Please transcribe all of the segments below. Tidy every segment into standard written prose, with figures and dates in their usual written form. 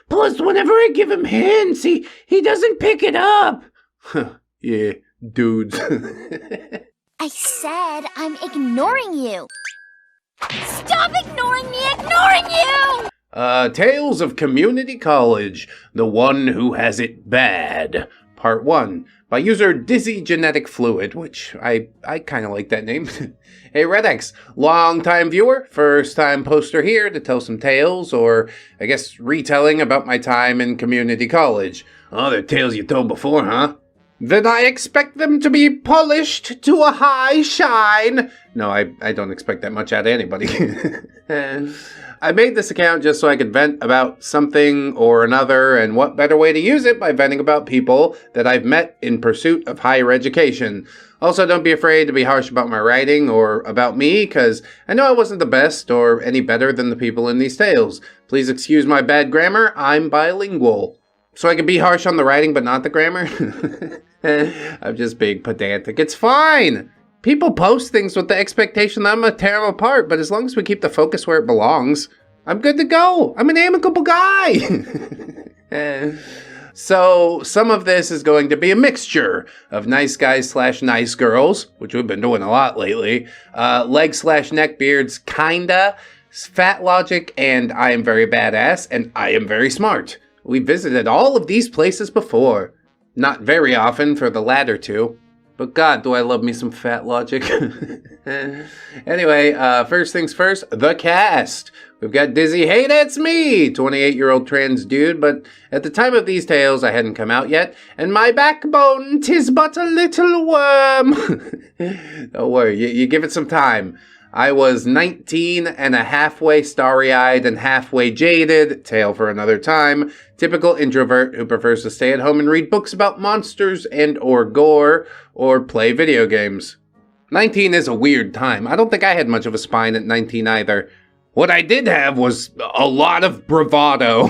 Plus, whenever I give him hints, he doesn't pick it up. Yeah, dudes. I said I'm ignoring you. Stop ignoring me, ignoring you! Tales of Community College, the one who has it bad. Part 1, by user Dizzy Genetic Fluid, which I kind of like that name. Hey ReddX, long-time viewer, first-time poster here to tell some tales, or I guess retelling about my time in community college. Oh, they're tales you told before, huh? Then I expect them to be polished to a high shine. No, I don't expect that much out of anybody. I made this account just so I could vent about something or another, and what better way to use it by venting about people that I've met in pursuit of higher education. Also, don't be afraid to be harsh about my writing or about me, because I know I wasn't the best or any better than the people in these tales. Please excuse my bad grammar, I'm bilingual. So I can be harsh on the writing but not the grammar? I'm just being pedantic. It's fine! People post things with the expectation that I'm gonna tear them apart, but as long as we keep the focus where it belongs, I'm good to go. I'm an amicable guy. So some of this is going to be a mixture of nice guys / nice girls, which we've been doing a lot lately, leg / neckbeards, kinda, fat logic, and I am very badass, and I am very smart. We visited all of these places before. Not very often for the latter two. But God, do I love me some fat logic. Anyway, first things first, the cast. We've got Dizzy, hey, that's me, 28-year-old trans dude, but at the time of these tales, I hadn't come out yet, and my backbone, 'tis but a little worm. Don't worry, you give it some time. I was 19 and a halfway starry-eyed and halfway jaded, tale for another time, typical introvert who prefers to stay at home and read books about monsters and or gore, or play video games. 19 is a weird time. I don't think I had much of a spine at 19 either. What I did have was a lot of bravado.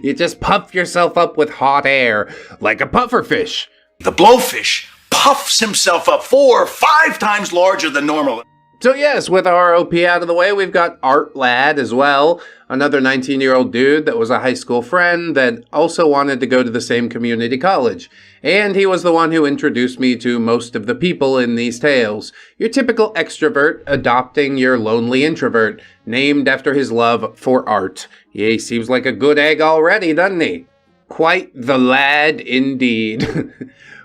You just puff yourself up with hot air, like a pufferfish. The blowfish puffs himself up 4 or 5 times larger than normal. So yes, with our OP out of the way, we've got Artlad as well, another 19-year-old dude that was a high school friend that also wanted to go to the same community college. And he was the one who introduced me to most of the people in these tales. Your typical extrovert adopting your lonely introvert, named after his love for art. He seems like a good egg already, doesn't he? Quite the lad indeed.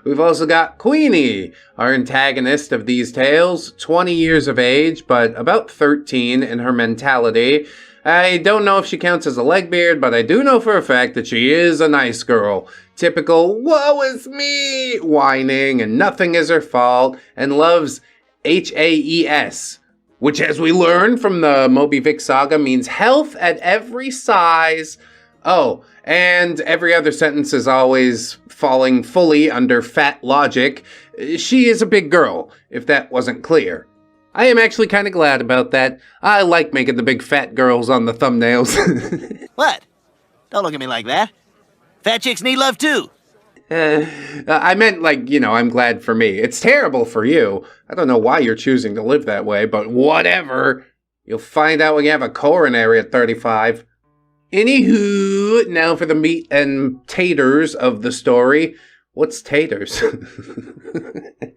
We've also got Queenie, our antagonist of these tales, 20 years of age, but about 13 in her mentality. I don't know if she counts as a legbeard, but I do know for a fact that she is a nice girl. Typical, woe is me, whining, and nothing is her fault, and loves HAES, which as we learned from the Moby Vic Saga means health at every size. Oh, and every other sentence is always falling fully under fat logic. She is a big girl, if that wasn't clear. I am actually kind of glad about that. I like making the big fat girls on the thumbnails. What? Don't look at me like that. Fat chicks need love too. I meant like, I'm glad for me. It's terrible for you. I don't know why you're choosing to live that way, but whatever. You'll find out when you have a coronary at 35. Anywho, now for the meat and taters of the story. What's taters?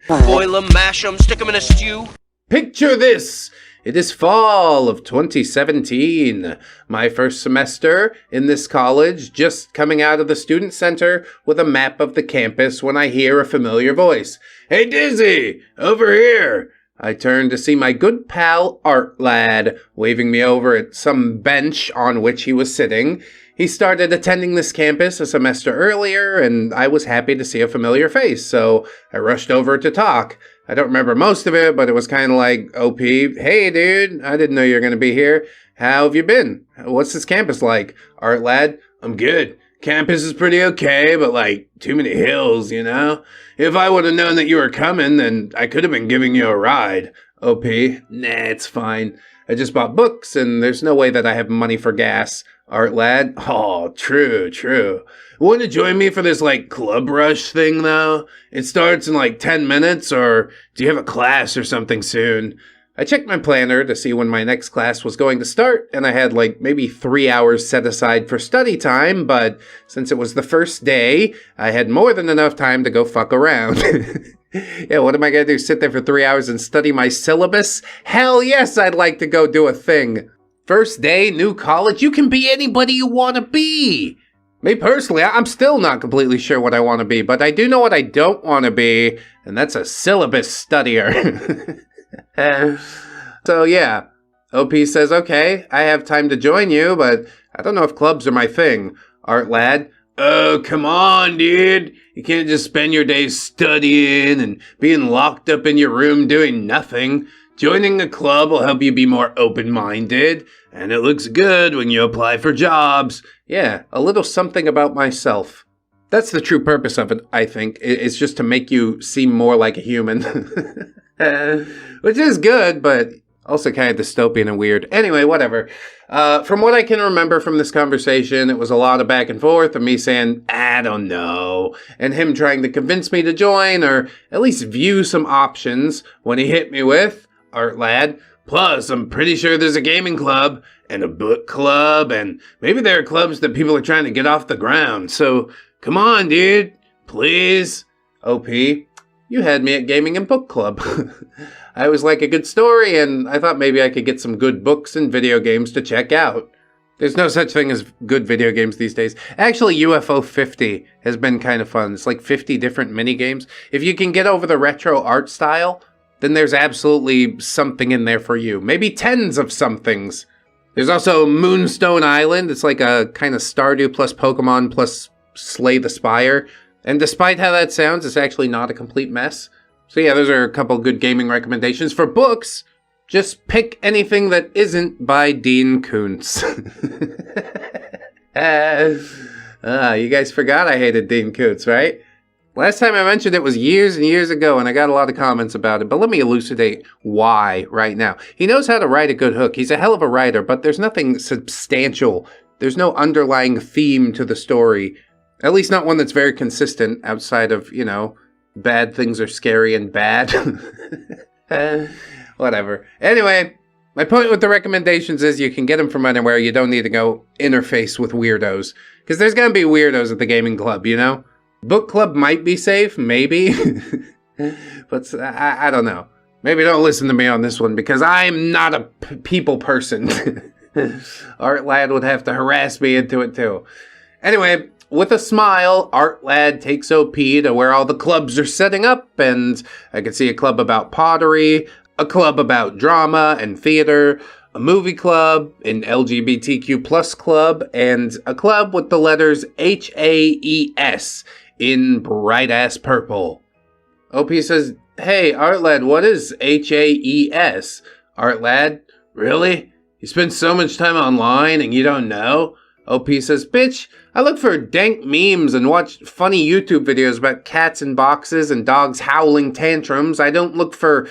Boil 'em, mash 'em, stick 'em in a stew. Picture this! It is fall of 2017. My first semester in this college, just coming out of the student center with a map of the campus when I hear a familiar voice. Hey Dizzy, over here! I turned to see my good pal Artlad waving me over at some bench on which he was sitting. He started attending this campus a semester earlier, and I was happy to see a familiar face, so I rushed over to talk. I don't remember most of it, but it was kind of like, OP, hey dude, I didn't know you were going to be here. How have you been? What's this campus like? Artlad, I'm good. Campus is pretty okay, but like, too many hills, If I would have known that you were coming, then I could have been giving you a ride. OP, nah, it's fine. I just bought books, and there's no way that I have money for gas. Artlad, oh, true. Want to join me for this, club rush thing, though? It starts in, 10 minutes, or do you have a class or something soon? I checked my planner to see when my next class was going to start, and I had like maybe 3 hours set aside for study time, but since it was the first day, I had more than enough time to go fuck around. Yeah, what am I gonna do, sit there for 3 hours and study my syllabus? Hell yes, I'd like to go do a thing. First day, new college, you can be anybody you want to be. Me personally, I'm still not completely sure what I want to be, but I do know what I don't want to be, and that's a syllabus studier. So yeah, OP says, okay, I have time to join you, but I don't know if clubs are my thing. Artlad, oh, come on, dude. You can't just spend your days studying and being locked up in your room doing nothing. Joining a club will help you be more open-minded, and it looks good when you apply for jobs. Yeah, a little something about myself. That's the true purpose of it, I think. It's just to make you seem more like a human. Which is good, but also kind of dystopian and weird. Anyway, whatever. From what I can remember from this conversation, it was a lot of back and forth of me saying, I don't know, and him trying to convince me to join, or at least view some options, when he hit me with, Artlad, plus I'm pretty sure there's a gaming club, and a book club, and maybe there are clubs that people are trying to get off the ground, so come on, dude, please. OP, you had me at gaming and book club. I always like a good story, and I thought maybe I could get some good books and video games to check out. There's no such thing as good video games these days. Actually, UFO 50 has been kind of fun. It's like 50 different mini games. If you can get over the retro art style, then there's absolutely something in there for you. Maybe tens of somethings. There's also Moonstone Island. It's like a kind of Stardew plus Pokemon plus Slay the Spire. And despite how that sounds, it's actually not a complete mess. So yeah, those are a couple good gaming recommendations. For books, just pick anything that isn't by Dean Koontz. You guys forgot I hated Dean Koontz, right? Last time I mentioned it was years and years ago, and I got a lot of comments about it, but let me elucidate why right now. He knows how to write a good hook. He's a hell of a writer, but there's nothing substantial. There's no underlying theme to the story. At least not one that's very consistent outside of, you know, bad things are scary and bad. Whatever. Anyway, my point with the recommendations is you can get them from anywhere. You don't need to go interface with weirdos. Because there's going to be weirdos at the gaming club, you know? Book club might be safe, maybe. But I don't know. Maybe don't listen to me on this one because I'm not a people person. Artlad would have to harass me into it too. Anyway, with a smile, Artlad takes OP to where all the clubs are setting up, and I can see a club about pottery, a club about drama and theater, a movie club, an LGBTQ plus club, and a club with the letters HAES in bright-ass purple. OP says, hey, Artlad, what is HAES? Artlad, really? You spend so much time online and you don't know? OP says, bitch, I look for dank memes and watch funny YouTube videos about cats in boxes and dogs howling tantrums. I don't look for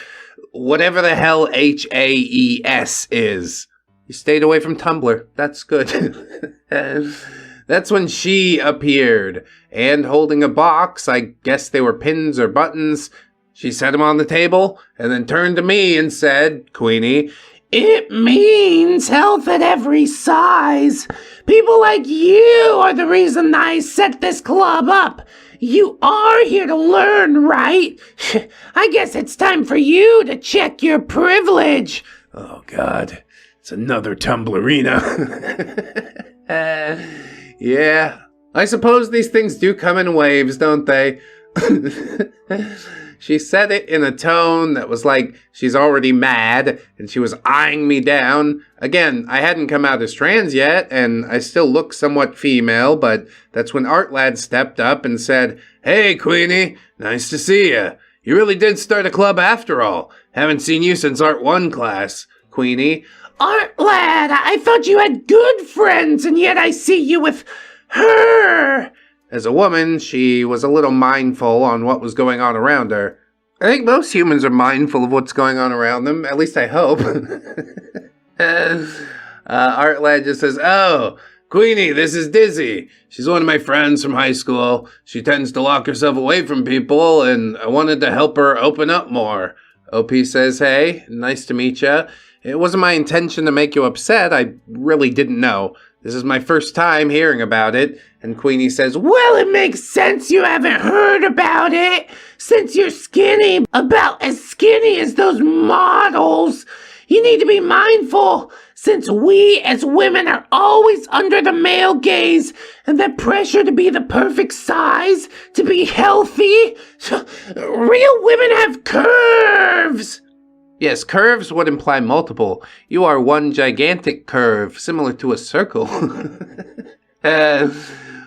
whatever the hell HAES is. You stayed away from Tumblr. That's good. That's when she appeared, and holding a box, I guess they were pins or buttons. She set them on the table, and then turned to me and said, Queenie, it means health at every size. People like you are the reason I set this club up. You are here to learn, right? I guess it's time for you to check your privilege. Oh, God. It's another Tumblrina. Yeah. I suppose these things do come in waves, don't they? She said it in a tone that was like she's already mad, and she was eyeing me down. Again, I hadn't come out as trans yet, and I still look somewhat female, but that's when Artlad stepped up and said, hey, Queenie, nice to see ya. You really did start a club after all. Haven't seen you since Art 1 class. Queenie, Artlad, I thought you had good friends, and yet I see you with her. As a woman, she was a little mindful on what was going on around her. I think most humans are mindful of what's going on around them, at least I hope. Artlad just says, oh, Queenie, this is Dizzy. She's one of my friends from high school. She tends to lock herself away from people, and I wanted to help her open up more. OP says, hey, nice to meet ya. It wasn't my intention to make you upset. I really didn't know. This is my first time hearing about it. And Queenie says, well, it makes sense you haven't heard about it, since you're skinny, about as skinny as those models. You need to be mindful, since we as women are always under the male gaze, and that pressure to be the perfect size, to be healthy. Real women have curves. yes, curves would imply multiple. You are one gigantic curve, similar to a circle.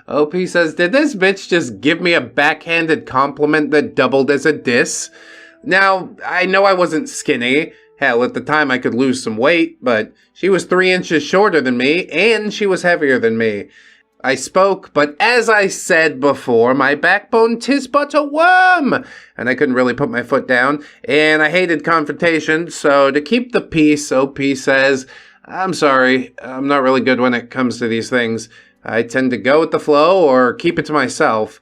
OP says, did this bitch just give me a backhanded compliment that doubled as a diss? Now, I know I wasn't skinny. Hell, at the time I could lose some weight, but she was 3 inches shorter than me, and she was heavier than me. I spoke, but as I said before, my backbone 'tis but a worm, and I couldn't really put my foot down, and I hated confrontation, so to keep the peace, OP says, I'm sorry, I'm not really good when it comes to these things. I tend to go with the flow or keep it to myself.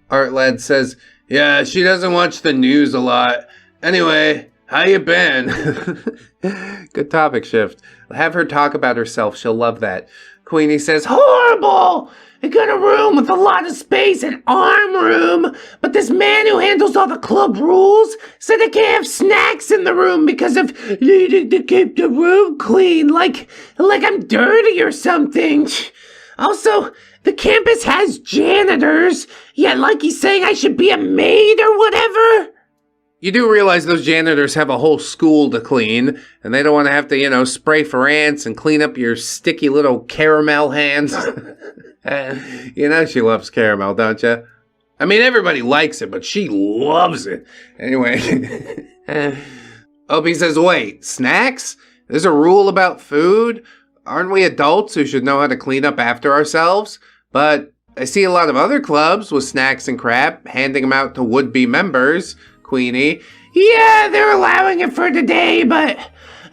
Artlad says, yeah, she doesn't watch the news a lot. Anyway, how you been? Good topic shift. Have her talk about herself. She'll love that. Queenie says, Horrible! I got a room with a lot of space, an arm room, but this man who handles all the club rules said I can't have snacks in the room because of needing to keep the room clean, like I'm dirty or something. Also, the campus has janitors, yet like he's saying I should be a maid or whatever. you do realize those janitors have a whole school to clean, and they don't want to have to, spray for ants and clean up your sticky little caramel hands. She loves caramel, don't you? I mean, everybody likes it, but she loves it. Anyway. Opie says, wait, snacks? There's a rule about food? Aren't we adults who should know how to clean up after ourselves? But I see a lot of other clubs with snacks and crap, handing them out to would-be members. Queenie. Yeah, they're allowing it for today, but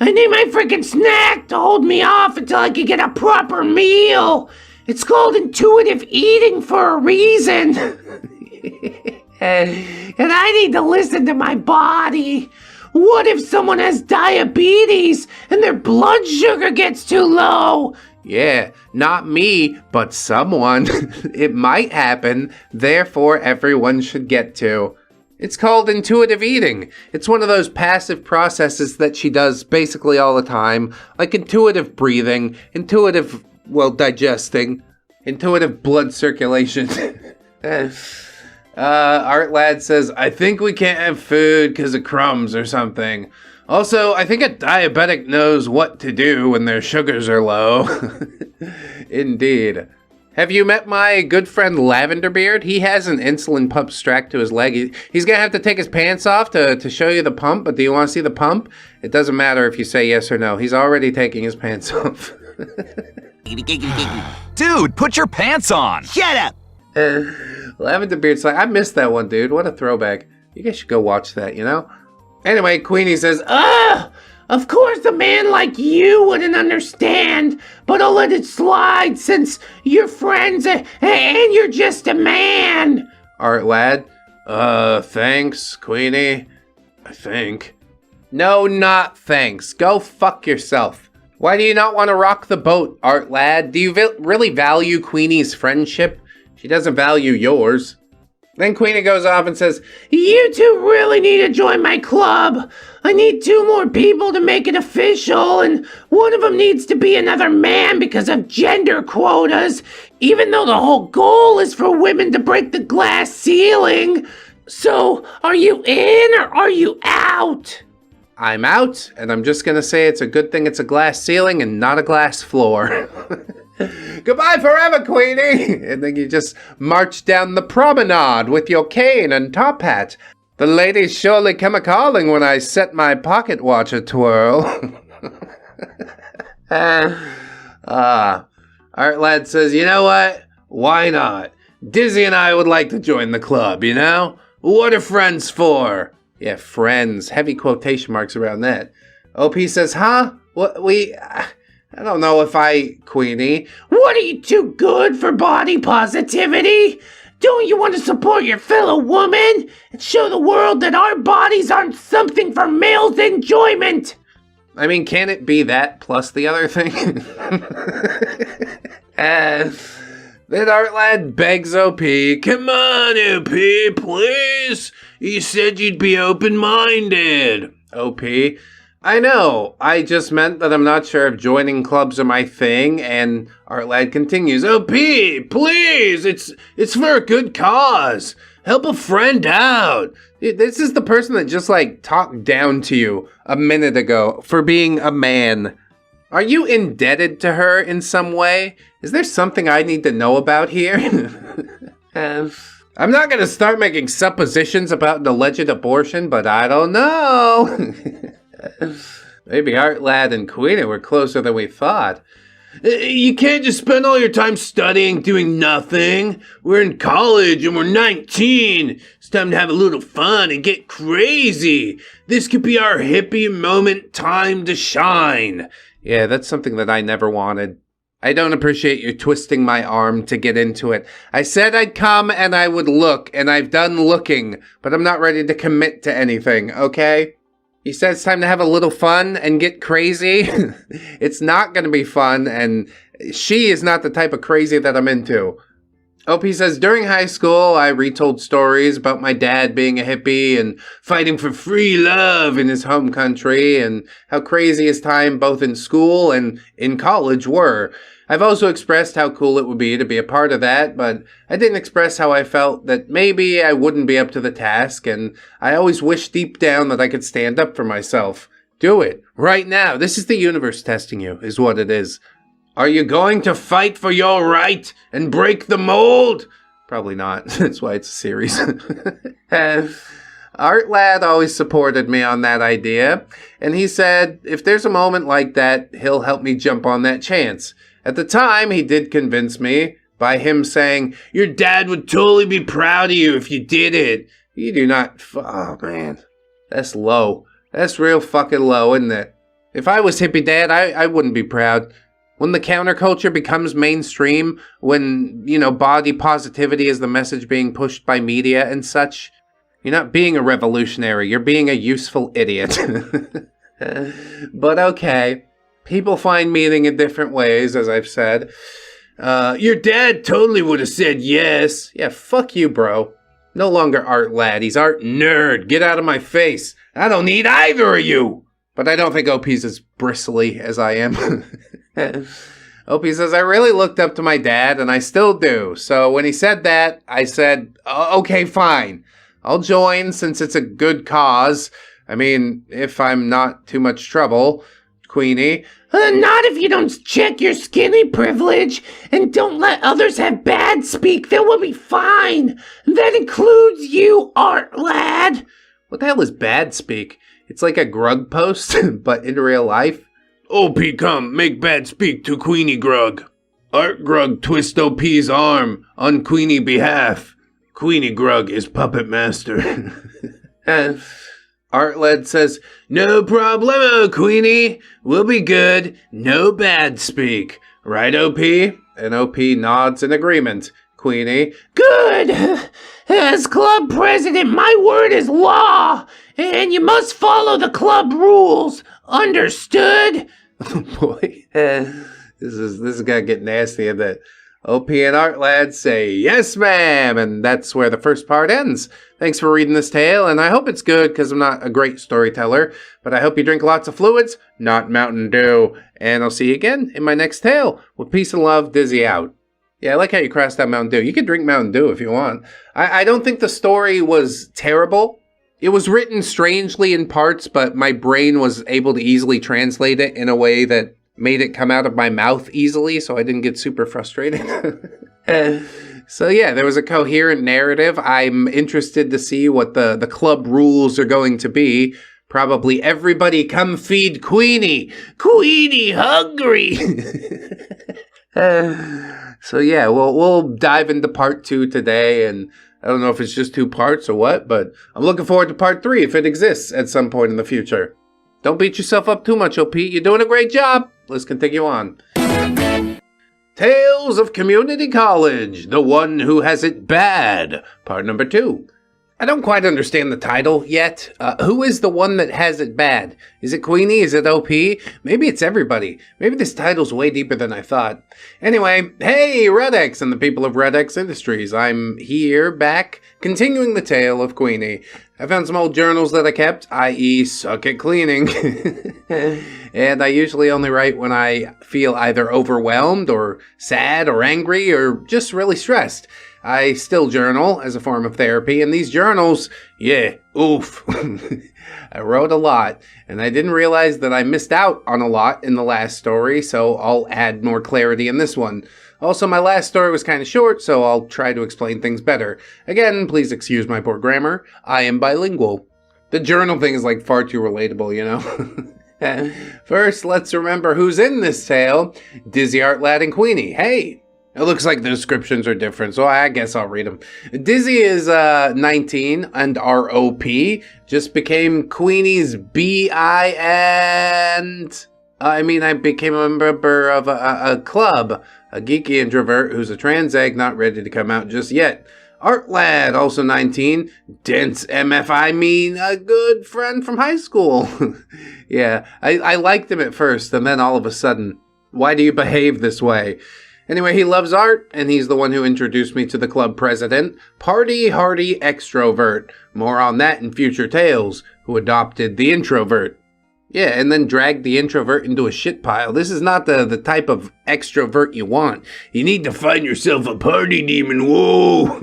I need my freaking snack to hold me off until I can get a proper meal. It's called intuitive eating for a reason. And I need to listen to my body. What if someone has diabetes and their blood sugar gets too low? Yeah, not me, but someone. It might happen, therefore everyone should get to. It's called intuitive eating. It's one of those passive processes that she does basically all the time, like intuitive breathing, intuitive, digesting, intuitive blood circulation. Artlad says, I think we can't have food because of crumbs or something. Also, I think a diabetic knows what to do when their sugars are low. Indeed. Have you met my good friend Lavender Beard? He has an insulin pump strapped to his leg. He's going to have to take his pants off to show you the pump, but do you want to see the pump? It doesn't matter if you say yes or no. He's already taking his pants off. Dude, put your pants on! Shut up! Lavender Beard's like, I missed that one, dude. What a throwback. You guys should go watch that, Anyway, Queenie says, of course a man like you wouldn't understand, but I'll let it slide since you're friends and you're just a man. Artlad, thanks, Queenie. I think. No, not thanks. Go fuck yourself. Why do you not want to rock the boat, Artlad? Do you really value Queenie's friendship? She doesn't value yours. Then Queenie goes off and says, you two really need to join my club. I need 2 more people to make it official, and one of them needs to be another man because of gender quotas, even though the whole goal is for women to break the glass ceiling. So, are you in or are you out? I'm out, and I'm just gonna say it's a good thing it's a glass ceiling and not a glass floor. Goodbye forever, Queenie! And then you just march down the promenade with your cane and top hat. The ladies surely come a-calling when I set my pocket watch a-twirl. Artlad says, you know what? Why not? Dizzy and I would like to join the club, What are friends for? Yeah, friends. Heavy quotation marks around that. OP says, huh? What, I don't know if Queenie. What, are you too good for body positivity? Don't you want to support your fellow woman and show the world that our bodies aren't something for males' enjoyment? I mean, can it be that plus the other thing? Then Artlad begs OP, "Come on, OP, please. You said you'd be open-minded." OP, "I know. I just meant that I'm not sure if joining clubs are my thing." And Artlad continues, "OP, please. It's for a good cause. Help a friend out." This is the person that just talked down to you a minute ago for being a man. Are you indebted to her in some way? Is there something I need to know about here? I'm not going to start making suppositions about an alleged abortion, but I don't know. Maybe Artlad and Queenie were closer than we thought. You can't just spend all your time studying, doing nothing. We're in college and we're 19. It's time to have a little fun and get crazy. This could be our hippie moment, time to shine. Yeah, that's something that I never wanted. I don't appreciate you twisting my arm to get into it. I said I'd come and I would look, and I've done looking, but I'm not ready to commit to anything, okay? You said it's time to have a little fun and get crazy. It's not going to be fun, and she is not the type of crazy that I'm into. OP says, "During high school, I retold stories about my dad being a hippie and fighting for free love in his home country and how crazy his time both in school and in college were. I've also expressed how cool it would be to be a part of that, but I didn't express how I felt that maybe I wouldn't be up to the task, and I always wished deep down that I could stand up for myself. Do it, right now. This is the universe testing you, is what it is. Are you going to fight for your right and break the mold?" Probably not. That's why it's a series. Artlad always supported me on that idea, and he said if there's a moment like that, he'll help me jump on that chance. At the time, he did convince me by him saying, "Your dad would totally be proud of you if you did it." You do not... Oh, man. That's low. That's real fucking low, isn't it? If I was hippie dad, I wouldn't be proud. When the counterculture becomes mainstream, when, body positivity is the message being pushed by media and such, you're not being a revolutionary, you're being a useful idiot. But okay, people find meaning in different ways, as I've said. Your dad totally would have said yes. Yeah, fuck you, bro. No longer Artlad, he's Art Nerd. Get out of my face. I don't need either of you. But I don't think OP's as bristly as I am. OP says, "I really looked up to my dad, and I still do. So when he said that, I said, okay, fine. I'll join since it's a good cause. I mean, if I'm not too much trouble." Queenie, Not if you don't check your skinny privilege and don't let others have bad speak, then we'll be fine. That includes you, Artlad." What the hell is bad speak? It's like a grug post, but in real life. "OP come, make bad speak to Queenie Grug. Art Grug twist OP's arm on Queenie behalf. Queenie Grug is puppet master." Artlad says, "No problemo, Queenie. We'll be good. No bad speak. Right, OP?" And OP nods in agreement. Queenie, "Good. As club president, my word is law, and you must follow the club rules. Understood?" Oh boy, this is gonna get nasty, isn't it? OP and Artlad say, "Yes, ma'am," and that's where the first part ends. Thanks for reading this tale, and I hope it's good, because I'm not a great storyteller, but I hope you drink lots of fluids, not Mountain Dew, and I'll see you again in my next tale. With peace and love, Dizzy out. Yeah, I like how you crossed out Mountain Dew. You can drink Mountain Dew if you want. I don't think the story was terrible. It was written strangely in parts, but my brain was able to easily translate it in a way that made it come out of my mouth easily, so I didn't get super frustrated. So yeah, there was a coherent narrative. I'm interested to see what the club rules are going to be. Probably everybody come feed Queenie. Queenie hungry. So yeah, we'll dive into part 2 today, and I don't know if it's just 2 parts or what, but I'm looking forward to part 3 if it exists at some point in the future. Don't beat yourself up too much, OP. You're doing a great job. Let's continue on. Tales of Community College, the one who has it bad, part number 2. I don't quite understand the title yet. Who is the one that has it bad? Is it Queenie? Is it OP? Maybe it's everybody. Maybe this title's way deeper than I thought. Anyway, hey, ReddX and the people of ReddX Industries. I'm here, back, continuing the tale of Queenie. I found some old journals that I kept, i.e. suck at cleaning. And I usually only write when I feel either overwhelmed or sad or angry or just really stressed. I still journal as a form of therapy, and these journals, yeah, oof. I wrote a lot, and I didn't realize that I missed out on a lot in the last story, so I'll add more clarity in this one. Also, my last story was kind of short, so I'll try to explain things better. Again, please excuse my poor grammar. I am bilingual. The journal thing is like far too relatable, you know? First, let's remember who's in this tale. Dizzy, Artlad, and Queenie. Hey! It looks like the descriptions are different, so I guess I'll read them. Dizzy is 19 and ROP. Just became Queenie's BI and... I became a member of a club. A geeky introvert who's a trans egg not ready to come out just yet. Artlad, also 19. Dense MF, a good friend from high school. Yeah, I liked him at first, and then all of a sudden, why do you behave this way? Anyway, he loves art, and he's the one who introduced me to the club president, Party Hardy Extrovert. More on that in future tales, who adopted the introvert. Yeah, and then dragged the introvert into a shit pile. This is not the type of extrovert you want. You need to find yourself a party demon, whoa!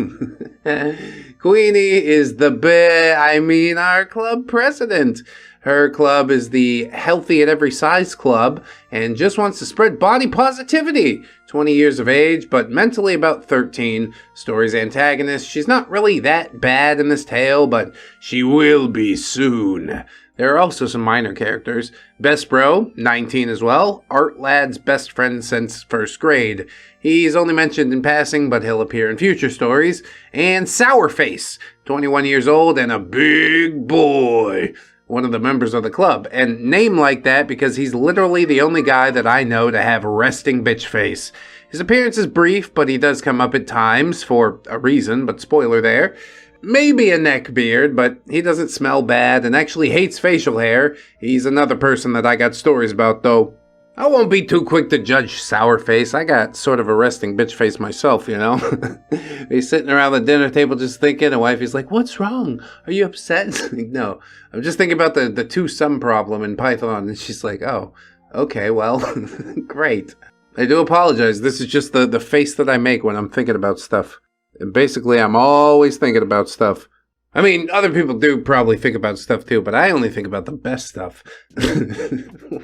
Queenie is our club president. Her club is the Healthy at Every Size Club and just wants to spread body positivity. 20 years of age, but mentally about 13. Story's antagonist. She's not really that bad in this tale, but she will be soon. There are also some minor characters. Best Bro, 19 as well. Artlad's best friend since first grade. He's only mentioned in passing, but he'll appear in future stories. And Sourface, 21 years old and a big boy. One of the members of the club, and named like that because he's literally the only guy that I know to have resting bitch face. His appearance is brief, but he does come up at times for a reason, but spoiler there. Maybe a neckbeard, but he doesn't smell bad and actually hates facial hair. He's another person that I got stories about, though. I won't be too quick to judge Sourface. I got sort of a resting bitch face myself, you know? He's sitting around the dinner table just thinking, and wifey's like, what's wrong? Are you upset? No, I'm just thinking about the two-sum problem in Python, and she's like, oh, okay, well, great. I do apologize. This is just the face that I make when I'm thinking about stuff. And basically, I'm always thinking about stuff. I mean, other people do probably think about stuff too, but I only think about the best stuff.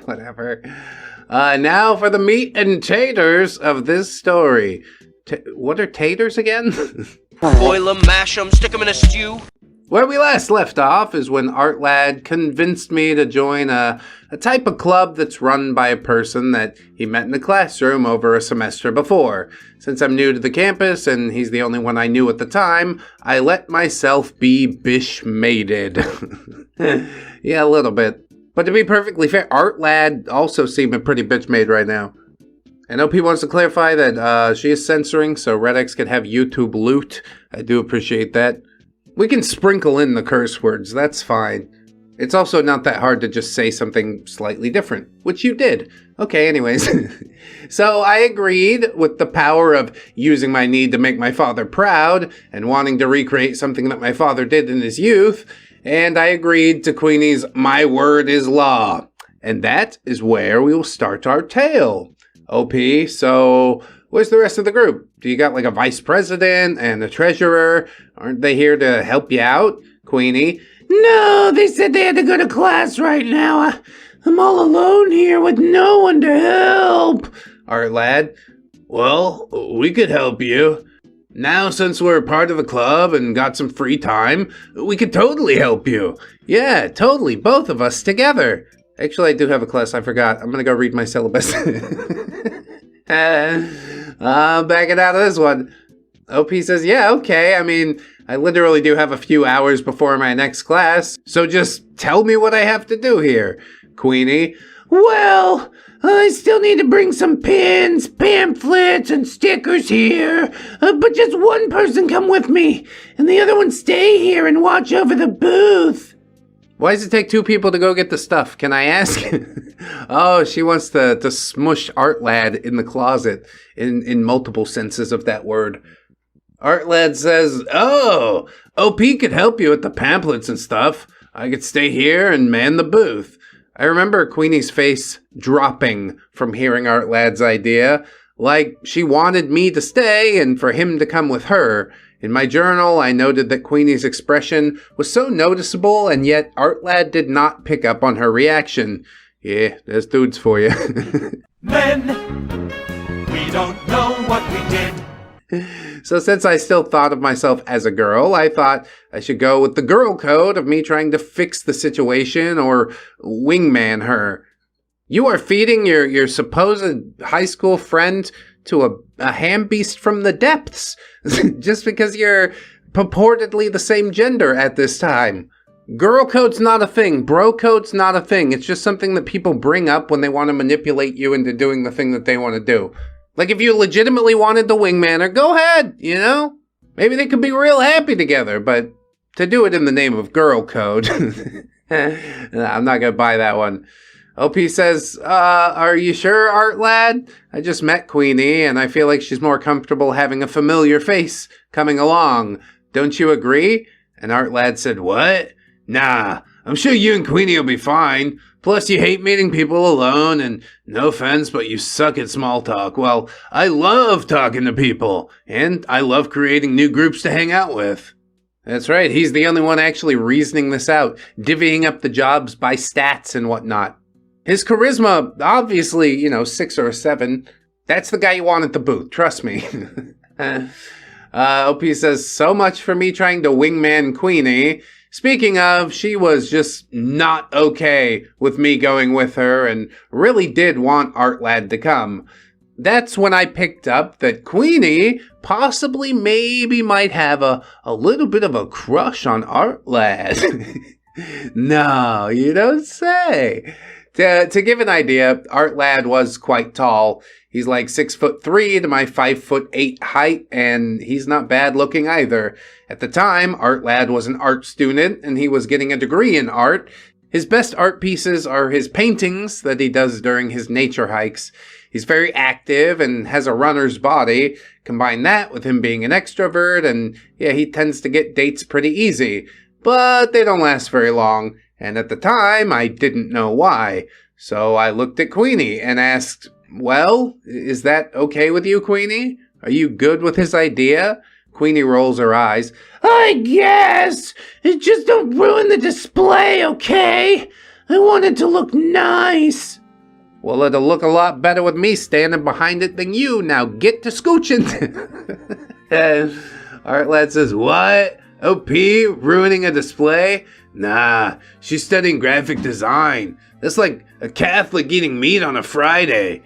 Whatever. Now for the meat and taters of this story. What are taters again? Boil 'em, mash 'em, stick 'em in a stew. Where we last left off is when Artlad convinced me to join a type of club that's run by a person that he met in the classroom over a semester before. Since I'm new to the campus and he's the only one I knew at the time, I let myself be bish-mated. Yeah, a little bit. But to be perfectly fair, Artlad also seemed pretty bitch-made right now. And OP wants to clarify that she is censoring, so ReddX can have YouTube loot. I do appreciate that. We can sprinkle in the curse words, that's fine. It's also not that hard to just say something slightly different, which you did. Okay, anyways. So I agreed with the power of using my need to make my father proud and wanting to recreate something that my father did in his youth, and I agreed to Queenie's My Word is Law. And that is where we will start our tale. OP, so where's the rest of the group? Do you got like a vice president and a treasurer? Aren't they here to help you out? Queenie? No, they said they had to go to class right now. I'm all alone here with no one to help. Artlad? Well, we could help you. Now, since we're part of the club and got some free time, we could totally help you. Yeah, totally, both of us together. Actually, I do have a class, I forgot. I'm gonna go read my syllabus. I'm backing out of this one. OP says, yeah, okay. I mean, I literally do have a few hours before my next class, so just tell me what I have to do here. Queenie, well, I still need to bring some pins, pamphlets, and stickers here. But just one person come with me, and the other one stay here and watch over the booth. Why does it take two people to go get the stuff? Can I ask? Oh, she wants to smush Artlad in the closet in multiple senses of that word. Artlad says, "Oh, OP could help you with the pamphlets and stuff. I could stay here and man the booth." I remember Queenie's face dropping from hearing Artlad's idea, like she wanted me to stay and for him to come with her. In my journal, I noted that Queenie's expression was so noticeable, and yet Artlad did not pick up on her reaction. Yeah, there's dudes for you. Men, we don't know what we did. So since I still thought of myself as a girl, I thought I should go with the girl code of me trying to fix the situation or wingman her. You are feeding your supposed high school friend to a ham beast from the depths just because you're purportedly the same gender at this time. Girl code's not a thing. Bro code's not a thing. It's just something that people bring up when they want to manipulate you into doing the thing that they want to do. Like if you legitimately wanted the wingman her, go ahead, you know? Maybe they could be real happy together, but to do it in the name of girl code, I'm not going to buy that one. OP says, are you sure, Artlad? I just met Queenie, and I feel like she's more comfortable having a familiar face coming along. Don't you agree? And Artlad said, what? Nah, I'm sure you and Queenie will be fine. Plus, you hate meeting people alone, and no offense, but you suck at small talk. Well, I love talking to people, and I love creating new groups to hang out with. That's right, he's the only one actually reasoning this out, divvying up the jobs by stats and whatnot. His charisma, obviously, 6 or 7. That's the guy you want at the booth, trust me. OP says, so much for me trying to wingman Queenie. Speaking of, she was just not okay with me going with her and really did want Artlad to come. That's when I picked up that Queenie possibly maybe might have a little bit of a crush on Artlad. No, you don't say. To give an idea, Artlad was quite tall. He's like 6'3" to my 5'8" height, and he's not bad looking either. At the time, Artlad was an art student, and he was getting a degree in art. His best art pieces are his paintings that he does during his nature hikes. He's very active and has a runner's body. Combine that with him being an extrovert, and yeah, he tends to get dates pretty easy. But they don't last very long. And at the time, I didn't know why. So I looked at Queenie and asked, well, is that okay with you, Queenie? Are you good with his idea? Queenie rolls her eyes. I guess. Just don't ruin the display, okay? I want it to look nice. Well, it'll look a lot better with me standing behind it than you. Now get to scooching. Artlad says, what? OP ruining a display? Nah, she's studying graphic design. That's like a Catholic eating meat on a Friday.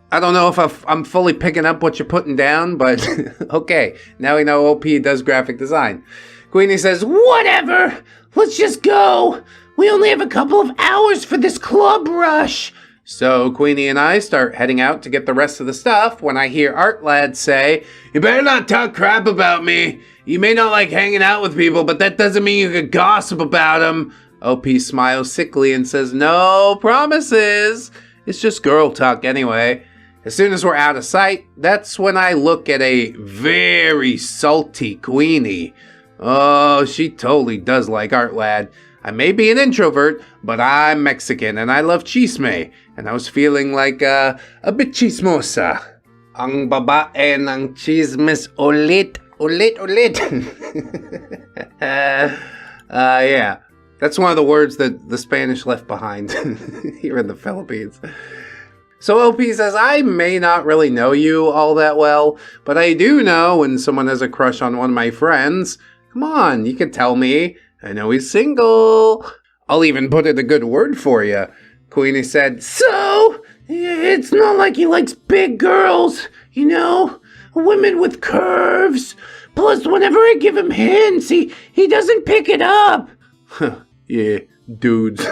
I don't know if I'm fully picking up what you're putting down, but okay, now we know OP does graphic design. Queenie says, whatever, let's just go. We only have a couple of hours for this club rush. So Queenie and I start heading out to get the rest of the stuff when I hear Artlad say, you better not talk crap about me. You may not like hanging out with people, but that doesn't mean you can gossip about them. OP smiles sickly and says, no promises. It's just girl talk anyway. As soon as we're out of sight, that's when I look at a very salty Queenie. Oh, she totally does like Artlad. I may be an introvert, but I'm Mexican and I love chisme. And I was feeling like a bit chismosa. Ang babae ng chismes ulit. Yeah, that's one of the words that the Spanish left behind here in the Philippines. So OP says, I may not really know you all that well, but I do know when someone has a crush on one of my friends. Come on, you can tell me. I know he's single. I'll even put in a good word for you. Queenie said, so, it's not like he likes big girls, women with curves. Plus, whenever I give him hints, he doesn't pick it up. Yeah, dudes.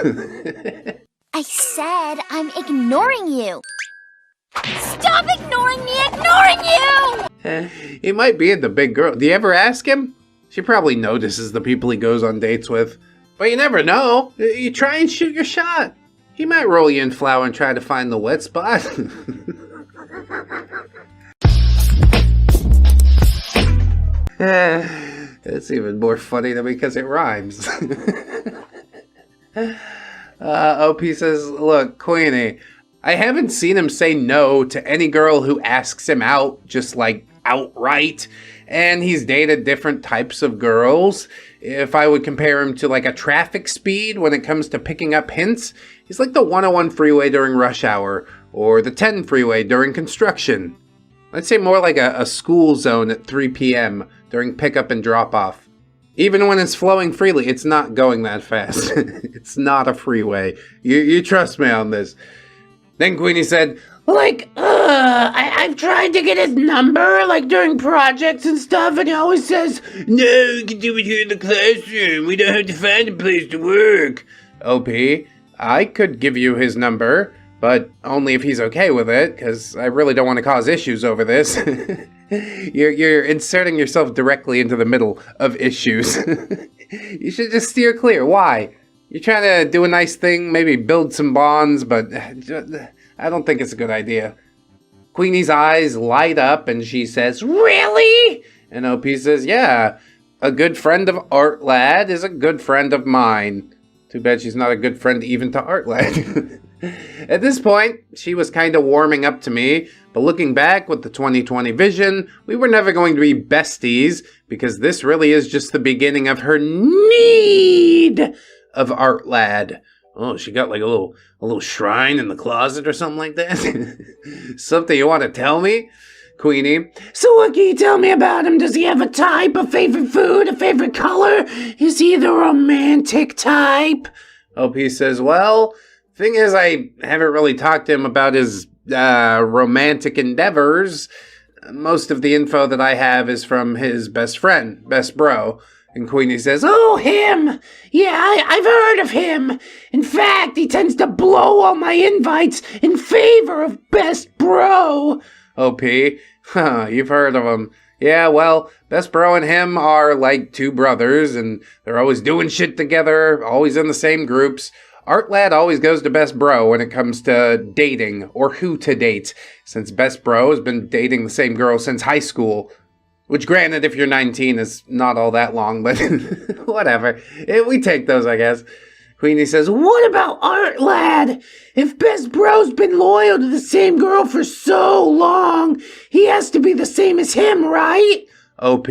I said I'm ignoring you. Stop ignoring me, ignoring you! He might be into big girl. Do you ever ask him? She probably notices the people he goes on dates with. But you never know. You try and shoot your shot. He might roll you in flour and try to find the wet spot. It's even more funny to me because it rhymes. OP says, look, Queenie, I haven't seen him say no to any girl who asks him out, just like outright. And he's dated different types of girls. If I would compare him to like a traffic speed when it comes to picking up hints, he's like the 101 freeway during rush hour or the 10 freeway during construction. I'd say more like a school zone at 3 p.m. during pickup and drop off. Even when it's flowing freely, it's not going that fast. It's not a freeway. You trust me on this. Then Queenie said, I've tried to get his number, like during projects and stuff, and he always says, no, you can do it here in the classroom. We don't have to find a place to work. OP, I could give you his number, but only if he's okay with it, because I really don't want to cause issues over this. You're inserting yourself directly into the middle of issues. You should just steer clear. Why? You're trying to do a nice thing, maybe build some bonds, but I don't think it's a good idea. Queenie's eyes light up and she says, really? And OP says, yeah, a good friend of Artlad is a good friend of mine. Too bad she's not a good friend even to Artlad. At this point, she was kind of warming up to me, but looking back with the 2020 vision, we were never going to be besties because this really is just the beginning of her need of Artlad. Oh, she got like a little shrine in the closet or something like that? Something you want to tell me? Queenie. so what can you tell me about him? Does he have a type, a favorite food, a favorite color? Is he the romantic type? OP says, well, thing is I haven't really talked to him about his romantic endeavors. Most of the info that I have is from his best friend, best bro. And Queenie says, oh, him! Yeah, I've heard of him. In fact, he tends to blow all my invites in favor of best bro. OP, you've heard of him. Yeah, well, best bro and him are like two brothers, and they're always doing shit together, always in the same groups. Artlad always goes to best bro when it comes to dating, or who to date, since best bro has been dating the same girl since high school. Which, granted, if you're 19 is not all that long, but whatever. We take those, I guess. Queenie says, what about Artlad? If best bro's been loyal to the same girl for so long, he has to be the same as him, right? OP,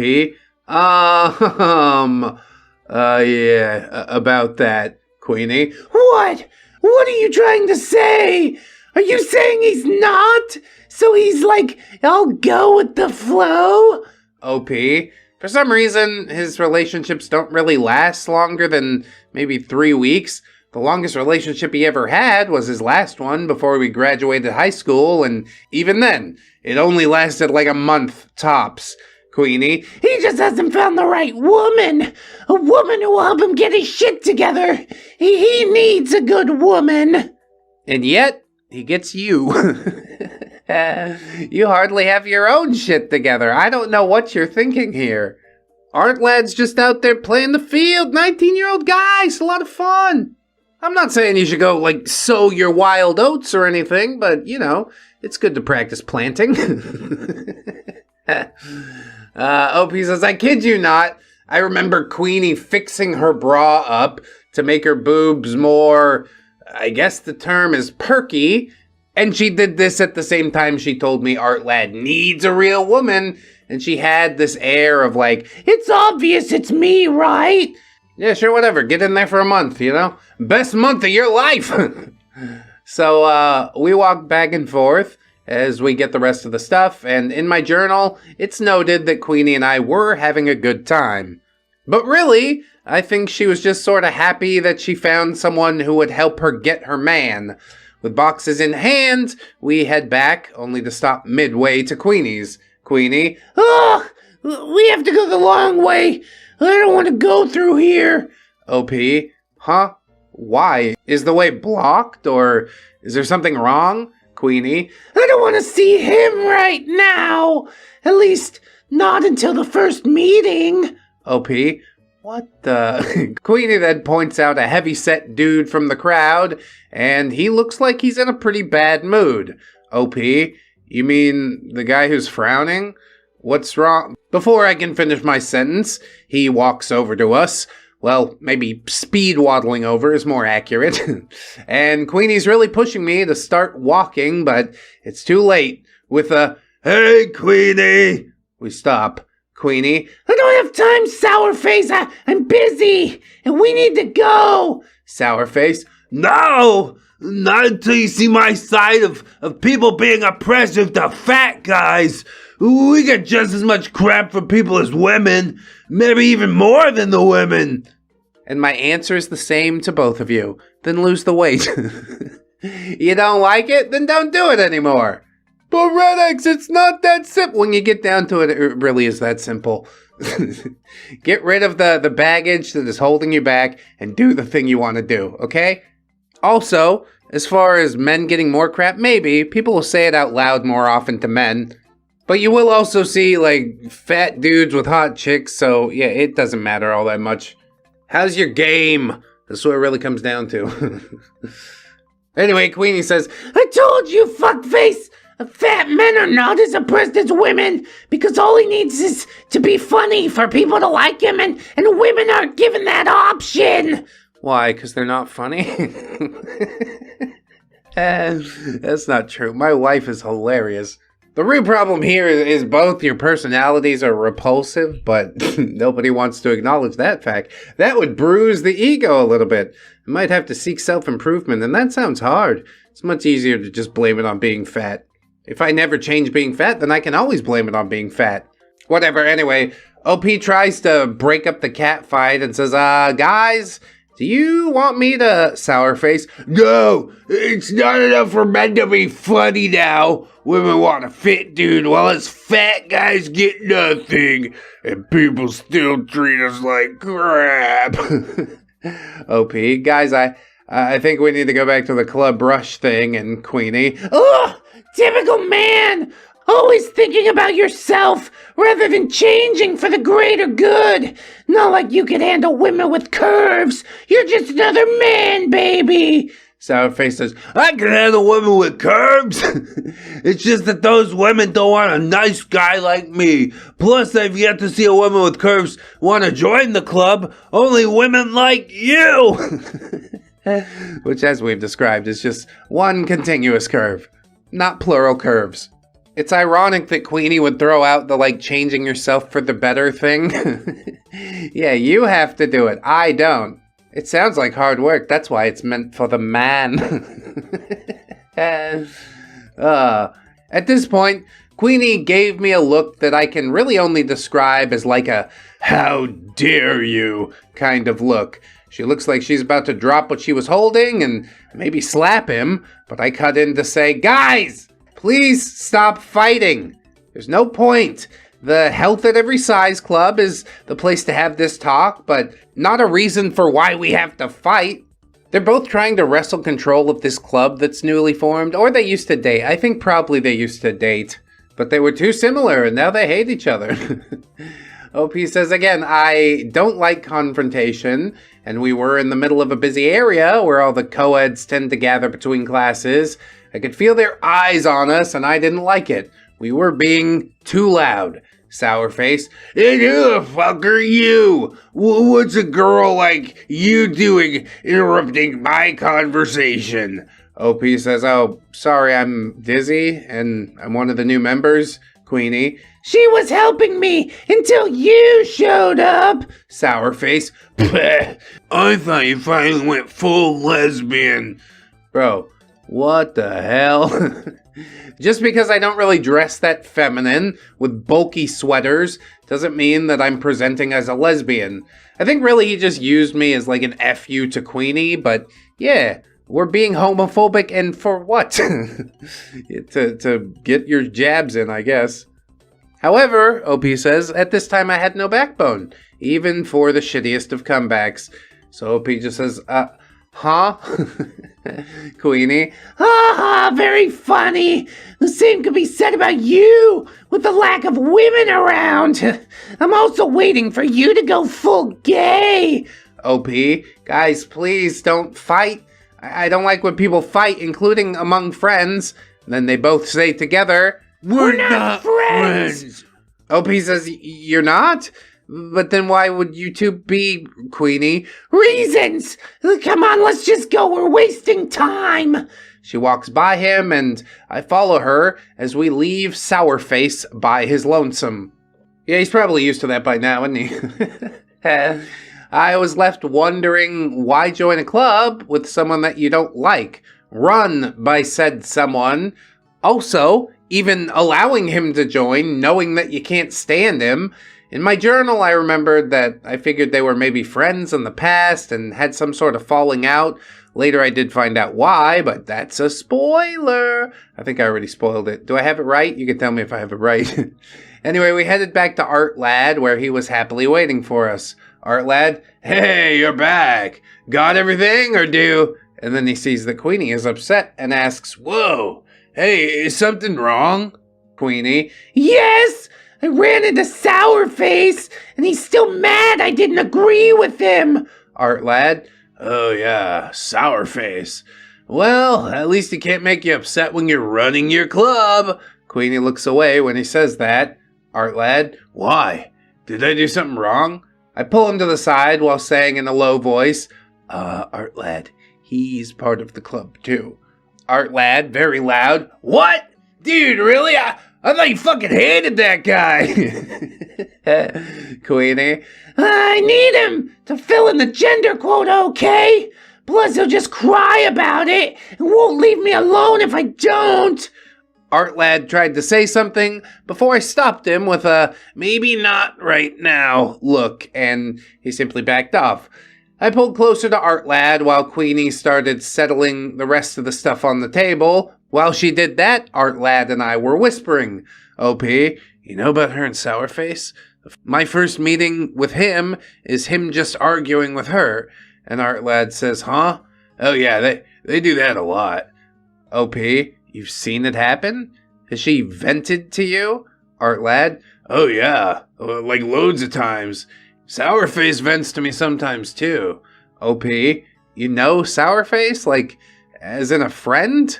about that, Queenie. What? What are you trying to say? Are you saying he's not? So he's like, I'll go with the flow? OP. For some reason, his relationships don't really last longer than maybe 3 weeks. The longest relationship he ever had was his last one before we graduated high school, and even then, it only lasted like a month, tops. Queenie. He just hasn't found the right woman. A woman who will help him get his shit together. He needs a good woman. And yet, he gets you. You hardly have your own shit together. I don't know what you're thinking here. Artlad's just out there playing the field. 19-year-old guy. It's a lot of fun. I'm not saying you should go, like, sow your wild oats or anything, but, you know, it's good to practice planting. OP says, I kid you not. I remember Queenie fixing her bra up to make her boobs more, I guess the term is perky. And she did this at the same time she told me Artlad needs a real woman. And she had this air of like, it's obvious it's me, right? Yeah, sure, whatever. Get in there for a month, you know? Best month of your life! So, we walk back and forth as we get the rest of the stuff. And in my journal, it's noted that Queenie and I were having a good time. But really, I think she was just sort of happy that she found someone who would help her get her man. With boxes in hand, we head back, only to stop midway to Queenie's. Queenie. Ugh! We have to go the long way. I don't want to go through here. OP. Huh? Why? Is the way blocked, or is there something wrong? Queenie. I don't want to see him right now. At least, not until the first meeting. OP. What the? Queenie then points out a heavy-set dude from the crowd, and he looks like he's in a pretty bad mood. OP. You mean the guy who's frowning? What's wrong? Before I can finish my sentence, he walks over to us. Well, maybe speed waddling over is more accurate. And Queenie's really pushing me to start walking, but it's too late. With a, "Hey, Queenie!" We stop. Queenie. I don't have time, Sourface. I'm busy, and we need to go. Sourface. No! Not until you see my side of people being oppressive to fat guys. We get just as much crap from people as women. Maybe even more than the women. And my answer is the same to both of you. Then lose the weight. You don't like it? Then don't do it anymore. But ReddX, it's not that simple. When you get down to it, it really is that simple. Get rid of the baggage that is holding you back and do the thing you want to do, okay? Also, as far as men getting more crap, maybe. People will say it out loud more often to men. But you will also see, like, fat dudes with hot chicks, so yeah, it doesn't matter all that much. How's your game? That's what it really comes down to. Anyway, Queenie says, I told you, fuckface! Fat men are not as oppressed as women, because all he needs is to be funny for people to like him, and women aren't given that option! Why? Because they're not funny? That's not true. My wife is hilarious. The real problem here is both your personalities are repulsive, but nobody wants to acknowledge that fact. That would bruise the ego a little bit. I might have to seek self-improvement, and that sounds hard. It's much easier to just blame it on being fat. If I never change being fat, then I can always blame it on being fat. Whatever, anyway, OP tries to break up the cat fight and says, guys, do you want me to Sourface? No, it's not enough for men to be funny now. Women want a fit dude, while us fat guys get nothing. And people still treat us like crap. OP, guys, I think we need to go back to the club rush thing and Queenie. Ugh! Typical man! Always thinking about yourself rather than changing for the greater good. Not like you can handle women with curves. You're just another man, baby. Sourface says, I can handle women with curves. It's just that those women don't want a nice guy like me. Plus, I've yet to see a woman with curves want to join the club. Only women like you. Which, as we've described, is just one continuous curve, not plural curves. It's ironic that Queenie would throw out the, like, changing yourself for the better thing. Yeah, you have to do it. I don't. It sounds like hard work. That's why it's meant for the man. At this point, Queenie gave me a look that I can really only describe as like a "how dare you" kind of look. She looks like she's about to drop what she was holding and maybe slap him, but I cut in to say, guys, please stop fighting. There's no point. The Health at Every Size Club is the place to have this talk, but not a reason for why we have to fight. They're both trying to wrestle control of this club that's newly formed, or they used to date. I think probably they used to date, but they were too similar and now they hate each other. OP says again, I don't like confrontation, and we were in the middle of a busy area where all the co-eds tend to gather between classes. I could feel their eyes on us and I didn't like it. We were being too loud. Sourface. And who the fuck are you? What's a girl like you doing interrupting my conversation? OP says, oh, sorry, I'm dizzy and I'm one of the new members. Queenie. She was helping me until you showed up. Sourface. I thought you finally went full lesbian. Bro, what the hell? Just because I don't really dress that feminine with bulky sweaters doesn't mean that I'm presenting as a lesbian. I think really he just used me as like an FU to Queenie, but yeah, we're being homophobic and for what? to get your jabs in, I guess. However, OP says, at this time I had no backbone, even for the shittiest of comebacks. So OP just says, Huh? Queenie. Ha, very funny. The same could be said about you, with the lack of women around. I'm also waiting for you to go full gay. OP, guys, please don't fight. I don't like when people fight, including among friends. Then they both say together, We're not friends. OP says, you're not? But then why would you two be, Queenie? Reasons! Come on, let's just go. We're wasting time. She walks by him, and I follow her as we leave Sourface by his lonesome. Yeah, he's probably used to that by now, isn't he? I was left wondering why join a club with someone that you don't like, run by said someone. Also, even allowing him to join, knowing that you can't stand him. In my journal, I remembered that I figured they were maybe friends in the past and had some sort of falling out. Later, I did find out why, but that's a spoiler. I think I already spoiled it. Do I have it right? You can tell me if I have it right. Anyway, we headed back to Artlad, where he was happily waiting for us. Artlad, hey, you're back. Got everything, or do? And then he sees that Queenie is upset and asks, whoa, hey, is something wrong? Queenie, yes! I ran into Sourface, and he's still mad I didn't agree with him. Artlad, oh yeah, Sourface. Well, at least he can't make you upset when you're running your club. Queenie looks away when he says that. Artlad, why? Did I do something wrong? I pull him to the side while saying in a low voice, Artlad, he's part of the club too. Artlad, very loud, what? Dude, really? I thought you fucking hated that guy. Queenie, I need him to fill in the gender quota, okay? Plus he'll just cry about it and won't leave me alone if I don't. Artlad tried to say something before I stopped him with a maybe not right now look, and he simply backed off. I pulled closer to Artlad while Queenie started settling the rest of the stuff on the table. While she did that, Artlad and I were whispering. OP, you know about her and Sourface? My first meeting with him is him just arguing with her. And Artlad says, huh? Oh yeah, they do that a lot. OP, you've seen it happen? Has she vented to you? Artlad, oh yeah, like loads of times. Sourface vents to me sometimes too. OP, you know Sourface? Like, as in a friend?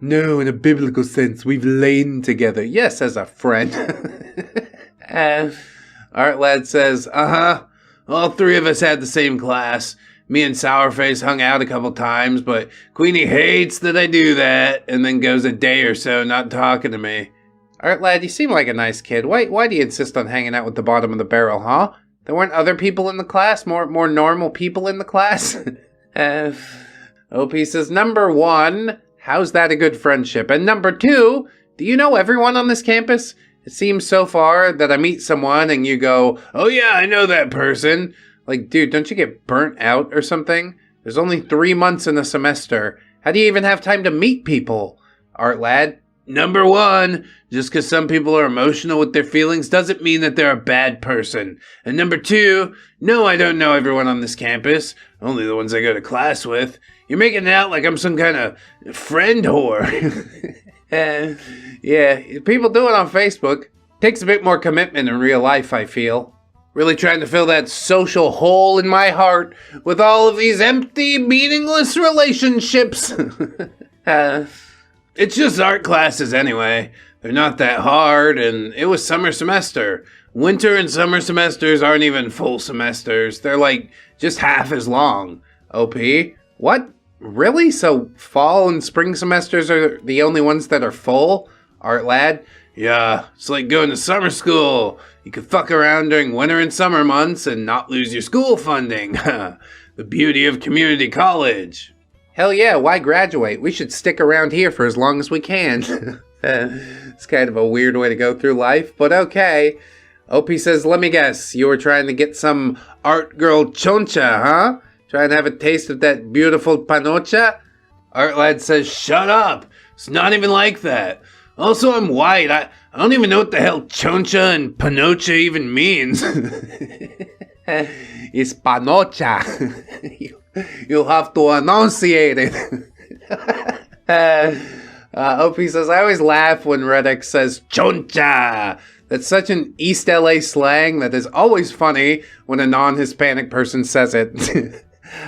No, in a biblical sense, we've lain together. Yes, as a friend. Artlad says, all three of us had the same class. Me and Sourface hung out a couple times, but Queenie hates that I do that, and then goes a day or so not talking to me. Artlad, you seem like a nice kid. Why do you insist on hanging out with the bottom of the barrel, huh? There weren't other people in the class? More normal people in the class? OP says, number one, how's that a good friendship? And number two, do you know everyone on this campus? It seems so far that I meet someone and you go, oh yeah, I know that person. Like, dude, don't you get burnt out or something? There's only 3 months in a semester. How do you even have time to meet people? Artlad, number one, just because some people are emotional with their feelings doesn't mean that they're a bad person. And number two, no, I don't know everyone on this campus. Only the ones I go to class with. You're making it out like I'm some kind of friend whore. Yeah, people do it on Facebook. Takes a bit more commitment in real life, I feel. Really trying to fill that social hole in my heart with all of these empty, meaningless relationships. It's just art classes anyway. They're not that hard, and it was summer semester. Winter and summer semesters aren't even full semesters. They're like just half as long. OP? What? Really? So fall and spring semesters are the only ones that are full? Artlad? Yeah, it's like going to summer school. You can fuck around during winter and summer months and not lose your school funding. The beauty of community college. Hell yeah, why graduate? We should stick around here for as long as we can. It's kind of a weird way to go through life, but okay. OP says, let me guess, you were trying to get some art girl choncha, huh? Trying to have a taste of that beautiful panocha? Artlad says, shut up. It's not even like that. Also, I'm white. I don't even know what the hell choncha and panocha even means. It's panocha. You'll have to enunciate it. OP says, I always laugh when ReddX says choncha. That's such an East LA slang that is always funny when a non-Hispanic person says it.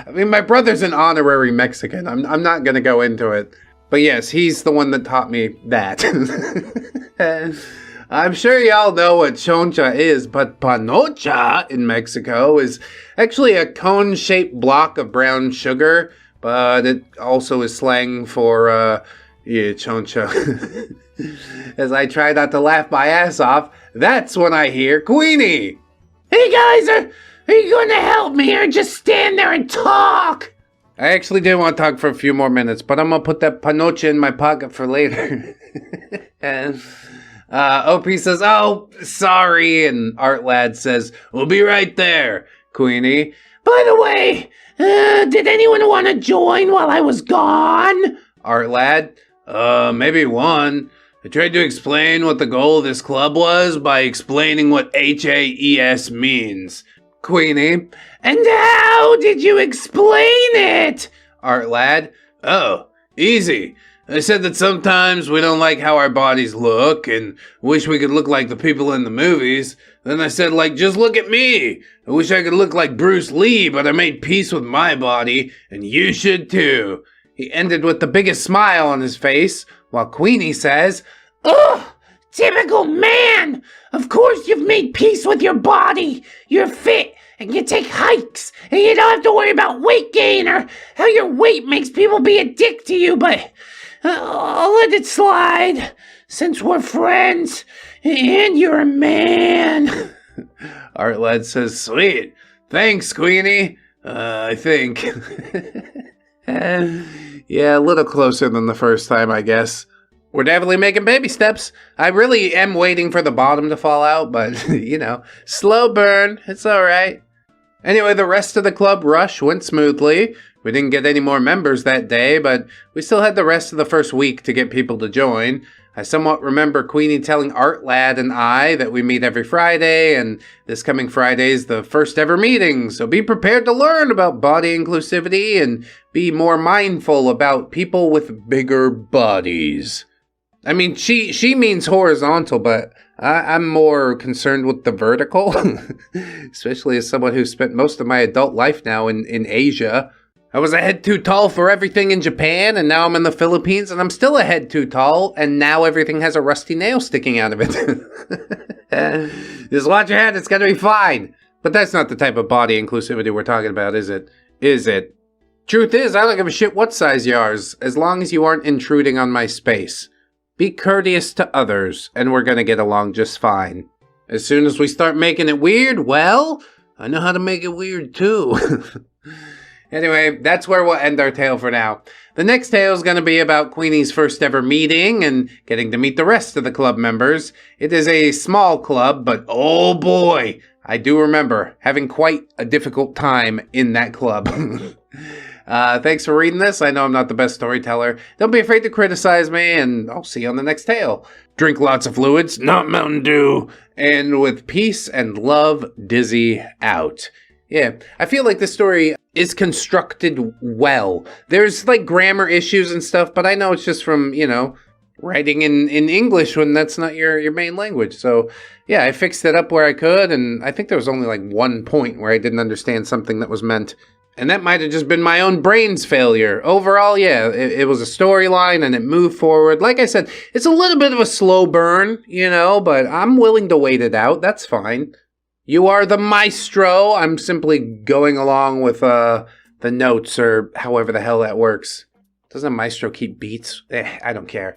I mean, my brother's an honorary Mexican. I'm not going to go into it. But yes, he's the one that taught me that. I'm sure y'all know what choncha is, but panocha in Mexico is actually a cone-shaped block of brown sugar, but it also is slang for, choncha. As I try not to laugh my ass off, that's when I hear Queenie. Hey guys, are you going to help me or just stand there and talk? I actually did want to talk for a few more minutes, but I'm going to put that panocha in my pocket for later. And OP says, oh, sorry. And Artlad says, we'll be right there, Queenie. By the way, did anyone want to join while I was gone? Artlad, maybe one. I tried to explain what the goal of this club was by explaining what HAES means. Queenie. And how did you explain it? Artlad. Oh, easy. I said that sometimes we don't like how our bodies look and wish we could look like the people in the movies. Then I said, just look at me. I wish I could look like Bruce Lee, but I made peace with my body, and you should too. He ended with the biggest smile on his face, while Queenie says, ugh, typical man. Of course you've made peace with your body. You're fit, and you take hikes, and you don't have to worry about weight gain or how your weight makes people be a dick to you, but I'll let it slide, since we're friends, and you're a man. Artlad says, sweet. Thanks, Queenie. I think. Yeah, a little closer than the first time, I guess. We're definitely making baby steps. I really am waiting for the bottom to fall out, but, slow burn. It's all right. Anyway, the rest of the club rush went smoothly. We didn't get any more members that day, but we still had the rest of the first week to get people to join. I somewhat remember Queenie telling Artlad and I that we meet every Friday, and this coming Friday is the first ever meeting, so be prepared to learn about body inclusivity and be more mindful about people with bigger bodies. I mean, she means horizontal, but I'm more concerned with the vertical, especially as someone who spent most of my adult life now in Asia. I was a head too tall for everything in Japan, and now I'm in the Philippines, and I'm still a head too tall, and now everything has a rusty nail sticking out of it. Just watch your head, it's gonna be fine. But that's not the type of body inclusivity we're talking about, is it? Is it? Truth is, I don't give a shit what size you are, as long as you aren't intruding on my space. Be courteous to others, and we're gonna get along just fine. As soon as we start making it weird, well, I know how to make it weird too. Anyway, that's where we'll end our tale for now. The next tale is going to be about Queenie's first ever meeting and getting to meet the rest of the club members. It is a small club, but oh boy, I do remember having quite a difficult time in that club. Thanks for reading this. I know I'm not the best storyteller. Don't be afraid to criticize me, and I'll see you on the next tale. Drink lots of fluids, not Mountain Dew, and with peace and love, Dizzy out. Yeah, I feel like this story is constructed well. There's grammar issues and stuff, but I know it's just from, writing in English when that's not your main language. So yeah, I fixed it up where I could, and I think there was only one point where I didn't understand something that was meant. And that might have just been my own brain's failure. Overall, yeah, it was a storyline and it moved forward. Like I said, it's a little bit of a slow burn, but I'm willing to wait it out. That's fine. You are the maestro. I'm simply going along with the notes or however the hell that works. Doesn't a maestro keep beats? I don't care.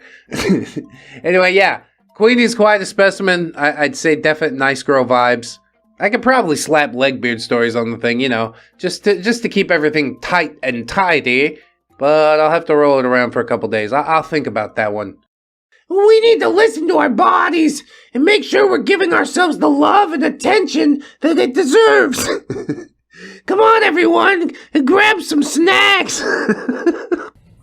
Anyway, yeah. Queenie's quite a specimen. I'd say definite nice girl vibes. I could probably slap neckbeard stories on the thing, just to keep everything tight and tidy. But I'll have to roll it around for a couple days. I'll think about that one. We need to listen to our bodies and make sure we're giving ourselves the love and attention that it deserves. Come on, everyone, and grab some snacks.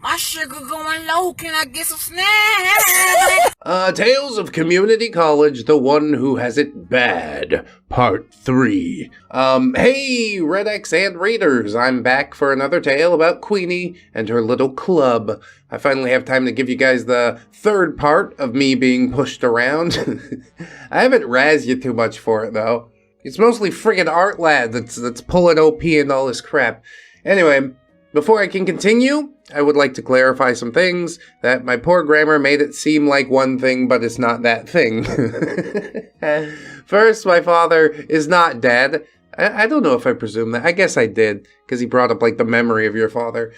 My sugar going low. Can I get some snacks? Tales of Community College, the one who has it bad, part 3. Hey, ReddX and readers, I'm back for another tale about Queenie and her little club. I finally have time to give you guys the third part of me being pushed around. I haven't razzed you too much for it, though. It's mostly friggin' Artlad that's pulling OP and all this crap. Anyway, before I can continue, I would like to clarify some things that my poor grammar made it seem like one thing, but it's not that thing. First, my father is not dead. I don't know if I presume that. I guess I did, because he brought up, like, the memory of your father.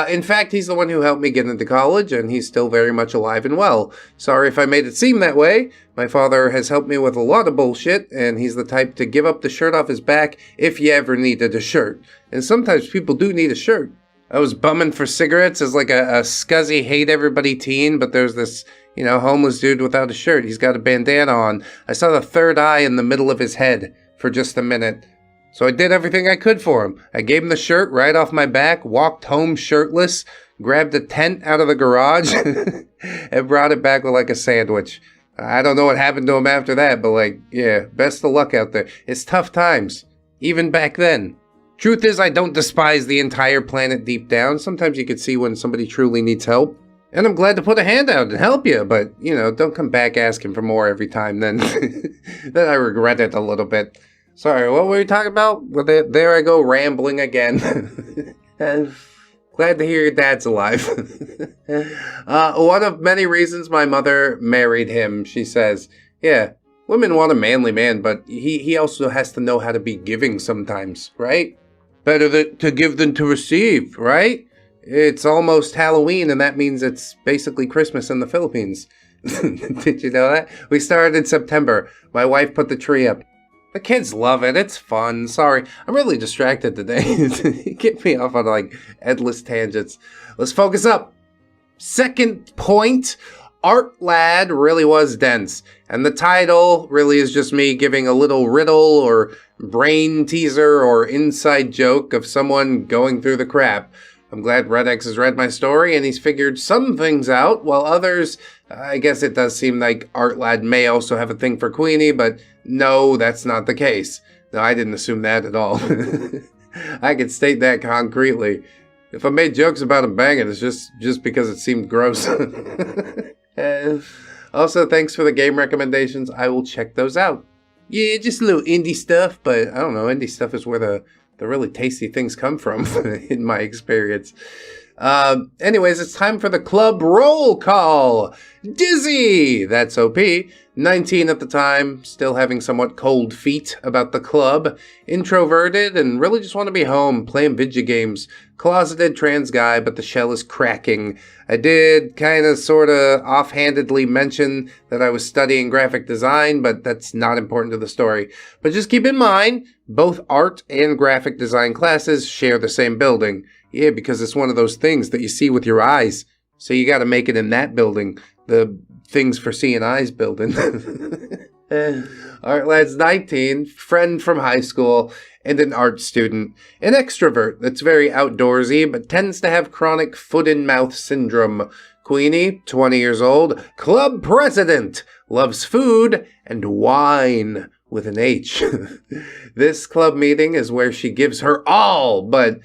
In fact, he's the one who helped me get into college, and he's still very much alive and well. Sorry if I made it seem that way. My father has helped me with a lot of bullshit, and he's the type to give up the shirt off his back if you ever needed a shirt. And sometimes people do need a shirt. I was bumming for cigarettes as like a scuzzy hate everybody teen, but there's this, homeless dude without a shirt. He's got a bandana on. I saw the third eye in the middle of his head for just a minute. So I did everything I could for him. I gave him the shirt right off my back, walked home shirtless, grabbed a tent out of the garage, and brought it back with like a sandwich. I don't know what happened to him after that, but best of luck out there. It's tough times, even back then. Truth is, I don't despise the entire planet deep down. Sometimes you can see when somebody truly needs help. And I'm glad to put a hand out and help you, but, don't come back asking for more every time, then I regret it a little bit. Sorry, what were we talking about? Well, there I go rambling again. Glad to hear your dad's alive. One of many reasons my mother married him, she says. Yeah, women want a manly man, but he also has to know how to be giving sometimes, right? Better to give than to receive, right? It's almost Halloween, and that means it's basically Christmas in the Philippines. Did you know that? We started in September. My wife put the tree up. The kids love it. It's fun. Sorry, I'm really distracted today. You get me off on endless tangents. Let's focus up. Second point, Artlad really was dense. And the title really is just me giving a little riddle or brain teaser or inside joke of someone going through the crap. I'm glad ReddX has read my story and he's figured some things out, while others, I guess it does seem like Artlad may also have a thing for Queenie, but no, that's not the case. No, I didn't assume that at all. I can state that concretely. If I made jokes about him banging, it's just because it seemed gross. Also, thanks for the game recommendations. I will check those out. Yeah, just a little indie stuff, but I don't know, indie stuff is where the really tasty things come from, in my experience. Anyways, it's time for the club roll call. Dizzy, that's OP. 19 at the time, still having somewhat cold feet about the club. Introverted and really just want to be home, playing video games. Closeted trans guy, but the shell is cracking. I did kind of sort of offhandedly mention that I was studying graphic design, but that's not important to the story. But just keep in mind, both art and graphic design classes share the same building. Yeah, because it's one of those things that you see with your eyes. So you got to make it in that building. The things for seeing eyes building. Artlad's 19, friend from high school, and an art student. An extrovert that's very outdoorsy, but tends to have chronic foot-and-mouth syndrome. Queenie, 20 years old, club president, loves food and wine with an H. This club meeting is where she gives her all, but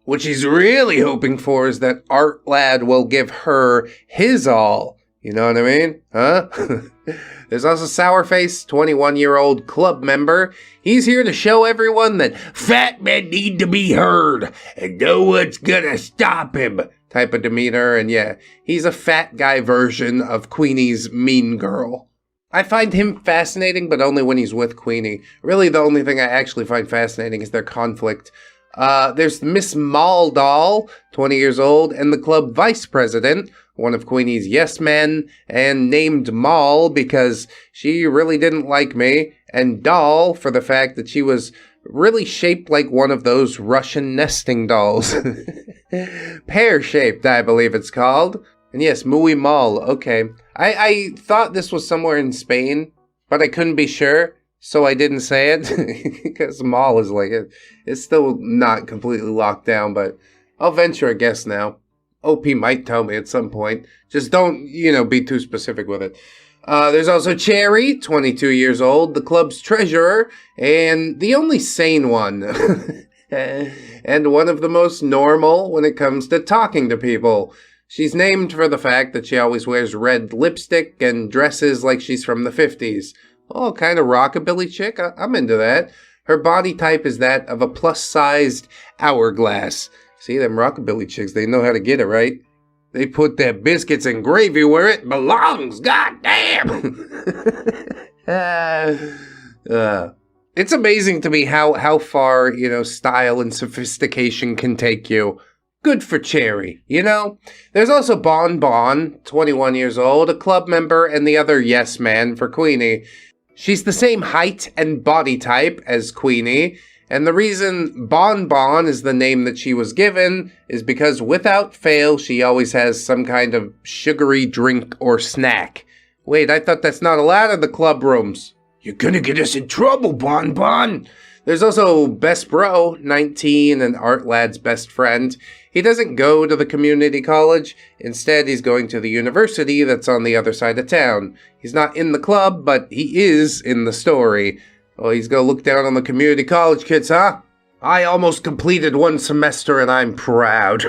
what she's really hoping for is that Artlad will give her his all. You know what I mean? Huh? There's also Sourface, 21-year-old club member. He's here to show everyone that fat men need to be heard and no one's gonna stop him type of demeanor. And yeah, he's a fat guy version of Queenie's mean girl. I find him fascinating, but only when he's with Queenie. Really, the only thing I actually find fascinating is their conflict. There's Miss Mall Doll, 20 years old, and the club vice president, one of Queenie's yes men, and named Mall because she really didn't like me, and Doll for the fact that she was really shaped like one of those Russian nesting dolls. Pear-shaped, I believe it's called. And yes, Muy Mal, okay. I thought this was somewhere in Spain, but I couldn't be sure, so I didn't say it, because Mal is it's still not completely locked down, but I'll venture a guess now. OP might tell me at some point. Just don't, be too specific with it. There's also Cherry, 22 years old, the club's treasurer, and the only sane one. And one of the most normal when it comes to talking to people. She's named for the fact that she always wears red lipstick and dresses like she's from the 50s. Oh, kind of rockabilly chick. I'm into that. Her body type is that of a plus-sized hourglass. See, them rockabilly chicks, they know how to get it, right? They put their biscuits and gravy where it belongs, goddamn! It's amazing to me how far, style and sophistication can take you. Good for Cherry, There's also Bon Bon, 21 years old, a club member, and the other yes man for Queenie. She's the same height and body type as Queenie, and the reason Bon Bon is the name that she was given is because without fail, she always has some kind of sugary drink or snack. Wait, I thought that's not allowed in the club rooms. You're gonna get us in trouble, Bon Bon. There's also Best Bro, 19, and Artlad's best friend. He doesn't go to the community college. Instead, he's going to the university that's on the other side of town. He's not in the club, but he is in the story. Oh, he's gonna look down on the community college kids, huh? I almost completed one semester and I'm proud.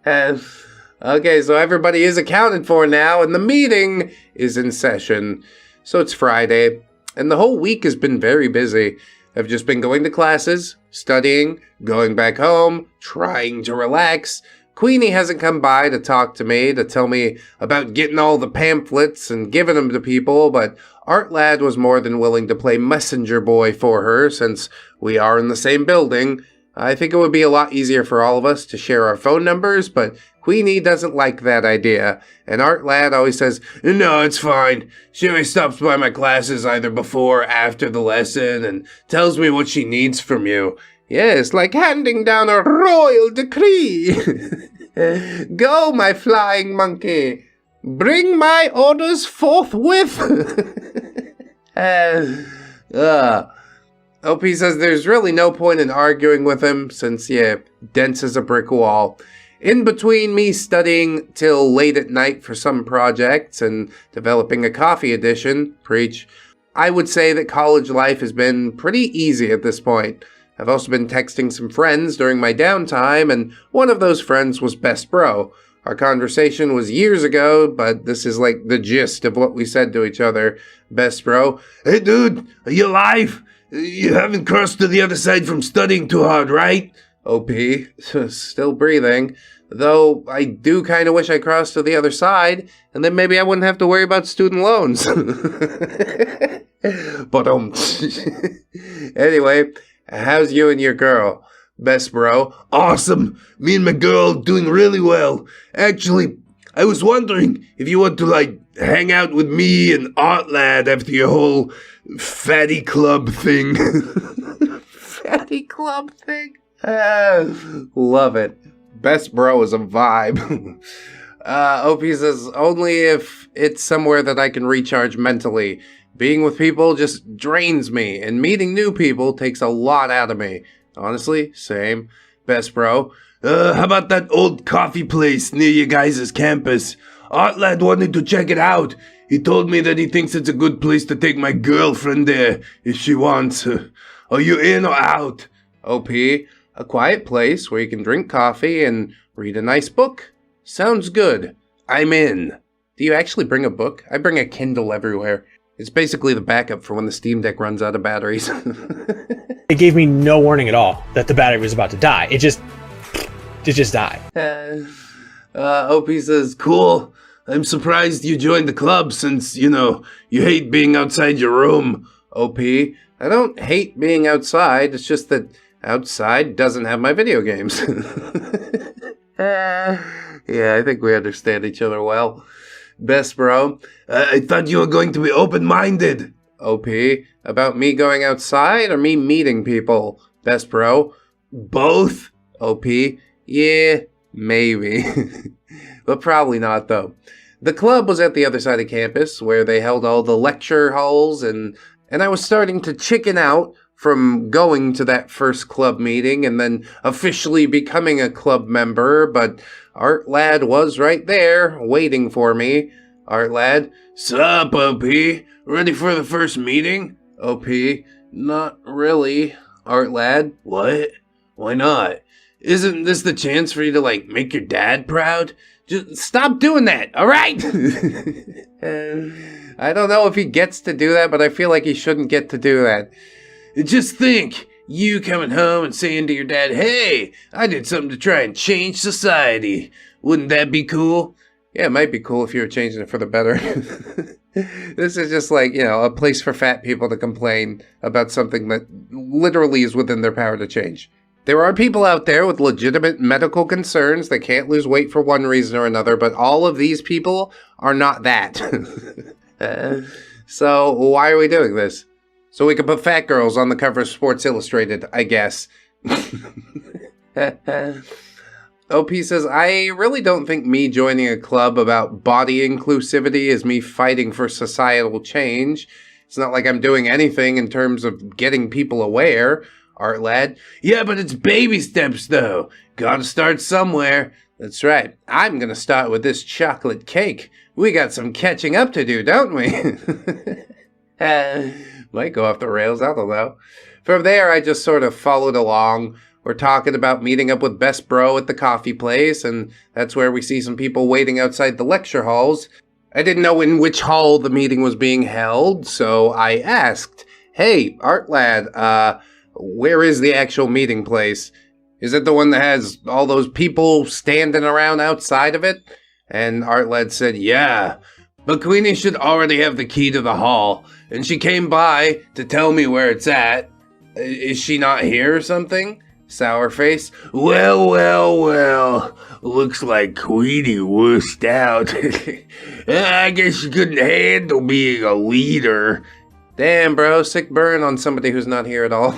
Okay, so everybody is accounted for now, and the meeting is in session. So it's Friday, and the whole week has been very busy. I've just been going to classes, studying, going back home, trying to relax. Queenie hasn't come by to talk to me, to tell me about getting all the pamphlets and giving them to people, but Artlad was more than willing to play messenger boy for her since we are in the same building. I think it would be a lot easier for all of us to share our phone numbers, but Queenie doesn't like that idea, and Artlad always says, "No, it's fine. She always stops by my classes either before or after the lesson and tells me what she needs from you. Yes, like handing down a royal decree. Go, my flying monkey. Bring my orders forthwith." OP says there's really no point in arguing with him since, dense as a brick wall. In between me studying till late at night for some projects and developing a coffee edition, preach, I would say that college life has been pretty easy at this point. I've also been texting some friends during my downtime, and one of those friends was Best Bro. Our conversation was years ago, but this is like the gist of what we said to each other. Best Bro, "Hey dude, are you alive? You haven't crossed to the other side from studying too hard, right?" OP, still breathing. Though I do kind of wish I crossed to the other side, and then maybe I wouldn't have to worry about student loans. But anyway, how's you and your girl? Best Bro, "Awesome. Me and my girl doing really well. Actually, I was wondering if you want to, hang out with me and Artlad after your whole fatty club thing." Fatty club thing? Love it. Best Bro is a vibe. OP says, only if it's somewhere that I can recharge mentally. Being with people just drains me, and meeting new people takes a lot out of me. Honestly, same. Best Bro, how about that old coffee place near your guys' campus? Artlad wanted to check it out. He told me that he thinks it's a good place to take my girlfriend there, if she wants. Are you in or out? OP, a quiet place where you can drink coffee and read a nice book. Sounds good. I'm in. Do you actually bring a book? I bring a Kindle everywhere. It's basically the backup for when the Steam Deck runs out of batteries. It gave me no warning at all that the battery was about to die. It just died. OP says, "Cool. I'm surprised you joined the club since, you hate being outside your room." OP, I don't hate being outside. It's just that outside doesn't have my video games. Yeah, I think we understand each other well. Best Bro, I thought you were going to be open-minded. OP, about me going outside or me meeting people? Best Bro, both. OP, yeah, maybe. But probably not, though. The club was at the other side of campus, where they held all the lecture halls, and I was starting to chicken out from going to that first club meeting and then officially becoming a club member, but Artlad was right there, waiting for me. Artlad, Sup, OP? Ready for the first meeting? OP, not really. Artlad, What? Why not? Isn't this the chance for you to, make your dad proud? just stop doing that, alright? I don't know if he gets to do that, but I feel like he shouldn't get to do that. Just think, you coming home and saying to your dad, hey, I did something to try and change society. Wouldn't that be cool? Yeah, it might be cool if you were changing it for the better. This is just a place for fat people to complain about something that literally is within their power to change. There are people out there with legitimate medical concerns that can't lose weight for one reason or another, but all of these people are not that. So why are we doing this? So we can put fat girls on the cover of Sports Illustrated, I guess. OP says, I really don't think me joining a club about body inclusivity is me fighting for societal change. It's not like I'm doing anything in terms of getting people aware. Artlad, yeah, but it's baby steps, though. Gotta start somewhere. That's right. I'm gonna start with this chocolate cake. We got some catching up to do, don't we? Might go off the rails, I don't know. From there, I just sort of followed along. We're talking about meeting up with Best Bro at the coffee place, and that's where we see some people waiting outside the lecture halls. I didn't know in which hall the meeting was being held, so I asked, hey, Artlad, where is the actual meeting place? Is it the one that has all those people standing around outside of it? And Artlad said, yeah, but Queenie should already have the key to the hall, and she came by to tell me where it's at. Is she not here or something? Sourface, Well, looks like Queenie wussed out. I guess she couldn't handle being a leader. Damn, bro, sick burn on somebody who's not here at all.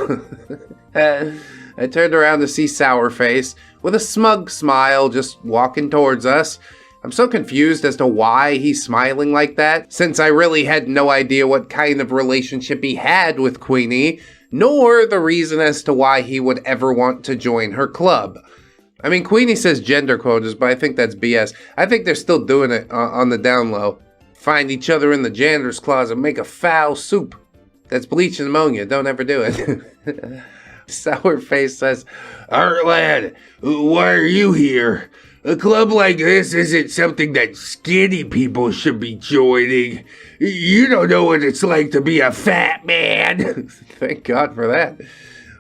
I turned around to see Sourface with a smug smile just walking towards us. I'm so confused as to why he's smiling like that, since I really had no idea what kind of relationship he had with Queenie, nor the reason as to why he would ever want to join her club. I mean, Queenie says gender quotas, but I think that's BS. I think they're still doing it on the down low. Find each other in the janitor's closet, make a foul soup. That's bleach and ammonia, don't ever do it. Sourface says, Artlad, why are you here? A club like this isn't something that skinny people should be joining. You don't know what it's like to be a fat man. Thank God for that.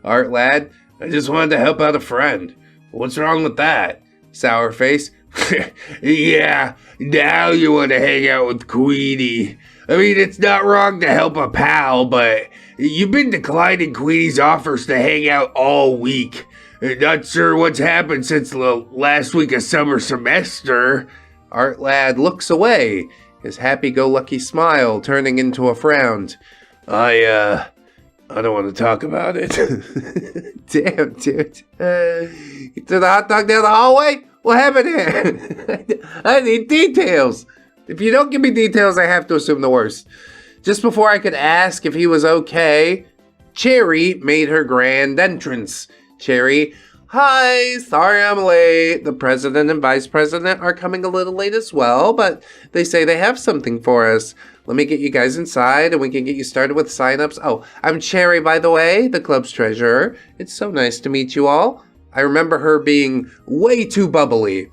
Artlad, I just wanted to help out a friend. What's wrong with that? Sourface, yeah, now you want to hang out with Queenie. I mean, it's not wrong to help a pal, but you've been declining Queenie's offers to hang out all week. Not sure what's happened since the last week of summer semester. Artlad looks away, his happy-go-lucky smile turning into a frown. I don't want to talk about it. Damn, dude. You threw the hot dog down the hallway? What happened here? I need details. If you don't give me details, I have to assume the worst. Just before I could ask if he was okay, Cherry made her grand entrance. Cherry, hi, sorry I'm late. The president and vice president are coming a little late as well, but they say they have something for us. Let me get you guys inside and we can get you started with signups. Oh, I'm Cherry, by the way, the club's treasurer. It's so nice to meet you all. I remember her being way too bubbly.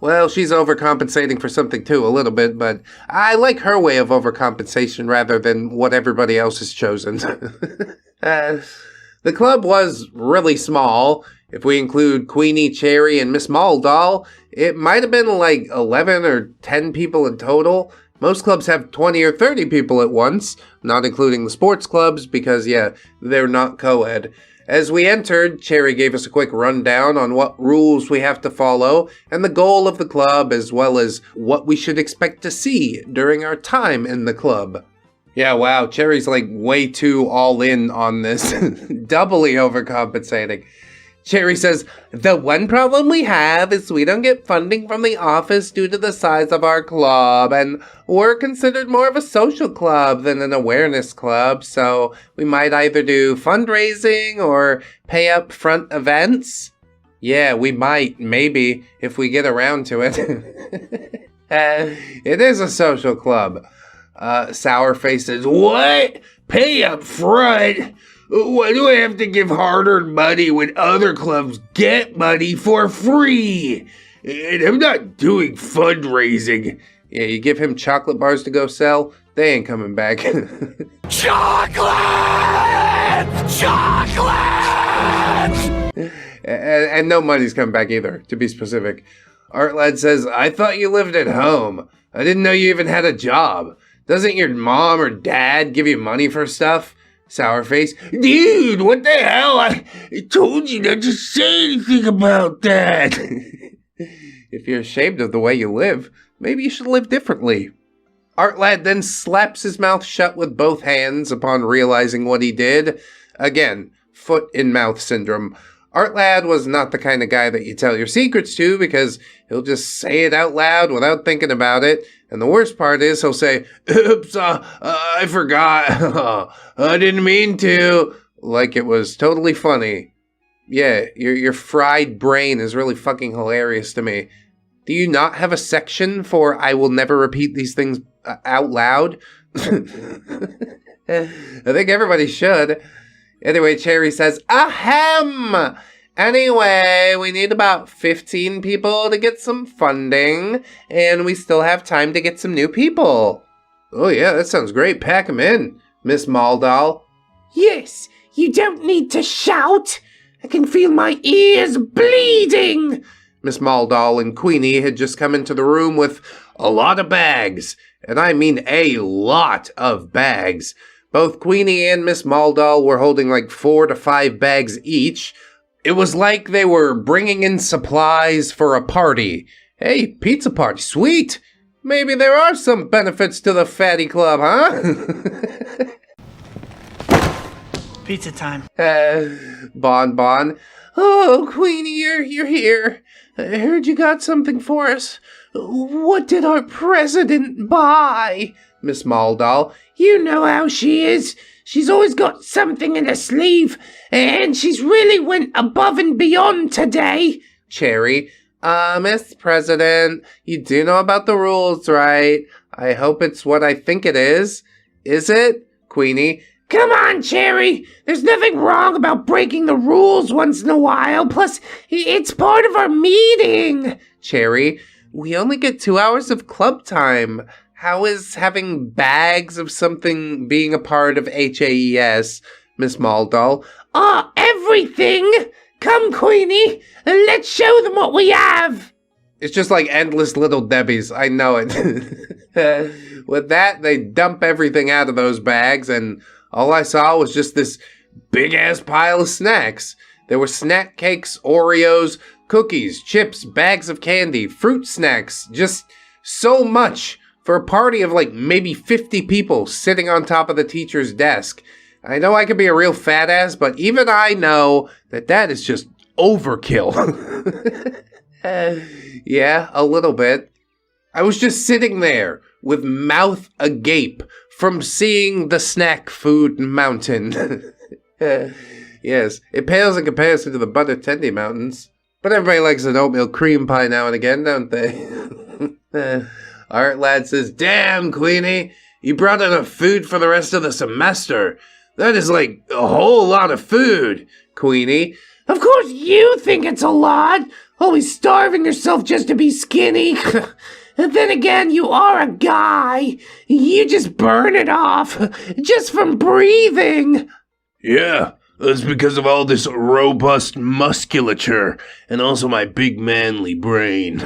Well, she's overcompensating for something too, a little bit, but I like her way of overcompensation rather than what everybody else has chosen. The club was really small. If we include Queenie, Cherry, and Miss Maldall, it might have been like 11 or 10 people in total. Most clubs have 20 or 30 people at once, not including the sports clubs because, yeah, they're not co-ed. As we entered, Cherry gave us a quick rundown on what rules we have to follow and the goal of the club, as well as what we should expect to see during our time in the club. Yeah, wow, Cherry's like way too all in on this, doubly overcompensating. Cherry says, the one problem we have is we don't get funding from the office due to the size of our club, and we're considered more of a social club than an awareness club, so we might either do fundraising or pay up front events. Yeah, we might, maybe, if we get around to it. It is a social club. Sourface says, what? Pay up front? Why do I have to give hard-earned money when other clubs get money for free? And I'm not doing fundraising. Yeah, you give him chocolate bars to go sell, they ain't coming back. Chocolate! Chocolate! And no money's coming back either, to be specific. Artlad says, I thought you lived at home. I didn't know you even had a job. Doesn't your mom or dad give you money for stuff? Sourface, dude, what the hell? I told you not to say anything about that. If you're ashamed of the way you live, maybe you should live differently. Artlad then slaps his mouth shut with both hands upon realizing what he did. Again, foot in mouth syndrome. Artlad was not the kind of guy that you tell your secrets to because he'll just say it out loud without thinking about it. And the worst part is he'll say, oops, I forgot. I didn't mean to. Like it was totally funny. Yeah, your fried brain is really fucking hilarious to me. Do you not have a section for I will never repeat these things out loud? I think everybody should. Anyway, Cherry says, ahem! Anyway, we need about 15 people to get some funding, and we still have time to get some new people. Oh yeah, that sounds great. Pack 'em in, Miss Maldal. Yes, you don't need to shout. I can feel my ears bleeding. Miss Maldal and Queenie had just come into the room with a lot of bags, and I mean a lot of bags. Both Queenie and Miss Maldal were holding like 4 to 5 bags each. It was like they were bringing in supplies for a party. Hey, pizza party, sweet! Maybe there are some benefits to the fatty club, huh? Pizza time. Bon. Oh, Queenie, you're here. I heard you got something for us. What did our president buy? Miss Maldal. You know how she is. She's always got something in her sleeve, and she's really went above and beyond today. Cherry. Miss President, you do know about the rules, right? I hope it's what I think it is. Is it? Queenie. Come on, Cherry. There's nothing wrong about breaking the rules once in a while. Plus, it's part of our meeting. Cherry. We only get 2 hours of club time. How is having bags of something being a part of HAES, Miss Maldal? Everything! Come, Queenie, and let's show them what we have! It's just like endless little Debbies, I know it. With that, they dump everything out of those bags, and all I saw was just this big-ass pile of snacks. There were snack cakes, Oreos, cookies, chips, bags of candy, fruit snacks, just so much. For a party of like maybe 50 people sitting on top of the teacher's desk. I know I could be a real fat ass, but even I know that is just overkill. Yeah, a little bit. I was just sitting there with mouth agape from seeing the snack food mountain. Yes, it pales in comparison to the butter tendy mountains. But everybody likes an oatmeal cream pie now and again, don't they? Artlad says, damn, Queenie, you brought enough food for the rest of the semester. That is like a whole lot of food, Queenie. Of course you think it's a lot. Always starving yourself just to be skinny. And then again, you are a guy. You just burn it off just from breathing. Yeah, that's because of all this robust musculature and also my big manly brain.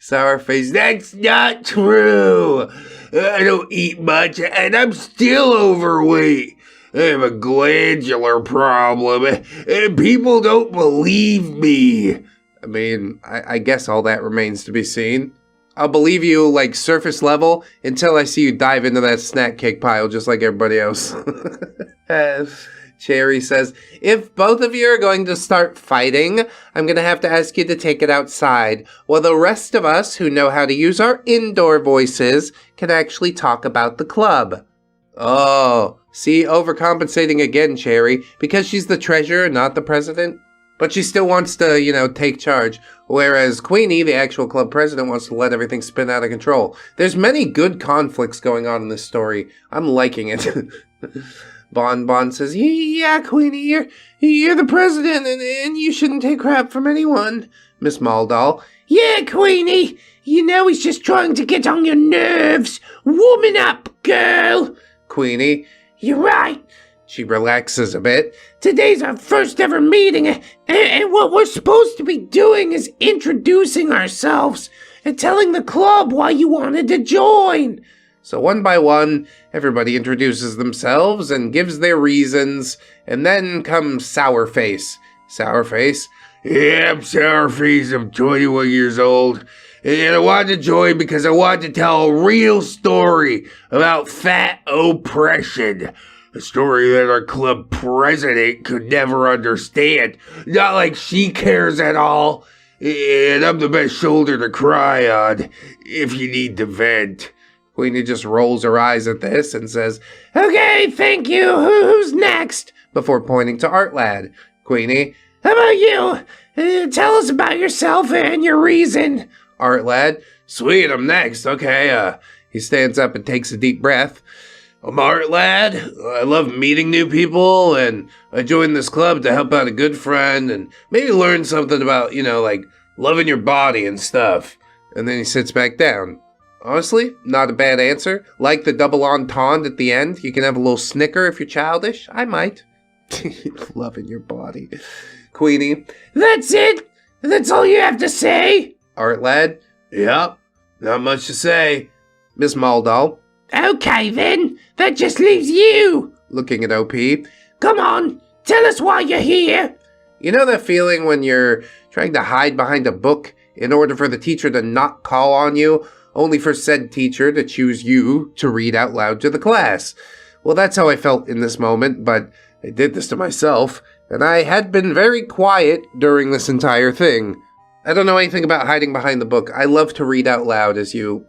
Sourface, that's not true. I don't eat much and I'm still overweight. I have a glandular problem and people don't believe me. I mean, I guess all that remains to be seen. I'll believe you like surface level until I see you dive into that snack cake pile just like everybody else. Cherry says, if both of you are going to start fighting, I'm going to have to ask you to take it outside, while the rest of us who know how to use our indoor voices can actually talk about the club. Oh, see, overcompensating again, Cherry, because she's the treasurer, not the president. But she still wants to, take charge, whereas Queenie, the actual club president, wants to let everything spin out of control. There's many good conflicts going on in this story. I'm liking it. Bon says, yeah, Queenie, you're the president, and you shouldn't take crap from anyone. Miss Maldal, yeah, Queenie, he's just trying to get on your nerves. Woman up, girl. Queenie, you're right. She relaxes a bit. Today's our first ever meeting, and what we're supposed to be doing is introducing ourselves and telling the club why you wanted to join. So one by one, everybody introduces themselves and gives their reasons, and then comes Sourface. Sourface, yeah, I'm Sourface, I'm 21 years old, and I wanted to join because I wanted to tell a real story about fat oppression. A story that our club president could never understand. Not like she cares at all. And I'm the best shoulder to cry on if you need to vent. Queenie just rolls her eyes at this and says, okay, thank you. Who's next? Before pointing to Artlad. Queenie, how about you? Tell us about yourself and your reason. Artlad, sweet, I'm next. Okay, he stands up and takes a deep breath. I'm Artlad. I love meeting new people, and I joined this club to help out a good friend and maybe learn something about, like loving your body and stuff. And then he sits back down. Honestly, not a bad answer. Like the double entendre at the end. You can have a little snicker if you're childish. I might. Loving your body. Queenie. That's it? That's all you have to say? Artlad. Yep. Not much to say. Miss Maldal. Okay then, that just leaves you. Looking at OP. Come on, tell us why you're here. You know that feeling when you're trying to hide behind a book in order for the teacher to not call on you, only for said teacher to choose you to read out loud to the class? Well, that's how I felt in this moment, but I did this to myself, and I had been very quiet during this entire thing. I don't know anything about hiding behind the book. I love to read out loud, as you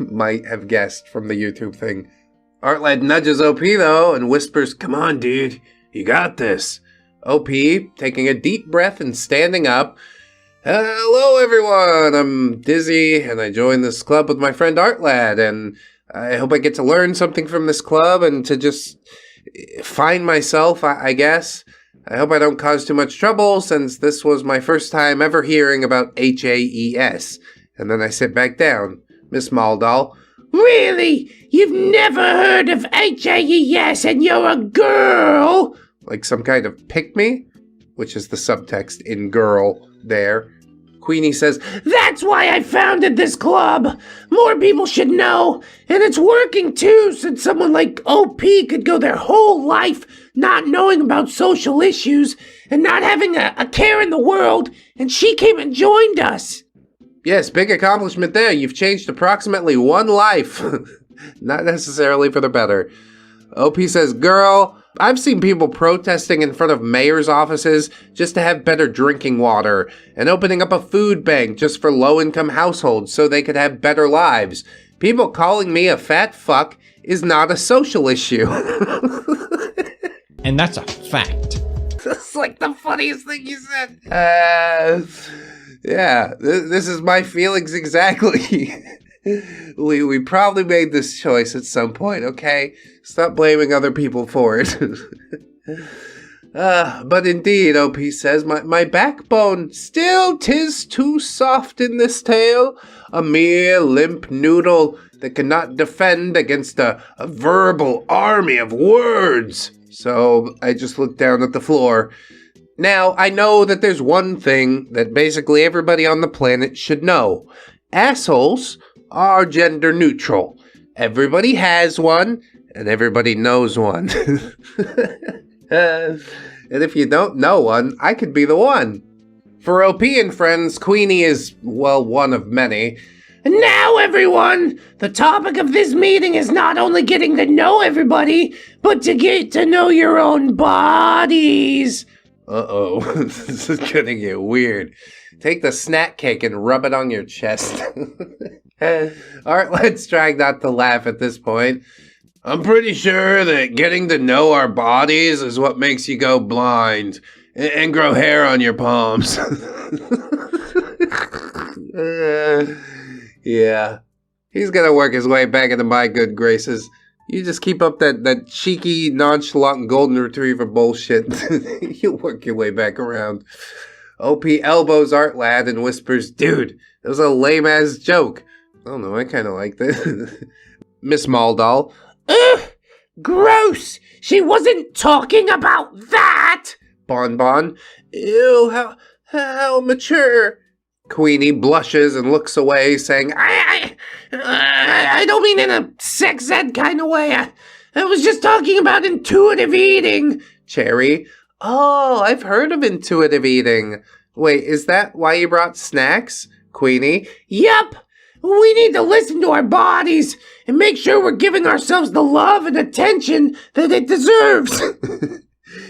might have guessed from the YouTube thing. Artlad nudges OP, though, and whispers, come on, dude. You got this. OP, taking a deep breath and standing up. Hello, everyone. I'm Dizzy, and I joined this club with my friend Artlad, and I hope I get to learn something from this club and to just find myself, I guess. I hope I don't cause too much trouble, since this was my first time ever hearing about HAES. And then I sit back down. Miss Maldal. Really? You've never heard of HAES and you're a girl? Like some kind of pick-me? Which is the subtext in girl there. Queenie says, that's why I founded this club. More people should know. And it's working too, since someone like OP could go their whole life not knowing about social issues and not having a care in the world, and she came and joined us. Yes, big accomplishment there. You've changed approximately one life. Not necessarily for the better. OP says, girl, I've seen people protesting in front of mayor's offices just to have better drinking water, and opening up a food bank just for low-income households so they could have better lives. People calling me a fat fuck is not a social issue. And that's a fact. That's like the funniest thing you said. Yeah, this is my feelings exactly. We probably made this choice at some point, okay? Stop blaming other people for it. But indeed, OP says, my backbone still 'tis too soft in this tale, a mere limp noodle that cannot defend against a verbal army of words. So I just looked down at the floor. Now, I know that there's one thing that basically everybody on the planet should know. Assholes are gender neutral. Everybody has one, and everybody knows one. And if you don't know one, I could be the one. For OP and friends, Queenie is, well, one of many. And now, everyone, the topic of this meeting is not only getting to know everybody, but to get to know your own bodies. Uh-oh, this is gonna get weird. Take the snack cake and rub it on your chest. Artlad's trying not to laugh at this point. I'm pretty sure that getting to know our bodies is what makes you go blind and grow hair on your palms. Yeah, he's gonna work his way back into my good graces. You just keep up that cheeky, nonchalant golden retriever bullshit. You'll work your way back around. OP elbows Artlad and whispers, "Dude, that was a lame-ass joke." I don't know, I kind of liked it. Miss Maldal. Ugh! Gross! She wasn't talking about that! Bon Bon. Ew, how mature. Queenie blushes and looks away, saying, I don't mean in a sex ed kind of way. I was just talking about intuitive eating. Cherry. Oh, I've heard of intuitive eating. Wait, is that why you brought snacks? Queenie. Yep. We need to listen to our bodies and make sure we're giving ourselves the love and attention that it deserves.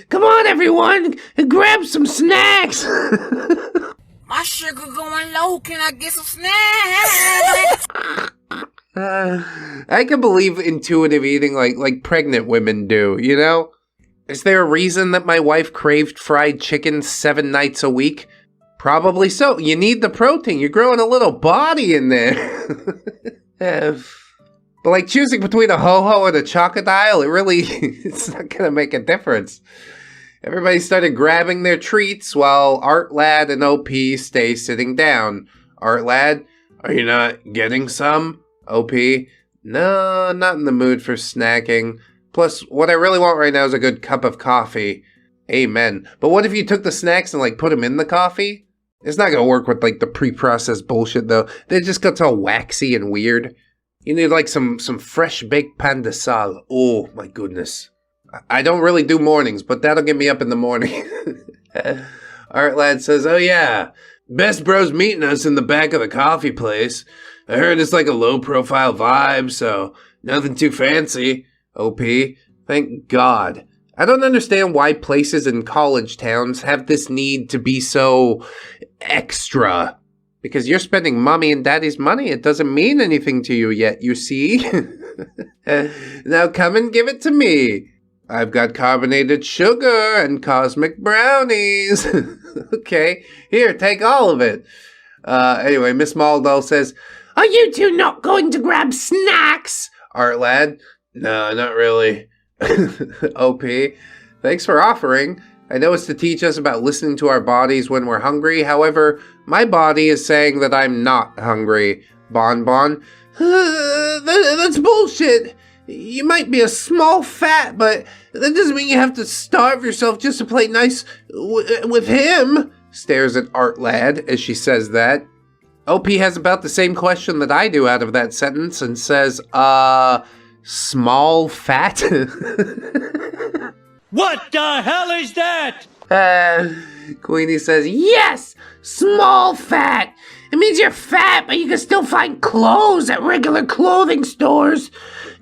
Come on, everyone, and grab some snacks. My sugar going low. Can I get some snacks? I can believe intuitive eating like pregnant women do, you know? Is there a reason that my wife craved fried chicken 7 nights a week? Probably so. You need the protein. You're growing a little body in there. But like choosing between a ho-ho and a crocodile, it's not going to make a difference. Everybody started grabbing their treats while Artlad and OP stay sitting down. Artlad, are you not getting some? OP, no, not in the mood for snacking. Plus, what I really want right now is a good cup of coffee. Amen. But what if you took the snacks and like put them in the coffee? It's not gonna work with like the pre-processed bullshit though. They just got all waxy and weird. You need like some fresh baked pan de sal. Oh my goodness. I don't really do mornings, but that'll get me up in the morning. Artlad says, oh yeah, Best Bro's meeting us in the back of the coffee place. I heard it's like a low-profile vibe, so nothing too fancy. OP, thank God. I don't understand why places in college towns have this need to be so extra. Because you're spending mommy and daddy's money. It doesn't mean anything to you yet, you see? Now come and give it to me. I've got carbonated sugar and cosmic brownies. Okay, here, take all of it. Anyway, Miss Maldal says, are you two not going to grab snacks? Artlad, no, not really. OP, thanks for offering. I know it's to teach us about listening to our bodies when we're hungry. However, my body is saying that I'm not hungry. Bon Bon, that's bullshit. You might be a small fat, but that doesn't mean you have to starve yourself just to play nice with him. Stares at Artlad as she says that. OP has about the same question that I do out of that sentence and says, small fat? What the hell is that? Queenie says, yes, small fat. It means you're fat, but you can still find clothes at regular clothing stores.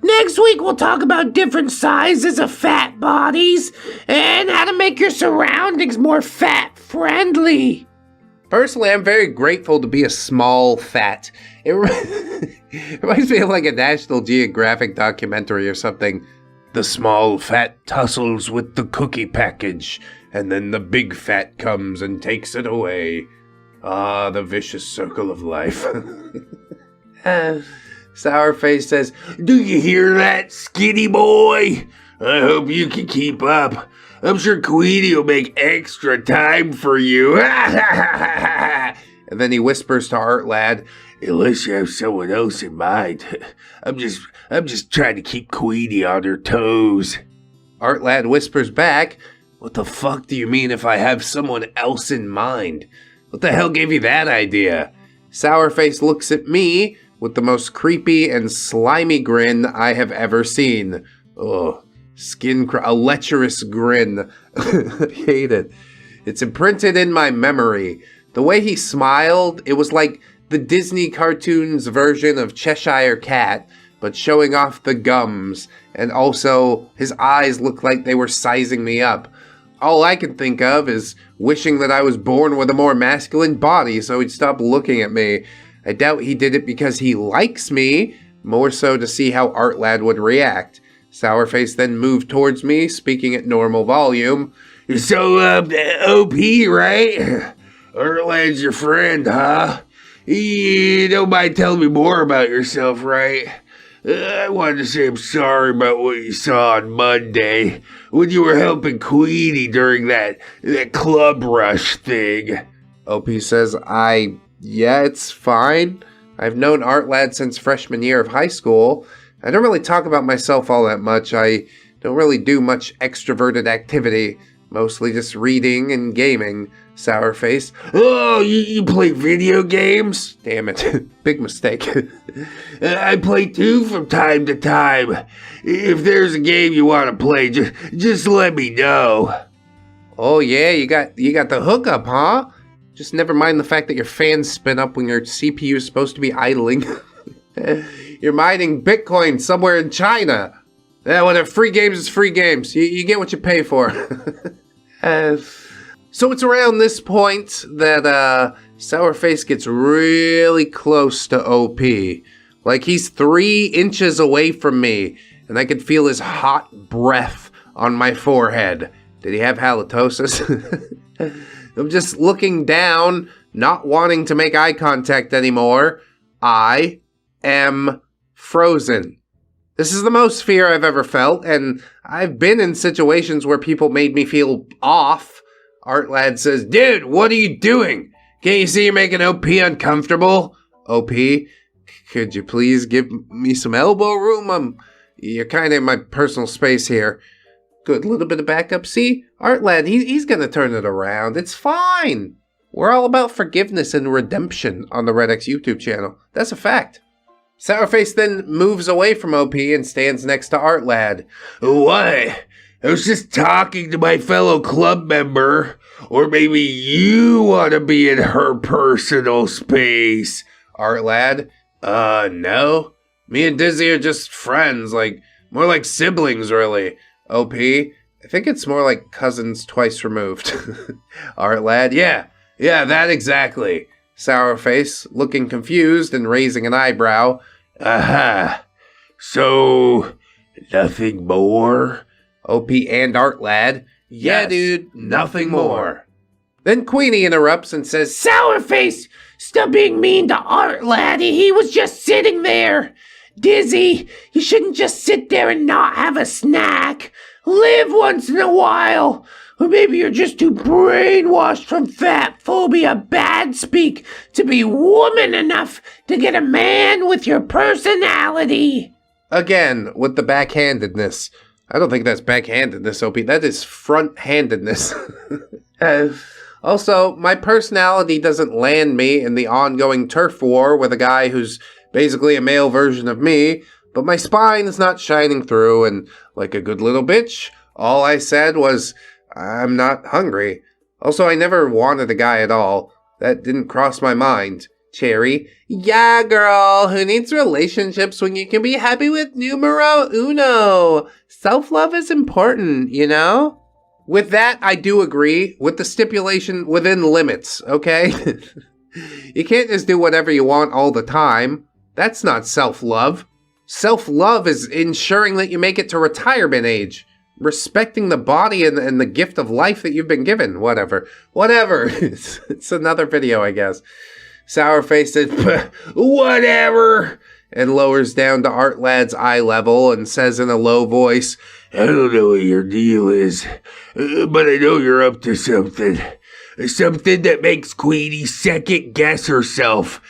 Next week, we'll talk about different sizes of fat bodies and how to make your surroundings more fat-friendly. Personally, I'm very grateful to be a small fat. It reminds me of like a National Geographic documentary or something. The small fat tussles with the cookie package, and then the big fat comes and takes it away. Ah, the vicious circle of life. Sourface says, do you hear that, skinny boy? I hope you can keep up. I'm sure Queenie will make extra time for you. And then he whispers to Artlad, unless you have someone else in mind. I'm just trying to keep Queenie on her toes. Artlad whispers back, what the fuck do you mean if I have someone else in mind? What the hell gave you that idea? Sourface looks at me with the most creepy and slimy grin I have ever seen. Ugh. A lecherous grin. I hate it. It's imprinted in my memory. The way he smiled, it was like the Disney cartoons version of Cheshire Cat, but showing off the gums, and also his eyes looked like they were sizing me up. All I can think of is wishing that I was born with a more masculine body so he'd stop looking at me. I doubt he did it because he likes me, more so to see how Artlad would react. Sourface then moved towards me, speaking at normal volume. So, OP, right? Artlad's your friend, huh? You don't mind telling me more about yourself, right? I wanted to say I'm sorry about what you saw on Monday when you were helping Queenie during that club rush thing. OP says, yeah, it's fine. I've known Artlad since freshman year of high school. I don't really talk about myself all that much. I don't really do much extroverted activity. Mostly just reading and gaming. Sourface. Oh, you play video games? Damn it. Big mistake. I play too from time to time. If there's a game you want to play, just let me know. Oh yeah, you got the hookup, huh? Just never mind the fact that your fans spin up when your CPU is supposed to be idling. You're mining Bitcoin somewhere in China. Yeah, whatever. Free games is free games. You get what you pay for. So it's around this point that Sourface gets really close to OP. Like he's 3 inches away from me, and I could feel his hot breath on my forehead. Did he have halitosis? I'm just looking down, not wanting to make eye contact anymore. I am frozen. This is the most fear I've ever felt, and I've been in situations where people made me feel off. Artlad says, dude, what are you doing? Can't you see you're making OP uncomfortable? OP, could you please give me some elbow room? You're kind of in my personal space here. Good, little bit of backup. See, Artlad, he's gonna turn it around. It's fine. We're all about forgiveness and redemption on the ReddX YouTube channel. That's a fact. Sourface then moves away from OP and stands next to Artlad. What? I was just talking to my fellow club member. Or maybe you want to be in her personal space. Artlad, no. Me and Dizzy are just friends, more like siblings, really. OP, I think it's more like cousins twice removed. Artlad, yeah, that exactly. Sourface, looking confused and raising an eyebrow. Aha. So, nothing more? OP and Artlad. Yeah, dude, nothing more. Then Queenie interrupts and says, Sourface, stop being mean to Artlad. He was just sitting there. Dizzy, you shouldn't just sit there and not have a snack. Live once in a while. Or maybe you're just too brainwashed from fat phobia bad speak to be woman enough to get a man with your personality. Again, with the backhandedness. I don't think that's backhandedness, OP. That is front-handedness. Also, my personality doesn't land me in the ongoing turf war with a guy who's basically a male version of me, but my spine is not shining through, and like a good little bitch, all I said was, I'm not hungry. Also, I never wanted a guy at all. That didn't cross my mind. Cherry, yeah, girl, who needs relationships when you can be happy with numero uno? Self-love is important, you know? With that, I do agree, with the stipulation within limits, okay? You can't just do whatever you want all the time. That's not self-love. Self-love is ensuring that you make it to retirement age. Respecting the body and the gift of life that you've been given. Whatever. It's another video, I guess. Sourface says, whatever, and lowers down to Artlad's eye level and says in a low voice, I don't know what your deal is, but I know you're up to something. Something that makes Queenie second guess herself,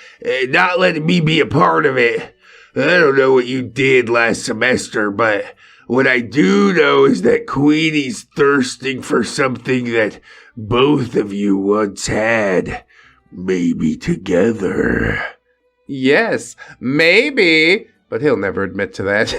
not letting me be a part of it. I don't know what you did last semester, but what I do know is that Queenie's thirsting for something that both of you once had. Maybe together. Yes, maybe, but he'll never admit to that.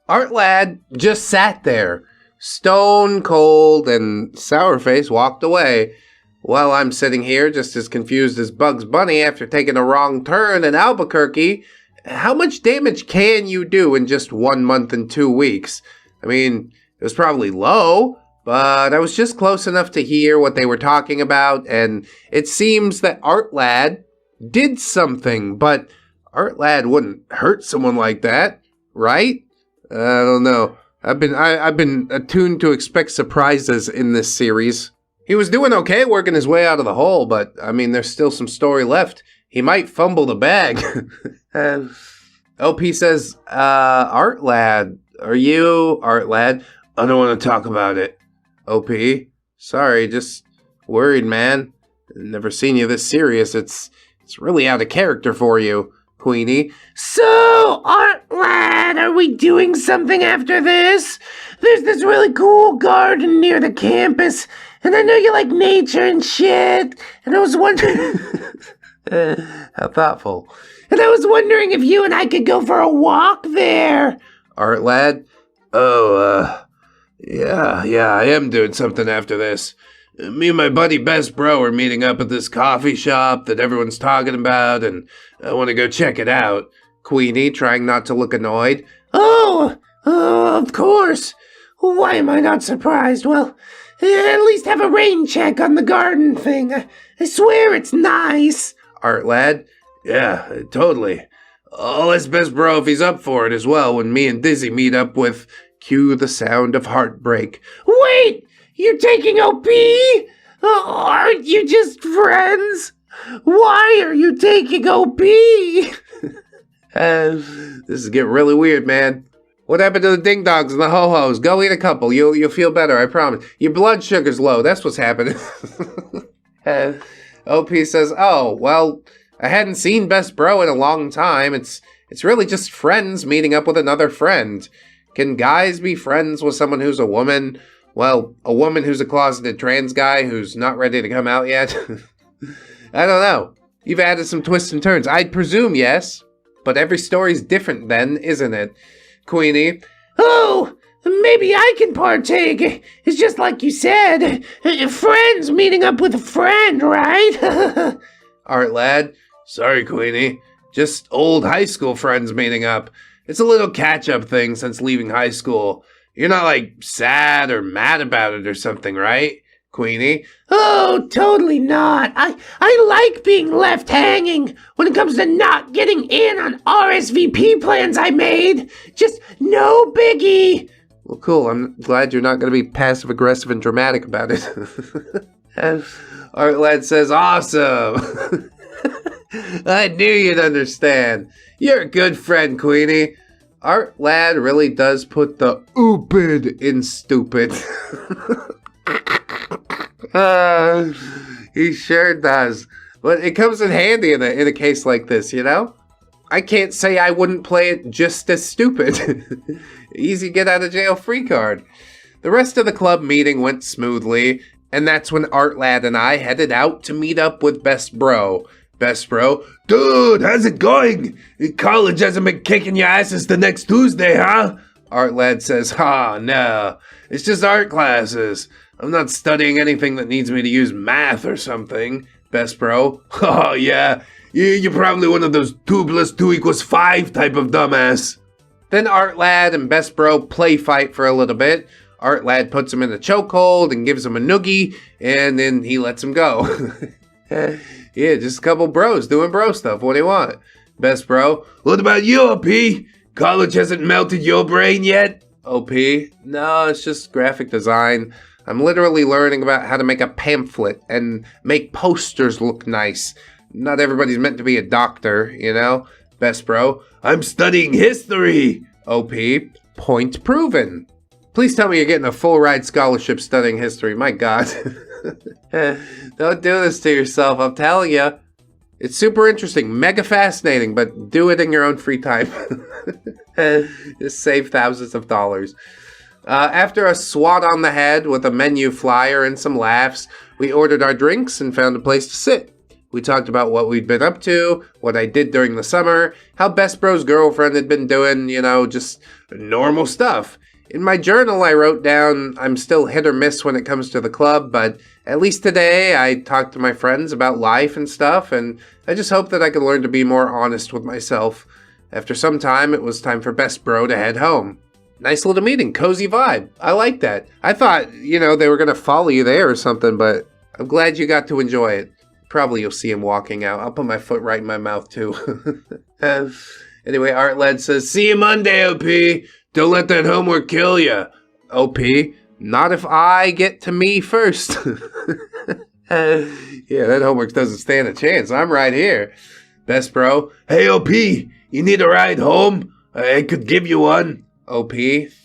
Artlad just sat there, stone cold, and Sourface walked away. While I'm sitting here just as confused as Bugs Bunny after taking a wrong turn in Albuquerque, how much damage can you do in just 1 month and 2 weeks? I mean, it was probably low, but I was just close enough to hear what they were talking about, and it seems that Artlad did something, but Artlad wouldn't hurt someone like that, right? I don't know. I've been attuned to expect surprises in this series. He was doing okay working his way out of the hole, but I mean, there's still some story left. He might fumble the bag. LP says, Artlad, are you Artlad? I don't want to talk about it. OP, sorry, just worried, man. Never seen you this serious. It's really out of character for you, Queenie. So, Artlad, are we doing something after this? There's this really cool garden near the campus, and I know you like nature and shit, and I was wondering... How thoughtful. And I was wondering if you and I could go for a walk there. Artlad? Yeah, I am doing something after this. Me and my buddy Best Bro are meeting up at this coffee shop that everyone's talking about, and I want to go check it out. Queenie, trying not to look annoyed. Oh, of course. Why am I not surprised? Well, at least have a rain check on the garden thing. I swear it's nice. Artlad? Yeah, totally. I'll ask Best Bro if he's up for it as well when me and Dizzy meet up with Cue the Sound of Heartbreak. Wait! You're taking OP? Aren't you just friends? Why are you taking OP? This is getting really weird, man. What happened to the ding-dongs and the ho-hos? Go eat a couple. You'll feel better, I promise. Your blood sugar's low. That's what's happening. OP says, oh, well, I hadn't seen Best Bro in a long time. It's really just friends meeting up with another friend. Can guys be friends with someone who's a woman? Well, a woman who's a closeted trans guy who's not ready to come out yet? I don't know. You've added some twists and turns. I'd presume yes. But every story's different then, isn't it? Queenie? Oh, maybe I can partake. It's just like you said. Friends meeting up with a friend, right? Artlad? Sorry, Queenie. Just old high school friends meeting up. It's a little catch-up thing since leaving high school. You're not, like, sad or mad about it or something, right, Queenie? Oh, totally not. I like being left hanging when it comes to not getting in on RSVP plans I made. Just no biggie. Well, cool. I'm glad you're not going to be passive-aggressive and dramatic about it. Artlad says, awesome. I knew you'd understand. You're a good friend, Queenie. Artlad really does put the oopid in stupid. He sure does. But it comes in handy in a case like this, you know? I can't say I wouldn't play it just as stupid. Easy get out of jail free card. The rest of the club meeting went smoothly, and that's when Artlad and I headed out to meet up with Best Bro. Best Bro, dude, how's it going? College hasn't been kicking your asses the next Tuesday, huh? Artlad says, no, it's just art classes. I'm not studying anything that needs me to use math or something. Best Bro, oh yeah, you're probably one of those 2 + 2 = 5 type of dumbass. Then Artlad and Best Bro play fight for a little bit. Artlad puts him in a chokehold and gives him a noogie, and then he lets him go. Yeah, just a couple bros doing bro stuff. What do you want? Best Bro? What about you, OP? College hasn't melted your brain yet? OP? No, it's just graphic design. I'm literally learning about how to make a pamphlet and make posters look nice. Not everybody's meant to be a doctor, you know? Best Bro? I'm studying history. OP? Point proven. Please tell me you're getting a full ride scholarship studying history. My God. Don't do this to yourself, I'm telling you. It's super interesting, mega fascinating, but do it in your own free time. Just save thousands of dollars. After a swat on the head with a menu flyer and some laughs, we ordered our drinks and found a place to sit. We talked about what we'd been up to, what I did during the summer, how Best Bro's girlfriend had been doing, you know, just normal stuff. In my journal, I wrote down I'm still hit or miss when it comes to the club, but at least today I talked to my friends about life and stuff, and I just hope that I can learn to be more honest with myself. After some time, it was time for Best Bro to head home. Nice little meeting, cozy vibe. I like that. I thought, they were going to follow you there or something, but I'm glad you got to enjoy it. Probably you'll see him walking out. I'll put my foot right in my mouth, too. Anyway, Artlad says, see you Monday, OP. Don't let that homework kill you. OP, not if I get to me first. Yeah, that homework doesn't stand a chance. I'm right here. Best Bro, hey, OP, you need a ride home? I could give you one. OP,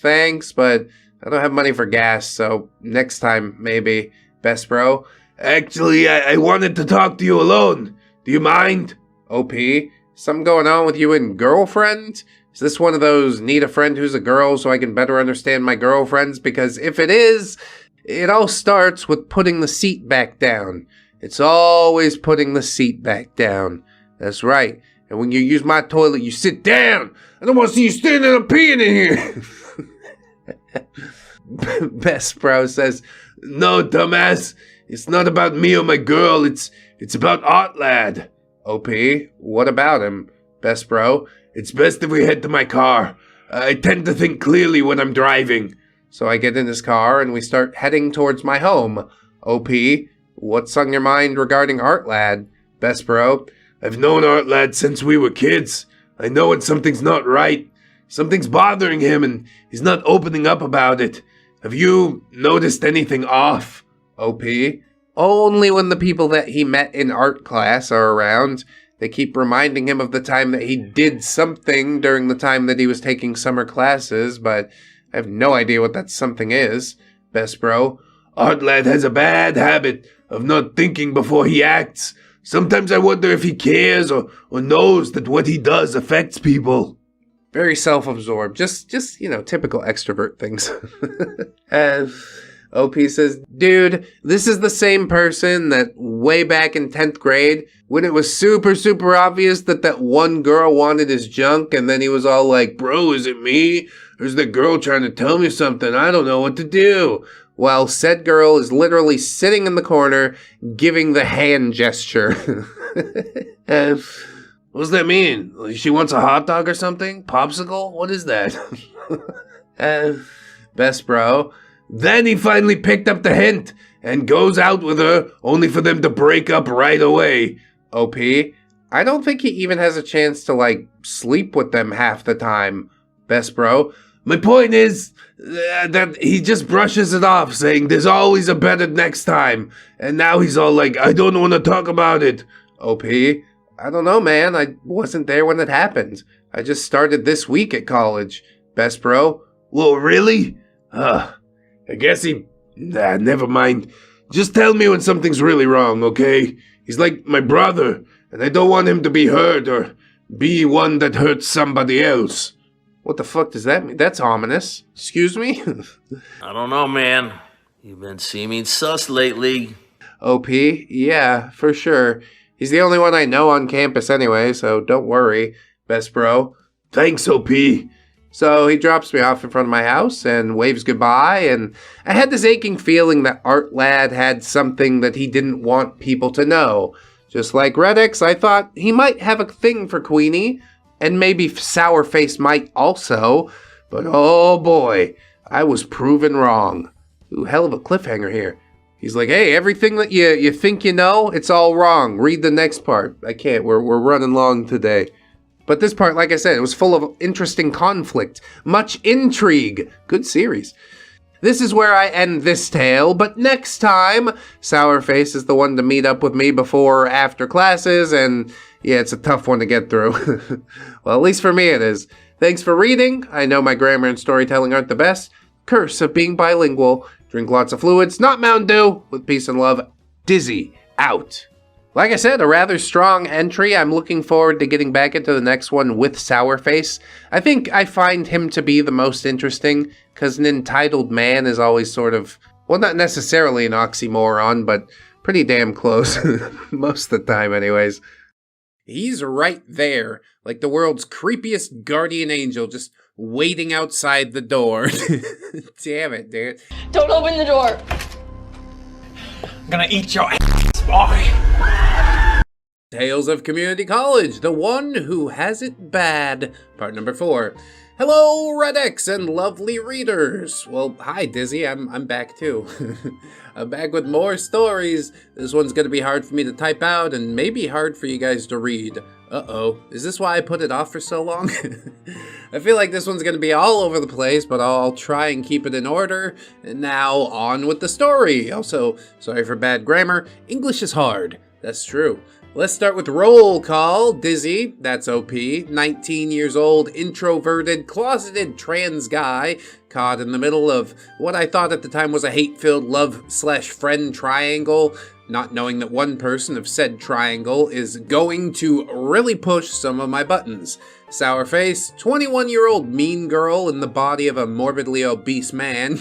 thanks, but I don't have money for gas, so next time, maybe. Best Bro, actually, I wanted to talk to you alone. Do you mind? OP, something going on with you and girlfriend? Is this one of those need a friend who's a girl so I can better understand my girlfriends? Because if it is, it all starts with putting the seat back down. It's always putting the seat back down. That's right. And when you use my toilet, you sit down. I don't want to see you standing and peeing in here. Best Bro says, no, dumbass. It's not about me or my girl. It's about Artlad. OP, what about him? Best Bro, it's best if we head to my car. I tend to think clearly when I'm driving. So I get in his car and we start heading towards my home. OP, what's on your mind regarding Artlad? Best Bro, I've known Artlad since we were kids. I know when something's not right. Something's bothering him and he's not opening up about it. Have you noticed anything off? OP, only when the people that he met in art class are around. They keep reminding him of the time that he did something during the time that he was taking summer classes, but I have no idea what that something is. Best Bro, Artlad has a bad habit of not thinking before he acts. Sometimes I wonder if he cares or knows that what he does affects people. Very self-absorbed. Just typical extrovert things. And OP says, dude, this is the same person that way back in 10th grade, when it was super, super obvious that one girl wanted his junk, and then he was all like, bro, is it me? Or is the girl trying to tell me something? I don't know what to do. Well, said girl is literally sitting in the corner, giving the hand gesture. And what does that mean? Like she wants a hot dog or something? Popsicle? What is that? And Best Bro, then he finally picked up the hint and goes out with her, only for them to break up right away. OP, I don't think he even has a chance to, sleep with them half the time. Best Bro, my point is that he just brushes it off, saying there's always a better next time. And now he's all like, I don't want to talk about it. OP, I don't know, man. I wasn't there when it happened. I just started this week at college. Best Bro, well, really? I guess never mind. Just tell me when something's really wrong, okay? He's like my brother, and I don't want him to be hurt or be one that hurts somebody else. What the fuck does that mean? That's ominous. Excuse me? I don't know, man. You've been seeming sus lately. OP? Yeah, for sure. He's the only one I know on campus anyway, so don't worry. Best Bro, thanks, OP. So he drops me off in front of my house and waves goodbye, and I had this aching feeling that Artlad had something that he didn't want people to know. Just like ReddX, I thought he might have a thing for Queenie, and maybe Sourface might also, but oh boy, I was proven wrong. Ooh, hell of a cliffhanger here. He's like, hey, everything that you think you know, it's all wrong. Read the next part. I can't, we're running long today. But this part, like I said, it was full of interesting conflict, much intrigue. Good series. This is where I end this tale, but next time, Sourface is the one to meet up with me before or after classes, and yeah, it's a tough one to get through. Well, at least for me it is. Thanks for reading. I know my grammar and storytelling aren't the best. Curse of being bilingual. Drink lots of fluids, not Mountain Dew. With peace and love, Dizzy, out. Like I said, a rather strong entry. I'm looking forward to getting back into the next one with Sourface. I think I find him to be the most interesting, because an entitled man is always sort of, well, not necessarily an oxymoron, but pretty damn close. Most of the time, anyways. He's right there, like the world's creepiest guardian angel, just waiting outside the door. Damn it, dude. Don't open the door. I'm gonna eat your ass, boy. Tales of Community College, the one who has it bad. Part number 4. Hello, ReddX and lovely readers. Well, hi, Dizzy. I'm back too. I'm back with more stories. This one's gonna be hard for me to type out and maybe hard for you guys to read. Uh-oh. Is this why I put it off for so long? I feel like this one's gonna be all over the place, but I'll try and keep it in order. And now, on with the story. Also, sorry for bad grammar. English is hard. That's true. Let's start with roll call. Dizzy, that's OP, 19 years old, introverted, closeted trans guy, caught in the middle of what I thought at the time was a hate-filled love/friend triangle, not knowing that one person of said triangle is going to really push some of my buttons. Sour face, 21-year-old mean girl in the body of a morbidly obese man.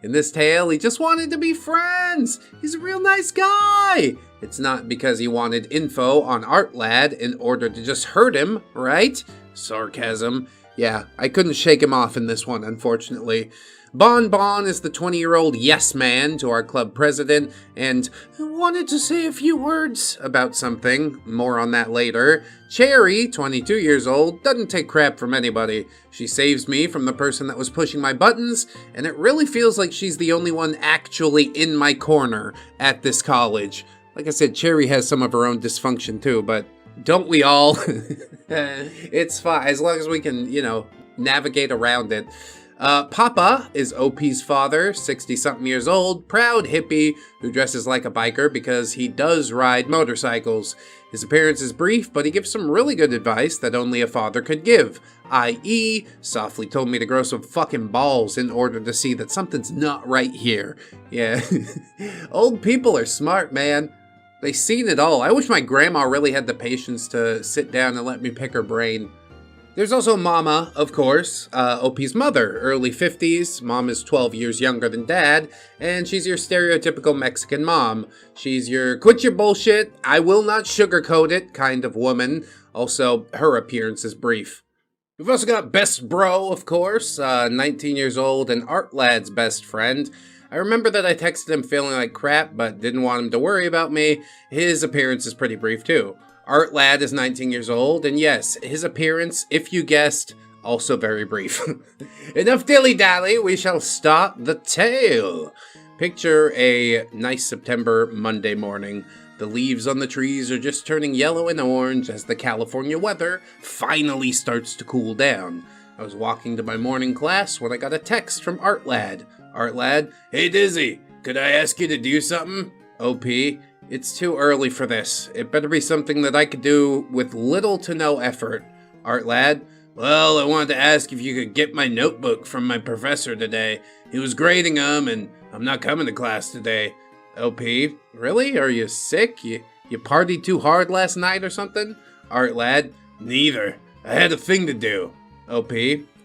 In this tale, he just wanted to be friends. He's a real nice guy. It's not because he wanted info on Artlad in order to just hurt him, right? Sarcasm. Yeah, I couldn't shake him off in this one, unfortunately. Bon Bon is the 20-year-old yes man to our club president and wanted to say a few words about something. More on that later. Cherry, 22 years old, doesn't take crap from anybody. She saves me from the person that was pushing my buttons, and it really feels like she's the only one actually in my corner at this college. Like I said, Cherry has some of her own dysfunction too, but don't we all? It's fine, as long as we can, navigate around it. Papa is OP's father, 60-something years old, proud hippie who dresses like a biker because he does ride motorcycles. His appearance is brief, but he gives some really good advice that only a father could give, i.e., softly told me to grow some fucking balls in order to see that something's not right here. Yeah, old people are smart, man. They've seen it all. I wish my grandma really had the patience to sit down and let me pick her brain. There's also Mama, of course, OP's mother, early 50s. Mom is 12 years younger than Dad, and she's your stereotypical Mexican mom. She's your quit your bullshit, I will not sugarcoat it kind of woman. Also, her appearance is brief. We've also got Best Bro, of course, 19 years old and Artlad's best friend. I remember that I texted him feeling like crap, but didn't want him to worry about me. His appearance is pretty brief too. Artlad is 19 years old, and yes, his appearance, if you guessed, also very brief. Enough dilly-dally, we shall start the tale. Picture a nice September Monday morning. The leaves on the trees are just turning yellow and orange as the California weather finally starts to cool down. I was walking to my morning class when I got a text from Artlad. Artlad, hey Dizzy, could I ask you to do something? OP, it's too early for this. It better be something that I could do with little to no effort. Artlad, well, I wanted to ask if you could get my notebook from my professor today. He was grading them, and I'm not coming to class today. OP, really? Are you sick? You partied too hard last night or something? Artlad, neither. I had a thing to do. OP,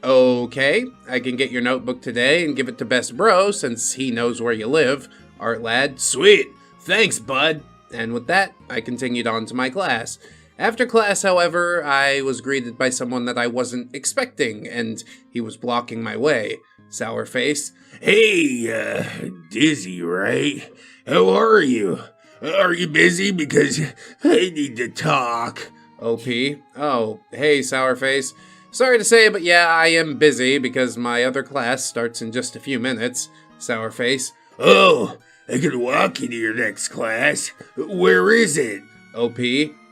okay, I can get your notebook today and give it to Best Bro since he knows where you live. Artlad, sweet. Thanks, bud. And with that, I continued on to my class. After class, however, I was greeted by someone that I wasn't expecting, and he was blocking my way. Sour face. Hey, Dizzy, right? How are you? Are you busy? Because I need to talk. OP. Oh, hey, Sour face. Sorry to say, but yeah, I am busy because my other class starts in just a few minutes. Sour face. Oh, I could walk you to your next class. Where is it? OP,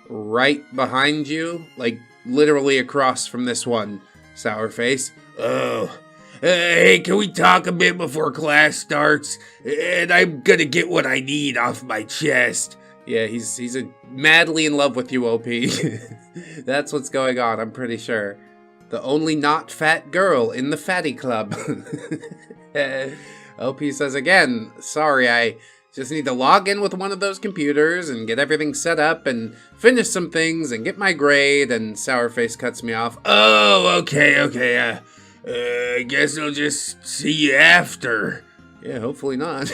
right behind you, like literally across from this one. Sour face. Oh, hey, can we talk a bit before class starts? And I'm gonna get what I need off my chest. Yeah, he's madly in love with you, OP. That's what's going on, I'm pretty sure. The only not fat girl in the fatty club. OP says again, sorry, I just need to log in with one of those computers and get everything set up and finish some things and get my grade, and Sourface cuts me off. Oh, okay, I guess I'll just see you after. Yeah, hopefully not.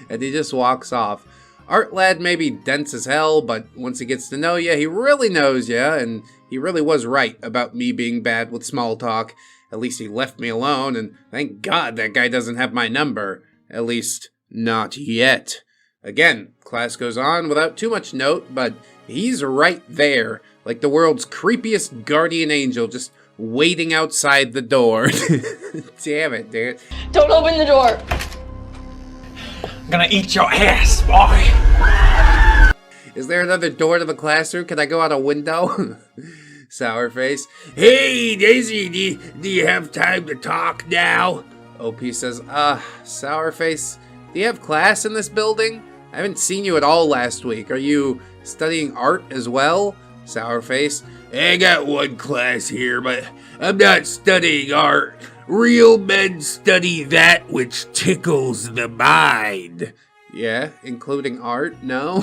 And he just walks off. Artlad may be dense as hell, but once he gets to know you, he really knows you, and he really was right about me being bad with small talk. At least he left me alone, and thank God that guy doesn't have my number. At least, not yet. Again, class goes on without too much note, but he's right there, like the world's creepiest guardian angel, just waiting outside the door. Damn it, dude. Don't open the door. I'm gonna eat your ass, boy. Is there another door to the classroom? Can I go out a window? Sourface. Hey, Daisy, do you have time to talk now? OP says, Sourface, do you have class in this building? I haven't seen you at all last week. Are you studying art as well? Sourface. I got one class here, but I'm not studying art. Real men study that which tickles the mind. Yeah, including art? No?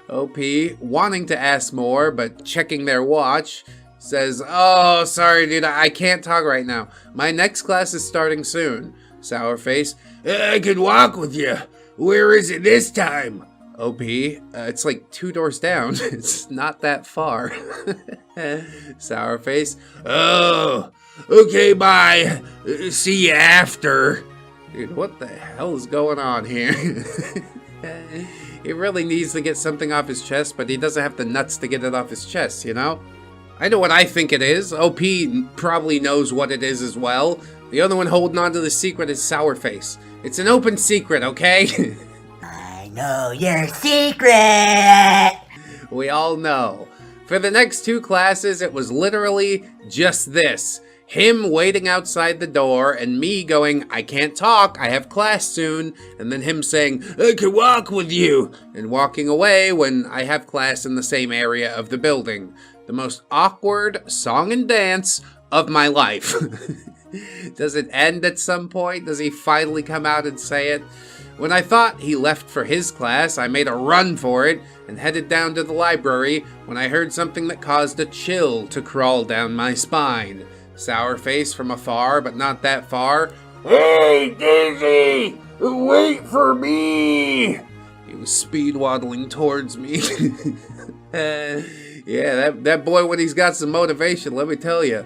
OP, wanting to ask more, but checking their watch, says, oh, sorry, dude, I can't talk right now. My next class is starting soon. Sourface, I can walk with you. Where is it this time? OP, it's like 2 doors down. It's not that far. Sourface, oh, okay, bye. See you after. Dude, what the hell is going on here? He really needs to get something off his chest, but he doesn't have the nuts to get it off his chest, you know? I know what I think it is. OP probably knows what it is as well. The only one holding on to the secret is Sourface. It's an open secret, okay? I know your secret! We all know. For the next 2 classes, it was literally just this. Him waiting outside the door and me going, I can't talk, I have class soon, and then him saying, I can walk with you, and walking away when I have class in the same area of the building. The most awkward song and dance of my life. Does it end at some point? Does he finally come out and say it? When I thought he left for his class, I made a run for it and headed down to the library when I heard something that caused a chill to crawl down my spine. Sourface from afar, but not that far. Hey, Daisy! Wait for me! He was speed waddling towards me. Yeah, that boy, when he's got some motivation, let me tell you,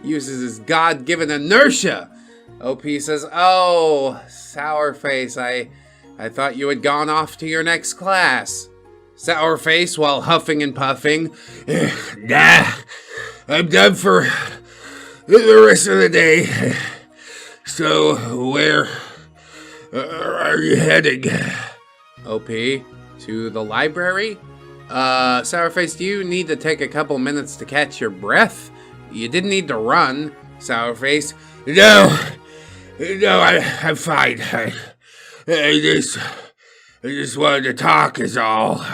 uses his God-given inertia. OP says, oh, Sourface, I thought you had gone off to your next class. Sourface, while huffing and puffing, nah, I'm done for the rest of the day. So, where are you heading? OP, to the library? Sourface, do you need to take a couple minutes to catch your breath? You didn't need to run. Sourface, no, I'm fine. I just wanted to talk is all.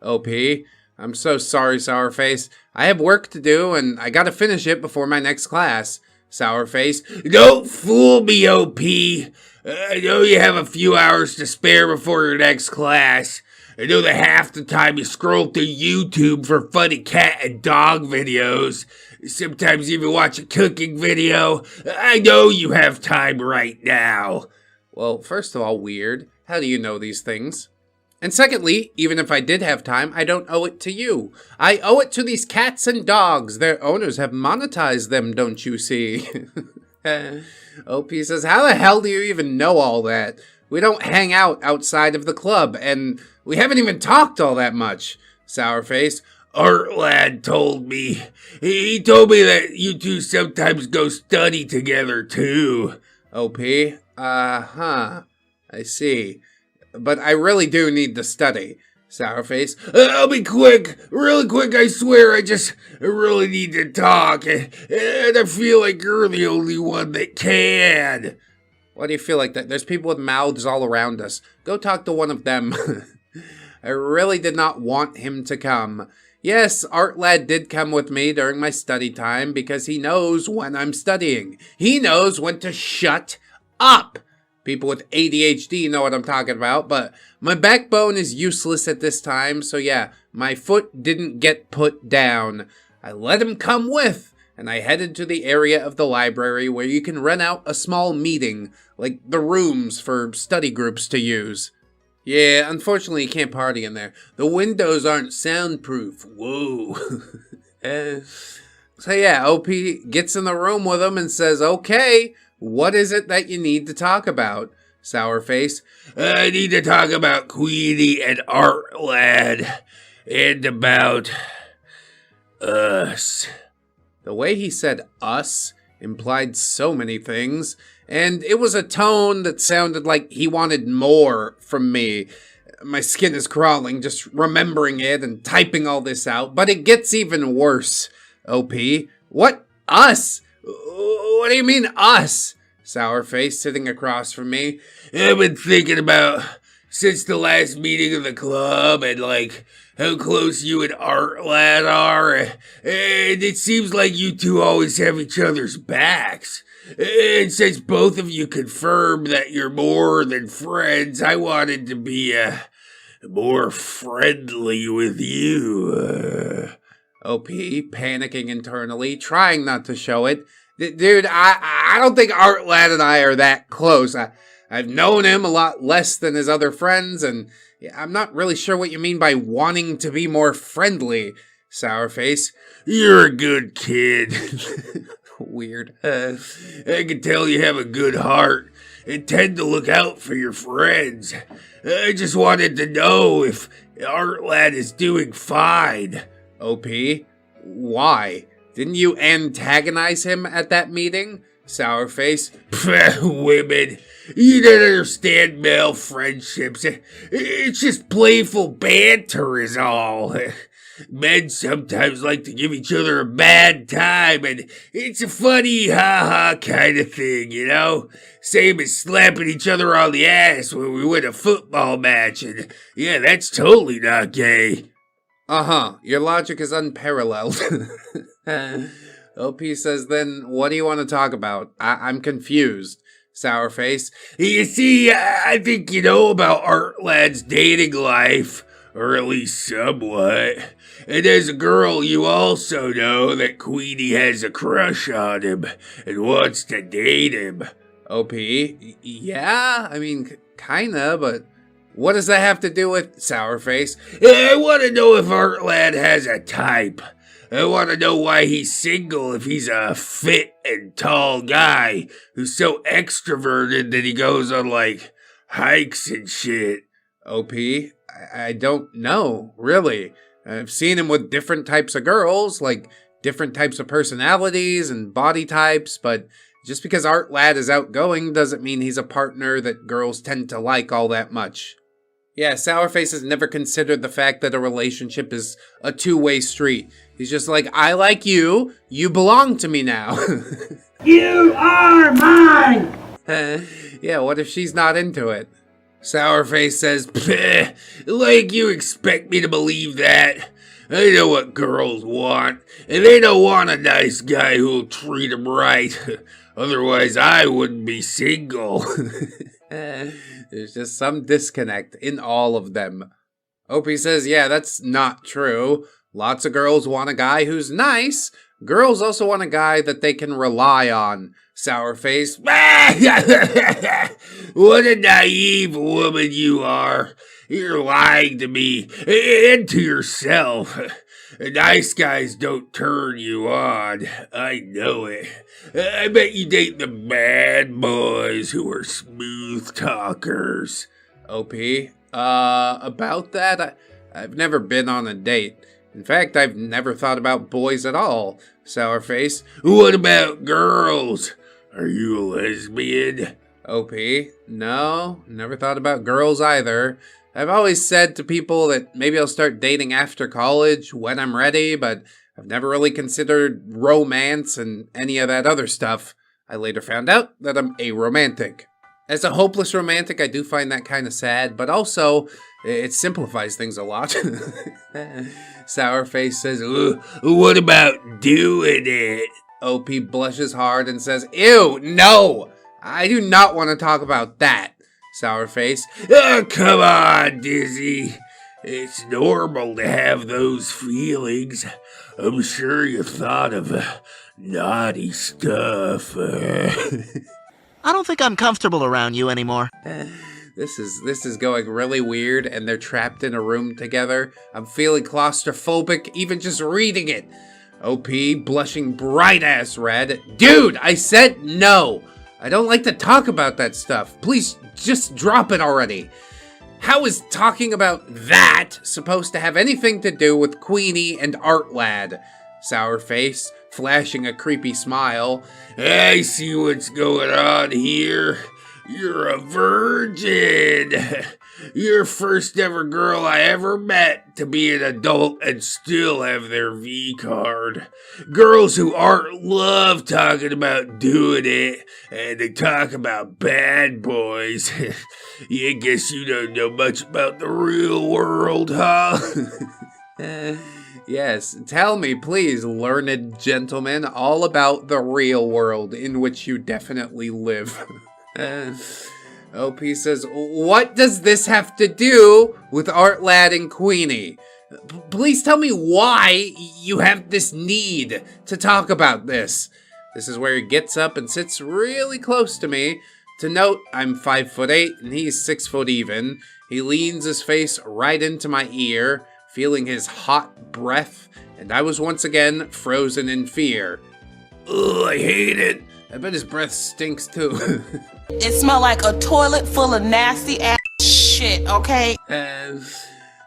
OP, I'm so sorry, Sourface. I have work to do, and I gotta finish it before my next class. Sourface, don't fool me, OP. I know you have a few hours to spare before your next class. I know that half the time you scroll through YouTube for funny cat and dog videos. Sometimes even watch a cooking video. I know you have time right now. Well, first of all, weird. How do you know these things? And secondly, even if I did have time, I don't owe it to you. I owe it to these cats and dogs. Their owners have monetized them, don't you see? OP says, how the hell do you even know all that? We don't hang out outside of the club, and we haven't even talked all that much. Sourface, Artlad told me. He told me that you two sometimes go study together, too. OP, I see. But I really do need to study. Sourface, I'll be quick, really quick, I swear, I really need to talk, and I feel like you're the only one that can. Why do you feel like that? There's people with mouths all around us. Go talk to one of them. I really did not want him to come. Yes, Artlad did come with me during my study time because he knows when I'm studying. He knows when to shut up. People with ADHD know what I'm talking about, but my backbone is useless at this time, so yeah, my foot didn't get put down. I let him come with, and I headed to the area of the library where you can rent out a small meeting, like the rooms for study groups to use. Yeah, unfortunately you can't party in there. The windows aren't soundproof. Whoa. So yeah, OP gets in the room with him and says, okay, what is it that you need to talk about? Sourface, I need to talk about Queenie and Artlad. And about us. The way he said us implied so many things, and it was a tone that sounded like he wanted more from me. My skin is crawling just remembering it and typing all this out, but it gets even worse. OP, what? Us? What do you mean us? Sourface sitting across from me. I've been thinking about since the last meeting of the club and how close you and Artlad are, and it seems like you two always have each other's backs. And since both of you confirmed that you're more than friends, I wanted to be more friendly with you. OP panicking internally, trying not to show it. Dude, I don't think Artlad and I are that close. I've known him a lot less than his other friends, and I'm not really sure what you mean by wanting to be more friendly, Sourface. You're a good kid. Weird. I can tell you have a good heart and tend to look out for your friends. I just wanted to know if Artlad is doing fine. OP, why? Didn't you antagonize him at that meeting? Sourface. Women. You don't understand male friendships. It's just playful banter is all. Men sometimes like to give each other a bad time, and it's a funny ha-ha kind of thing, you know? Same as slapping each other on the ass when we win a football match, and yeah, that's totally not gay. Uh-huh, your logic is unparalleled. OP says, then what do you want to talk about? I'm confused. Sourface. You see, I think you know about Artlad's dating life, or at least somewhat. And as a girl, you also know that Queenie has a crush on him and wants to date him. OP, yeah, I mean, kinda, but what does that have to do with Sourface? I want to know if Artlad has a type. I want to know why he's single if he's a fit and tall guy who's so extroverted that he goes on, hikes and shit. OP, I don't know, really. I've seen him with different types of girls, different types of personalities and body types, but just because Artlad is outgoing doesn't mean he's a partner that girls tend to like all that much. Yeah, Sourface has never considered the fact that a relationship is a two-way street. He's just like, I like you, you belong to me now. You are mine! Yeah, what if she's not into it? Sourface says, like you expect me to believe that. I know what girls want, and they don't want a nice guy who'll treat them right. Otherwise, I wouldn't be single. There's just some disconnect in all of them. Opie says, yeah, that's not true. Lots of girls want a guy who's nice. Girls also want a guy that they can rely on. Sourface. What a naive woman you are. You're lying to me and to yourself. Nice guys don't turn you on. I know it. I bet you date the bad boys who are smooth talkers. OP, about that, I've never been on a date. In fact, I've never thought about boys at all. Sourface. What about girls? Are you a lesbian? OP, no, never thought about girls either. I've always said to people that maybe I'll start dating after college when I'm ready, but I've never really considered romance and any of that other stuff. I later found out that I'm aromantic. As a hopeless romantic, I do find that kind of sad, but also, it simplifies things a lot. Sourface says, what about doing it? OP blushes hard and says, ew, no! I do not want to talk about that. Sourface. Oh, come on, Dizzy. It's normal to have those feelings. I'm sure you thought of naughty stuff. I don't think I'm comfortable around you anymore. This is going really weird, and they're trapped in a room together. I'm feeling claustrophobic even just reading it. OP, blushing bright-ass red. Dude, I said no! I don't like to talk about that stuff. Please, just drop it already. How is talking about that supposed to have anything to do with Queenie and Artlad? Sourface, flashing a creepy smile. I see what's going on here. You're a virgin. You're first ever girl I ever met to be an adult and still have their V card. Girls who aren't love talking about doing it, and they talk about bad boys. I guess you don't know much about the real world, huh? Yes, tell me, please, learned gentleman, all about the real world in which you definitely live. OP says, what does this have to do with Artlad and Queenie? Please tell me why you have this need to talk about this. This is where he gets up and sits really close to me. To note, I'm 5'8" and he's 6 foot even. He leans his face right into my ear, feeling his hot breath, and I was once again frozen in fear. Ugh, I hate it. I bet his breath stinks too. It smelled like a toilet full of nasty ass shit, okay?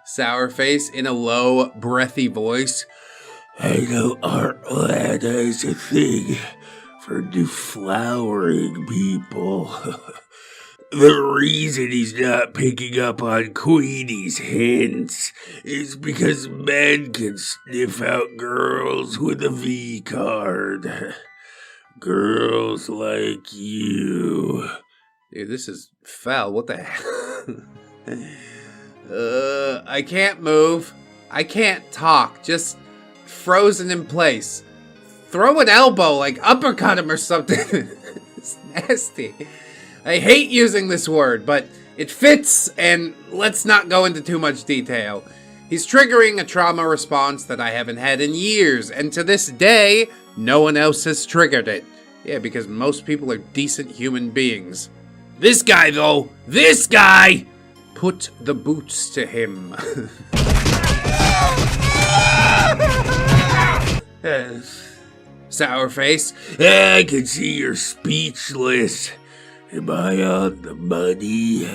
Sourface in a low, breathy voice. I know Artlad has a thing for deflowering people. The reason he's not picking up on Queenie's hints is because men can sniff out girls with a V card. Girls like you. Dude, this is foul. What the hell? I can't move. I can't talk. Just frozen in place. Throw an elbow, like uppercut him or something. It's nasty. I hate using this word, but it fits, and let's not go into too much detail. He's triggering a trauma response that I haven't had in years, and to this day, no one else has triggered it. Yeah, because most people are decent human beings. This guy, though, this guy! Put the boots to him. Sourface, I can see you're speechless. Am I on the money?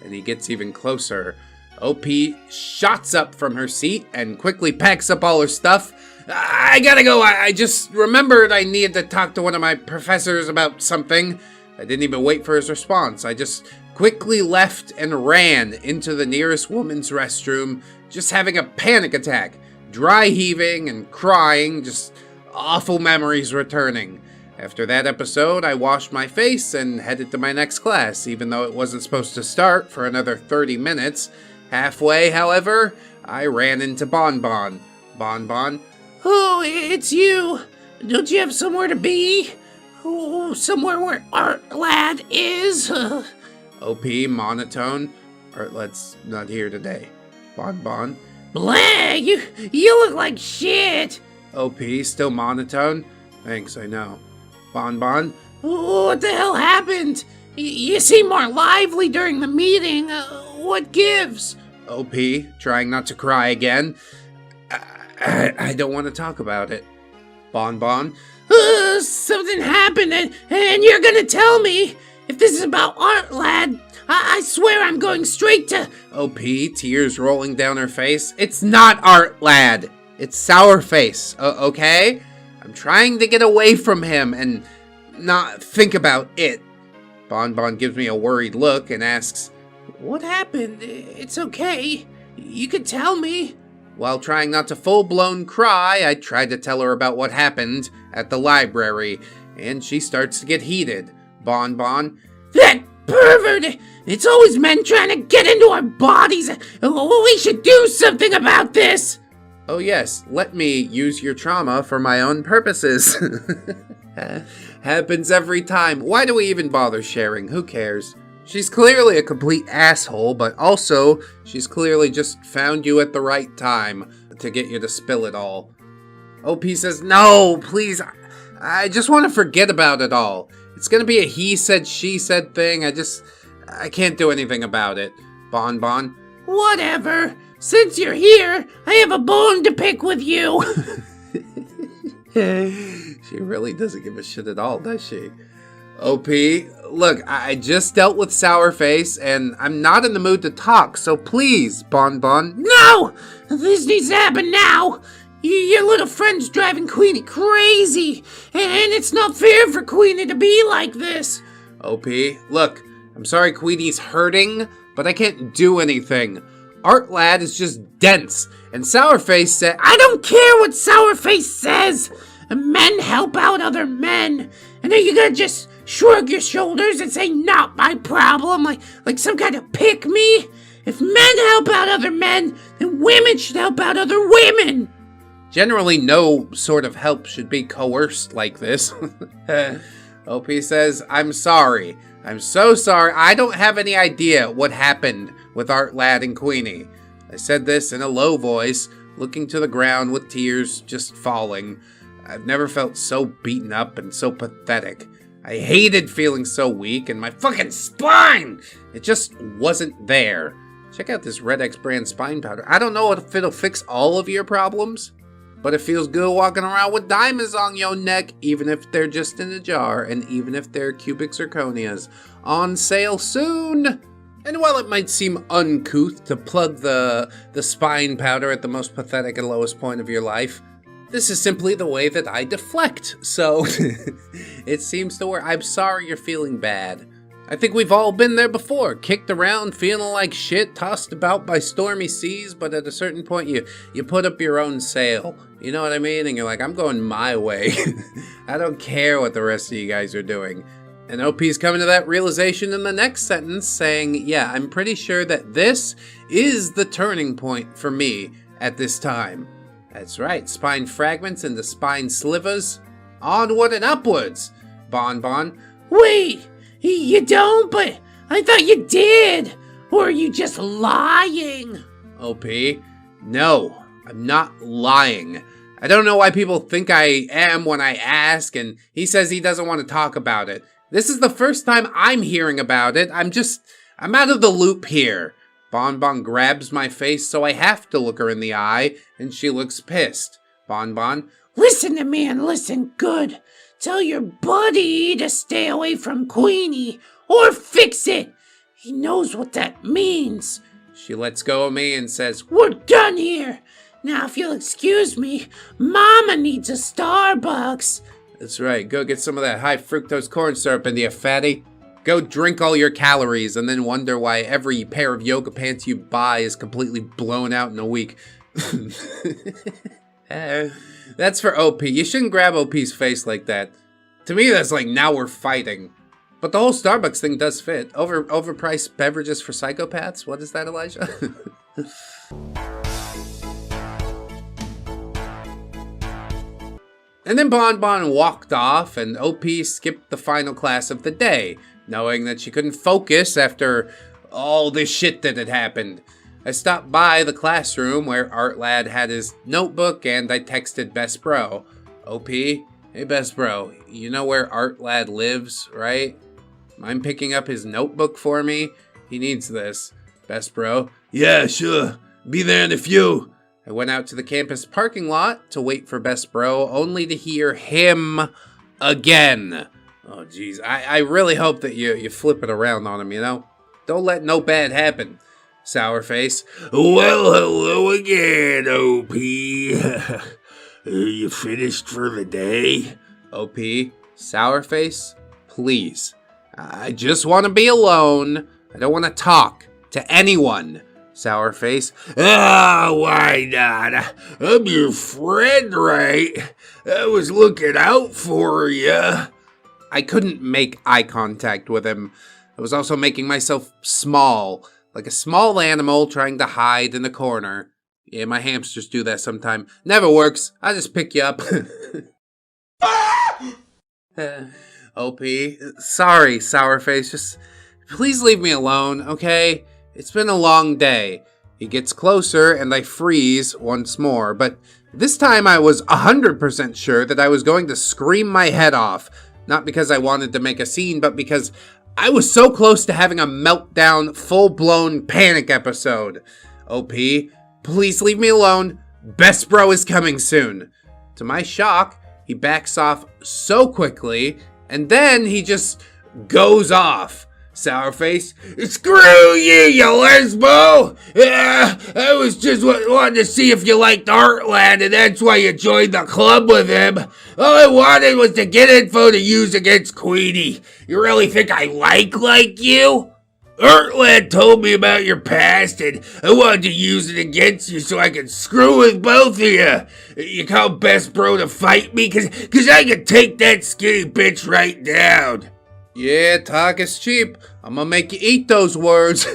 And he gets even closer. OP shots up from her seat and quickly packs up all her stuff. I gotta go. I just remembered I needed to talk to one of my professors about something. I didn't even wait for his response. I just quickly left and ran into the nearest woman's restroom, just having a panic attack, dry heaving and crying, just awful memories returning. After that episode, I washed my face and headed to my next class, even though it wasn't supposed to start for another 30 minutes. Halfway, however, I ran into Bonbon. Bonbon, oh, it's you. Don't you have somewhere to be? Oh, somewhere where Artlad is? OP, monotone. Artlad's not here today. Bonbon. Blah, you look like shit. OP, still monotone. Thanks, I know. Bonbon. What the hell happened? You seem more lively during the meeting. What gives? OP, trying not to cry again. I don't want to talk about it. Bonbon. Something happened and you're gonna tell me. If this is about Artlad, I swear I'm going straight to... OP, tears rolling down her face. It's not Artlad. It's Sourface, okay? I'm trying to get away from him and not think about it. Bonbon gives me a worried look and asks, what happened? It's okay. You can tell me. While trying not to full-blown cry, I tried to tell her about what happened at the library, and she starts to get heated. Bonbon. That pervert! It's always men trying to get into our bodies. We should do something about this. Oh yes, let me use your trauma for my own purposes. Happens every time. Why do we even bother sharing? Who cares? She's clearly a complete asshole, but also, she's clearly just found you at the right time to get you to spill it all. OP says, no, please, I just want to forget about it all. It's gonna be a he said, she said thing. I can't do anything about it. Bonbon. Whatever. Since you're here, I have a bone to pick with you. She really doesn't give a shit at all, does she? OP, look, I just dealt with Sourface, and I'm not in the mood to talk, so please, Bon Bon. No! This needs to happen now! Your little friend's driving Queenie crazy, and it's not fair for Queenie to be like this. OP, look, I'm sorry Queenie's hurting, but I can't do anything. Artlad is just dense, and Sourface said, I don't care what Sourface says! Men help out other men, and are you gonna just shrug your shoulders and say, not my problem, like some kind of pick-me? If men help out other men, then women should help out other women! Generally, no sort of help should be coerced like this. OP says, I'm sorry. I'm so sorry. I don't have any idea what happened with Artlad and Queenie. I said this in a low voice, looking to the ground with tears just falling. I've never felt so beaten up and so pathetic. I hated feeling so weak, and my fucking spine! It just wasn't there. Check out this ReddX brand spine powder. I don't know if it'll fix all of your problems, but it feels good walking around with diamonds on your neck, even if they're just in a jar, and even if they're cubic zirconias. On sale soon! And while it might seem uncouth to plug the spine powder at the most pathetic and lowest point of your life, this is simply the way that I deflect, so it seems to work. I'm sorry you're feeling bad. I think we've all been there before, kicked around, feeling like shit, tossed about by stormy seas, but at a certain point you put up your own sail. You know what I mean? And you're like, I'm going my way. I don't care what the rest of you guys are doing. And OP's coming to that realization in the next sentence, saying, yeah, I'm pretty sure that this is the turning point for me at this time. That's right, spine fragments into spine slivers. Onward and upwards, Bon Bon. Wait, you don't? But I thought you did. Or are you just lying? OP, no, I'm not lying. I don't know why people think I am when I ask, and he says he doesn't want to talk about it. This is the first time I'm hearing about it. I'm out of the loop here. Bon Bon grabs my face, so I have to look her in the eye, and she looks pissed. Bon Bon, listen to me and listen good. Tell your buddy to stay away from Queenie, or fix it. He knows what that means. She lets go of me and says, we're done here. Now, if you'll excuse me, Mama needs a Starbucks. That's right, go get some of that high fructose corn syrup into you, fatty. Go drink all your calories and then wonder why every pair of yoga pants you buy is completely blown out in a week. That's for OP. You shouldn't grab OP's face like that. To me, that's like, now we're fighting. But the whole Starbucks thing does fit. Overpriced beverages for psychopaths? What is that, Elijah? And then Bon Bon walked off, and OP skipped the final class of the day, knowing that she couldn't focus after all this shit that had happened. I stopped by the classroom where Artlad had his notebook, and I texted Best Bro. OP, hey Best Bro, you know where Artlad lives, right? Mind picking up his notebook for me? He needs this. Best Bro, yeah, sure. Be there in a few. I went out to the campus parking lot to wait for Best Bro, only to hear him again. Oh, jeez. I really hope that you flip it around on him, you know? Don't let no bad happen, Sourface. Well, hello again, OP. You finished for the day? OP, Sourface, please. I just want to be alone. I don't want to talk to anyone. Sourface. Why not? I'm your friend, right? I was looking out for you. I couldn't make eye contact with him. I was also making myself small, like a small animal trying to hide in a corner. Yeah, my hamsters do that sometime. Never works. I just pick you up. OP, sorry, Sourface. Just please leave me alone, okay? It's been a long day. He gets closer and I freeze once more, but this time I was 100% sure that I was going to scream my head off. Not because I wanted to make a scene, but because I was so close to having a meltdown, full-blown panic episode. OP, please leave me alone. Best Bro is coming soon. To my shock, He backs off so quickly, and then he just goes off. Sourface, screw you, you lesbo! I was just wanting to see if you liked Artlad, and that's why you joined the club with him. All I wanted was to get info to use against Queenie. You really think I like you? Artlad told me about your past, and I wanted to use it against you so I could screw with both of you. You call Best Bro to fight me? Cause I could take that skinny bitch right down. Yeah, talk is cheap. I'm gonna make you eat those words.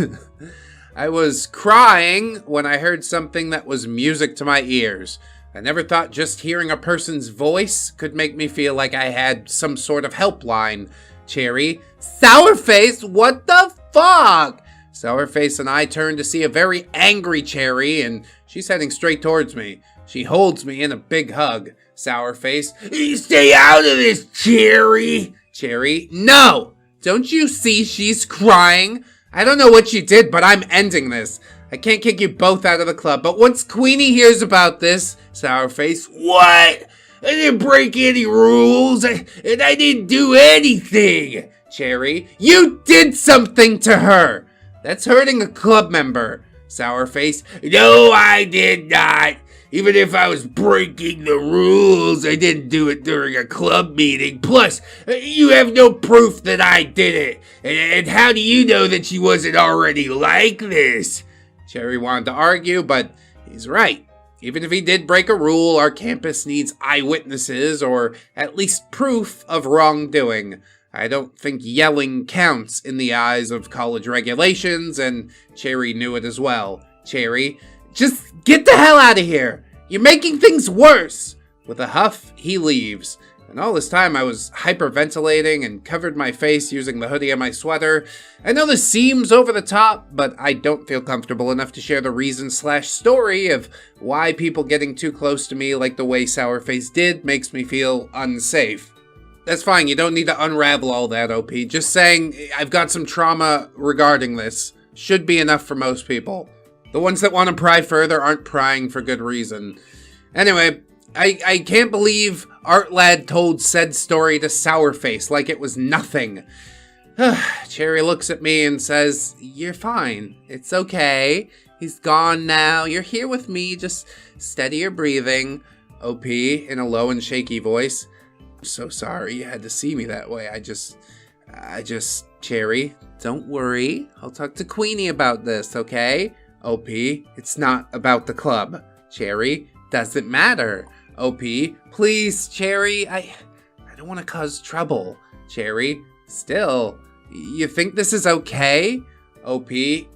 I was crying when I heard something that was music to my ears. I never thought just hearing a person's voice could make me feel like I had some sort of helpline. Cherry, Sourface, what the fuck? Sourface and I turned to see a very angry Cherry, and she's heading straight towards me. She holds me in a big hug. Sourface, stay out of this, Cherry. Cherry, no! Don't you see she's crying? I don't know what you did, but I'm ending this. I can't kick you both out of the club, but once Queenie hears about this, Sourface, what? I didn't break any rules, and I didn't do anything. Cherry, you did something to her. That's hurting a club member. Sourface, no, I did not. Even if I was breaking the rules, I didn't do it during a club meeting. Plus, you have no proof that I did it. And how do you know that she wasn't already like this? Cherry wanted to argue, but he's right. Even if he did break a rule, our campus needs eyewitnesses or at least proof of wrongdoing. I don't think yelling counts in the eyes of college regulations, and Cherry knew it as well. Cherry, just get the hell out of here! You're making things worse! With a huff, he leaves. And all this time I was hyperventilating and covered my face using the hoodie of my sweater. I know this seems over the top, but I don't feel comfortable enough to share the reason/story of why people getting too close to me like the way Sourface did makes me feel unsafe. That's fine, you don't need to unravel all that, OP. Just saying I've got some trauma regarding this. Should be enough for most people. The ones that want to pry further aren't prying for good reason. Anyway, I can't believe Artlad told said story to Sourface like it was nothing. Cherry looks at me and says, "You're fine. It's okay. He's gone now. You're here with me. Just steady your breathing." OP, in a low and shaky voice, "I'm so sorry you had to see me that way. I just, Cherry, don't worry. I'll talk to Queenie about this, okay? OP, it's not about the club. Cherry, doesn't matter. OP, please, Cherry, I don't want to cause trouble. Cherry, still, you think this is okay? OP,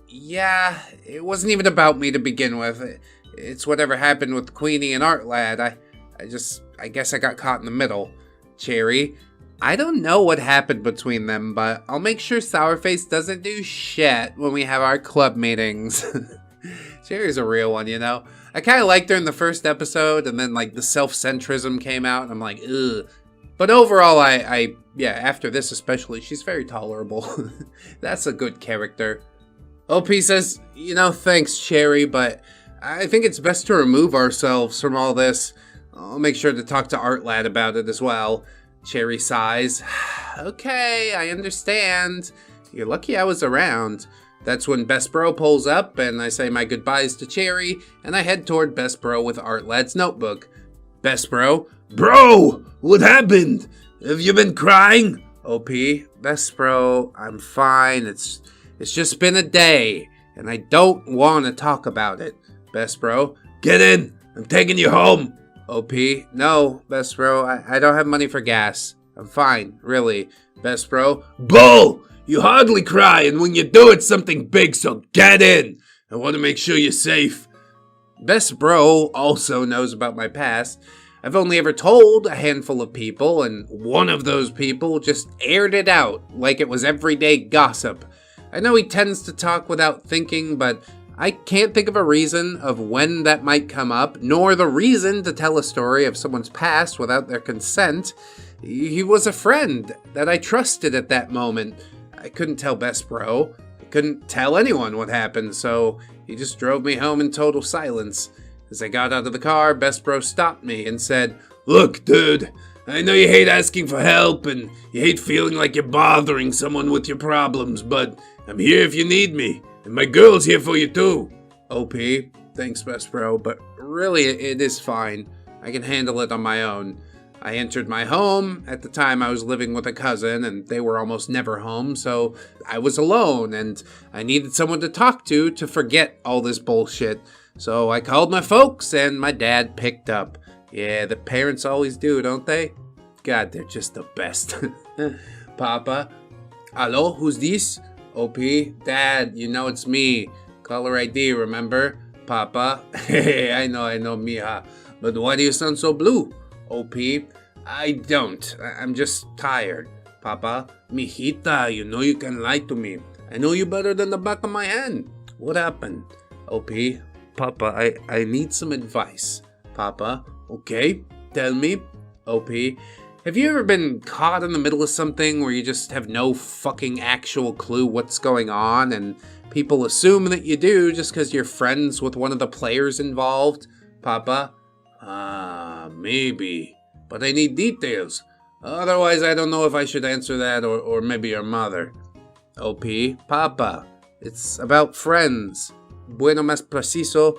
yeah, it wasn't even about me to begin with. It's whatever happened with Queenie and Artlad. I guess I got caught in the middle. Cherry, I don't know what happened between them, but I'll make sure Sourface doesn't do shit when we have our club meetings." Cherry's a real one, you know? I kind of liked her in the first episode, and then, like, the self-centrism came out, and I'm like, ugh. But overall, yeah, after this especially, she's very tolerable. That's a good character. OP says, "You know, thanks, Cherry, but I think it's best to remove ourselves from all this. I'll make sure to talk to Artlad about it as well." Cherry sighs. "Okay, I understand. You're lucky I was around." That's when Best Bro pulls up, and I say my goodbyes to Cherry, and I head toward Best Bro with Artlad's notebook. Best Bro, "Bro, what happened? Have you been crying?" OP, Best Bro, I'm fine. It's just been a day, and I don't want to talk about it. Best Bro, "Get in. I'm taking you home." OP, no, Best Bro, I don't have money for gas. I'm fine, really. Best Bro, "Bull! You hardly cry, and when you do, it's something big, so get in. I want to make sure you're safe." Best Bro also knows about my past. I've only ever told a handful of people, and one of those people just aired it out like it was everyday gossip. I know he tends to talk without thinking, but I can't think of a reason of when that might come up, nor the reason to tell a story of someone's past without their consent. He was a friend that I trusted at that moment. I couldn't tell Best Bro. I couldn't tell anyone what happened, so he just drove me home in total silence. As I got out of the car, Best Bro stopped me and said, Look, dude, I know you hate asking for help and you hate feeling like you're bothering someone with your problems, but I'm here if you need me, and my girl's here for you too. OP, thanks, best bro, but really it is fine. I can handle it on my own. I entered my home. At the time, I was living with a cousin, and they were almost never home, so I was alone, and I needed someone to talk to forget all this bullshit. So I called my folks, and my dad picked up. Yeah, the parents always do, don't they? God, they're just the best. Papa? Hello, who's this? OP? Dad, you know it's me. Caller ID, remember? Papa? Hey, I know, mija. But why do you sound so blue? OP? I don't. I'm just tired. Papa? Mijita, you know you can lie to me. I know you better than the back of my hand. What happened? OP? Papa, I need some advice. Papa? Okay, tell me. OP? Have you ever been caught in the middle of something where you just have no fucking actual clue what's going on and people assume that you do just because you're friends with one of the players involved? Papa? Maybe. But I need details. Otherwise, I don't know if I should answer that or maybe your mother. OP? Papa? It's about friends. Bueno más preciso.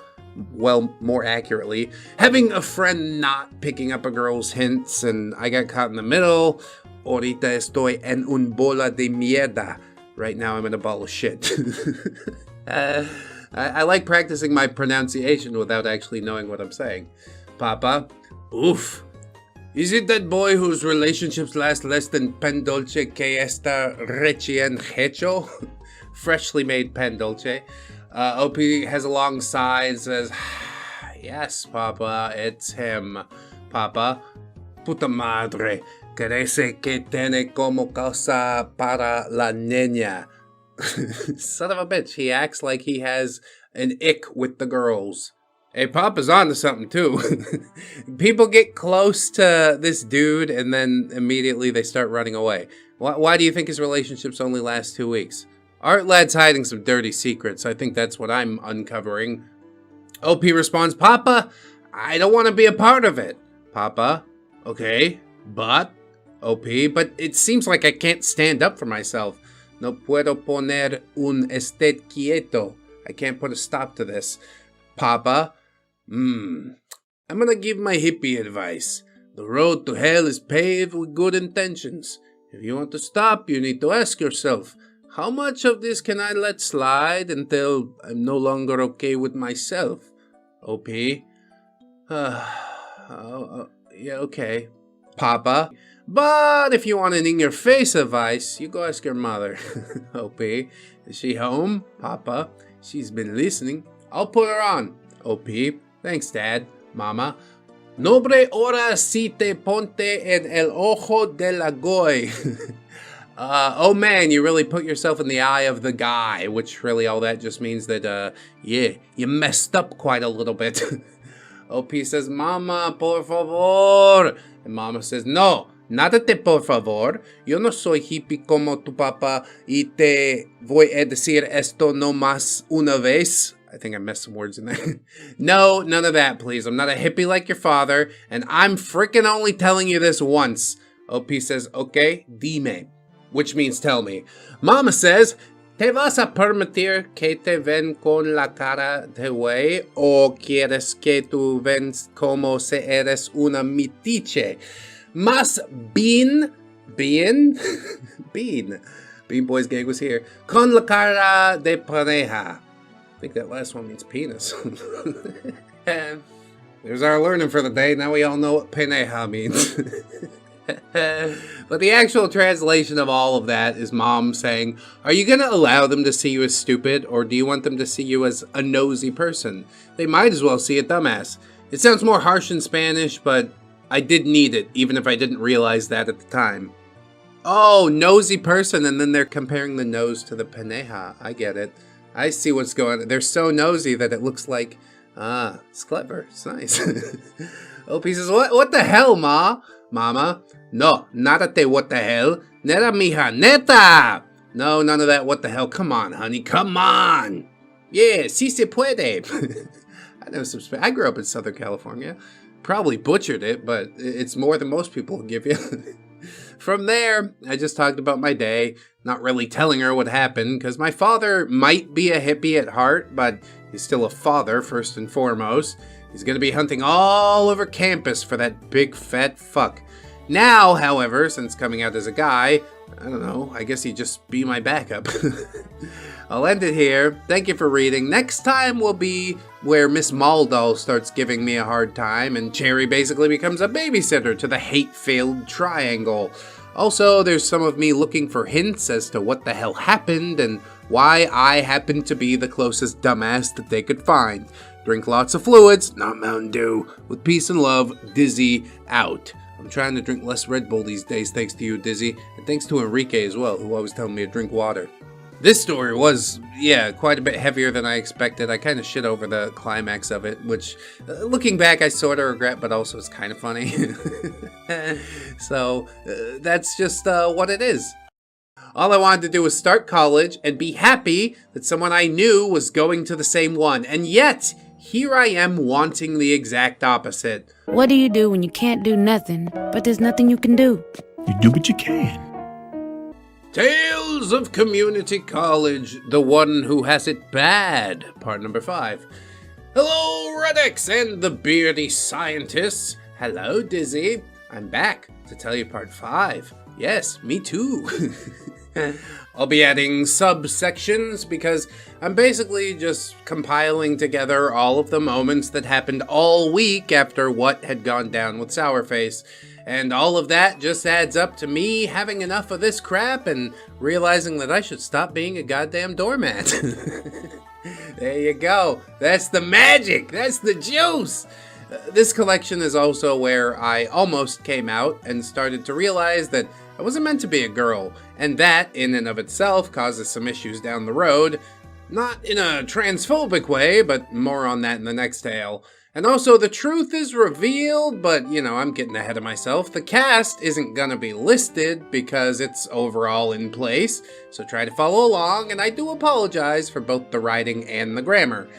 Well, more accurately, having a friend not picking up a girl's hints and I got caught in the middle. Ahorita estoy en un bola de mierda. Right now I'm in a ball of shit. I like practicing my pronunciation without actually knowing what I'm saying. Papa? Oof. Is it that boy whose relationships last less than pan dulce que esta recién hecho? Freshly made pan dulce. OP has a long sigh and says, yes, Papa, it's him. Papa? Puta madre, crece que tiene como causa para la niña. Son of a bitch, he acts like he has an ick with the girls. Hey, Papa's onto something too. People get close to this dude and then immediately they start running away. Why do you think his relationships only last 2 weeks? Artlad's hiding some dirty secrets. I think that's what I'm uncovering. OP responds, Papa, I don't want to be a part of it. Papa, okay, but? OP, but it seems like I can't stand up for myself. No puedo poner un estate quieto. I can't put a stop to this. Papa, I'm gonna give my hippie advice. The road to hell is paved with good intentions. If you want to stop, you need to ask yourself, how much of this can I let slide until I'm no longer okay with myself? OP? Yeah, okay. Papa? But if you want an in-your-face advice, you go ask your mother. OP? Is she home? Papa? She's been listening. I'll put her on. OP? Thanks, Dad. Mama? Nobre ora si te ponte en el ojo de la goy. Oh man, you really put yourself in the eye of the guy, which really all that just means that, yeah, you messed up quite a little bit. OP says, Mama, por favor. And Mama says, no, nada te por favor. Yo no soy hippie como tu papá y te voy a decir esto no más una vez. I think I messed some words in there. No, none of that, please. I'm not a hippie like your father, and I'm freaking only telling you this once. OP says, okay, dime. Which means tell me. Mama says, ¿te vas a permitir que te ven con la cara de güey o quieres que tú ven como si eres una mitiche? Más bien, Bean Boys Gang was here. Con la cara de pareja. I think that last one means penis. There's our learning for the day. Now we all know what peneja means. But the actual translation of all of that is Mom saying, are you going to allow them to see you as stupid, or do you want them to see you as a nosy person? They might as well see a dumbass. It sounds more harsh in Spanish, but I did need it, even if I didn't realize that at the time. Oh, nosy person, and then they're comparing the nose to the peneja. I get it. I see what's going on. They're so nosy that it looks like, it's clever. It's nice. OP says, what the hell, Ma? Mama? No, nada te what the hell. Neta, mija, neta! No, none of that what the hell. Come on, honey, come on! Yeah, si se puede. I know some Spanish. I grew up in Southern California. probably butchered it, but it's more than most people will give you. From there, I just talked about my day, not really telling her what happened, because my father might be a hippie at heart, but he's still a father first and foremost. He's going to be hunting all over campus for that big fat fuck. Now, however, since coming out as a guy, I don't know, I guess he'd just be my backup. I'll end it here. Thank you for reading. Next time will be where Miss Maldall starts giving me a hard time and Cherry basically becomes a babysitter to the hate-filled triangle. Also, there's some of me looking for hints as to what the hell happened and why I happen to be the closest dumbass that they could find. Drink lots of fluids, not Mountain Dew. With peace and love, Dizzy out. I'm trying to drink less Red Bull these days thanks to you, Dizzy, and thanks to Enrique as well, who always telling me to drink water. This story was, quite a bit heavier than I expected. I kind of shit over the climax of it, which, looking back, I sort of regret, but also it's kind of funny. So, that's just what it is. All I wanted to do was start college and be happy that someone I knew was going to the same one, and yet, here I am wanting the exact opposite. What do you do when you can't do nothing, but there's nothing you can do? You do what you can. Tales of Community College, the one who has it bad, part number 5. Hello, ReddX and the beardy scientists. Hello, Dizzy. I'm back to tell you part 5. Yes, me too. I'll be adding subsections because I'm basically just compiling together all of the moments that happened all week after what had gone down with Sourface. And all of that just adds up to me having enough of this crap and realizing that I should stop being a goddamn doormat. There you go. That's the magic. That's the juice. This collection is also where I almost came out and started to realize that I wasn't meant to be a girl, and that, in and of itself, causes some issues down the road. Not in a transphobic way, but more on that in the next tale. And also, the truth is revealed, but, I'm getting ahead of myself. The cast isn't gonna be listed because it's overall in place, so try to follow along, and I do apologize for both the writing and the grammar.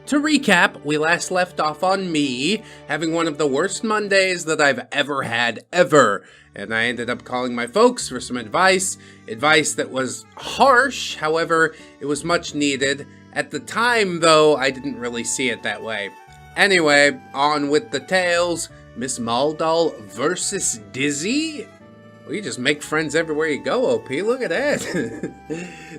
To recap, we last left off on me having one of the worst Mondays that I've ever had, ever. And I ended up calling my folks for some advice that was harsh, however, it was much needed. At the time, though, I didn't really see it that way. Anyway, on with the tales. Miss Maldall versus Dizzy? Well, you just make friends everywhere you go, OP. Look at that.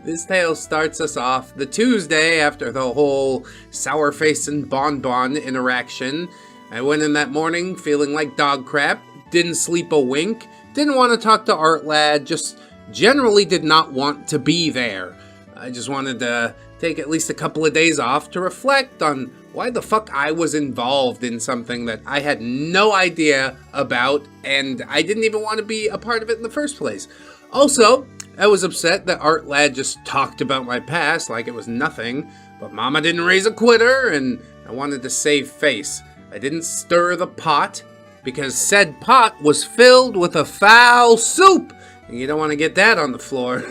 This tale starts us off the Tuesday after the whole Sourface and Bonbon interaction. I went in that morning feeling like dog crap, didn't sleep a wink, didn't want to talk to Artlad, just generally did not want to be there. I just wanted to take at least a couple of days off to reflect on why the fuck I was involved in something that I had no idea about, and I didn't even want to be a part of it in the first place. Also, I was upset that Artlad just talked about my past like it was nothing, but Mama didn't raise a quitter, and I wanted to save face. I didn't stir the pot, because said pot was filled with a foul soup, and you don't want to get that on the floor.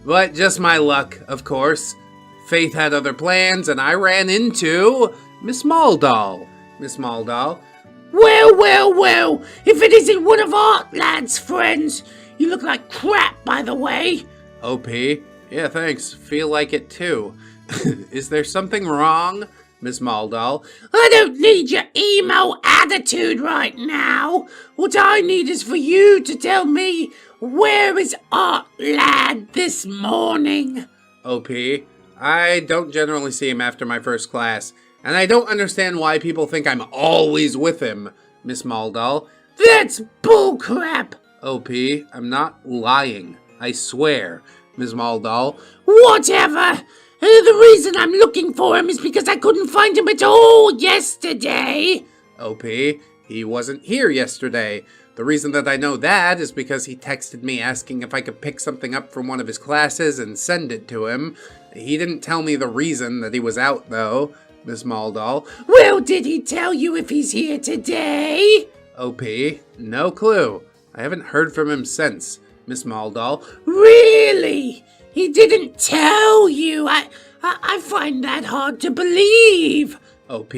But just my luck, of course. Faith had other plans, and I ran into Miss Maldall. Miss Maldall. Well, if it isn't one of Artlad's friends. You look like crap, by the way. OP. Yeah, thanks. Feel like it, too. Is there something wrong, Miss Maldall? I don't need your emo attitude right now. What I need is for you to tell me, where is Artlad this morning? OP. I don't generally see him after my first class, and I don't understand why people think I'm always with him, Miss Maldall. That's bullcrap! OP, I'm not lying. I swear, Miss Maldall. Whatever! The reason I'm looking for him is because I couldn't find him at all yesterday. OP, he wasn't here yesterday. The reason that I know that is because he texted me asking if I could pick something up from one of his classes and send it to him. He didn't tell me the reason that he was out, though, Miss Maldall. Well, did he tell you if he's here today? OP, no clue. I haven't heard from him since, Miss Maldall. Really? He didn't tell you? I find that hard to believe. OP,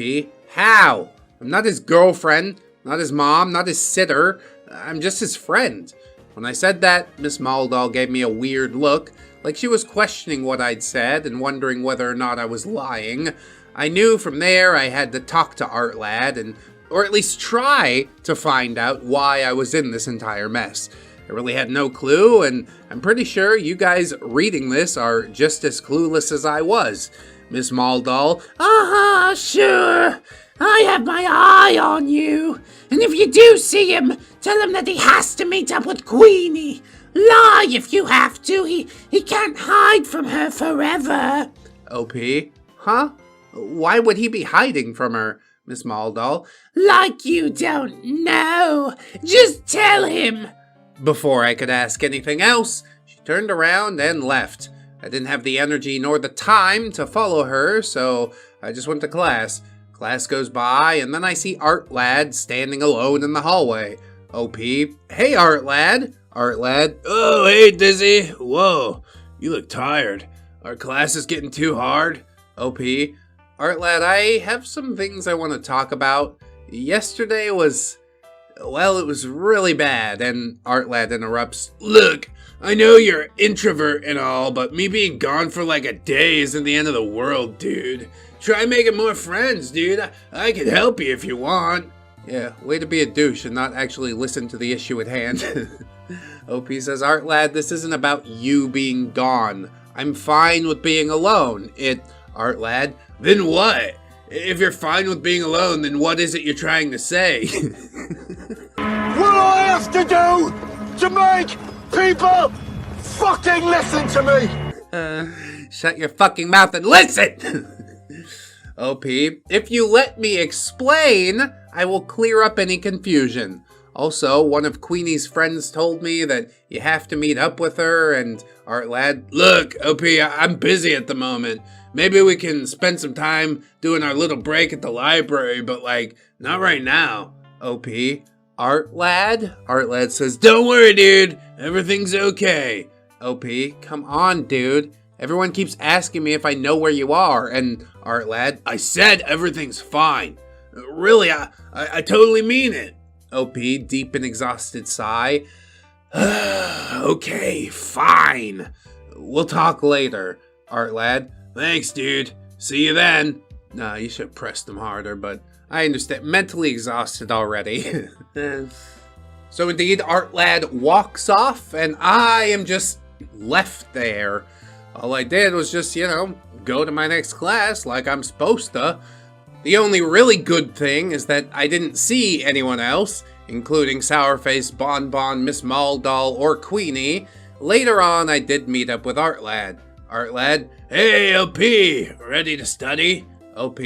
how? I'm not his girlfriend, not his mom, not his sitter. I'm just his friend. When I said that, Miss Maldall gave me a weird look, like she was questioning what I'd said and wondering whether or not I was lying. I knew from there I had to talk to Artlad, or at least try to find out why I was in this entire mess. I really had no clue, and I'm pretty sure you guys reading this are just as clueless as I was. Miss Maldall, Sure. I have my eye on you. And if you do see him, tell him that he has to meet up with Queenie. Lie if you have to. He can't hide from her forever. OP, huh? Why would he be hiding from her, Miss Maldall? Like you don't know. Just tell him. Before I could ask anything else, she turned around and left. I didn't have the energy nor the time to follow her, so I just went to class. Class goes by, and then I see Artlad standing alone in the hallway. OP, hey Artlad. Artlad, oh hey Dizzy. Whoa, you look tired. Our class is getting too hard. OP, Artlad, I have some things I want to talk about. Yesterday was, well, it was really bad, and Artlad interrupts. Look, I know you're an introvert and all, but me being gone for like a day isn't the end of the world, dude. Try making more friends, dude. I can help you if you want. Yeah, way to be a douche and not actually listen to the issue at hand. OP says, Artlad, this isn't about you being gone. I'm fine with being alone. Artlad, then what? If you're fine with being alone, then what is it you're trying to say? What do I have to do to make people fucking listen to me? Shut your fucking mouth and listen! OP, if you let me explain, I will clear up any confusion. Also, one of Queenie's friends told me that you have to meet up with her, and Artlad, look, OP, I'm busy at the moment. Maybe we can spend some time doing our little break at the library, but like, not right now. OP, Artlad? Artlad says, don't worry, dude. Everything's okay. OP, come on, dude. Everyone keeps asking me if I know where you are, and Artlad, I said everything's fine. Really, I totally mean it. OP, deep and exhausted sigh. Okay, fine. We'll talk later. Artlad, thanks, dude. See you then. Nah, you should have pressed them harder, but I understand. Mentally exhausted already. So indeed, Artlad walks off, and I am just left there. All I did was just, go to my next class like I'm supposed to. The only really good thing is that I didn't see anyone else, including Sourface, Bonbon, Miss Maldall, or Queenie. Later on, I did meet up with Artlad. Artlad, hey, OP, ready to study? OP,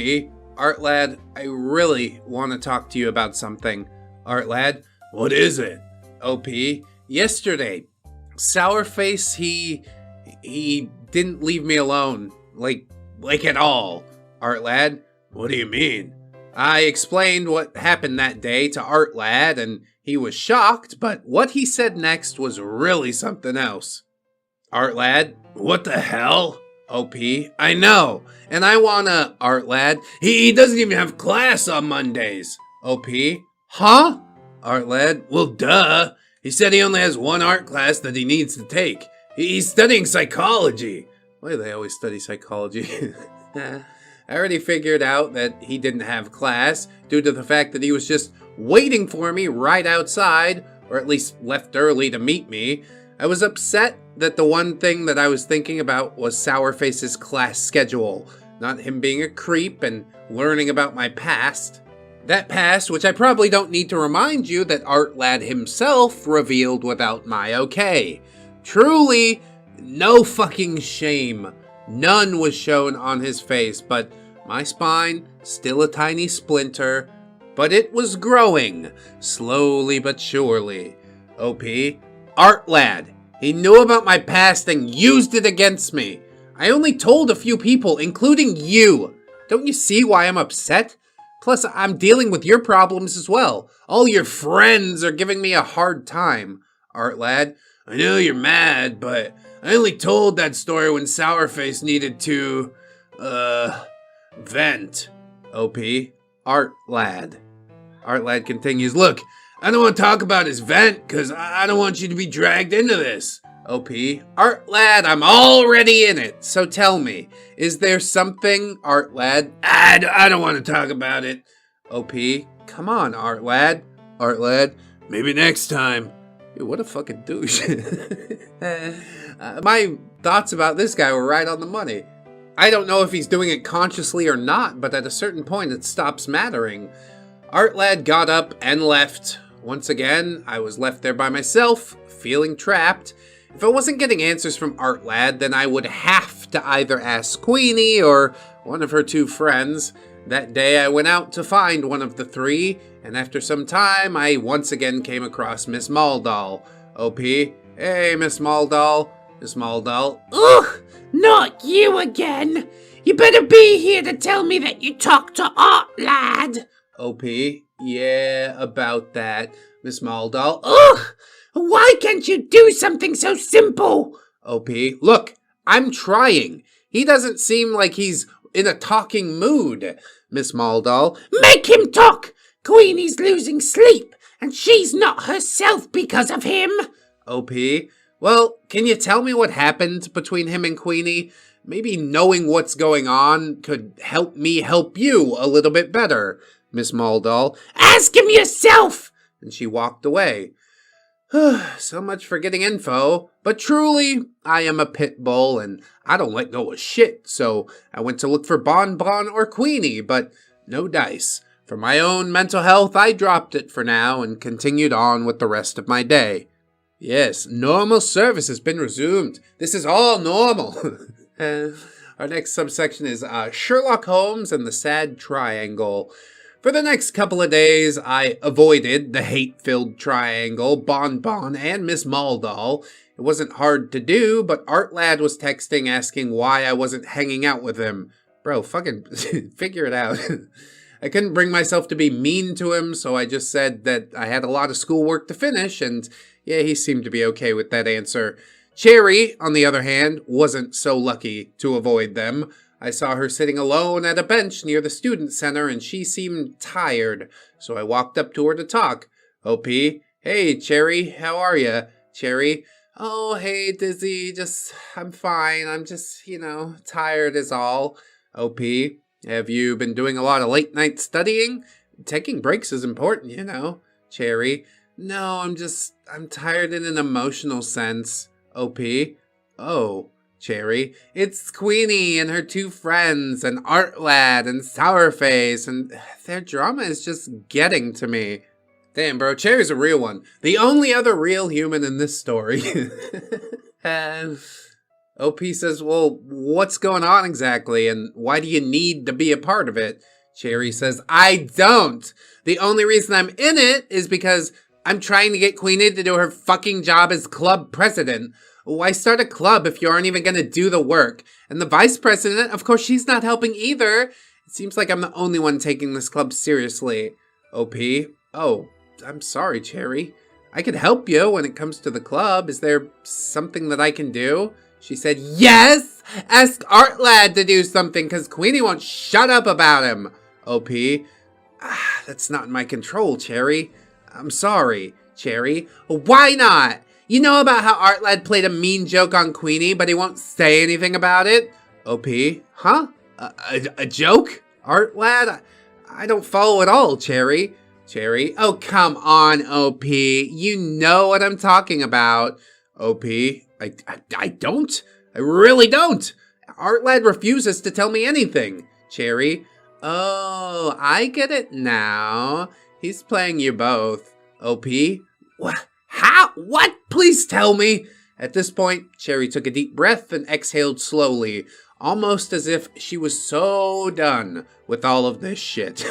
Artlad, I really want to talk to you about something. Artlad, what is it? OP, yesterday, Sourface, he didn't leave me alone, like at all. Artlad, what do you mean? I explained what happened that day to Artlad, and he was shocked, but what he said next was really something else. Artlad, what the hell? OP, I know, and I wanna, Artlad, he doesn't even have class on Mondays. OP, huh? Artlad, well duh. He said he only has one art class that he needs to take. He's studying psychology. Why do they always study psychology? I already figured out that he didn't have class due to the fact that he was just waiting for me right outside, or at least left early to meet me. I was upset that the one thing that I was thinking about was Sourface's class schedule, not him being a creep and learning about my past. That past, which I probably don't need to remind you that Artlad himself revealed without my okay. Truly, no fucking shame. None was shown on his face, but my spine, still a tiny splinter, but it was growing, slowly but surely. OP, Artlad, he knew about my past and used it against me. I only told a few people, including you. Don't you see why I'm upset? Plus, I'm dealing with your problems as well. All your friends are giving me a hard time. Artlad, I know you're mad, but I only told that story when Sourface needed to, vent. OP, Artlad. Artlad continues, look, I don't want to talk about his vent, because I don't want you to be dragged into this. OP, Artlad, I'm already in it, so tell me, is there something, Artlad? I don't want to talk about it. OP, come on, Artlad. Artlad, maybe next time. Dude, what a fucking douche. My thoughts about this guy were right on the money. I don't know if he's doing it consciously or not, but at a certain point it stops mattering. Artlad got up and left. Once again, I was left there by myself, feeling trapped. If I wasn't getting answers from Artlad, then I would have to either ask Queenie or one of her two friends. That day I went out to find one of the three, and after some time I once again came across Miss Maldall. OP, hey Miss Maldall. Miss Maldall. Ugh, not you again. You better be here to tell me that you talked to Artlad. OP, yeah, about that. Miss Maldall. Ugh, why can't you do something so simple? OP, look, I'm trying. He doesn't seem like he's in a talking mood. Miss Maldall. Make him talk. Queenie's losing sleep, and she's not herself because of him. OP, well, can you tell me what happened between him and Queenie? Maybe knowing what's going on could help me help you a little bit better. Miss Maldall. Ask him yourself! And she walked away. So much for getting info. But truly, I am a pit bull, and I don't let go of shit, so I went to look for Bon Bon or Queenie, but no dice. For my own mental health, I dropped it for now and continued on with the rest of my day. Yes, normal service has been resumed. This is all normal. Our next subsection is Sherlock Holmes and the Sad Triangle. For the next couple of days, I avoided the hate-filled triangle, Bon Bon, and Miss Maldall. It wasn't hard to do, but Artlad was texting asking why I wasn't hanging out with him. Bro, fucking figure it out. I couldn't bring myself to be mean to him, so I just said that I had a lot of schoolwork to finish, and yeah, he seemed to be okay with that answer. Cherry, on the other hand, wasn't so lucky to avoid them. I saw her sitting alone at a bench near the student center, and she seemed tired, so I walked up to her to talk. OP, hey, Cherry, how are ya? Cherry, oh, hey, Dizzy, I'm fine, I'm just, tired is all. OP, have you been doing a lot of late night studying? Taking breaks is important, Cherry, no, I'm tired in an emotional sense. OP, oh. Cherry, it's Queenie and her two friends, and Artlad and Sourface, and their drama is just getting to me. Damn, bro, Cherry's a real one. The only other real human in this story. OP says, well, what's going on exactly, and why do you need to be a part of it? Cherry says, I don't. The only reason I'm in it is because I'm trying to get Queenie to do her fucking job as club president. Why start a club if you aren't even going to do the work? And the vice president, of course, she's not helping either. It seems like I'm the only one taking this club seriously. OP, oh, I'm sorry, Cherry. I could help you when it comes to the club. Is there something that I can do? She said, yes! Ask Artlad to do something, because Queenie won't shut up about him. OP, that's not in my control, Cherry. I'm sorry, Cherry. Why not? You know about how Artlad played a mean joke on Queenie, but he won't say anything about it? OP, huh? A joke? Artlad? I don't follow at all, Cherry. Cherry, oh come on, OP. You know what I'm talking about. OP, I don't. I really don't. Artlad refuses to tell me anything. Cherry, oh, I get it now. He's playing you both. OP, what? How? What? Please tell me. At this point, Cherry took a deep breath and exhaled slowly, almost as if she was so done with all of this shit.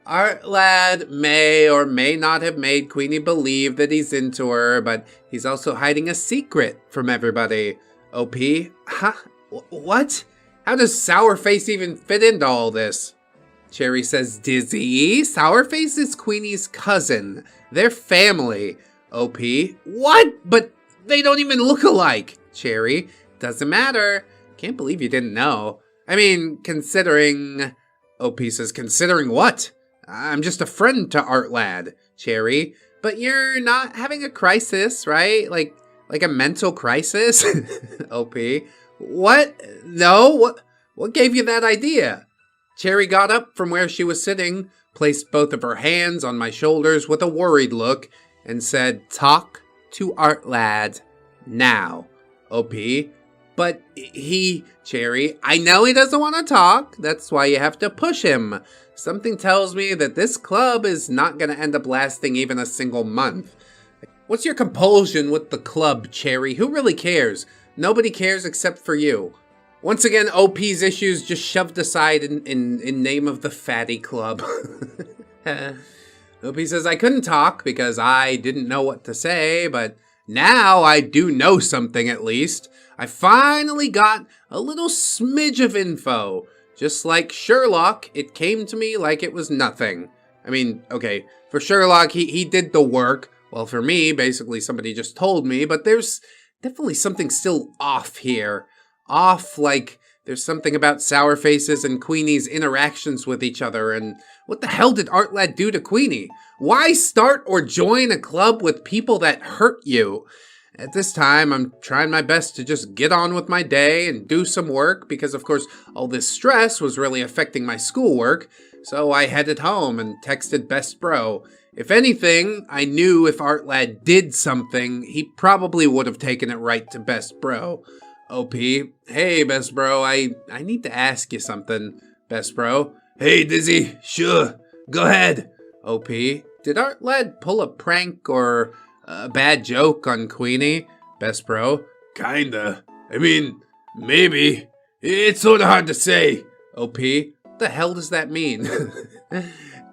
Artlad may or may not have made Queenie believe that he's into her, but he's also hiding a secret from everybody. OP? Huh? What? How does Sourface even fit into all this? Cherry says, Dizzy, Sourface is Queenie's cousin. They're family. OP, what? But they don't even look alike. Cherry, doesn't matter. Can't believe you didn't know. I mean, considering... OP says, considering what? I'm just a friend to Artlad, Cherry. But you're not having a crisis, right? Like a mental crisis? OP. What? No? What gave you that idea? Cherry got up from where she was sitting, placed both of her hands on my shoulders with a worried look, and said, talk to Artlad now, OP. But Cherry, I know he doesn't want to talk. That's why you have to push him. Something tells me that this club is not going to end up lasting even a single month. What's your compulsion with the club, Cherry? Who really cares? Nobody cares except for you. Once again, OP's issues just shoved aside in name of the fatty club. OP says, I couldn't talk because I didn't know what to say, but now I do know something at least. I finally got a little smidge of info. Just like Sherlock, it came to me like it was nothing. I mean, okay, for Sherlock, he did the work. Well, for me, basically somebody just told me, but there's definitely something still off here. Off, like there's something about Sour Faces and Queenie's interactions with each other, and what the hell did Artlad do to Queenie? Why start or join a club with people that hurt you? At this time, I'm trying my best to just get on with my day and do some work because, of course, all this stress was really affecting my schoolwork. So I headed home and texted Best Bro. If anything, I knew if Artlad did something, he probably would have taken it right to Best Bro. OP, hey, Best Bro, I need to ask you something. Best Bro, hey, Dizzy, sure, go ahead. OP, did Artlad pull a prank or a bad joke on Queenie? Best Bro, kinda. I mean, maybe. It's sorta hard to say. OP, what the hell does that mean?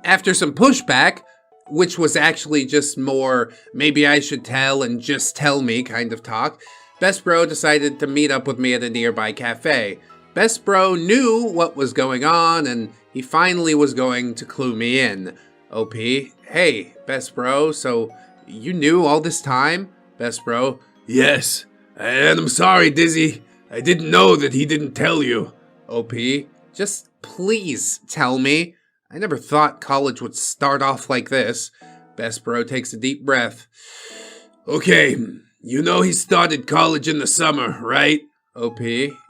After some pushback, which was actually just more maybe I should tell and just tell me kind of talk, Best Bro decided to meet up with me at a nearby cafe. Best Bro knew what was going on and he finally was going to clue me in. OP, hey, Best Bro, so you knew all this time? Best Bro, yes, and I'm sorry, Dizzy. I didn't know that he didn't tell you. OP, just please tell me. I never thought college would start off like this. Best Bro takes a deep breath. Okay, you know he started college in the summer, right? OP,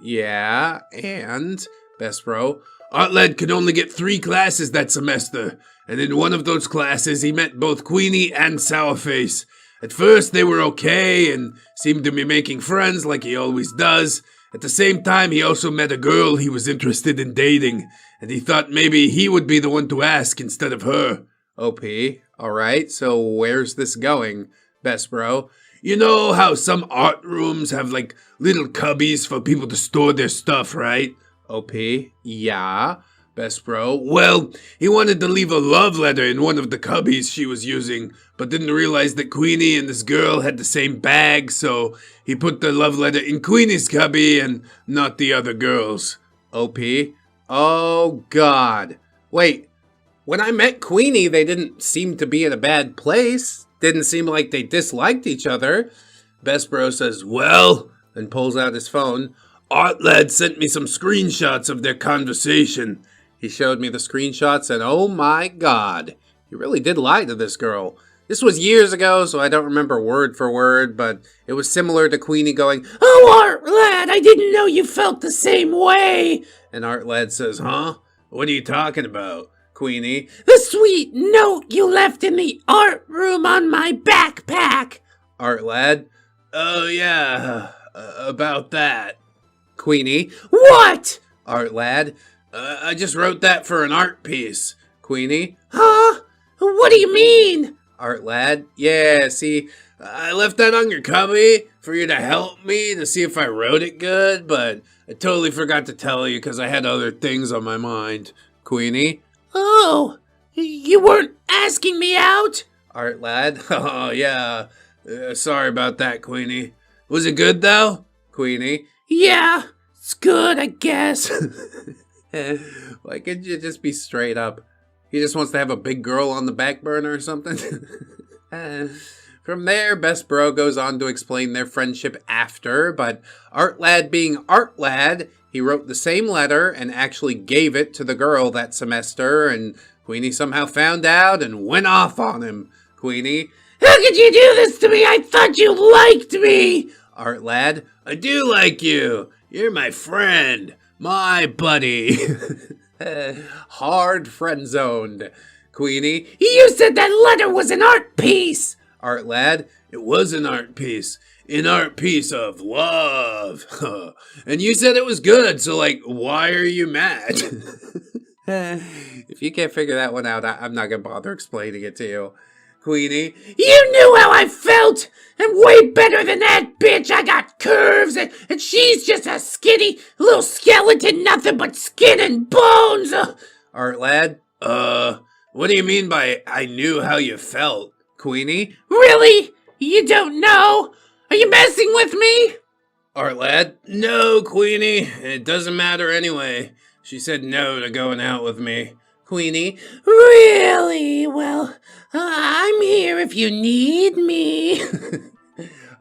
yeah, and? Best Bro, Artlad could only get 3 classes that semester, and in one of those classes he met both Queenie and Sourface. At first they were okay and seemed to be making friends like he always does. At the same time, he also met a girl he was interested in dating, and he thought maybe he would be the one to ask instead of her. OP, alright, so where's this going? Best Bro, you know how some art rooms have like little cubbies for people to store their stuff, right? OP, yeah. Best Bro, well, he wanted to leave a love letter in one of the cubbies she was using, but didn't realize that Queenie and this girl had the same bag, so he put the love letter in Queenie's cubby and not the other girl's. OP, oh god. Wait, when I met Queenie, they didn't seem to be in a bad place. Didn't seem like they disliked each other. Best Bro says, well, and pulls out his phone. Artlad sent me some screenshots of their conversation. He showed me the screenshots and oh my god, he really did lie to this girl. This was years ago, so I don't remember word for word, but it was similar to Queenie going, oh, Artlad, I didn't know you felt the same way. And Artlad says, huh? What are you talking about? Queenie, the sweet note you left in the art room on my backpack. Artlad, oh yeah, about that. Queenie, what? Artlad, I just wrote that for an art piece. Queenie, huh? What do you mean? Artlad, yeah, see, I left that on your cubby for you to help me to see if I wrote it good, but I totally forgot to tell you because I had other things on my mind. Queenie, oh, you weren't asking me out? Artlad, oh yeah, sorry about that, Queenie. Was it good though? Queenie, yeah, it's good, I guess. Why can't you just be straight up? He just wants to have a big girl on the back burner or something? From there, Best Bro goes on to explain their friendship after, but Artlad being Artlad, He wrote the same letter and actually gave it to the girl that semester, and Queenie somehow found out and went off on him. Queenie, how could you do this to me? I thought you liked me. Artlad, I do like you. You're my friend. My buddy. Hard friend-zoned. Queenie, you said that letter was an art piece. Artlad, it was an art piece. An art piece of love. And you said it was good, so like, why are you mad? If you can't figure that one out, I'm not gonna bother explaining it to you. Queenie, you knew how I felt! And way better than that bitch! I got curves, and she's just a skinny little skeleton, nothing but skin and bones! Artlad, what do you mean by I knew how you felt? Queenie? Really? You don't know? Are you messing with me? Artlad, no, Queenie. It doesn't matter anyway. She said no to going out with me. Queenie, really? Well, I'm here if you need me.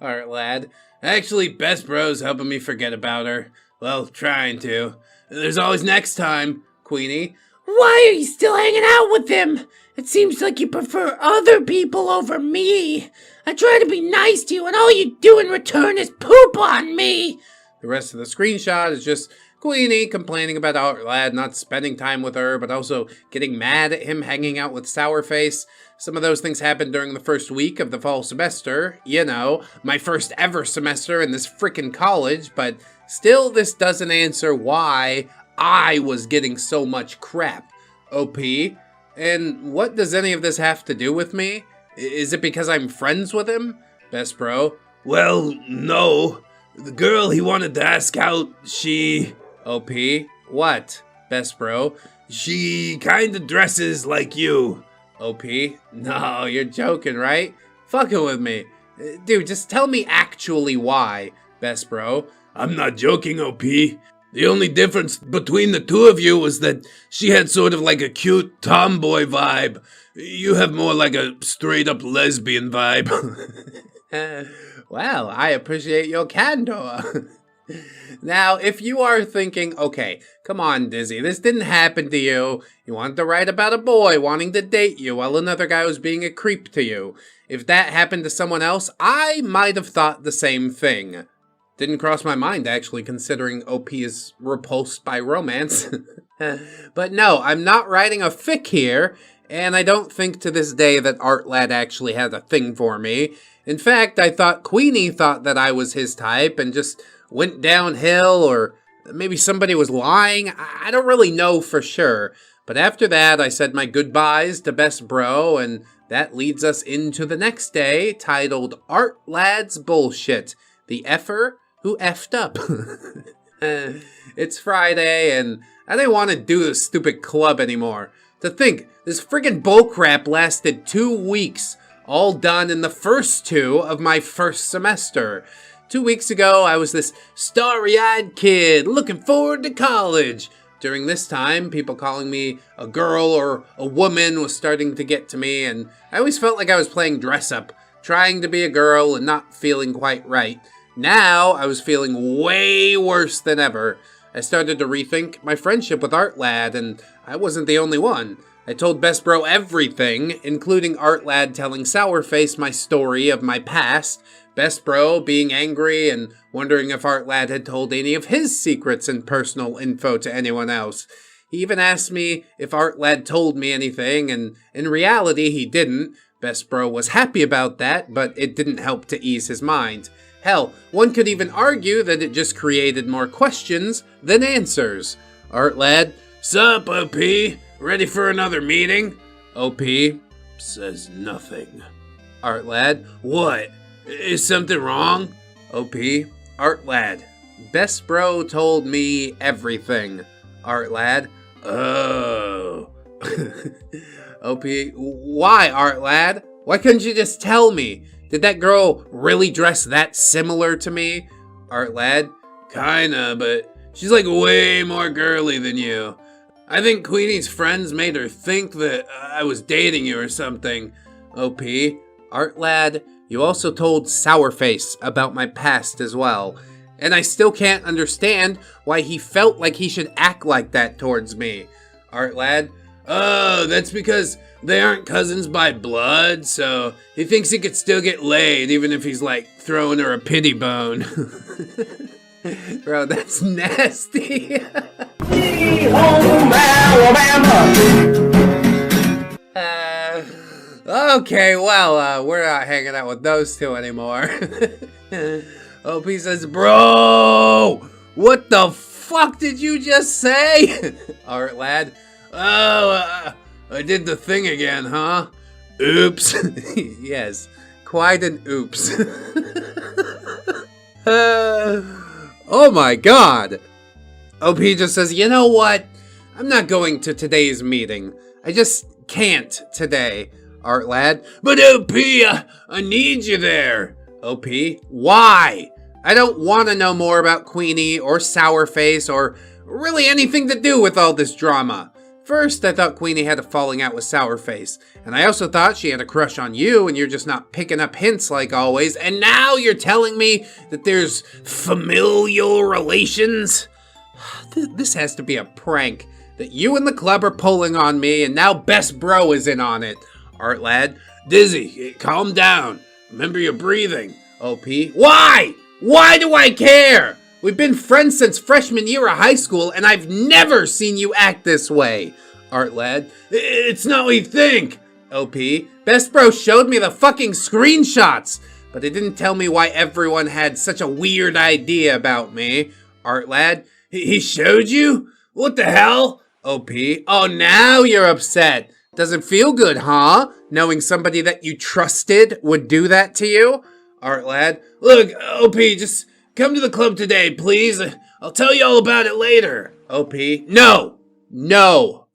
Artlad, actually, Best Bro's helping me forget about her. Well, trying to. There's always next time. Queenie, why are you still hanging out with him? It seems like you prefer other people over me. I try to be nice to you, and all you do in return is poop on me. The rest of the screenshot is just Queenie complaining about Artlad not spending time with her, but also getting mad at him hanging out with Sourface. Some of those things happened during the first week of the fall semester. You know, my first ever semester in this frickin' college, but still this doesn't answer why I was getting so much crap. OP? And what does any of this have to do with me? Is it because I'm friends with him? Best Bro? Well, no. The girl he wanted to ask out, she... OP? What? Best Bro? She kinda dresses like you. OP? No, you're joking, right? Fucking with me. Dude, just tell me actually why, Best Bro. I'm not joking, OP. The only difference between the two of you was that she had sort of like a cute tomboy vibe. You have more like a straight-up lesbian vibe. Well, I appreciate your candor. Now, if you are thinking, okay, come on, Dizzy, this didn't happen to you. You wanted to write about a boy wanting to date you while another guy was being a creep to you. If that happened to someone else, I might have thought the same thing. Didn't cross my mind, actually, considering OP is repulsed by romance. But no, I'm not writing a fic here, and I don't think to this day that Artlad actually had a thing for me. In fact, I thought Queenie thought that I was his type and just went downhill, or maybe somebody was lying. I don't really know for sure. But after that, I said my goodbyes to Best Bro, and that leads us into the next day, titled Artlad's Bullshit, the effer who effed up. It's Friday, and I didn't want to do this stupid club anymore. To think, this friggin' bullcrap lasted 2 weeks, all done in the first 2 of my first semester. 2 weeks ago, I was this starry-eyed kid looking forward to college. During this time, people calling me a girl or a woman was starting to get to me, and I always felt like I was playing dress-up, trying to be a girl and not feeling quite right. Now, I was feeling way worse than ever. I started to rethink my friendship with Artlad, and I wasn't the only one. I told Best Bro everything, including Artlad telling Sourface my story of my past, Best Bro being angry and wondering if Artlad had told any of his secrets and personal info to anyone else. He even asked me if Artlad told me anything, and in reality he didn't. Best Bro was happy about that, but it didn't help to ease his mind. Hell, one could even argue that it just created more questions than answers. Artlad, sup, OP? Ready for another meeting? OP says nothing. Artlad, what? Is something wrong? OP, Artlad, Best Bro told me everything. Artlad, oh. OP, why, Artlad? Why couldn't you just tell me? Did that girl really dress that similar to me? Artlad, kinda, but she's like way more girly than you. I think Queenie's friends made her think that I was dating you or something. OP, Artlad, you also told Sourface about my past as well. And I still can't understand why he felt like he should act like that towards me. Artlad, oh, that's because they aren't cousins by blood, so he thinks he could still get laid even if he's like throwing her a pity bone. Bro, that's nasty. Okay, well, we're not hanging out with those two anymore. OP says, bro, what the fuck did you just say? Artlad, oh, I did the thing again, huh? Oops. Yes, quite an oops. Oh my god. OP just says, you know what? I'm not going to today's meeting. I just can't today. Artlad, but OP, I need you there. OP, why? I don't want to know more about Queenie or Sourface or really anything to do with all this drama. First, I thought Queenie had a falling out with Sourface, and I also thought she had a crush on you and you're just not picking up hints like always, and now you're telling me that there's familial relations? This has to be a prank, that you and the club are pulling on me and now Best Bro is in on it. Artlad, Dizzy, calm down. Remember your breathing. OP, why? Why do I care? We've been friends since freshman year of high school, and I've never seen you act this way. Artlad, it's not what you think. OP, Best Bro showed me the fucking screenshots, but it didn't tell me why everyone had such a weird idea about me. Artlad, he showed you? What the hell? OP, oh, now you're upset. Doesn't feel good, huh? Knowing somebody that you trusted would do that to you? Artlad, look, OP, just come to the club today, please. I'll tell you all about it later. OP, no,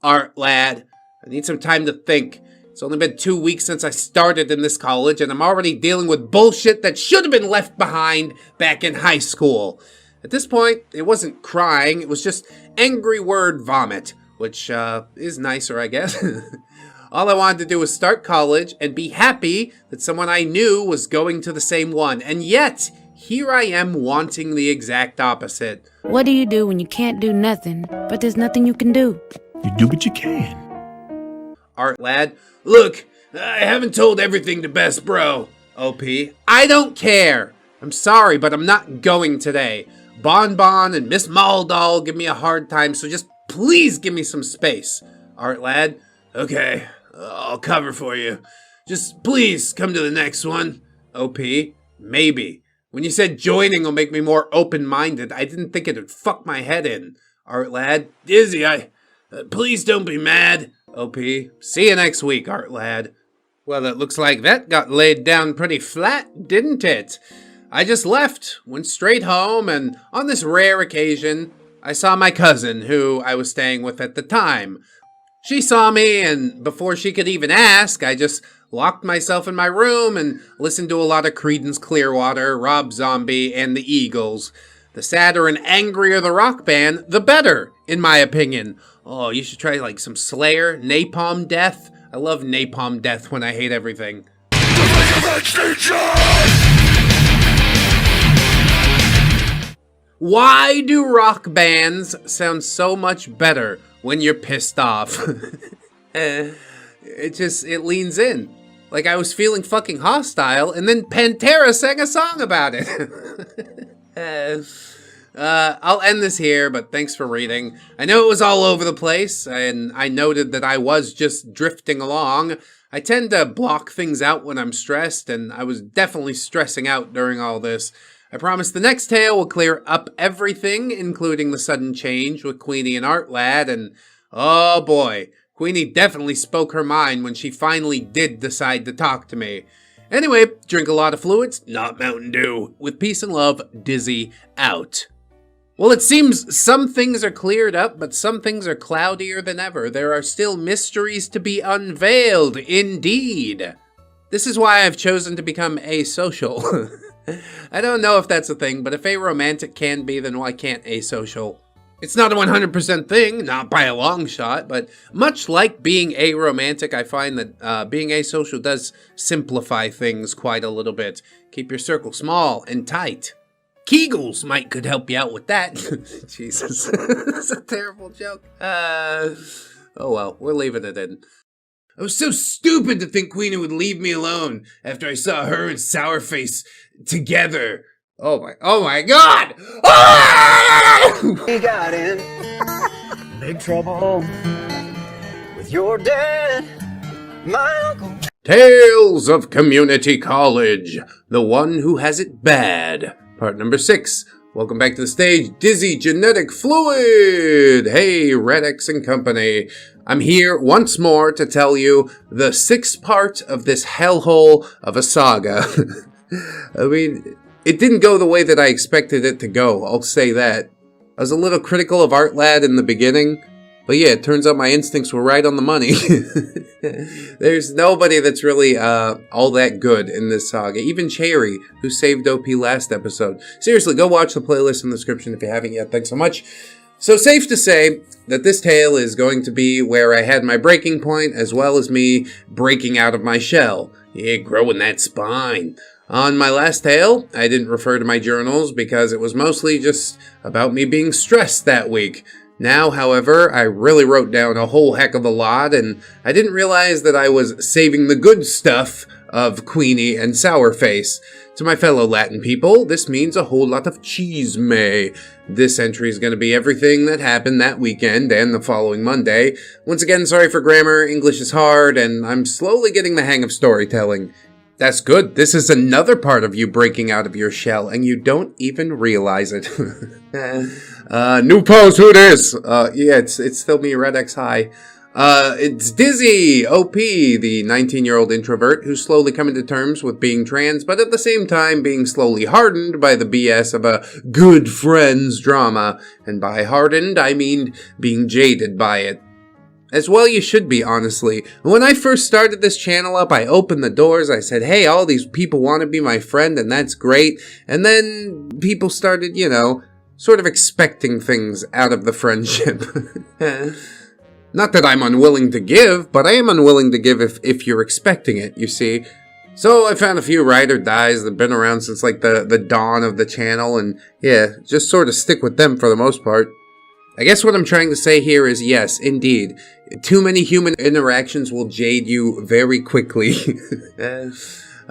Artlad. I need some time to think. It's only been 2 weeks since I started in this college, and I'm already dealing with bullshit that should have been left behind back in high school. At this point, it wasn't crying, it was just angry word vomit, which is nicer, I guess. All I wanted to do was start college and be happy that someone I knew was going to the same one, and yet, here I am wanting the exact opposite. What do you do when you can't do nothing, but there's nothing you can do? You do what you can. Artlad, look, I haven't told everything to Best Bro. OP, I don't care. I'm sorry, but I'm not going today. Bon and Miss Maldall give me a hard time, so just please give me some space. Artlad, okay, I'll cover for you. Just please come to the next one. OP, maybe. When you said joining will make me more open-minded, I didn't think it would fuck my head in. Artlad, Dizzy, please don't be mad. OP, see you next week, Artlad. Well, it looks like that got laid down pretty flat, didn't it? I just left, went straight home, and on this rare occasion, I saw my cousin, who I was staying with at the time. She saw me, and before she could even ask, I just locked myself in my room and listened to a lot of Creedence Clearwater, Rob Zombie, and the Eagles. The sadder and angrier the rock band, the better, in my opinion. Oh, you should try like some Slayer, Napalm Death. I love Napalm Death when I hate everything. Why do rock bands sound so much better when you're pissed off? It leans in. Like I was feeling fucking hostile, and then Pantera sang a song about it. I'll end this here, but thanks for reading. I know it was all over the place, and I noted that I was just drifting along. I tend to block things out when I'm stressed, and I was definitely stressing out during all this. I promise the next tale will clear up everything, including the sudden change with Queenie and Artlad, and oh boy, Queenie definitely spoke her mind when she finally did decide to talk to me. Anyway, drink a lot of fluids, not Mountain Dew. With peace and love, Dizzy out. Well, it seems some things are cleared up, but some things are cloudier than ever. There are still mysteries to be unveiled, indeed. This is why I've chosen to become asocial. I don't know if that's a thing, but if aromantic can be, then why can't asocial? It's not a 100% thing, not by a long shot, but much like being aromantic, I find that being asocial does simplify things quite a little bit. Keep your circle small and tight. Kegels might could help you out with that. Jesus. That's a terrible joke. Oh well, we're leaving it in. I was so stupid to think Queenie would leave me alone after I saw her and Sourface together. Oh my god! Ah! We got in big trouble with your dad, my uncle. Tales of Community College, the one who has it bad. Part number 6. Welcome back to the stage, Dizzy Genetic Fluid! Hey, ReddX and company. I'm here once more to tell you the 6th part of this hellhole of a saga. I mean, it didn't go the way that I expected it to go, I'll say that. I was a little critical of Artlad in the beginning, but yeah, it turns out my instincts were right on the money. There's nobody that's really all that good in this saga. Even Cherry, who saved OP last episode. Seriously, go watch the playlist in the description if you haven't yet. Thanks so much. So safe to say that this tale is going to be where I had my breaking point, as well as me breaking out of my shell. Yeah, growing that spine. On my last tale, I didn't refer to my journals because it was mostly just about me being stressed that week. Now, however, I really wrote down a whole heck of a lot, and I didn't realize that I was saving the good stuff of Queenie and Sourface. To my fellow Latin people, this means a whole lot of chisme. This entry is going to be everything that happened that weekend and the following Monday. Once again, sorry for grammar, English is hard, and I'm slowly getting the hang of storytelling. That's good. This is another part of you breaking out of your shell, and you don't even realize it. New pose, who it is? Yeah, it's still me, ReddX. Hi. It's Dizzy, OP, the 19-year-old introvert who's slowly coming to terms with being trans, but at the same time being slowly hardened by the BS of a good friends drama. And by hardened, I mean being jaded by it. As well you should be, honestly. When I first started this channel up, I opened the doors, I said, hey, all these people want to be my friend, and that's great. And then people started, you know, sort of expecting things out of the friendship. Not that I'm unwilling to give, but I am unwilling to give if you're expecting it, you see. So I found a few ride or dies that have been around since like the dawn of the channel, and yeah, just sort of stick with them for the most part. I guess what I'm trying to say here is yes, indeed. Too many human interactions will jade you very quickly.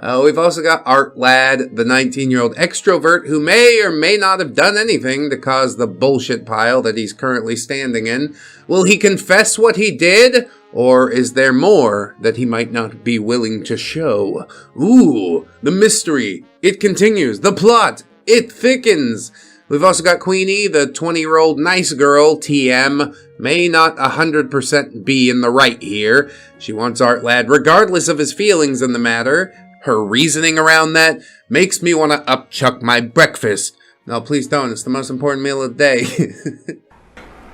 We've also got Artlad, the 19-year-old extrovert who may or may not have done anything to cause the bullshit pile that he's currently standing in. Will he confess what he did? Or is there more that he might not be willing to show? Ooh, the mystery. It continues. The plot. It thickens. We've also got Queenie, the 20-year-old nice girl, TM, may not 100% be in the right here. She wants Artlad regardless of his feelings in the matter. Her reasoning around that makes me want to upchuck my breakfast. No, please don't. It's the most important meal of the day.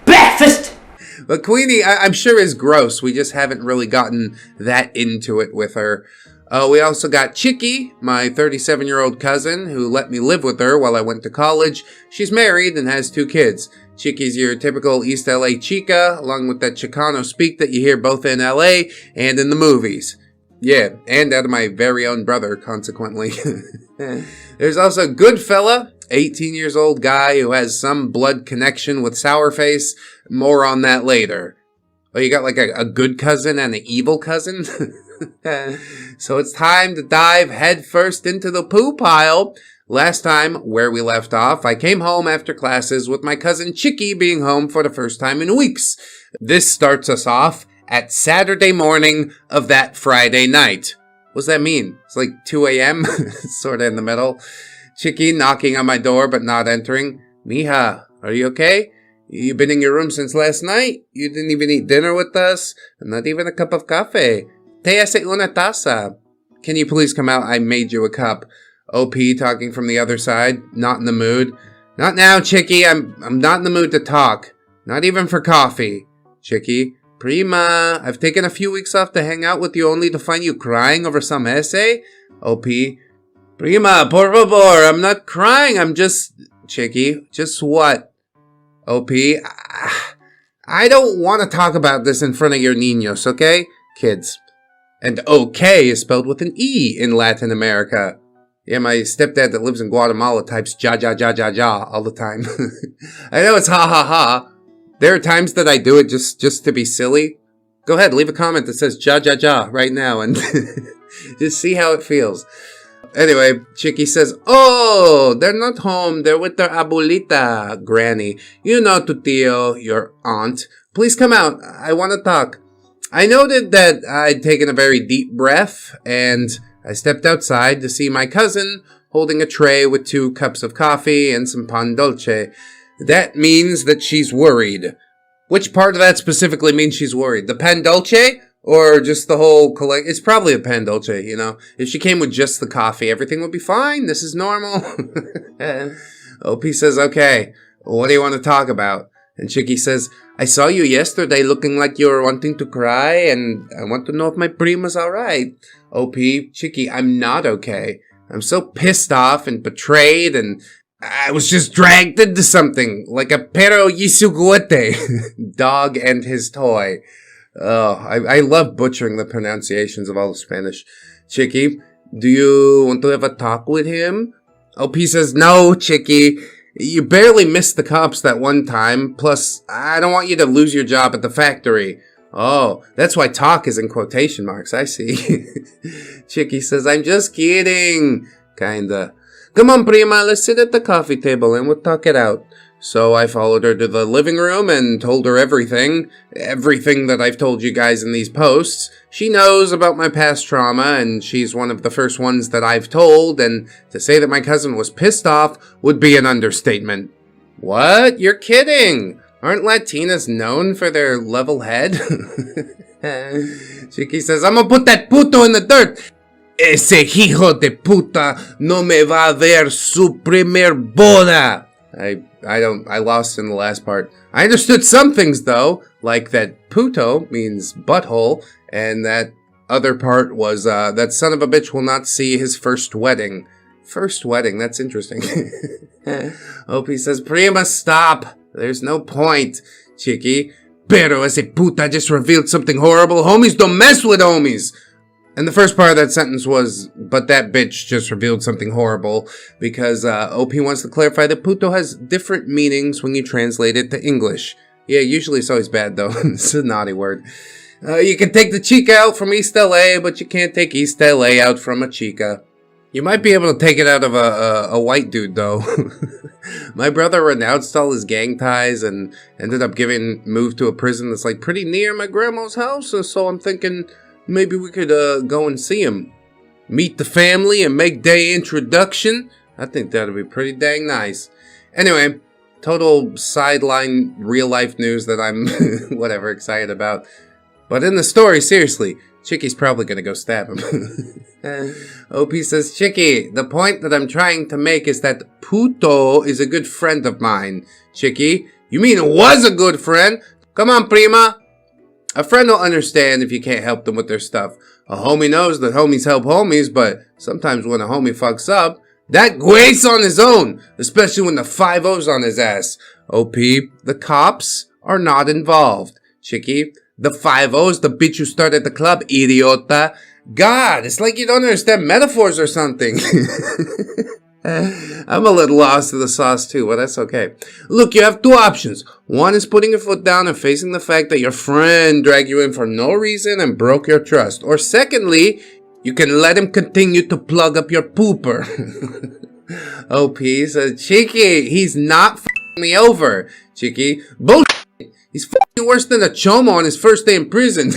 Breakfast! But Queenie, I'm sure is gross. We just haven't really gotten that into it with her. We also got Chicky, my 37-year-old cousin, who let me live with her while I went to college. She's married and has 2 kids. Chicky's your typical East LA chica, along with that Chicano speak that you hear both in LA and in the movies. Yeah, and out of my very own brother, consequently. There's also Goodfella, 18 years old guy who has some blood connection with Sourface. More on that later. Oh, you got like a good cousin and an evil cousin? So it's time to dive headfirst into the poo pile. Last time, where we left off, I came home after classes with my cousin Chicky being home for the first time in weeks. This starts us off at Saturday morning of that Friday night. What does that mean? It's like 2 a.m.? Sort of in the middle. Chicky knocking on my door but not entering. Mija, are you okay? You been in your room since last night? You didn't even eat dinner with us? Not even a cup of cafe. Te hace una taza. Can you please come out? I made you a cup. OP talking from the other side. Not in the mood. Not now, Chicky. I'm not in the mood to talk. Not even for coffee. Chicky. Prima. I've taken a few weeks off to hang out with you only to find you crying over some essay. OP. Prima, por favor. I'm not crying. I'm just... Chicky. Just what? OP. I don't want to talk about this in front of your niños, okay? Kids. And okay is spelled with an E in Latin America. Yeah, my stepdad that lives in Guatemala types ja ja ja ja ja all the time. I know it's ha ha ha. There are times that I do it just to be silly. Go ahead, leave a comment that says ja ja ja right now and just see how it feels. Anyway, Chicky says, "Oh, they're not home. They're with their abuelita, Granny. You know, tu tío, your aunt. Please come out. I want to talk." I noted that I'd taken a very deep breath, and I stepped outside to see my cousin holding a tray with 2 cups of coffee and some pan dulce. That means that she's worried. Which part of that specifically means she's worried? The pan dulce? Or just the whole It's probably a pan dulce, you know? If she came with just the coffee, everything would be fine. This is normal. OP says, "Okay, what do you want to talk about?" And Chicky says, "I saw you yesterday looking like you were wanting to cry, and I want to know if my prima's alright." OP, Chicky, I'm not okay. I'm so pissed off and betrayed, and I was just dragged into something, like a perro yisuguete, dog and his toy. Oh, I love butchering the pronunciations of all the Spanish. Chicky, do you want to have a talk with him? OP says, "No, Chicky. You barely missed the cops that one time. Plus, I don't want you to lose your job at the factory." Oh, that's why talk is in quotation marks. I see. Chicky says, "I'm just kidding." Kinda. "Come on, prima, let's sit at the coffee table and we'll talk it out." So I followed her to the living room and told her everything that I've told you guys in these posts. She knows about my past trauma, and she's one of the first ones that I've told, and to say that my cousin was pissed off would be an understatement. What? You're kidding! Aren't Latinas known for their level head? Chicky says, "I'm gonna put that puto in the dirt. Ese hijo de puta no me va a ver su primer boda." I lost in the last part. I understood some things though, like that puto means butthole, and that other part was, that son of a bitch will not see his first wedding. First wedding, that's interesting. Opie says, "Prima, stop. There's no point." Chicky, "Pero ese puta just revealed something horrible. Homies don't mess with homies." And the first part of that sentence was, "But that bitch just revealed something horrible," because OP wants to clarify that puto has different meanings when you translate it to English. Yeah, usually it's always bad though. It's a naughty word. You can take the chica out from East LA, but you can't take East LA out from a chica. You might be able to take it out of a white dude though. My brother renounced all his gang ties and ended up moved to a prison that's like pretty near my grandma's house, so I'm thinking maybe we could go and see him. Meet the family and make day introduction. I think that'd be pretty dang nice. Anyway, total sideline real life news that I'm whatever excited about. But in the story, seriously, Chicky's probably gonna go stab him. OP says, "Chicky, the point that I'm trying to make is that puto is a good friend of mine." Chicky, "You mean it was a good friend? Come on, prima." A friend will understand if you can't help them with their stuff. A homie knows that homies help homies, but sometimes when a homie fucks up, that güey's on his own, especially when the 5-0's on his ass. OP, the cops are not involved. Chicky, the 5-0's the bitch you start at the club, idiota. God, it's like you don't understand metaphors or something. I'm a little lost to the sauce too, but that's okay. Look, you have 2 options. One is putting your foot down and facing the fact that your friend dragged you in for no reason and broke your trust. Or secondly, you can let him continue to plug up your pooper. OP says, "Chicky, he's not f***ing me over." Chicky, "Bullshit. He's f***ing worse than a chomo on his first day in prison."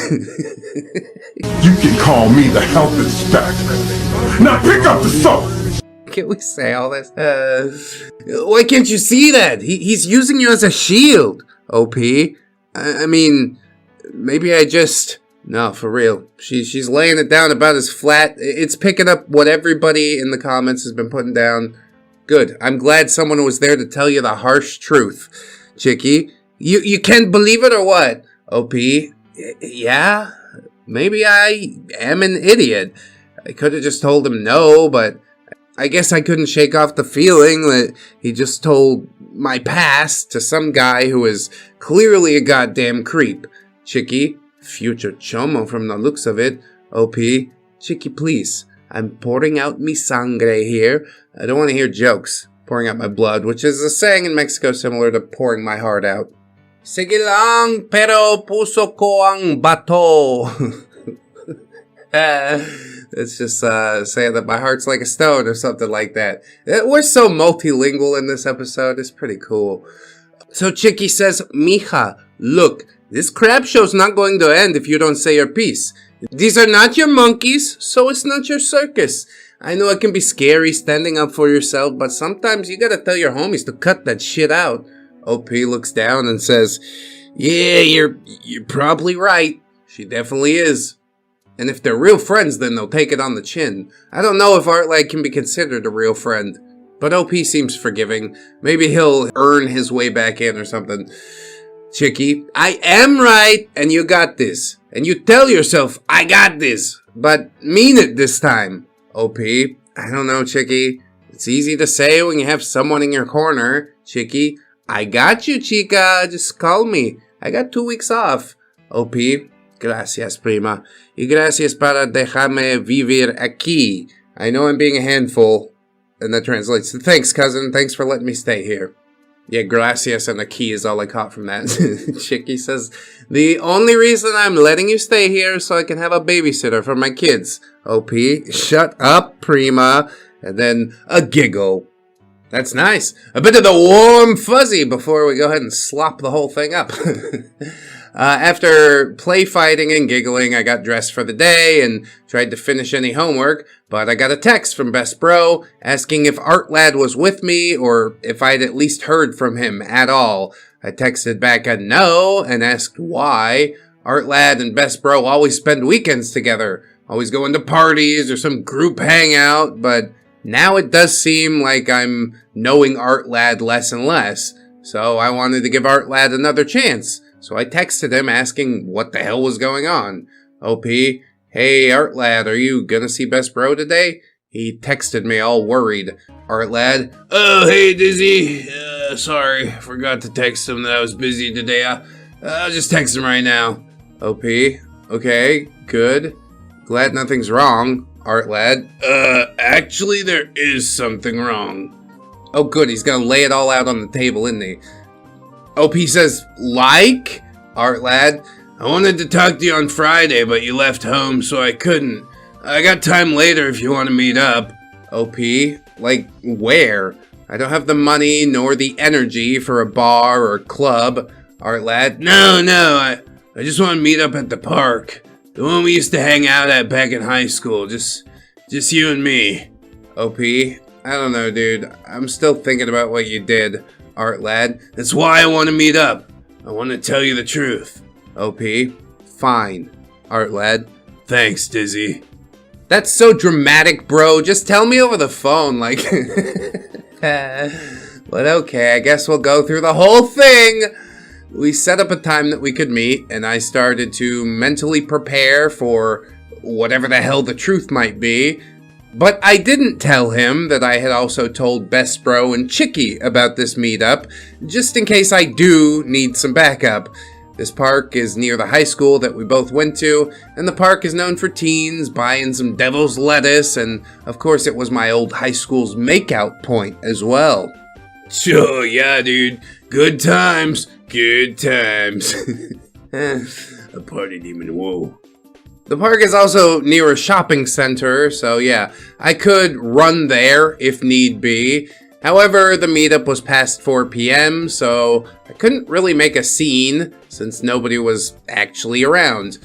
You can call me the health inspector. Now pick up the soap. Can we say all this? Why can't you see that? He's using you as a shield, OP. I mean, maybe I just... No, for real. She's laying it down about as flat. It's picking up what everybody in the comments has been putting down. Good. I'm glad someone was there to tell you the harsh truth. Chicky, you can't believe it or what? OP, yeah, maybe I am an idiot. I could have just told him no, but I guess I couldn't shake off the feeling that he just told my past to some guy who is clearly a goddamn creep. Chicky, future chomo from the looks of it. OP, Chicky, please. I'm pouring out mi sangre here. I don't want to hear jokes. Pouring out my blood, which is a saying in Mexico similar to pouring my heart out. Sige lang, pero puso ko ang bato. It's just saying that my heart's like a stone or something like that. We're so multilingual in this episode. It's pretty cool. So Chicky says, Mija, look, this crap show's not going to end if you don't say your piece. These are not your monkeys, so it's not your circus. I know it can be scary standing up for yourself, but sometimes you gotta tell your homies to cut that shit out. OP looks down and says, yeah, you're probably right. She definitely is. And if they're real friends, then they'll take it on the chin. I don't know if Artlad can be considered a real friend, but OP seems forgiving. Maybe he'll earn his way back in or something. Chicky, I am right, and you got this. And you tell yourself, I got this, but mean it this time. OP, I don't know, Chicky. It's easy to say when you have someone in your corner. Chicky, I got you, chica. Just call me. I got 2 weeks off. OP, gracias, prima. Y gracias para dejarme vivir aquí. I know I'm being a handful. And that translates to thanks, cousin. Thanks for letting me stay here. Yeah, gracias and a key is all I caught from that. Chicky says, the only reason I'm letting you stay here is so I can have a babysitter for my kids. OP, shut up, prima. And then a giggle. That's nice. A bit of the warm fuzzy before we go ahead and slop the whole thing up. After play fighting and giggling, I got dressed for the day and tried to finish any homework, but I got a text from Best Bro asking if Artlad was with me or if I'd at least heard from him at all. I texted back a no and asked why. Artlad and Best Bro always spend weekends together, always going to parties or some group hangout, but now it does seem like I'm knowing Artlad less and less, so I wanted to give Artlad another chance. So I texted him asking what the hell was going on. OP, hey Artlad, are you gonna see Best Bro today? He texted me all worried. Artlad, oh hey Dizzy, sorry, forgot to text him that I was busy today. I'll just text him right now. OP, okay, good. Glad nothing's wrong. Artlad, actually there is something wrong. Oh good, he's gonna lay it all out on the table, isn't he? OP says, like? Artlad, I wanted to talk to you on Friday, but you left home, so I couldn't. I got time later if you want to meet up. OP, like where? I don't have the money nor the energy for a bar or club. Artlad, no, I just want to meet up at the park. The one we used to hang out at back in high school, just you and me. OP, I don't know, dude. I'm still thinking about what you did. Artlad, that's why I want to meet up. I want to tell you the truth. OP, fine. Artlad, thanks, Dizzy. That's so dramatic, bro. Just tell me over the phone, like. But okay, I guess we'll go through the whole thing. We set up a time that we could meet, and I started to mentally prepare for whatever the hell the truth might be. But I didn't tell him that I had also told Best Bro and Chicky about this meetup, just in case I do need some backup. This park is near the high school that we both went to, and the park is known for teens buying some devil's lettuce, and of course it was my old high school's makeout point as well. Sure, yeah, dude. Good times. Good times. A party demon, whoa. The park is also near a shopping center, so yeah, I could run there if need be. However, the meetup was past 4 p.m., so I couldn't really make a scene since nobody was actually around.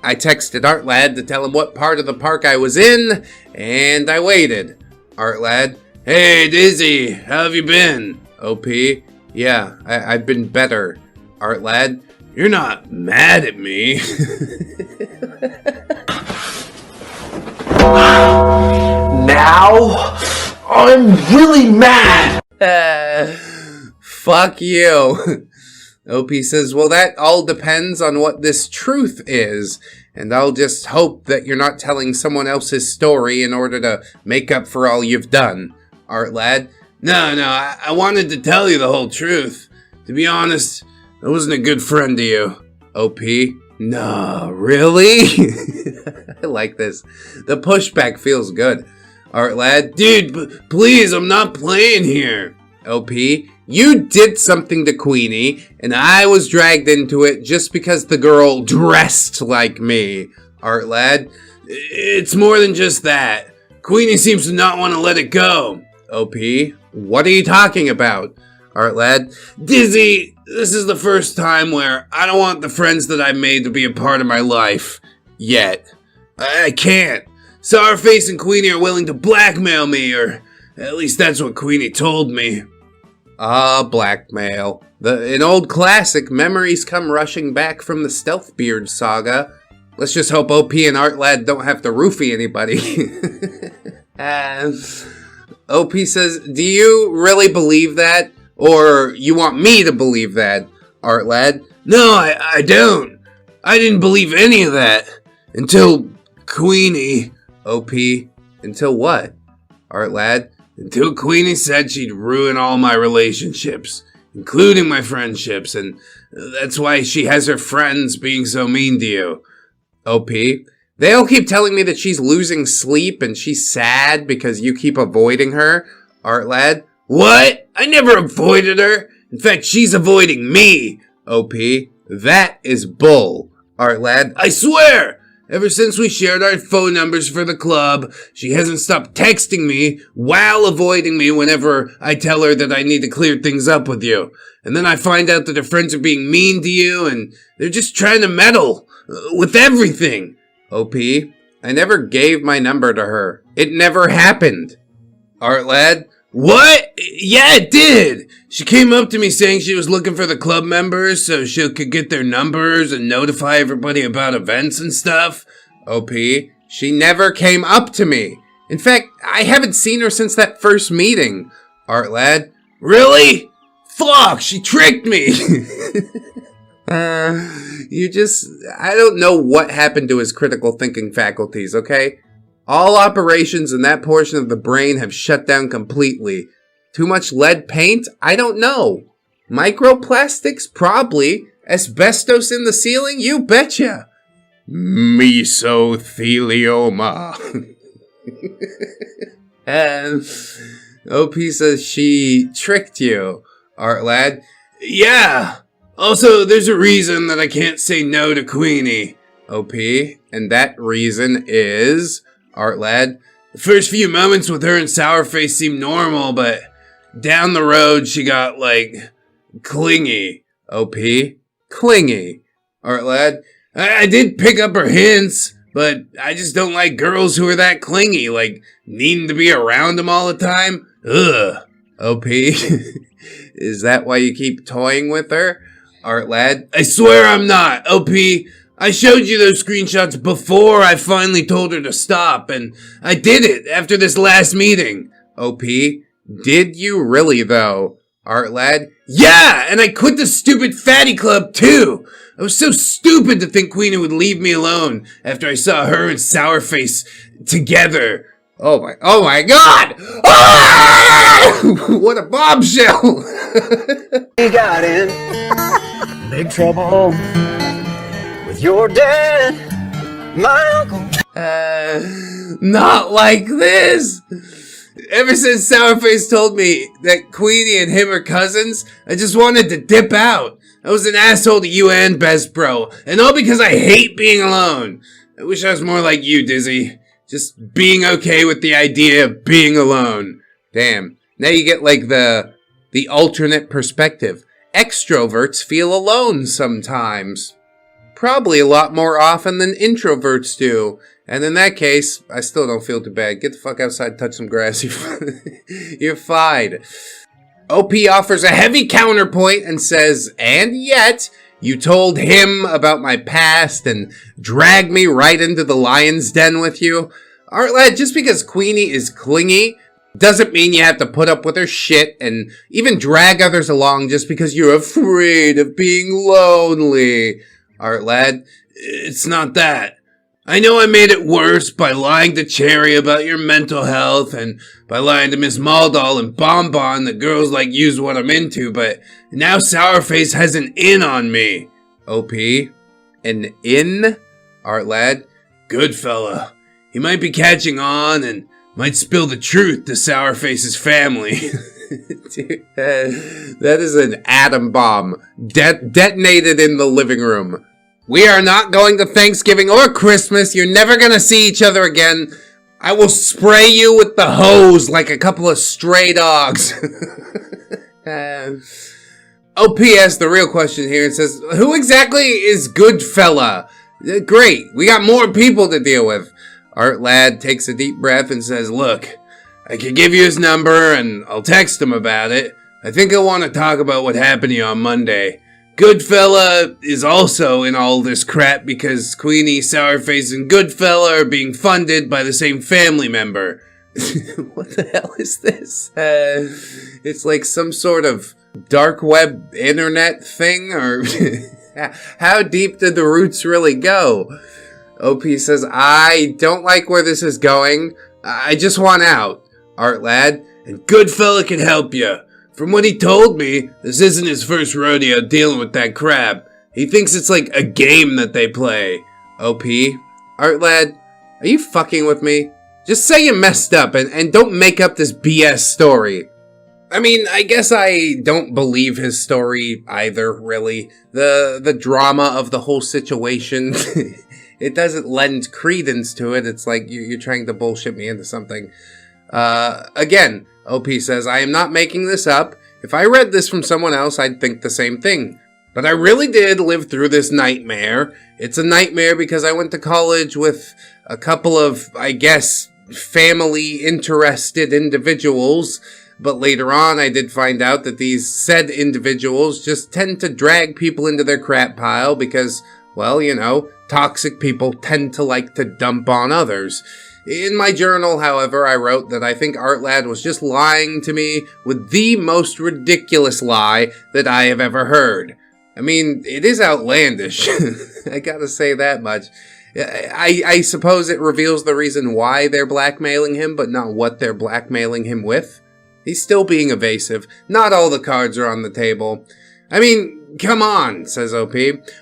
I texted Artlad to tell him what part of the park I was in, and I waited. Artlad, hey Dizzy, how have you been? OP, yeah, I've been better. Artlad, you're not mad at me. Now, I'm really mad. Fuck you. OP says, well, that all depends on what this truth is, and I'll just hope that you're not telling someone else's story in order to make up for all you've done. Artlad, no, I wanted to tell you the whole truth. To be honest, I wasn't a good friend to you. OP, No, really? I like this. The pushback feels good. Artlad, dude, please, I'm not playing here. OP, you did something to Queenie, and I was dragged into it just because the girl dressed like me. Artlad, it's more than just that. Queenie seems to not want to let it go. OP, what are you talking about? Artlad, Dizzy, this is the first time where I don't want the friends that I made to be a part of my life. Yet. I can't. Sourface and Queenie are willing to blackmail me, or at least that's what Queenie told me. Blackmail. An old classic. Memories come rushing back from the Stealthbeard saga. Let's just hope OP and Artlad don't have to roofie anybody. OP says, do you really believe that? Or you want me to believe that, Artlad? No, I don't. I didn't believe any of that. Until Queenie. OP. Until what? Artlad. Until Queenie said she'd ruin all my relationships, including my friendships, and that's why she has her friends being so mean to you. OP. They all keep telling me that she's losing sleep and she's sad because you keep avoiding her. Artlad. What? I never avoided her. In fact, she's avoiding me. OP. That is bull. Artlad. I swear! Ever since we shared our phone numbers for the club, she hasn't stopped texting me while avoiding me whenever I tell her that I need to clear things up with you. And then I find out that her friends are being mean to you and they're just trying to meddle with everything. OP, I never gave my number to her. It never happened. Artlad, what? Yeah, it did. She came up to me saying she was looking for the club members so she could get their numbers and notify everybody about events and stuff. OP, she never came up to me. In fact, I haven't seen her since that first meeting. Artlad, really? Fuck, she tricked me. I don't know what happened to his critical thinking faculties, okay? All operations in that portion of the brain have shut down completely. Too much lead paint? I don't know. Microplastics? Probably. Asbestos in the ceiling? You betcha. Mesothelioma. And OP says she tricked you, Artlad. Yeah. Also, there's a reason that I can't say no to Queenie. OP. And that reason is... Artlad, the first few moments with her and Sourface seemed normal, but down the road she got, clingy. OP? Clingy. Artlad, I did pick up her hints, but I just don't like girls who are that clingy, needing to be around them all the time. Ugh. OP? Is that why you keep toying with her? Artlad, I swear I'm not. OP, I showed you those screenshots before I finally told her to stop, and I did it after this last meeting. OP, did you really though? Artlad, yeah, and I quit the stupid fatty club too. I was so stupid to think Queenie would leave me alone after I saw her and Sourface together. Oh my god! Ah! What a bombshell! He got in big trouble. Your dad, my uncle. Not like this. Ever since Sourface told me that Queenie and him are cousins, I just wanted to dip out. I was an asshole to you and Best Bro, and all because I hate being alone. I wish I was more like you, Dizzy. Just being okay with the idea of being alone. Damn. Now you get the alternate perspective. Extroverts feel alone sometimes. Probably a lot more often than introverts do. And in that case, I still don't feel too bad. Get the fuck outside, touch some grass. You're fine. OP offers a heavy counterpoint and says, and yet, you told him about my past and dragged me right into the lion's den with you. Artlad, just because Queenie is clingy doesn't mean you have to put up with her shit and even drag others along just because you're afraid of being lonely. Artlad, it's not that. I know I made it worse by lying to Cherry about your mental health and by lying to Miss Maldall and Bonbon that girls like you's what I'm into, but now Sourface has an in on me. OP, An inn? Artlad. Goodfella. He might be catching on and might spill the truth to Sourface's family. Dude, that is an atom bomb detonated in the living room. We are not going to Thanksgiving or Christmas. You're never going to see each other again. I will spray you with the hose like a couple of stray dogs. OPS, the real question here, it says, who exactly is Goodfella? Great, we got more people to deal with. Artlad takes a deep breath and says, look, I can give you his number and I'll text him about it. I think I want to talk about what happened to you on Monday. Goodfella is also in all this crap because Queenie Sourface and Goodfella are being funded by the same family member. What the hell is this? It's like some sort of dark web internet thing, or how deep did the roots really go? OP says, I don't like where this is going. I just want out. Artlad, and Goodfella can help you. From what he told me, this isn't his first rodeo dealing with that crap. He thinks it's like a game that they play. OP, Artlad, are you fucking with me? Just say you messed up and don't make up this BS story. I mean, I guess I don't believe his story either, really. The drama of the whole situation, it doesn't lend credence to it. It's like you're trying to bullshit me into something. Again, OP says, I am not making this up. If I read this from someone else, I'd think the same thing. But I really did live through this nightmare. It's a nightmare because I went to college with a couple of, I guess, family-interested individuals. But later on, I did find out that these said individuals just tend to drag people into their crap pile because, well, you know, toxic people tend to like to dump on others. In my journal, however, I wrote that I think Artlad was just lying to me with the most ridiculous lie that I have ever heard. I mean, it is outlandish. I gotta say that much. I suppose it reveals the reason why they're blackmailing him, but not what they're blackmailing him with. He's still being evasive. Not all the cards are on the table. I mean, come on, says OP.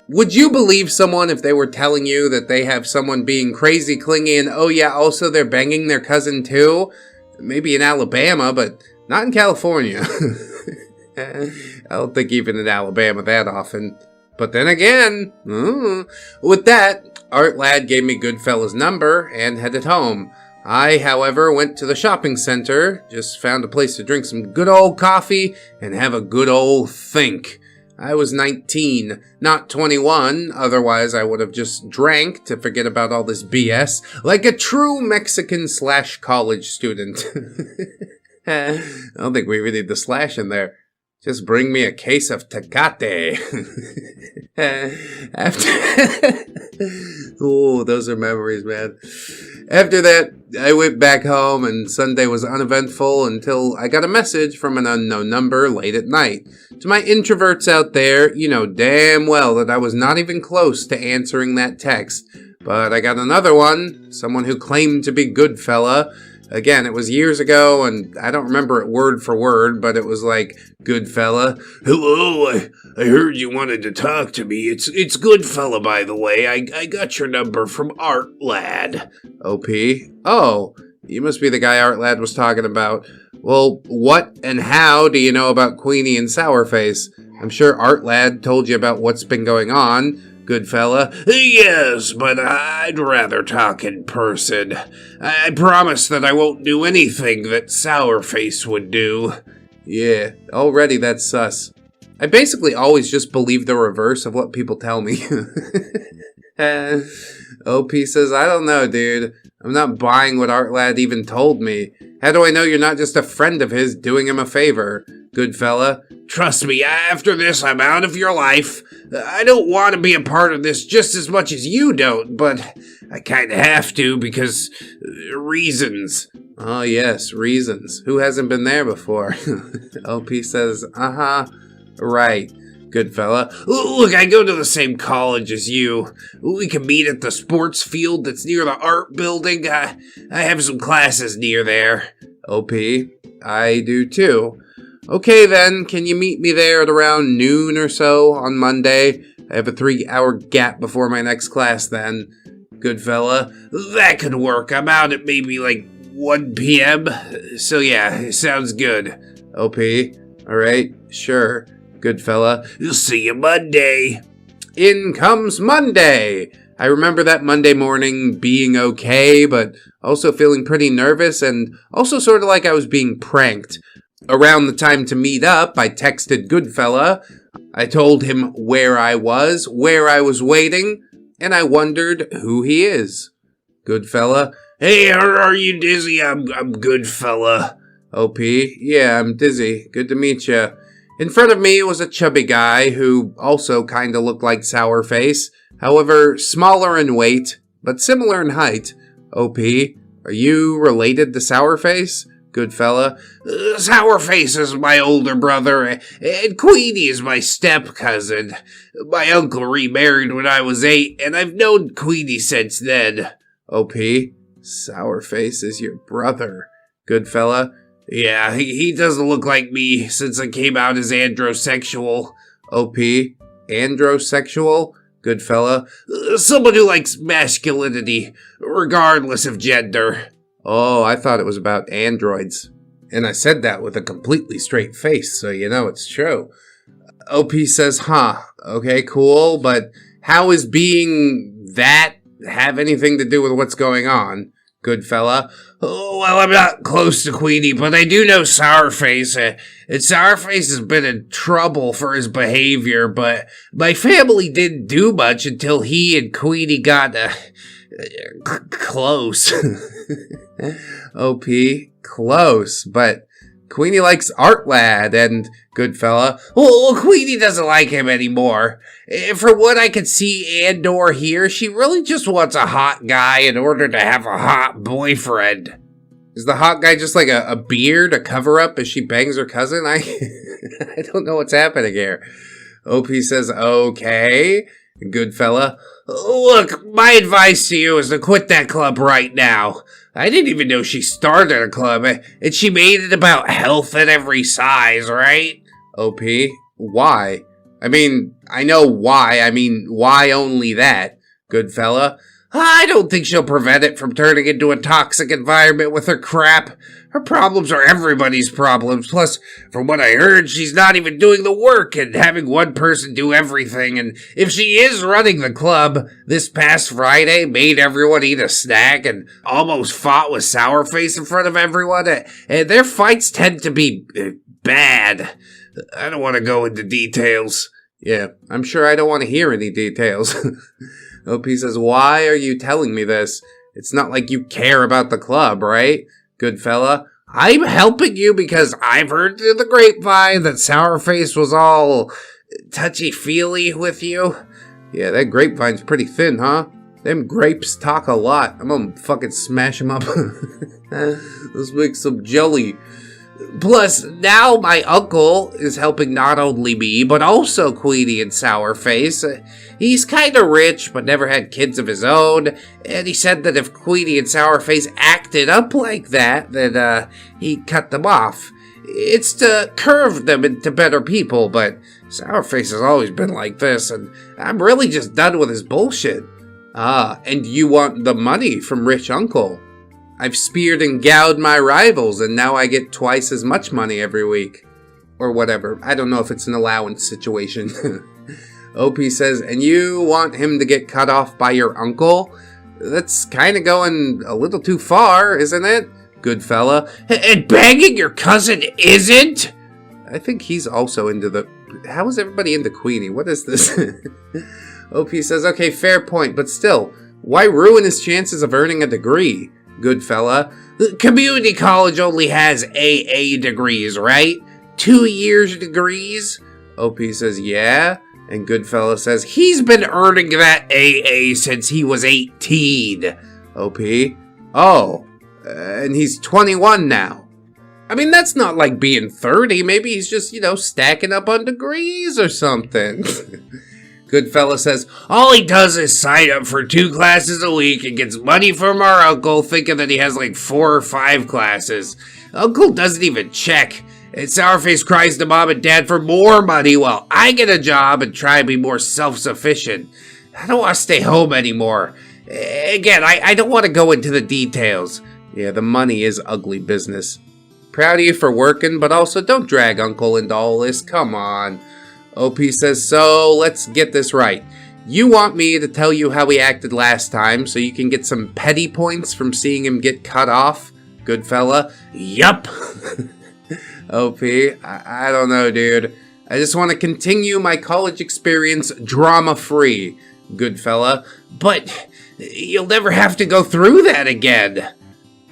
Would you believe someone if they were telling you that they have someone being crazy clingy and oh yeah, also they're banging their cousin too? Maybe in Alabama, but not in California. I don't think even in Alabama that often. But then again, with that, Artlad gave me Goodfella's number and headed home. I, however, went to the shopping center, just found a place to drink some good old coffee and have a good old think. I was 19, not 21, otherwise I would have just drank to forget about all this BS, like a true Mexican/college student. I don't think we even need the slash in there. Just bring me a case of Tecate. Oh, those are memories, man. After that, I went back home and Sunday was uneventful until I got a message from an unknown number late at night. To my introverts out there, you know damn well that I was not even close to answering that text. But I got another one, someone who claimed to be Goodfella. Again, it was years ago, and I don't remember it word for word, but it was like, Goodfella. Hello, I heard you wanted to talk to me. It's Goodfella, by the way. I got your number from Artlad. OP. Oh, you must be the guy Artlad was talking about. Well, what and how do you know about Queenie and Sourface? I'm sure Artlad told you about what's been going on. Goodfella. Yes, but I'd rather talk in person. I promise that I won't do anything that Sourface would do. Yeah, already that's sus. I basically always just believe the reverse of what people tell me. OP says, I don't know, dude. I'm not buying what Artlad even told me. How do I know you're not just a friend of his doing him a favor? Goodfella. Trust me, after this I'm out of your life. I don't want to be a part of this just as much as you don't, but I kinda have to because reasons. Oh yes, reasons. Who hasn't been there before? OP says, right. Goodfella. Look, I go to the same college as you. We can meet at the sports field that's near the art building. I have some classes near there. OP. I do too. Okay then, can you meet me there at around noon or so on Monday? I have a 3-hour gap before my next class then. Goodfella. That could work. I'm out at maybe like 1 p.m. So yeah, sounds good. OP. Alright, sure. Goodfella. See you Monday. In comes Monday. I remember that Monday morning being okay, but also feeling pretty nervous and also sort of like I was being pranked. Around the time to meet up, I texted Goodfella. I told him where I was waiting, and I wondered who he is. Goodfella. Hey, are you dizzy? I'm Goodfella. OP. Yeah, I'm dizzy. Good to meet you. In front of me was a chubby guy who also kinda looked like Sourface. However, smaller in weight, but similar in height. OP. Are you related to Sourface? Goodfella. Sourface is my older brother, and Queenie is my step-cousin. My uncle remarried when I was 8, and I've known Queenie since then. OP. Sourface is your brother. Goodfella. Yeah, he doesn't look like me since I came out as androsexual. OP. Androsexual? Goodfella. Someone who likes masculinity, regardless of gender. Oh, I thought it was about androids. And I said that with a completely straight face, so you know it's true. OP says, huh, okay, cool, but how is being that have anything to do with what's going on? Goodfella. Oh, well, I'm not close to Queenie, but I do know Sourface. And Sourface has been in trouble for his behavior, but my family didn't do much until he and Queenie got close. OP, close, but Queenie likes Artlad, and Goodfella. Well, Queenie doesn't like him anymore. For what I can see and or hear, she really just wants a hot guy in order to have a hot boyfriend. Is the hot guy just like a beard, a cover-up as she bangs her cousin? I don't know what's happening here. OP says, okay. Goodfella. Look, my advice to you is to quit that club right now. I didn't even know she started a club, and she made it about health at every size, right? OP, why? I mean, I know why. I mean, why only that? Goodfella. I don't think she'll prevent it from turning into a toxic environment with her crap. Her problems are everybody's problems. Plus, from what I heard, she's not even doing the work and having one person do everything. And if she is running the club, this past Friday made everyone eat a snack and almost fought with Sourface in front of everyone. And their fights tend to be bad. I don't want to go into details. Yeah, I'm sure I don't want to hear any details. OP says, why are you telling me this? It's not like you care about the club, right? Goodfella. I'm helping you because I've heard through the grapevine that Sourface was all touchy-feely with you. Yeah, that grapevine's pretty thin, huh? Them grapes talk a lot. I'm gonna fucking smash them up. Let's make some jelly. Plus, now my uncle is helping not only me, but also Queenie and Sourface. He's kinda rich, but never had kids of his own, and he said that if Queenie and Sourface acted up like that, then he'd cut them off. It's to curve them into better people, but Sourface has always been like this, and I'm really just done with his bullshit. Ah, and you want the money from rich uncle. I've speared and gouged my rivals, and now I get twice as much money every week. Or whatever. I don't know if it's an allowance situation. OP says, and you want him to get cut off by your uncle? That's kind of going a little too far, isn't it? Goodfella. And banging your cousin isn't? I think he's also into the... How is everybody into Queenie? What is this? OP says, okay, fair point, but still, why ruin his chances of earning a degree? Goodfella. Community college only has AA degrees, right? 2 years degrees? OP says, yeah. And Goodfella says, he's been earning that AA since he was 18. OP. Oh. And he's 21 now. I mean, that's not like being 30. Maybe he's just, stacking up on degrees or something. Goodfella says, all he does is sign up for 2 classes a week and gets money from our uncle thinking that he has like 4 or 5 classes. Uncle doesn't even check. And Sourface cries to mom and dad for more money while I get a job and try and be more self-sufficient. I don't want to stay home anymore. Again, I don't want to go into the details. Yeah, the money is ugly business. Proud of you for working, but also don't drag Uncle into all this. Come on. OP says, so let's get this right. You want me to tell you how he acted last time so you can get some petty points from seeing him get cut off? Goodfella? Yup. OP, I don't know, dude. I just want to continue my college experience drama-free, Goodfella. But you'll never have to go through that again.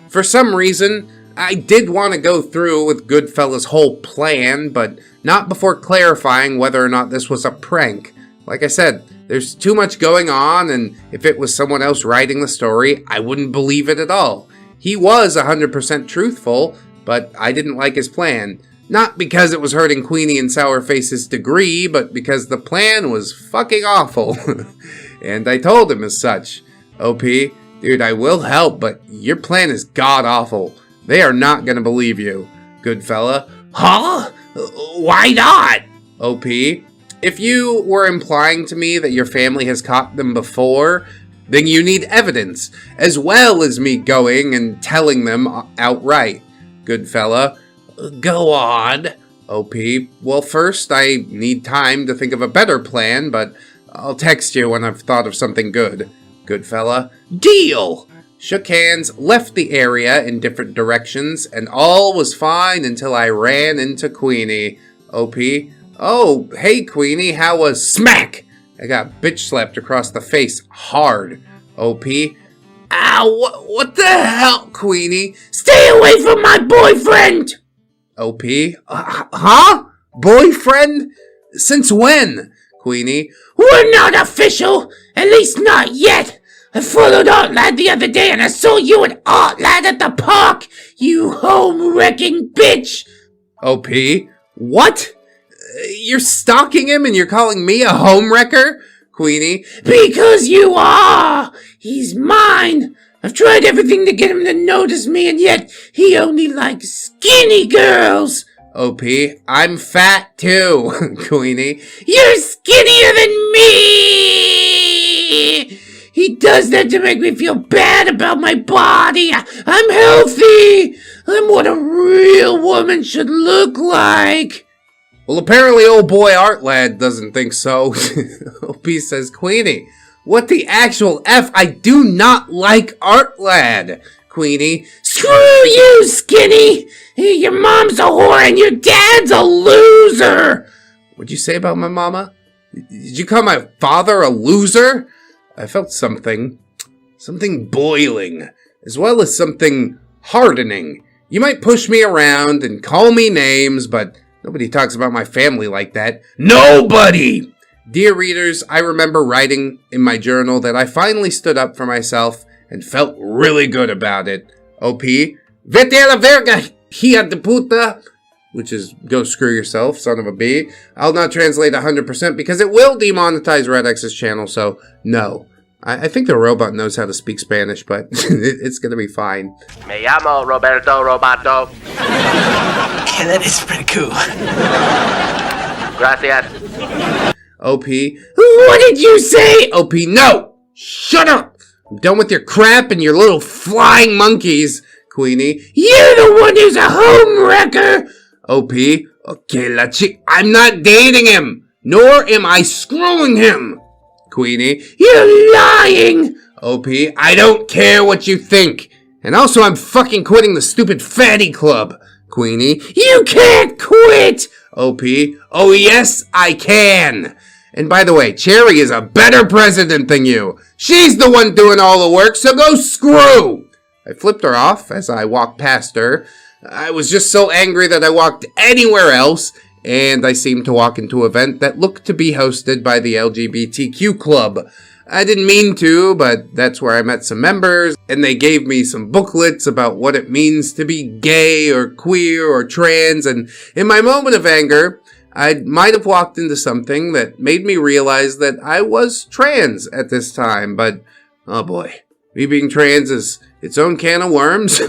For some reason, I did want to go through with Goodfella's whole plan, but not before clarifying whether or not this was a prank. Like I said, there's too much going on, and if it was someone else writing the story, I wouldn't believe it at all. He was 100% truthful, but I didn't like his plan. Not because it was hurting Queenie and Sourface's degree, but because the plan was fucking awful. And I told him as such. OP, dude, I will help, but your plan is god-awful. They are not gonna believe you. Goodfella. Huh? Why not? OP, if you were implying to me that your family has caught them before, then you need evidence, as well as me going and telling them outright. Goodfella. Go on. OP. Well, first, I need time to think of a better plan, but I'll text you when I've thought of something good. Goodfella. Deal! Shook hands, left the area in different directions, and all was fine until I ran into Queenie. OP. Oh, hey Queenie, how was smack? I got bitch slapped across the face hard. OP. Ow, what the hell, Queenie? Stay away from my boyfriend! OP. Huh? Boyfriend? Since when? Queenie. We're not official, at least not yet. I followed Artlad the other day and I saw you and Artlad at the park, you home-wrecking bitch! OP. What? You're stalking him and you're calling me a home-wrecker? Queenie. Because you are! He's mine! I've tried everything to get him to notice me, and yet he only likes skinny girls! OP. I'm fat too, Queenie. You're skinnier than me! He does that to make me feel bad about my body. I'm healthy! I'm what a real woman should look like! Well, apparently old boy Artlad doesn't think so. OP says, Queenie, what the actual F? I do not like Artlad. Queenie, screw you, Skinny! Your mom's a whore and your dad's a loser! What'd you say about my mama? Did you call my father a loser? I felt something boiling, as well as something hardening. You might push me around and call me names, but nobody talks about my family like that. Nobody! Dear readers, I remember writing in my journal that I finally stood up for myself and felt really good about it. OP, vete a la verga, hija de puta, which is go screw yourself, son of a b. I'll not translate 100% because it will demonetize ReddX's channel, so no. I think the robot knows how to speak Spanish, but it's gonna be fine. Me llamo Roberto Robato. Yeah, that is pretty cool. Gracias. OP, what did you say? OP, no! Shut up! I'm done with your crap and your little flying monkeys. Queenie, you're the one who's a home wrecker! OP, okay, la chick, I'm not dating him, nor am I screwing him. Queenie, you're lying! OP, I don't care what you think. And also I'm fucking quitting the stupid fatty club. Queenie, you can't quit! OP, oh yes, I can. And by the way, Cherry is a better president than you. She's the one doing all the work, so go screw! I flipped her off as I walked past her. I was just so angry that I walked anywhere else, and I seemed to walk into an event that looked to be hosted by the LGBTQ club. I didn't mean to, but that's where I met some members, and they gave me some booklets about what it means to be gay or queer or trans, and in my moment of anger, I might have walked into something that made me realize that I was trans at this time, but oh boy, Me being trans is its own can of worms,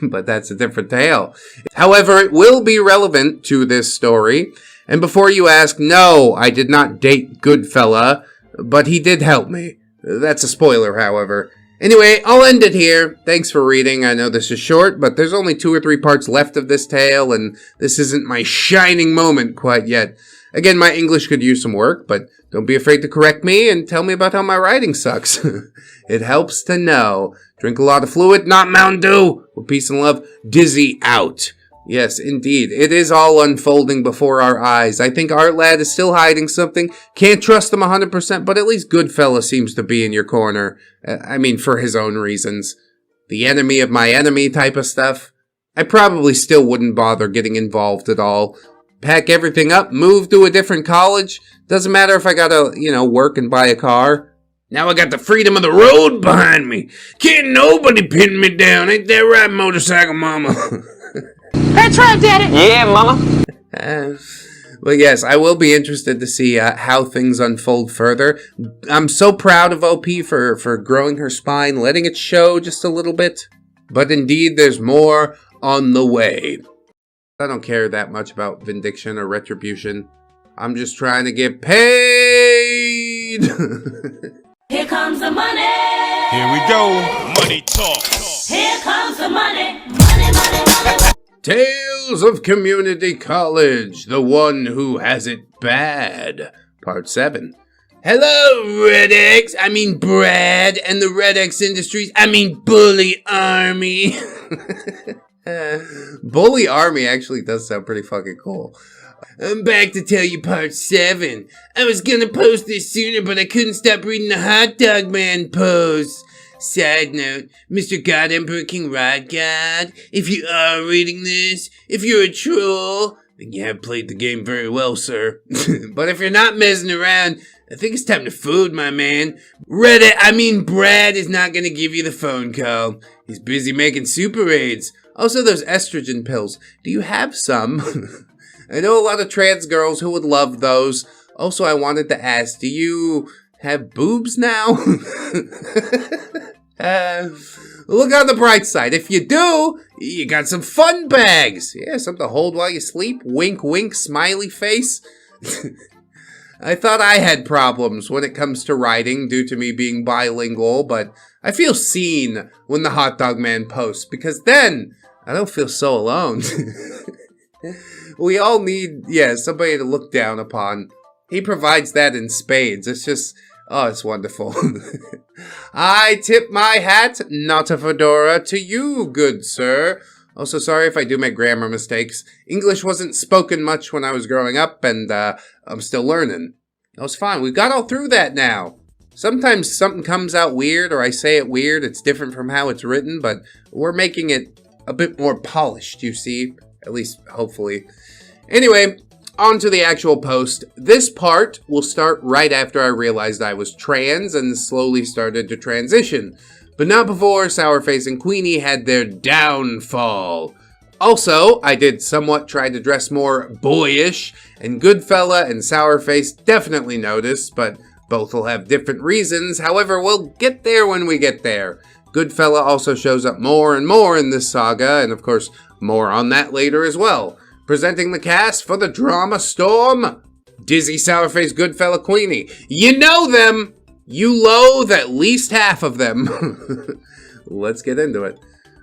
but that's a different tale. However, it will be relevant to this story. And before you ask, no, I did not date Goodfella, but he did help me. That's a spoiler, however. Anyway, I'll end it here. Thanks for reading. I know this is short, but there's only 2 or 3 parts left of this tale, and this isn't my shining moment quite yet. Again, my English could use some work, but don't be afraid to correct me and tell me about how my writing sucks. It helps to know. Drink a lot of fluid, not Mountain Dew. With peace and love, Dizzy out. Yes, indeed. It is all unfolding before our eyes. I think Artlad is still hiding something. Can't trust him 100%, but at least Goodfella seems to be in your corner. I mean, for his own reasons. The enemy of my enemy type of stuff. I probably still wouldn't bother getting involved at all. Pack everything up, move to a different college. Doesn't matter if I gotta, work and buy a car. Now I got the freedom of the road behind me. Can't nobody pin me down. Ain't that right, motorcycle mama? That's right, Daddy. Yeah, Mama. But yes, I will be interested to see how things unfold further. I'm so proud of OP for growing her spine, letting it show just a little bit. But indeed, there's more on the way. I don't care that much about vindication or retribution. I'm just trying to get paid. Here comes the money. Here we go. Money talk. Here comes the money. Money, money, money. Tales of Community College, the one who has it bad. Part 7. Hello, ReddX. I mean Brad and the ReddX Industries. I mean Bully Army. Bully Army actually does sound pretty fucking cool. I'm back to tell you part 7. I was gonna post this sooner, but I couldn't stop reading the hot dog man posts. Side note, Mr. God Emperor King Rod God, if you are reading this, if you're a troll, then you have played the game very well, sir. But if you're not messing around, I think it's time to food, my man. Brad is not gonna give you the phone call. He's busy making super aids. Also, those estrogen pills. Do you have some? I know a lot of trans girls who would love those. Also, I wanted to ask, do you have boobs now? Look on the bright side. If you do, you got some fun bags. Yeah, something to hold while you sleep. Wink, wink, smiley face. I thought I had problems when it comes to writing due to me being bilingual, but I feel seen when the hot dog man posts, because then I don't feel so alone. We all need, somebody to look down upon. He provides that in spades. It's just, it's wonderful. I tip my hat, not a fedora, to you, good sir. Also, sorry if I do make grammar mistakes. English wasn't spoken much when I was growing up, and I'm still learning. That was fine. We've got all through that now. Sometimes something comes out weird, or I say it weird. It's different from how it's written, but we're making it a bit more polished, you see. At least, hopefully. Anyway, on to the actual post. This part will start right after I realized I was trans and slowly started to transition. But not before Sourface and Queenie had their downfall. Also, I did somewhat try to dress more boyish, and Goodfella and Sourface definitely noticed, but both will have different reasons. However, we'll get there when we get there. Goodfella also shows up more and more in this saga, and of course, more on that later as well. Presenting the cast for the drama storm, Dizzy, Sourface, Goodfella, Queenie. You know them! You loathe at least half of them. Let's get into it.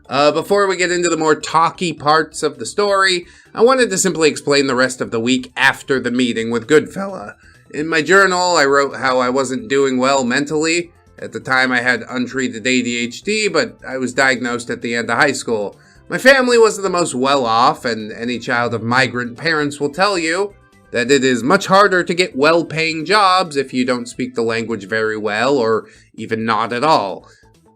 Before we get into the more talky parts of the story, I wanted to simply explain the rest of the week after the meeting with Goodfella. In my journal, I wrote how I wasn't doing well mentally. At the time, I had untreated ADHD, but I was diagnosed at the end of high school. My family wasn't the most well-off, and any child of migrant parents will tell you that it is much harder to get well-paying jobs if you don't speak the language very well, or even not at all.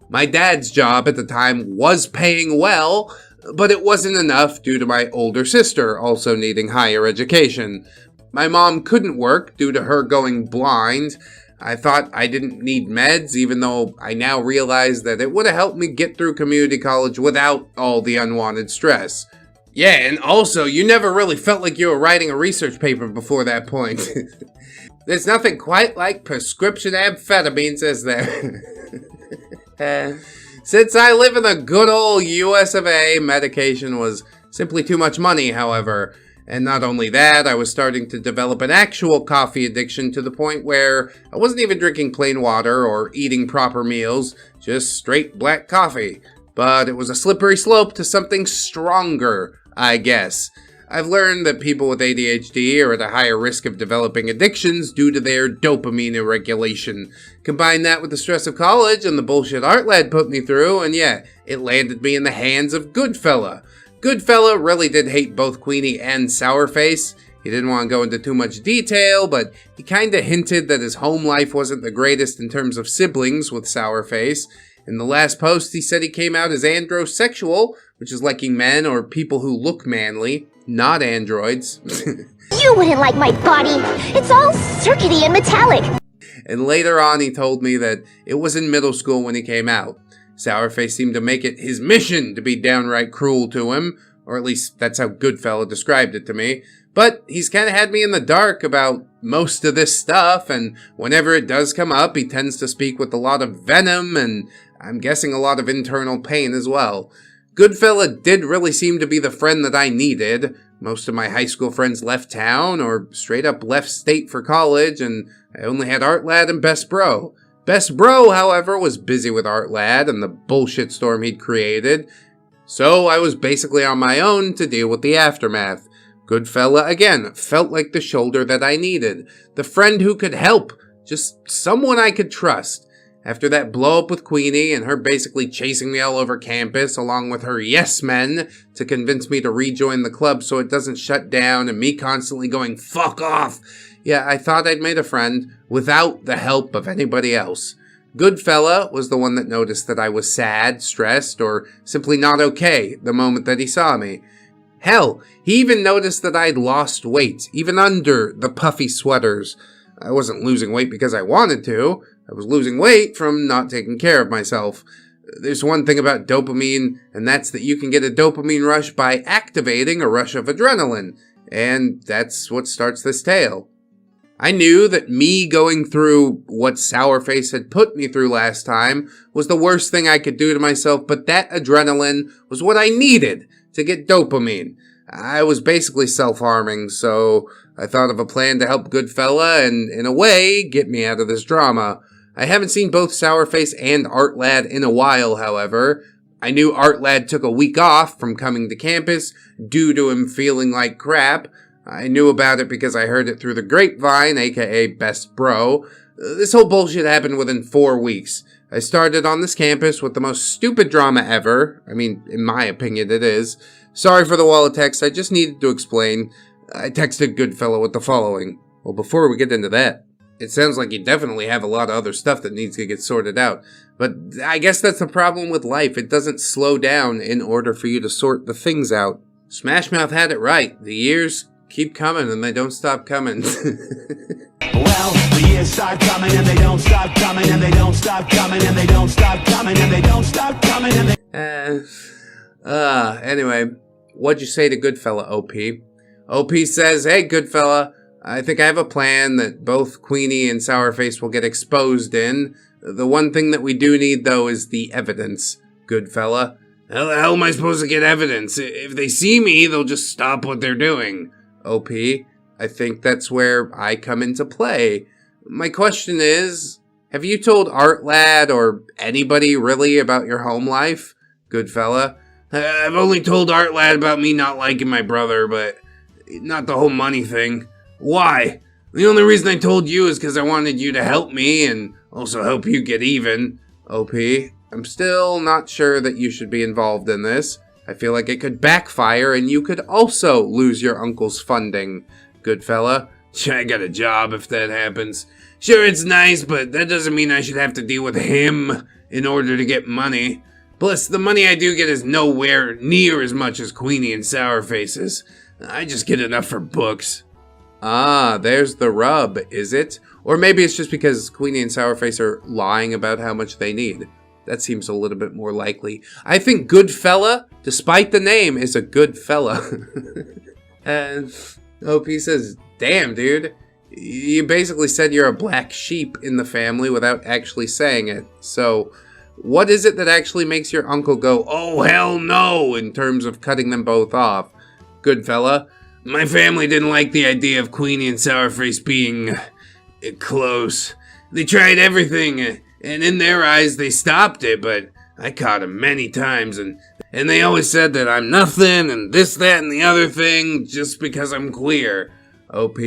My dad's job at the time was paying well, but it wasn't enough due to my older sister also needing higher education. My mom couldn't work due to her going blind. I thought I didn't need meds, even though I now realize that it would have helped me get through community college without all the unwanted stress. Yeah, and also, you never really felt like you were writing a research paper before that point. There's nothing quite like prescription amphetamines, is there? Since I live in the good old US of A, medication was simply too much money, however. And not only that, I was starting to develop an actual coffee addiction to the point where I wasn't even drinking plain water or eating proper meals, just straight black coffee. But it was a slippery slope to something stronger, I guess. I've learned that people with ADHD are at a higher risk of developing addictions due to their dopamine irregulation. Combine that with the stress of college and the bullshit Artlad put me through, and yeah, it landed me in the hands of Goodfella. Goodfella really did hate both Queenie and Sourface. He didn't want to go into too much detail, but he kinda hinted that his home life wasn't the greatest in terms of siblings with Sourface. In the last post, he said he came out as androsexual, which is liking men or people who look manly, not androids. You wouldn't like my body. It's all circuity and metallic. And later on, he told me that it was in middle school when he came out. Sourface seemed to make it his mission to be downright cruel to him, or at least that's how Goodfella described it to me. But he's kind of had me in the dark about most of this stuff, and whenever it does come up, he tends to speak with a lot of venom, and I'm guessing a lot of internal pain as well. Goodfella did really seem to be the friend that I needed. Most of my high school friends left town, or straight up left state for college, and I only had Artlad and Best Bro. Best Bro, however, was busy with Artlad and the bullshit storm he'd created, so I was basically on my own to deal with the aftermath. Goodfella, again, felt like the shoulder that I needed, the friend who could help, just someone I could trust. After that blow-up with Queenie and her basically chasing me all over campus along with her yes men to convince me to rejoin the club so it doesn't shut down and me constantly going fuck off, yeah, I thought I'd made a friend without the help of anybody else. Goodfella was the one that noticed that I was sad, stressed, or simply not okay the moment that he saw me. Hell, he even noticed that I'd lost weight, even under the puffy sweaters. I wasn't losing weight because I wanted to. I was losing weight from not taking care of myself. There's one thing about dopamine, and that's that you can get a dopamine rush by activating a rush of adrenaline, and that's what starts this tale. I knew that me going through what Sourface had put me through last time was the worst thing I could do to myself, but that adrenaline was what I needed to get dopamine. I was basically self-harming, so I thought of a plan to help Goodfella and, in a way, get me out of this drama. I haven't seen both Sourface and Artlad in a while, however. I knew Artlad took a week off from coming to campus due to him feeling like crap. I knew about it because I heard it through the grapevine, aka Best Bro. This whole bullshit happened within 4 weeks. I started on this campus with the most stupid drama ever. I mean, in my opinion, it is. Sorry for the wall of text, I just needed to explain. I texted Goodfella with the following. Well, before we get into that, it sounds like you definitely have a lot of other stuff that needs to get sorted out. But I guess that's the problem with life. It doesn't slow down in order for you to sort the things out. Smashmouth had it right. The years keep coming and they don't stop coming. Well, the years start coming and they don't stop coming and they don't stop coming and they don't stop coming and they don't stop coming and they... Anyway, what'd you say to Goodfella, OP? OP says, hey, Goodfella, I think I have a plan that both Queenie and Sourface will get exposed in. The one thing that we do need, though, is the evidence, Goodfella. How the hell am I supposed to get evidence? If they see me, they'll just stop what they're doing. OP, I think that's where I come into play. My question is, have you told Artlad or anybody really about your home life? Goodfella. I've only told Artlad about me not liking my brother, but not the whole money thing. Why? The only reason I told you is because I wanted you to help me and also help you get even. OP, I'm still not sure that you should be involved in this. I feel like it could backfire and you could also lose your uncle's funding. Goodfella. I got a job if that happens. Sure, it's nice, but that doesn't mean I should have to deal with him in order to get money. Plus, the money I do get is nowhere near as much as Queenie and Sourface's. I just get enough for books. Ah, there's the rub, is it? Or maybe it's just because Queenie and Sourface are lying about how much they need. That seems a little bit more likely. I think Goodfella, despite the name, is a good fella. And OP says, damn, dude. You basically said you're a black sheep in the family without actually saying it. So, What is it that actually makes your uncle go, oh hell no, in terms of cutting them both off? Goodfella. My family didn't like the idea of Queenie and Sourface being close. They tried everything, and in their eyes they stopped it, but I caught them many times, and they always said that I'm nothing, and this, that, and the other thing, just because I'm queer. OP,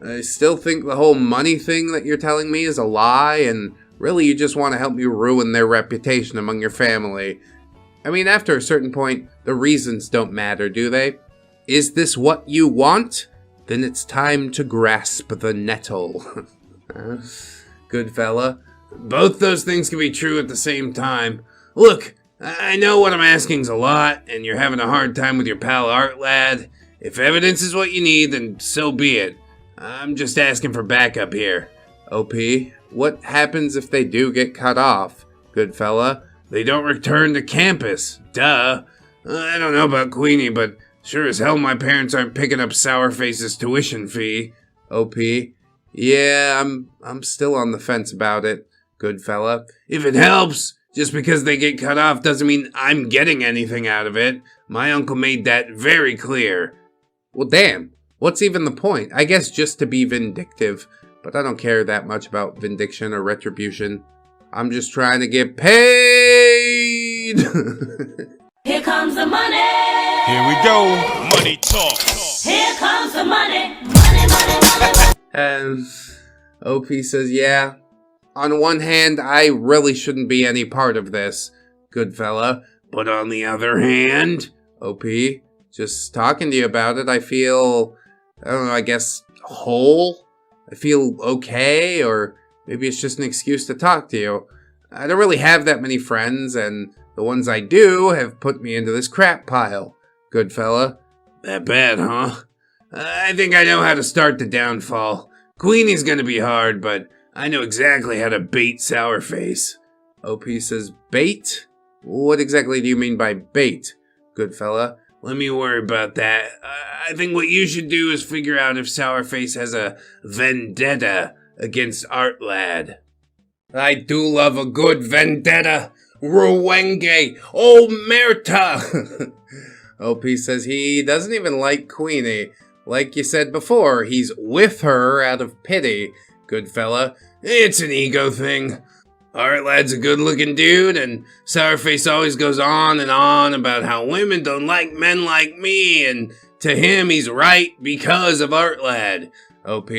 I still think the whole money thing that you're telling me is a lie, and really you just want to help me ruin their reputation among your family. I mean, after a certain point, the reasons don't matter, do they? Is this what you want? Then it's time to grasp the nettle. Goodfella. Both those things can be true at the same time. Look, I know what I'm asking's a lot, and you're having a hard time with your pal Artlad. If evidence is what you need, then so be it. I'm just asking for backup here. OP, what happens if they do get cut off? Goodfella. They don't return to campus. Duh. I don't know about Queenie, but sure as hell my parents aren't picking up Sourface's tuition fee. OP. Yeah, I'm still on the fence about it. Goodfella. If it helps, just because they get cut off doesn't mean I'm getting anything out of it. My uncle made that very clear. Well, damn. What's even the point? I guess just to be vindictive, but I don't care that much about vindication or retribution. I'm just trying to get paid! Here comes the money! Here we go. Money talk. Here comes the money! Money, money, money, money! And OP says, yeah, on one hand, I really shouldn't be any part of this, Goodfella, but on the other hand, OP, just talking to you about it, I feel, I don't know, I guess, whole? I feel okay, or maybe it's just an excuse to talk to you. I don't really have that many friends, and the ones I do have put me into this crap pile. Goodfella. That bad, huh? I think I know how to start the downfall. Queenie's gonna be hard, but I know exactly how to bait Sourface. OP says, bait? What exactly do you mean by bait, Goodfella? Let me worry about that. I think what you should do is figure out if Sourface has a vendetta against Artlad. I do love a good vendetta. Ruwenge, Omerta. OP says he doesn't even like Queenie. Like you said before, he's with her out of pity. Goodfella. It's an ego thing. Artlad's a good-looking dude, and Sourface always goes on and on about how women don't like men like me, and to him, he's right because of Artlad. OP,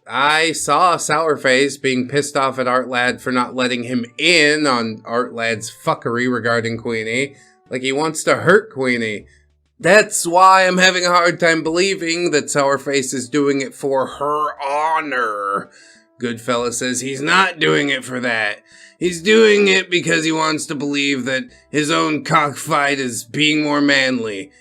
I saw Sourface being pissed off at Artlad for not letting him in on Artlad's fuckery regarding Queenie. Like he wants to hurt Queenie. That's why I'm having a hard time believing that Sourface is doing it for her honor. Goodfella says he's not doing it for that. He's doing it because he wants to believe that his own cockfight is being more manly.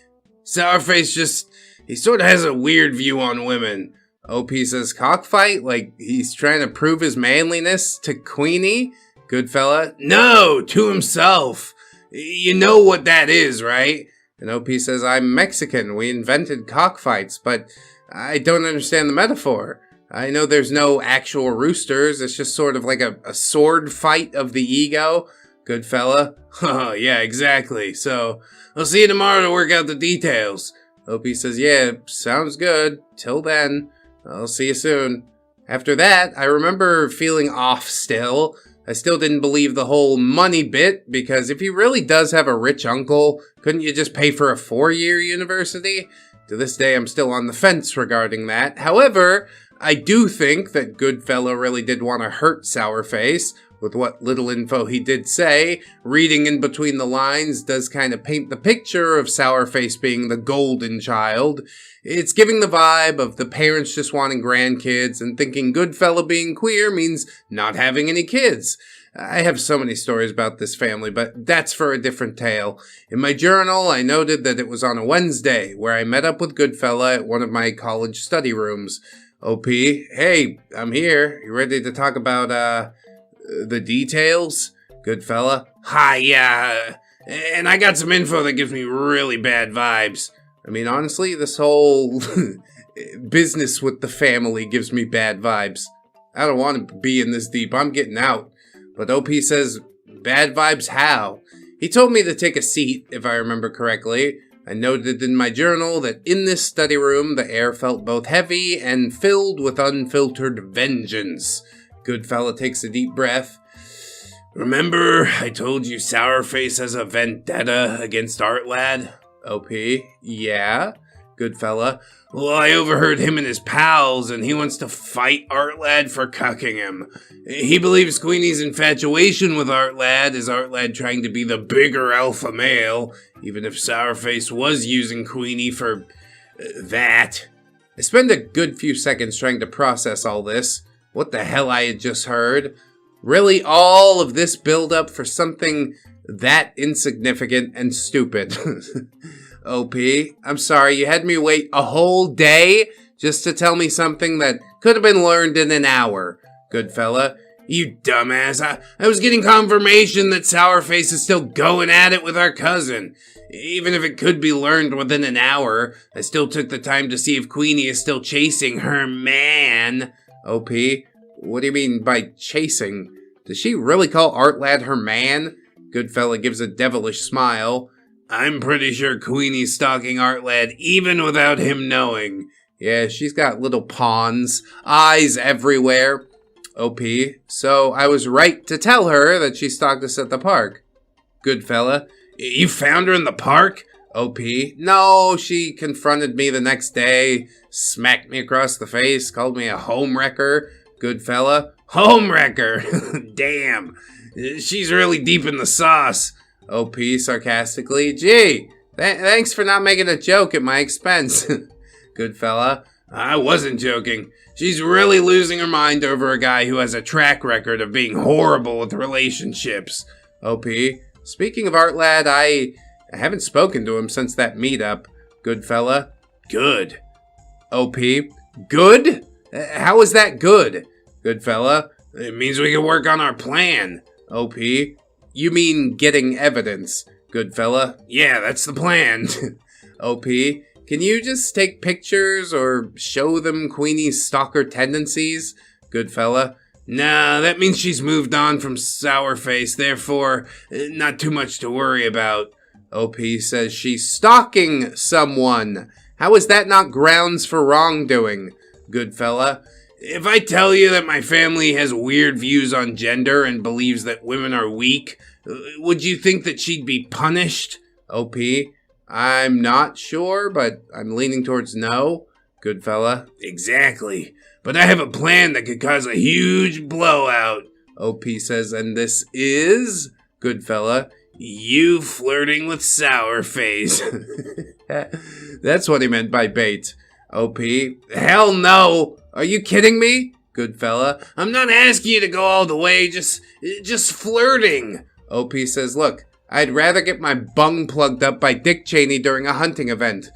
Sourface he sort of has a weird view on women. OP says cockfight? Like he's trying to prove his manliness to Queenie? Goodfella? No, to himself. You know what that is, right? And OP says, I'm Mexican. We invented cockfights, but I don't understand the metaphor. I know there's no actual roosters. It's just sort of like a sword fight of the ego. Goodfella. Oh, yeah, exactly. So, I'll see you tomorrow to work out the details. OP says, yeah, sounds good. Till then, I'll see you soon. After that, I remember feeling off still. I still didn't believe the whole money bit, because if he really does have a rich uncle, couldn't you just pay for a 4-year university? To this day, I'm still on the fence regarding that. However, I do think that Goodfella really did want to hurt Sourface. With what little info he did say, reading in between the lines does kind of paint the picture of Sourface being the golden child. It's giving the vibe of the parents just wanting grandkids and thinking Goodfella being queer means not having any kids. I have so many stories about this family, but that's for a different tale. In my journal, I noted that it was on a Wednesday, where I met up with Goodfella at one of my college study rooms. OP, hey, I'm here. You ready to talk about, the details? Goodfella. Hi, yeah. And I got some info that gives me really bad vibes. I mean, honestly, this whole business with the family gives me bad vibes. I don't want to be in this deep. I'm getting out. But OP says, Bad vibes how? He told me to take a seat, if I remember correctly. I noted in my journal that in this study room, the air felt both heavy and filled with unfiltered vengeance. Goodfella takes a deep breath. Remember, I told you Sourface has a vendetta against Artlad? OP, yeah. Goodfella, well, I overheard him and his pals, and he wants to fight Artlad for cucking him. He believes Queenie's infatuation with Artlad is Artlad trying to be the bigger alpha male, even if Sourface was using Queenie for that. I spend a good few seconds trying to process all this. What the hell I had just heard? Really, all of this build-up for something that insignificant and stupid. OP, I'm sorry, you had me wait a whole day just to tell me something that could have been learned in an hour. Goodfella, you dumbass, I was getting confirmation that Sourface is still going at it with our cousin. Even if it could be learned within an hour, I still took the time to see if Queenie is still chasing her man. OP, what do you mean by chasing? Does she really call Artlad her man? Goodfella gives a devilish smile. I'm pretty sure Queenie's stalking Artlad even without him knowing. Yeah, she's got little pawns, eyes everywhere. OP, so I was right to tell her that she stalked us at the park. Goodfella, you found her in the park? OP, no, she confronted me the next day, smacked me across the face, called me a homewrecker. Goodfella, homewrecker, damn, she's really deep in the sauce. OP sarcastically, gee, thanks for not making a joke at my expense. Goodfella, I wasn't joking. She's really losing her mind over a guy who has a track record of being horrible with relationships. OP, speaking of Artlad, I haven't spoken to him since that meetup. Goodfella, good. OP, good? How is that good? Goodfella, it means we can work on our plan. OP, you mean getting evidence. Goodfella, yeah, that's the plan. OP, can you just take pictures or show them Queenie's stalker tendencies? Goodfella, nah, that means she's moved on from Sourface, therefore, not too much to worry about. OP says she's stalking someone. How is that not grounds for wrongdoing? Goodfella, if I tell you that my family has weird views on gender and believes that women are weak, would you think that she'd be punished? OP, I'm not sure, but I'm leaning towards no. Goodfella, exactly. But I have a plan that could cause a huge blowout. OP says, and this is? Goodfella, you flirting with Sourface. That's what he meant by bait. OP, hell no! Are you kidding me? Goodfella, I'm not asking you to go all the way, just flirting. OP says, look, I'd rather get my bung plugged up by Dick Cheney during a hunting event.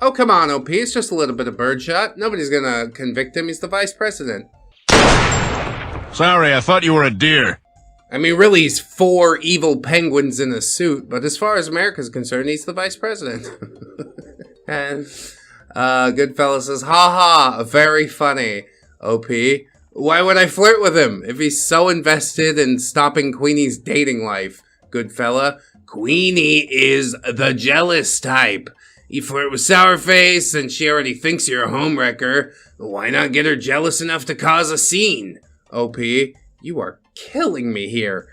Oh, come on, OP, it's just a little bit of birdshot. Nobody's gonna convict him, he's the vice president. Sorry, I thought you were a deer. I mean, really, he's 4 evil penguins in a suit, but as far as America's concerned, he's the vice president. And Goodfella says, ha, very funny. OP, why would I flirt with him if he's so invested in stopping Queenie's dating life? Goodfella, Queenie is the jealous type. You flirt with Sourface and she already thinks you're a homewrecker. Why not get her jealous enough to cause a scene? OP, you are killing me here.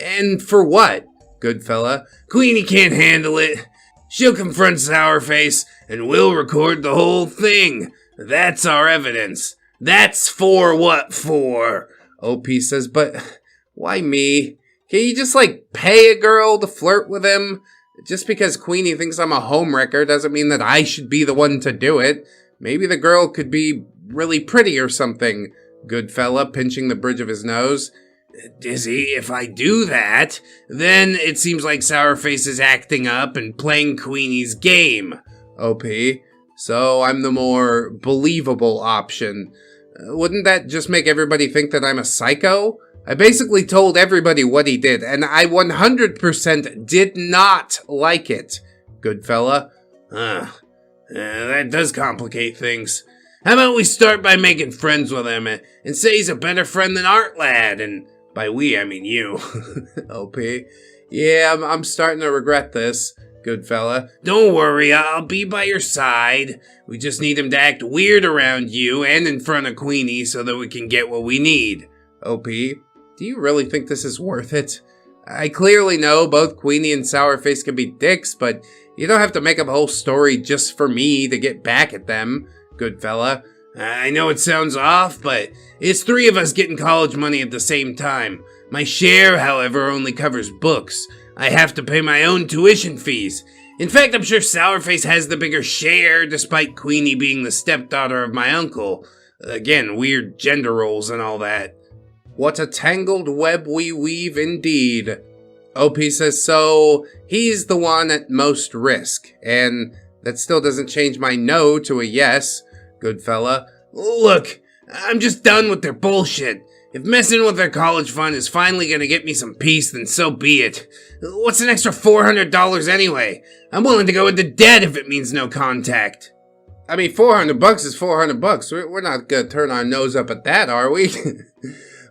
And for what? Goodfella, Queenie can't handle it. She'll confront Sourface and we'll record the whole thing. That's our evidence. That's for what for? OP says, but why me? Can you just, pay a girl to flirt with him? Just because Queenie thinks I'm a homewrecker doesn't mean that I should be the one to do it. Maybe the girl could be really pretty or something. Goodfella, pinching the bridge of his nose. Dizzy, if I do that, then it seems like Sourface is acting up and playing Queenie's game. OP, so I'm the more believable option. Wouldn't that just make everybody think that I'm a psycho? I basically told everybody what he did, and I 100% did not like it. Goodfella, that does complicate things. How about we start by making friends with him and say he's a better friend than Artlad, and By we, I mean you. OP. Yeah, I'm starting to regret this, Goodfella. Don't worry, I'll be by your side. We just need him to act weird around you and in front of Queenie so that we can get what we need. OP, do you really think this is worth it? I clearly know both Queenie and Sourface can be dicks, but you don't have to make up a whole story just for me to get back at them, Goodfella. I know it sounds off, but it's 3 of us getting college money at the same time. My share, however, only covers books. I have to pay my own tuition fees. In fact, I'm sure Sourface has the bigger share, despite Queenie being the stepdaughter of my uncle. Again, weird gender roles and all that. What a tangled web we weave indeed. OP says so, he's the one at most risk, and that still doesn't change my no to a yes, Goodfella. Look, I'm just done with their bullshit. If messing with their college fund is finally gonna get me some peace, then so be it. What's an extra $400 anyway? I'm willing to go into debt if it means no contact. I mean, $400 is $400. We're not gonna turn our nose up at that, are we?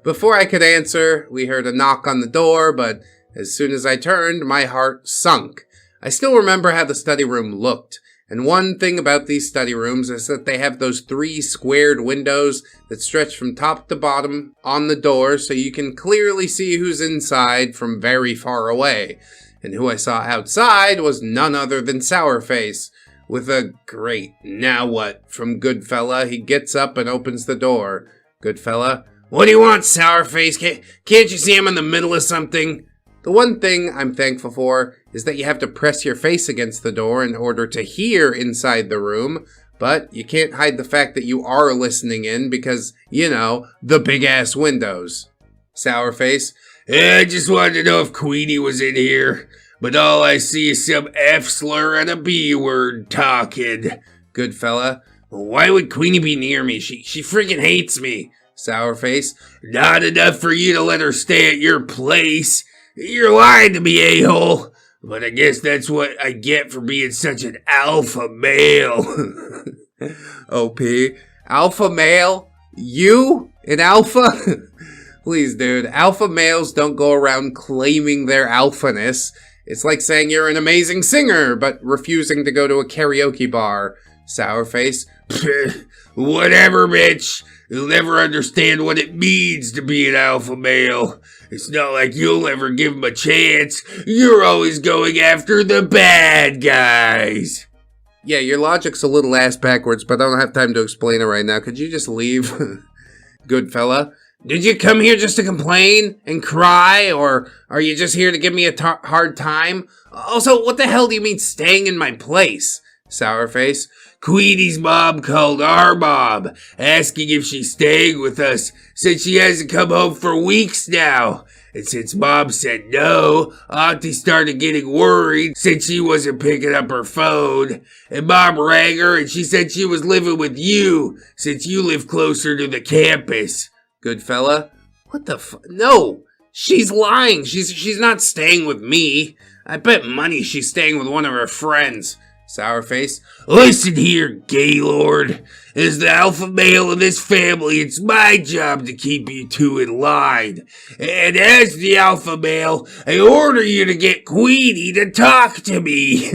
Before I could answer, we heard a knock on the door, but as soon as I turned, my heart sunk. I still remember how the study room looked. And one thing about these study rooms is that they have those 3 squared windows that stretch from top to bottom on the door so you can clearly see who's inside from very far away. And who I saw outside was none other than Sourface. With a great "now what" from Goodfella, he gets up and opens the door. Goodfella, what do you want, Sourface? Can't you see I'm in the middle of something? The one thing I'm thankful for is that you have to press your face against the door in order to hear inside the room, but you can't hide the fact that you are listening in because, you know, the big-ass windows. Sourface, I just wanted to know if Queenie was in here, but all I see is some F-slur and a B-word talking. Goodfella, why would Queenie be near me? She freaking hates me. Sourface, not enough for you to let her stay at your place. You're lying to me, a-hole. But I guess that's what I get for being such an alpha male. OP. Alpha male? You? An alpha? Please, dude. Alpha males don't go around claiming their alphaness. It's like saying you're an amazing singer, but refusing to go to a karaoke bar. Sourface. Whatever, bitch. You'll never understand what it means to be an alpha male. It's not like you'll ever give him a chance. You're always going after the bad guys. Yeah, your logic's a little ass backwards, but I don't have time to explain it right now. Could you just leave? Goodfella. Did you come here just to complain and cry, or are you just here to give me a hard time? Also, what the hell do you mean staying in my place? Sourface. Queenie's mom called our mom, asking if she's staying with us, since she hasn't come home for weeks now. And since Mom said no, Auntie started getting worried since she wasn't picking up her phone. And Mom rang her and she said she was living with you, since you live closer to the campus. Goodfella? What the No! She's lying. She's not staying with me. I bet money she's staying with one of her friends. Sourface. Listen here, Gaylord. As the alpha male in this family, it's my job to keep you two in line. And as the alpha male, I order you to get Queenie to talk to me.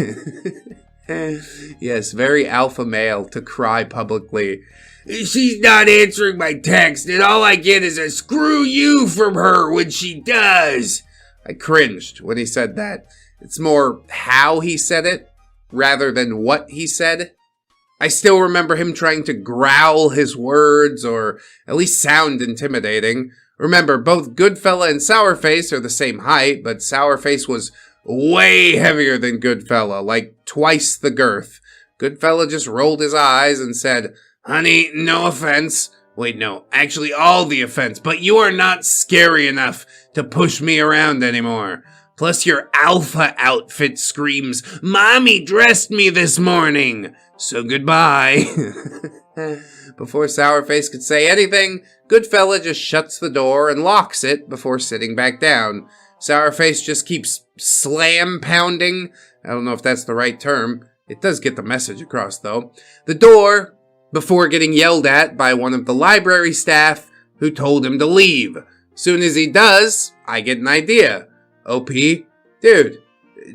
Yes, very alpha male to cry publicly. She's not answering my text, and all I get is a screw you from her when she does. I cringed when he said that. It's more how he said it rather than what he said. I still remember him trying to growl his words, or at least sound intimidating. Remember, both Goodfella and Sourface are the same height, but Sourface was way heavier than Goodfella, like twice the girth. Goodfella just rolled his eyes and said, Honey, no offense. Wait, no, actually all the offense, but you are not scary enough to push me around anymore. Plus your alpha outfit screams, Mommy dressed me this morning. So goodbye. Before Sourface could say anything, Goodfella just shuts the door and locks it before sitting back down. Sourface just keeps slam pounding. I don't know if that's the right term. It does get the message across though. The door, before getting yelled at by one of the library staff who told him to leave. Soon as he does, I get an idea. OP, dude,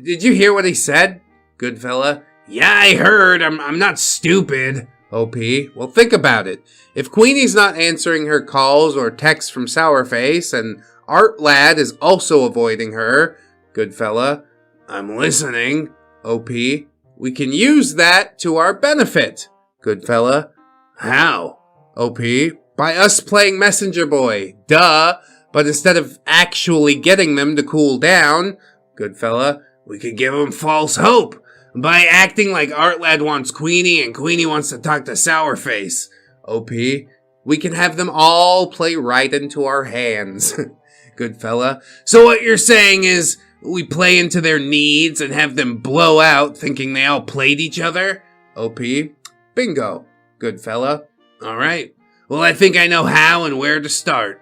did you hear what he said? Goodfella, yeah, I heard. I'm not stupid. OP, well, think about it. If Queenie's not answering her calls or texts from Sourface, and Artlad is also avoiding her, Goodfella, I'm listening. OP, we can use that to our benefit. Goodfella, how? OP, by us playing messenger boy. Duh. But instead of actually getting them to cool down, Goodfella, we could give them false hope by acting like Artlad wants Queenie and Queenie wants to talk to Sourface. OP, we can have them all play right into our hands. Goodfella, so what you're saying is we play into their needs and have them blow out thinking they all played each other? OP, bingo. Goodfella, alright. Well, I think I know how and where to start.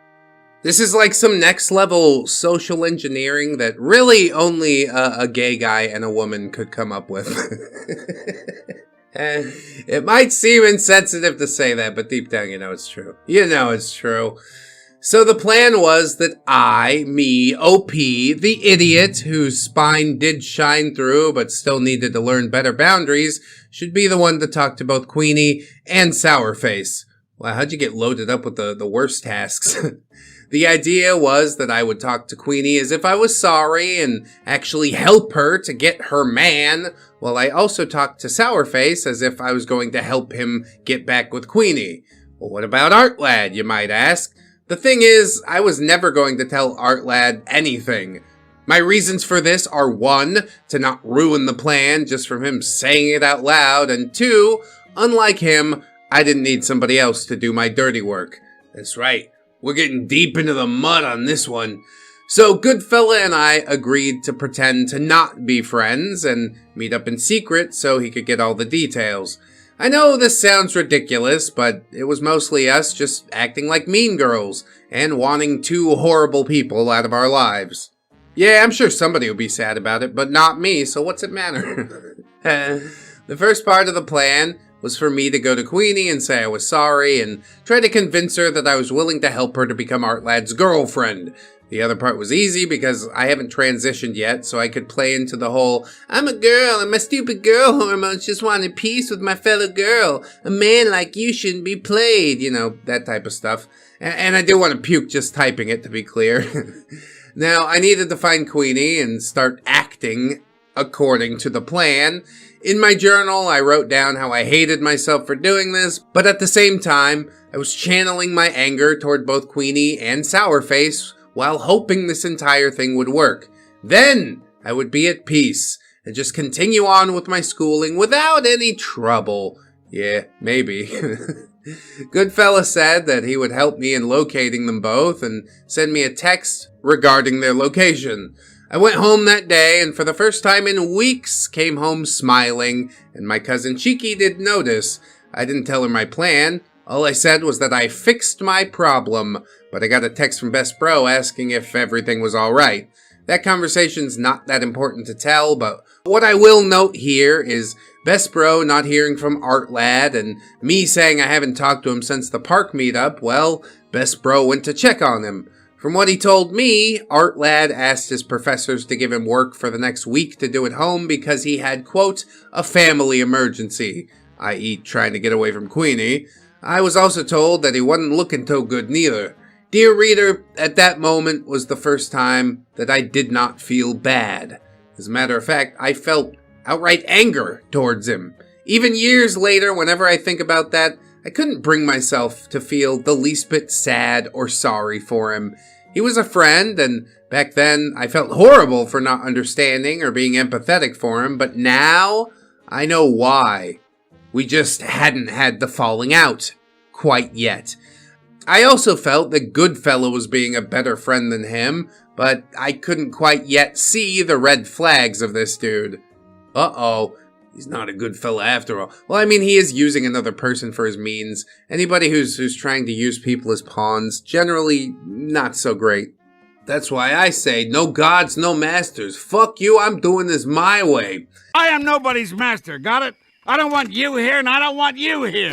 This is like some next level social engineering that really only a gay guy and a woman could come up with. It might seem insensitive to say that, but deep down you know it's true. You know it's true. So the plan was that me, OP, the idiot whose spine did shine through but still needed to learn better boundaries, should be the one to talk to both Queenie and Sourface. Wow, how'd you get loaded up with the worst tasks? The idea was that I would talk to Queenie as if I was sorry and actually help her to get her man, while I also talked to Sourface as if I was going to help him get back with Queenie. Well, what about Artlad, you might ask? The thing is, I was never going to tell Artlad anything. My reasons for this are 1, to not ruin the plan just from him saying it out loud, and 2, unlike him, I didn't need somebody else to do my dirty work. That's right. We're getting deep into the mud on this one. So Goodfella and I agreed to pretend to not be friends and meet up in secret so he could get all the details. I know this sounds ridiculous, but it was mostly us just acting like mean girls and wanting 2 horrible people out of our lives. Yeah, I'm sure somebody will be sad about it, but not me, so what's it matter? The first part of the plan was for me to go to Queenie and say I was sorry and try to convince her that I was willing to help her to become Artlad's girlfriend. The other part was easy because I haven't transitioned yet, so I could play into the whole, I'm a girl and my stupid girl hormones just wanted peace with my fellow girl. A man like you shouldn't be played, you know, that type of stuff. And I do want to puke just typing it, to be clear. Now, I needed to find Queenie and start acting according to the plan. In my journal, I wrote down how I hated myself for doing this, but at the same time, I was channeling my anger toward both Queenie and Sourface while hoping this entire thing would work. Then I would be at peace and just continue on with my schooling without any trouble. Yeah, maybe. Goodfella said that he would help me in locating them both and send me a text regarding their location. I went home that day, and for the first time in weeks, came home smiling, and my cousin Cheeky did notice. I didn't tell her my plan. All I said was that I fixed my problem, but I got a text from Best Bro asking if everything was alright. That conversation's not that important to tell, but what I will note here is Best Bro not hearing from Artlad, and me saying I haven't talked to him since the park meetup. Well, Best Bro went to check on him. From what he told me, Artlad asked his professors to give him work for the next week to do at home because he had, quote, a family emergency, i.e. trying to get away from Queenie. I was also told that he wasn't looking too good neither. Dear reader, at that moment was the first time that I did not feel bad. As a matter of fact, I felt outright anger towards him. Even years later, whenever I think about that, I couldn't bring myself to feel the least bit sad or sorry for him. He was a friend, and back then I felt horrible for not understanding or being empathetic for him, but now I know why. We just hadn't had the falling out quite yet. I also felt that Goodfella was being a better friend than him, but I couldn't quite yet see the red flags of this dude. Uh-oh. He's not a good fella after all. Well, I mean, he is using another person for his means. Anybody who's trying to use people as pawns, generally not so great. That's why I say, no gods, no masters. Fuck you, I'm doing this my way. I am nobody's master, got it? I don't want you here, and I don't want you here.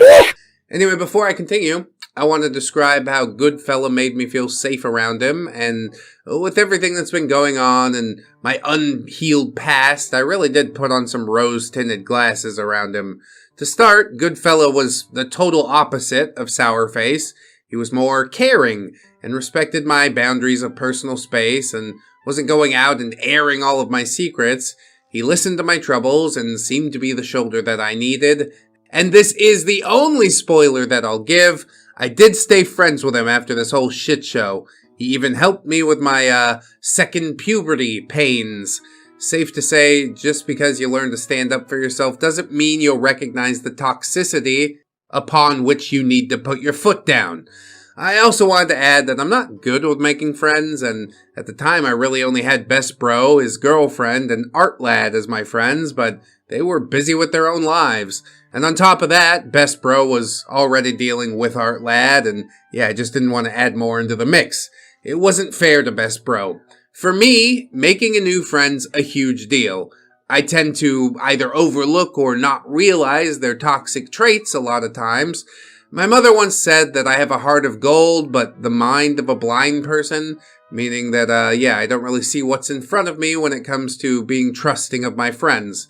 Anyway, before I continue, I want to describe how Goodfella made me feel safe around him, and with everything that's been going on and my unhealed past, I really did put on some rose-tinted glasses around him. To start, Goodfella was the total opposite of Sourface. He was more caring and respected my boundaries of personal space and wasn't going out and airing all of my secrets. He listened to my troubles and seemed to be the shoulder that I needed. And this is the only spoiler that I'll give. I did stay friends with him after this whole shit show. He even helped me with my second puberty pains. Safe to say, just because you learn to stand up for yourself doesn't mean you'll recognize the toxicity upon which you need to put your foot down. I also wanted to add that I'm not good with making friends, and at the time I really only had Best Bro, his girlfriend, and Artlad as my friends, but they were busy with their own lives. And on top of that, Best Bro was already dealing with Artlad, and yeah, I just didn't want to add more into the mix. It wasn't fair to Best Bro. For me, making a new friend's a huge deal. I tend to either overlook or not realize their toxic traits a lot of times. My mother once said that I have a heart of gold, but the mind of a blind person, meaning that, I don't really see what's in front of me when it comes to being trusting of my friends.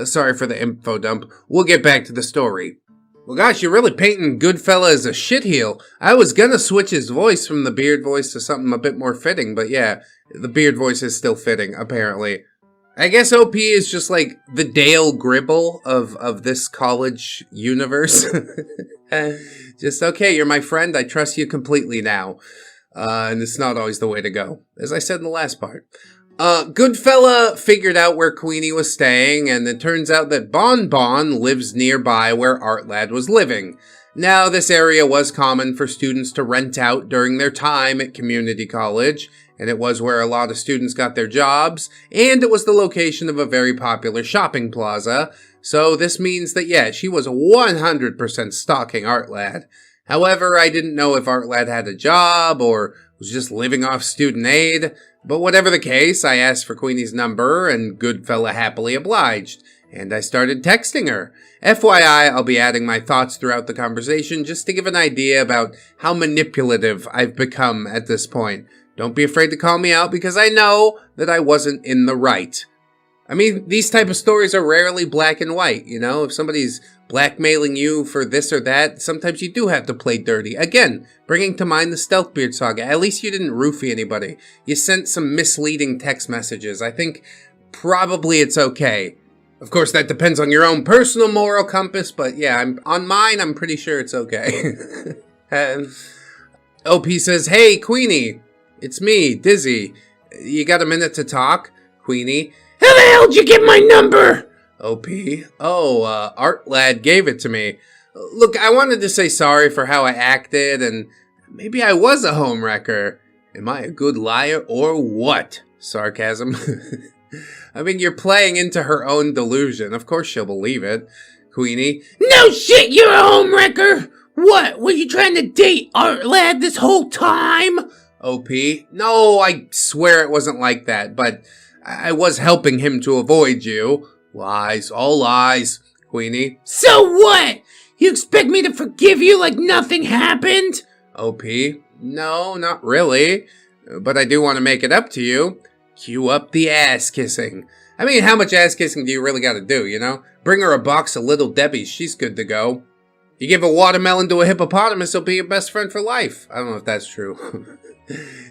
Sorry for the info dump. We'll get back to the story. Well, gosh, you're really painting Goodfella as a shitheel. I was gonna switch his voice from the beard voice to something a bit more fitting, but yeah, the beard voice is still fitting, apparently. I guess OP is just like the Dale Gribble of this college universe. Just, okay, you're my friend, I trust you completely now. And it's not always the way to go, as I said in the last part. Goodfella figured out where Queenie was staying, and it turns out that Bon Bon lives nearby where Artlad was living. Now, this area was common for students to rent out during their time at community college, and it was where a lot of students got their jobs, and it was the location of a very popular shopping plaza. So this means that, yeah, she was 100% stalking Artlad. However, I didn't know if Artlad had a job or was just living off student aid. But whatever the case, I asked for Queenie's number, and Goodfella happily obliged, and I started texting her. FYI, I'll be adding my thoughts throughout the conversation just to give an idea about how manipulative I've become at this point. Don't be afraid to call me out because I know that I wasn't in the right. I mean, these type of stories are rarely black and white, you know? If somebody's blackmailing you for this or that, sometimes you do have to play dirty. Again, bringing to mind the Stealthbeard saga, at least you didn't roofie anybody. You sent some misleading text messages. I think probably it's okay. Of course, that depends on your own personal moral compass, but yeah, on mine, I'm pretty sure it's okay. OP says, "Hey, Queenie, it's me, Dizzy. You got a minute to talk?" Queenie, "How the hell did you get my number?" OP, Artlad gave it to me. Look, I wanted to say sorry for how I acted, and maybe I was a homewrecker. Am I a good liar or what? Sarcasm. I mean, you're playing into her own delusion. Of course she'll believe it. Queenie, "No shit, you're a homewrecker! What, were you trying to date Artlad this whole time?" OP, no, I swear it wasn't like that, but I was helping him to avoid you. Lies, all lies. Queenie, "So what? You expect me to forgive you like nothing happened?" OP, no, not really. But I do want to make it up to you. Cue up the ass kissing. I mean, how much ass kissing do you really got to do, you know? Bring her a box of Little Debbie's, she's good to go. You give a watermelon to a hippopotamus, he'll be your best friend for life. I don't know if that's true.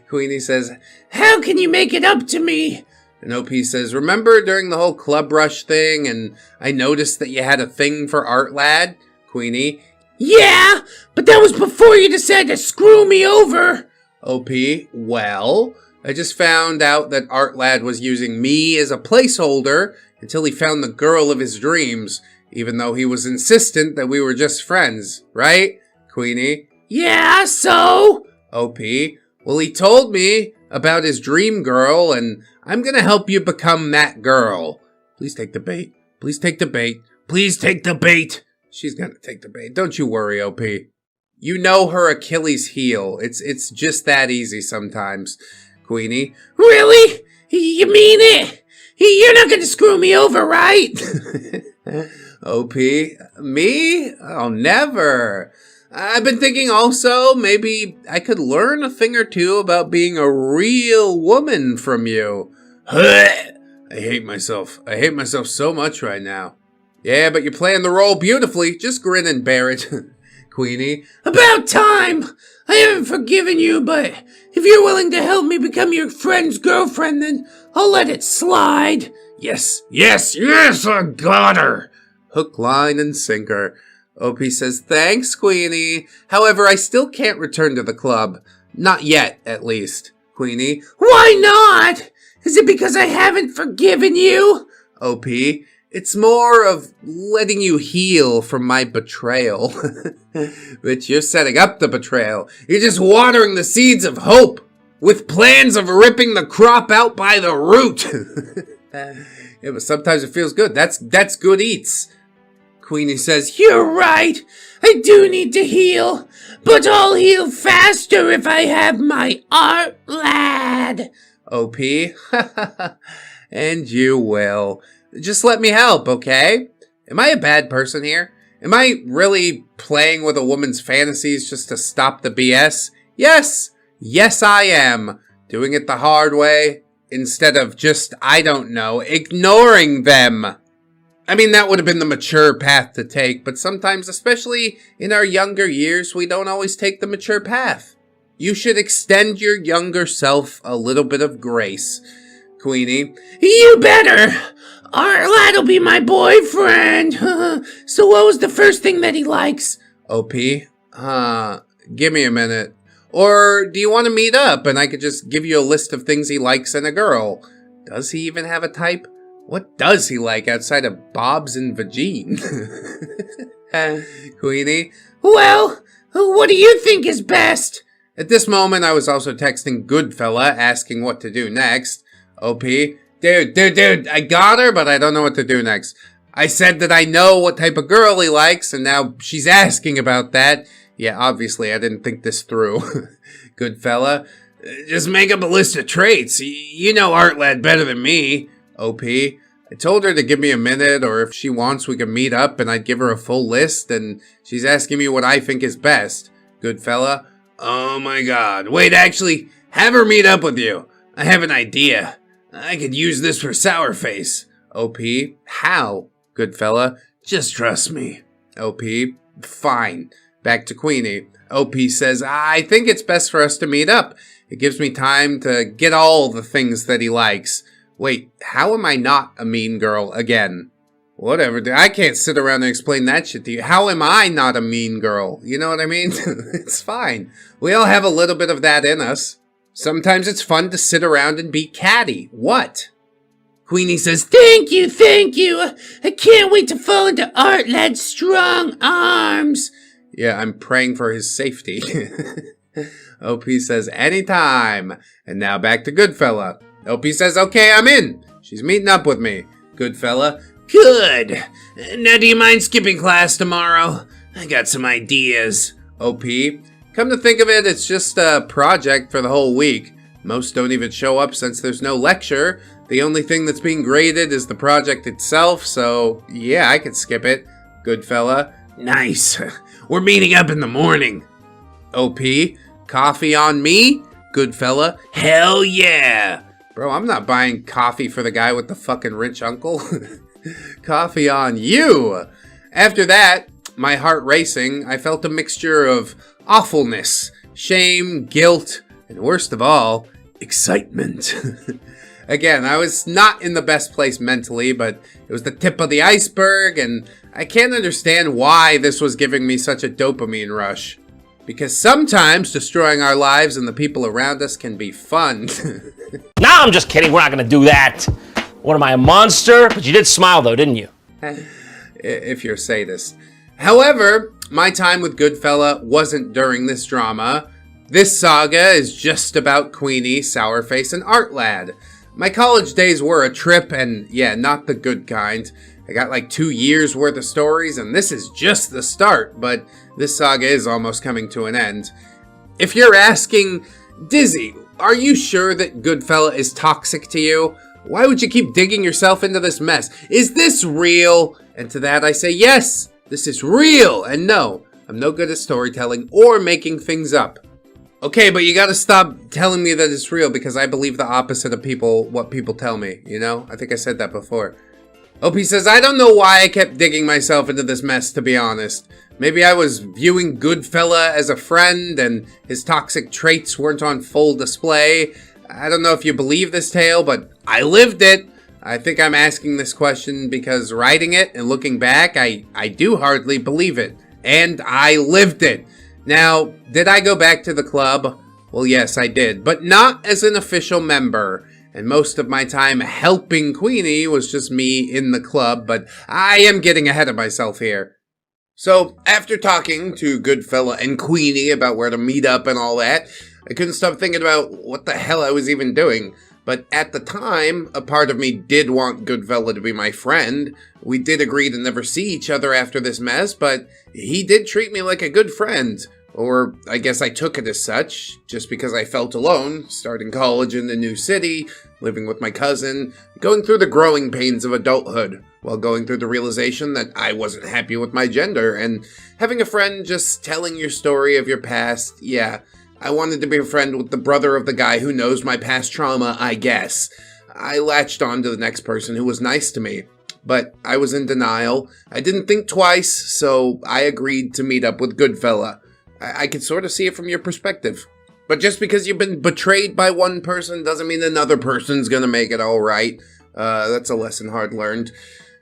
Queenie says, "How can you make it up to me?" And OP says, "Remember during the whole club rush thing, and I noticed that you had a thing for Artlad?" Queenie, "Yeah, but that was before you decided to screw me over." OP, well, I just found out that Artlad was using me as a placeholder until he found the girl of his dreams, even though he was insistent that we were just friends, right? Queenie, "Yeah, so?" OP, well, he told me about his dream girl, and I'm gonna help you become that girl. Please take the bait. Please take the bait. Please take the bait. She's gonna take the bait. Don't you worry, OP. You know her Achilles heel. It's just that easy sometimes. Queenie, "Really? You mean it? You're not gonna screw me over, right?" OP, me? Oh, never. I've been thinking also maybe I could learn a thing or two about being a real woman from you. I hate myself. I hate myself so much right now. Yeah, but you're playing the role beautifully. Just grin and bear it. Queenie. About time! I haven't forgiven you, but if you're willing to help me become your friend's girlfriend, then I'll let it slide. Yes, I got her. Hook, line, and sinker. OP says, thanks, Queenie. However, I still can't return to the club. Not yet, at least. Queenie. Why not? Is it because I haven't forgiven you? OP. It's more of letting you heal from my betrayal. But you're setting up the betrayal. You're just watering the seeds of hope with plans of ripping the crop out by the root. Yeah, but sometimes it feels good. That's good eats. Queenie says, you're right. I do need to heal, but I'll heal faster if I have my Artlad. OP. And you will. Just let me help, okay? Am I a bad person here? Am I really playing with a woman's fantasies just to stop the BS? Yes! Yes, I am. Doing it the hard way instead of just, I don't know, ignoring them. I mean, that would have been the mature path to take, but sometimes, especially in our younger years, we don't always take the mature path. You should extend your younger self a little bit of grace. Queenie. You better! Artlad'll be my boyfriend. So what was the first thing that he likes? OP? Give me a minute. Or do you want to meet up and I could just give you a list of things he likes in a girl? Does he even have a type? What does he like outside of Bob's and Vagine? Queenie? Well, what do you think is best? At this moment, I was also texting Goodfella asking what to do next. OP? Dude, I got her, but I don't know what to do next. I said that I know what type of girl he likes, and now she's asking about that. Yeah, obviously, I didn't think this through. Goodfella. Just make up a list of traits. You know Artlad better than me. OP. I told her to give me a minute, or if she wants, we can meet up, and I'd give her a full list, and she's asking me what I think is best. Goodfella. Oh my god. Wait, actually, have her meet up with you. I have an idea. I could use this for Sourface. OP. How? Goodfella. Just trust me. OP. Fine. Back to Queenie. OP says, I think it's best for us to meet up. It gives me time to get all the things that he likes. Wait, how am I not a mean girl again? Whatever, I can't sit around and explain that shit to you. How am I not a mean girl? You know what I mean? It's fine. We all have a little bit of that in us. Sometimes it's fun to sit around and be catty. What? Queenie says, thank you. I can't wait to fall into Artlad's strong arms. Yeah, I'm praying for his safety. OP says, anytime. And now back to Goodfella. OP says, okay, I'm in. She's meeting up with me. Goodfella. Good. Now do you mind skipping class tomorrow? I got some ideas. OP. Come to think of it, it's just a project for the whole week. Most don't even show up since there's no lecture. The only thing that's being graded is the project itself, so yeah, I could skip it. Goodfella. Nice. We're meeting up in the morning. OP. Coffee on me? Goodfella. Hell yeah. Bro, I'm not buying coffee for the guy with the fucking rich uncle. Coffee on you. After that, my heart racing, I felt a mixture of awfulness, shame, guilt, and worst of all, excitement. Again, I was not in the best place mentally, but it was the tip of the iceberg, and I can't understand why this was giving me such a dopamine rush. Because sometimes destroying our lives and the people around us can be fun. Nah, I'm just kidding. We're not going to do that. What am I, a monster? But you did smile, though, didn't you? If you're a sadist. However, my time with Goodfella wasn't during this drama. This saga is just about Queenie, Sourface, and Artlad. My college days were a trip, and yeah, not the good kind. I got like 2 years worth of stories, and this is just the start, but this saga is almost coming to an end. If you're asking, Dizzy, are you sure that Goodfella is toxic to you? Why would you keep digging yourself into this mess? Is this real? And to that I say, yes, this is real, and no, I'm no good at storytelling or making things up. Okay, but you gotta stop telling me that it's real because I believe the opposite of what people tell me, you know? I think I said that before. OP says, I don't know why I kept digging myself into this mess, to be honest. Maybe I was viewing Goodfella as a friend and his toxic traits weren't on full display. I don't know if you believe this tale, but I lived it. I think I'm asking this question because writing it and looking back, I do hardly believe it. And I lived it. Now, did I go back to the club? Well, yes, I did, but not as an official member. And most of my time helping Queenie was just me in the club, but I am getting ahead of myself here. So, after talking to Goodfella and Queenie about where to meet up and all that, I couldn't stop thinking about what the hell I was even doing. But at the time, a part of me did want Goodfella to be my friend. We did agree to never see each other after this mess, but he did treat me like a good friend. Or I guess I took it as such, just because I felt alone, starting college in the new city, living with my cousin, going through the growing pains of adulthood, while going through the realization that I wasn't happy with my gender, and having a friend just telling your story of your past. Yeah, I wanted to be a friend with the brother of the guy who knows my past trauma, I guess. I latched on to the next person who was nice to me, but I was in denial. I didn't think twice, so I agreed to meet up with Goodfella. I could sort of see it from your perspective. But just because you've been betrayed by one person doesn't mean another person's gonna make it all right. That's a lesson hard learned.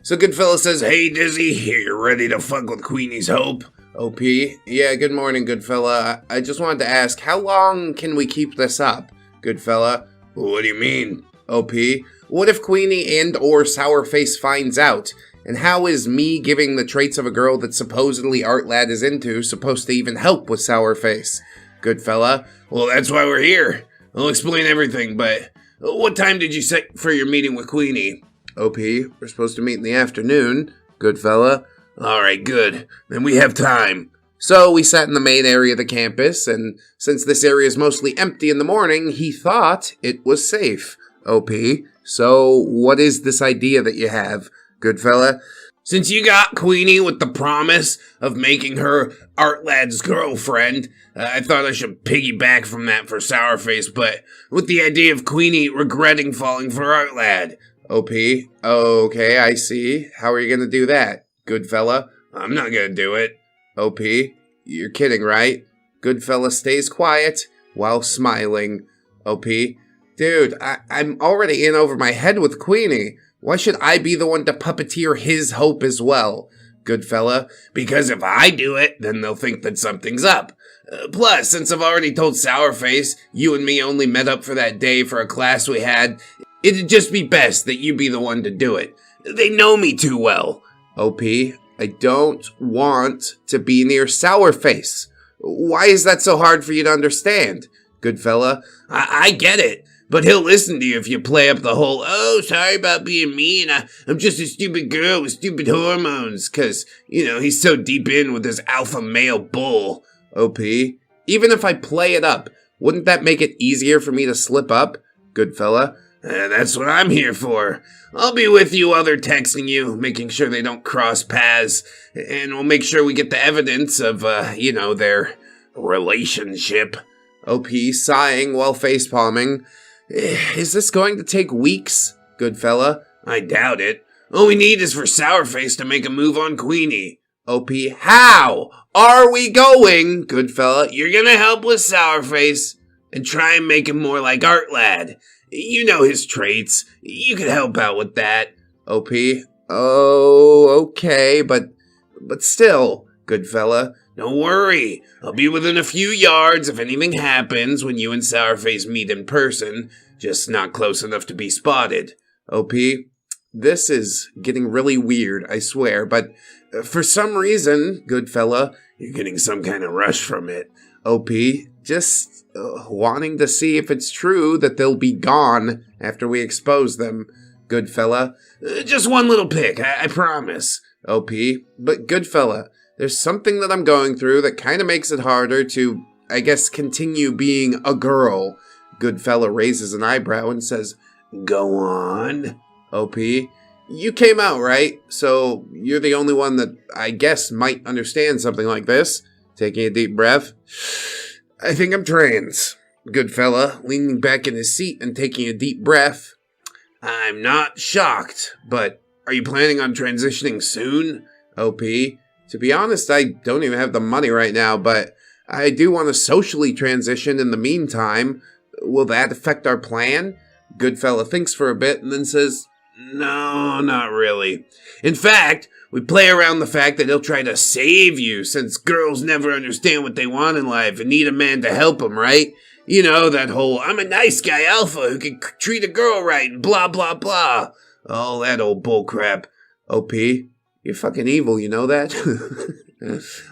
So Goodfella says, hey Dizzy, you ready to fuck with Queenie's hope? OP, yeah, good morning Goodfella. I just wanted to ask, how long can we keep this up? Goodfella, what do you mean? OP, what if Queenie and or Sourface finds out? And how is me giving the traits of a girl that supposedly Artlad is into supposed to even help with Sourface? Goodfella, well, that's why we're here. I'll explain everything, but what time did you set for your meeting with Queenie? OP, we're supposed to meet in the afternoon. Goodfella, alright, good. Then we have time. So we sat in the main area of the campus, and since this area is mostly empty in the morning, he thought it was safe. OP, so what is this idea that you have? Goodfella, since you got Queenie with the promise of making her Artlad's girlfriend, I thought I should piggyback from that for Sourface, but with the idea of Queenie regretting falling for Artlad. OP, okay, I see. How are you gonna do that? Goodfella, I'm not gonna do it. OP, you're kidding, right? Goodfella stays quiet while smiling. OP, dude, I'm already in over my head with Queenie. Why should I be the one to puppeteer his hope as well? Goodfella, because if I do it, then they'll think that something's up. Plus, since I've already told Sourface, you and me only met up for that day for a class we had, it'd just be best that you be the one to do it. They know me too well. OP, I don't want to be near Sourface. Why is that so hard for you to understand? Goodfella, I get it. But he'll listen to you if you play up the whole, oh, sorry about being mean, I'm just a stupid girl with stupid hormones, cause, he's so deep in with his alpha male bull. OP, even if I play it up, wouldn't that make it easier for me to slip up? Goodfella, that's what I'm here for. I'll be with you while they're texting you, making sure they don't cross paths, and we'll make sure we get the evidence of, their relationship. OP sighing while facepalming. Is this going to take weeks? Goodfella, I doubt it. All we need is for Sourface to make a move on Queenie. OP, how are we going? Goodfella, you're gonna help with Sourface and try and make him more like Artlad. You know his traits. You could help out with that. OP, oh, okay, but still. Goodfella, don't worry. I'll be within a few yards if anything happens when you and Sourface meet in person, just not close enough to be spotted. OP, this is getting really weird, I swear, but for some reason, Goodfella, you're getting some kind of rush from it. OP, just wanting to see if it's true that they'll be gone after we expose them. Goodfella, just one little pick, I promise. OP, but Goodfella, there's something that I'm going through that kind of makes it harder to, I guess, continue being a girl. Goodfella raises an eyebrow and says, go on. OP, you came out, right? So you're the only one that I guess might understand something like this. Taking a deep breath. I think I'm trans. Goodfella, leaning back in his seat and taking a deep breath. I'm not shocked, but are you planning on transitioning soon? OP. To be honest, I don't even have the money right now, but I do want to socially transition in the meantime. Will that affect our plan? Goodfella thinks for a bit and then says, no, not really. In fact, we play around the fact that he'll try to save you, since girls never understand what they want in life and need a man to help them, right? You know, that whole, I'm a nice guy alpha who can treat a girl right and blah, blah, blah. All that old bullcrap. OP, you're fucking evil, you know that?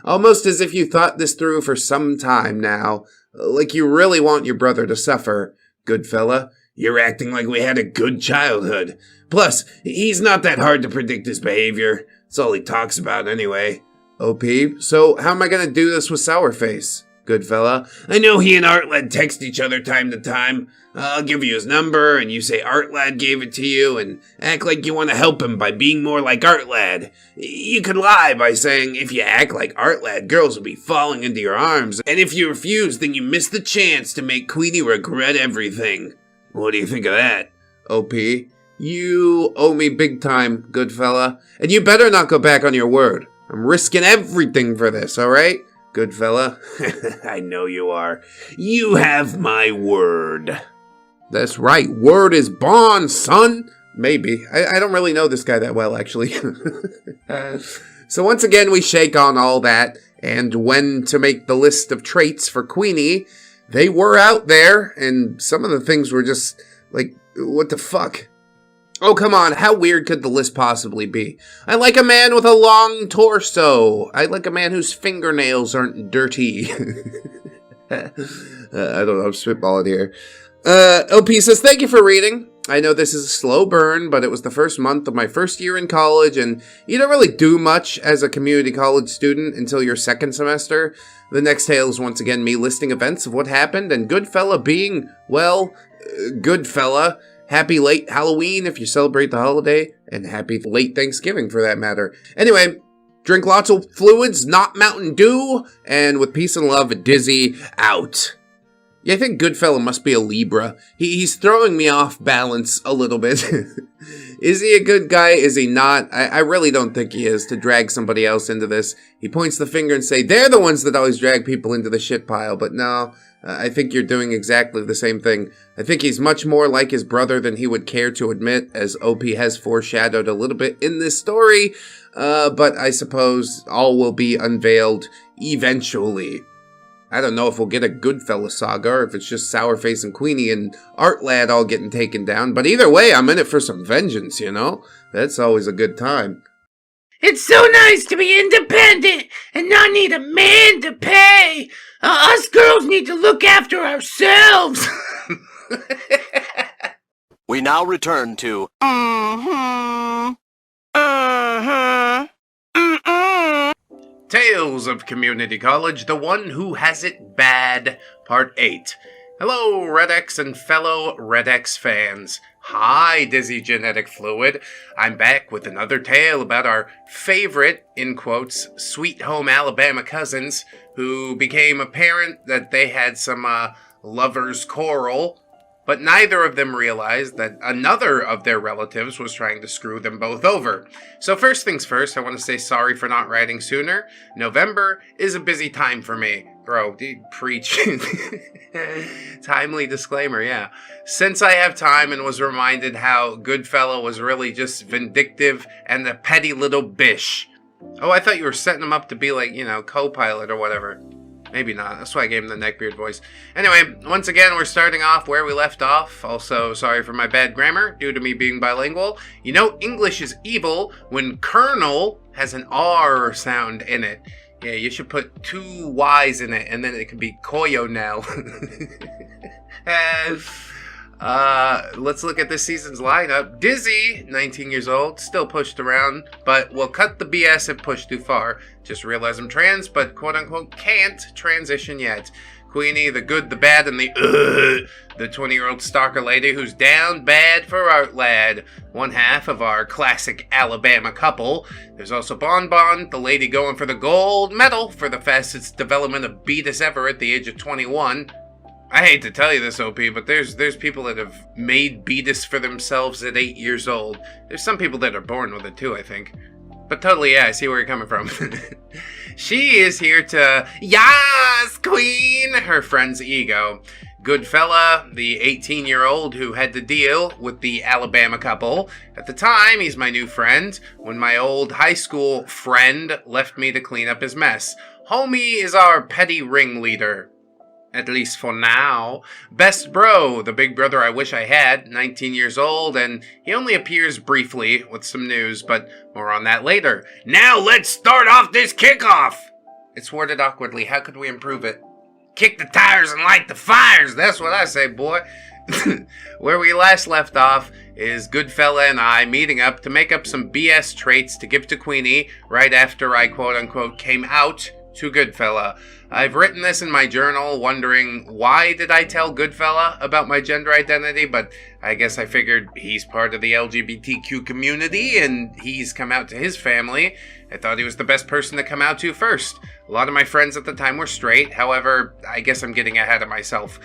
Almost as if you thought this through for some time now. Like you really want your brother to suffer. Goodfella, you're acting like we had a good childhood. Plus, he's not that hard to predict his behavior. That's all he talks about anyway. OP, so how am I gonna do this with Sourface? Goodfella, I know he and Artlad text each other time to time. I'll give you his number, and you say Artlad gave it to you, and act like you want to help him by being more like Artlad. You could lie by saying, if you act like Artlad, girls will be falling into your arms, and if you refuse, then you miss the chance to make Queenie regret everything. What do you think of that? OP, you owe me big time, Goodfella, and you better not go back on your word. I'm risking everything for this, alright? Goodfella, I know you are. You have my word. That's right, word is bond, son. Maybe. I don't really know this guy that well, actually. So once again, we shake on all that, and when to make the list of traits for Queenie, they were out there, and some of the things were just, like, what the fuck? Oh, come on, how weird could the list possibly be? I like a man with a long torso. I like a man whose fingernails aren't dirty. I don't know, I'm spitballing here. OP says, thank you for reading. I know this is a slow burn, but it was the first month of my first year in college, and you don't really do much as a community college student until your second semester. The next tale is once again me listing events of what happened, and Goodfella being, well, Goodfella. Happy late Halloween if you celebrate the holiday, and happy late Thanksgiving for that matter. Anyway, drink lots of fluids, not Mountain Dew, and with peace and love, Dizzy out. Yeah, I think Goodfella must be a Libra. He's throwing me off balance a little bit. Is he a good guy? Is he not? I really don't think he is, to drag somebody else into this. He points the finger and say, they're the ones that always drag people into the shit pile, but no. I think you're doing exactly the same thing. I think he's much more like his brother than he would care to admit, as OP has foreshadowed a little bit in this story. But I suppose all will be unveiled eventually. I don't know if we'll get a Goodfella saga, or if it's just Sourface and Queenie and Artlad all getting taken down. But either way, I'm in it for some vengeance, you know? That's always a good time. It's so nice to be independent and not need a man to pay. Us girls need to look after ourselves. We now return to Tales of Community College, the one who has it bad, Part 8. Hello, ReddX and fellow ReddX fans. Hi, Dizzy Genetic Fluid. I'm back with another tale about our favorite, in quotes, Sweet Home Alabama cousins, who became apparent that they had some, lovers' quarrel, but neither of them realized that another of their relatives was trying to screw them both over. So first things first, I want to say sorry for not writing sooner. November is a busy time for me. Bro, preach. Timely disclaimer, yeah. Since I have time and was reminded how Goodfella was really just vindictive and a petty little bish. Oh, I thought you were setting him up to be like, you know, co-pilot or whatever. Maybe not. That's why I gave him the neckbeard voice. Anyway, once again, we're starting off where we left off. Also, sorry for my bad grammar, due to me being bilingual. You know, English is evil when Colonel has an R sound in it. Yeah, you should put 2 Y's in it, and then it could be Coyonel. Let's look at this season's lineup. Dizzy, 19 years old, still pushed around, but will cut the BS if pushed too far. Just realize I'm trans, but quote-unquote can't transition yet. Queenie, the good, the bad, and the 20-year-old stalker lady who's down bad for Artlad, one half of our classic Alabama couple. There's also Bon Bon, the lady going for the gold medal for the fastest development of beatus ever at the age of 21. I hate to tell you this, OP, but there's people that have made beatus for themselves at 8 years old. There's some people that are born with it too, I think. But totally, yeah, I see where you're coming from. She is here to, yas, queen, her friend's ego. Goodfella, the 18-year-old who had to deal with the Alabama couple. At the time, he's my new friend, when my old high school friend left me to clean up his mess. Homie is our petty ringleader. At least for now. Best bro, the big brother I wish I had, 19 years old, and he only appears briefly with some news, but more on that later. Now let's start off this kickoff! It's worded awkwardly. How could we improve it? Kick the tires and light the fires! That's what I say, boy. Where we last left off is Goodfella and I meeting up to make up some BS traits to give to Queenie right after I quote-unquote came out to Goodfella. I've written this in my journal, wondering why did I tell Goodfella about my gender identity, but I guess I figured he's part of the LGBTQ community and he's come out to his family. I thought he was the best person to come out to first. A lot of my friends at the time were straight, however, I guess I'm getting ahead of myself.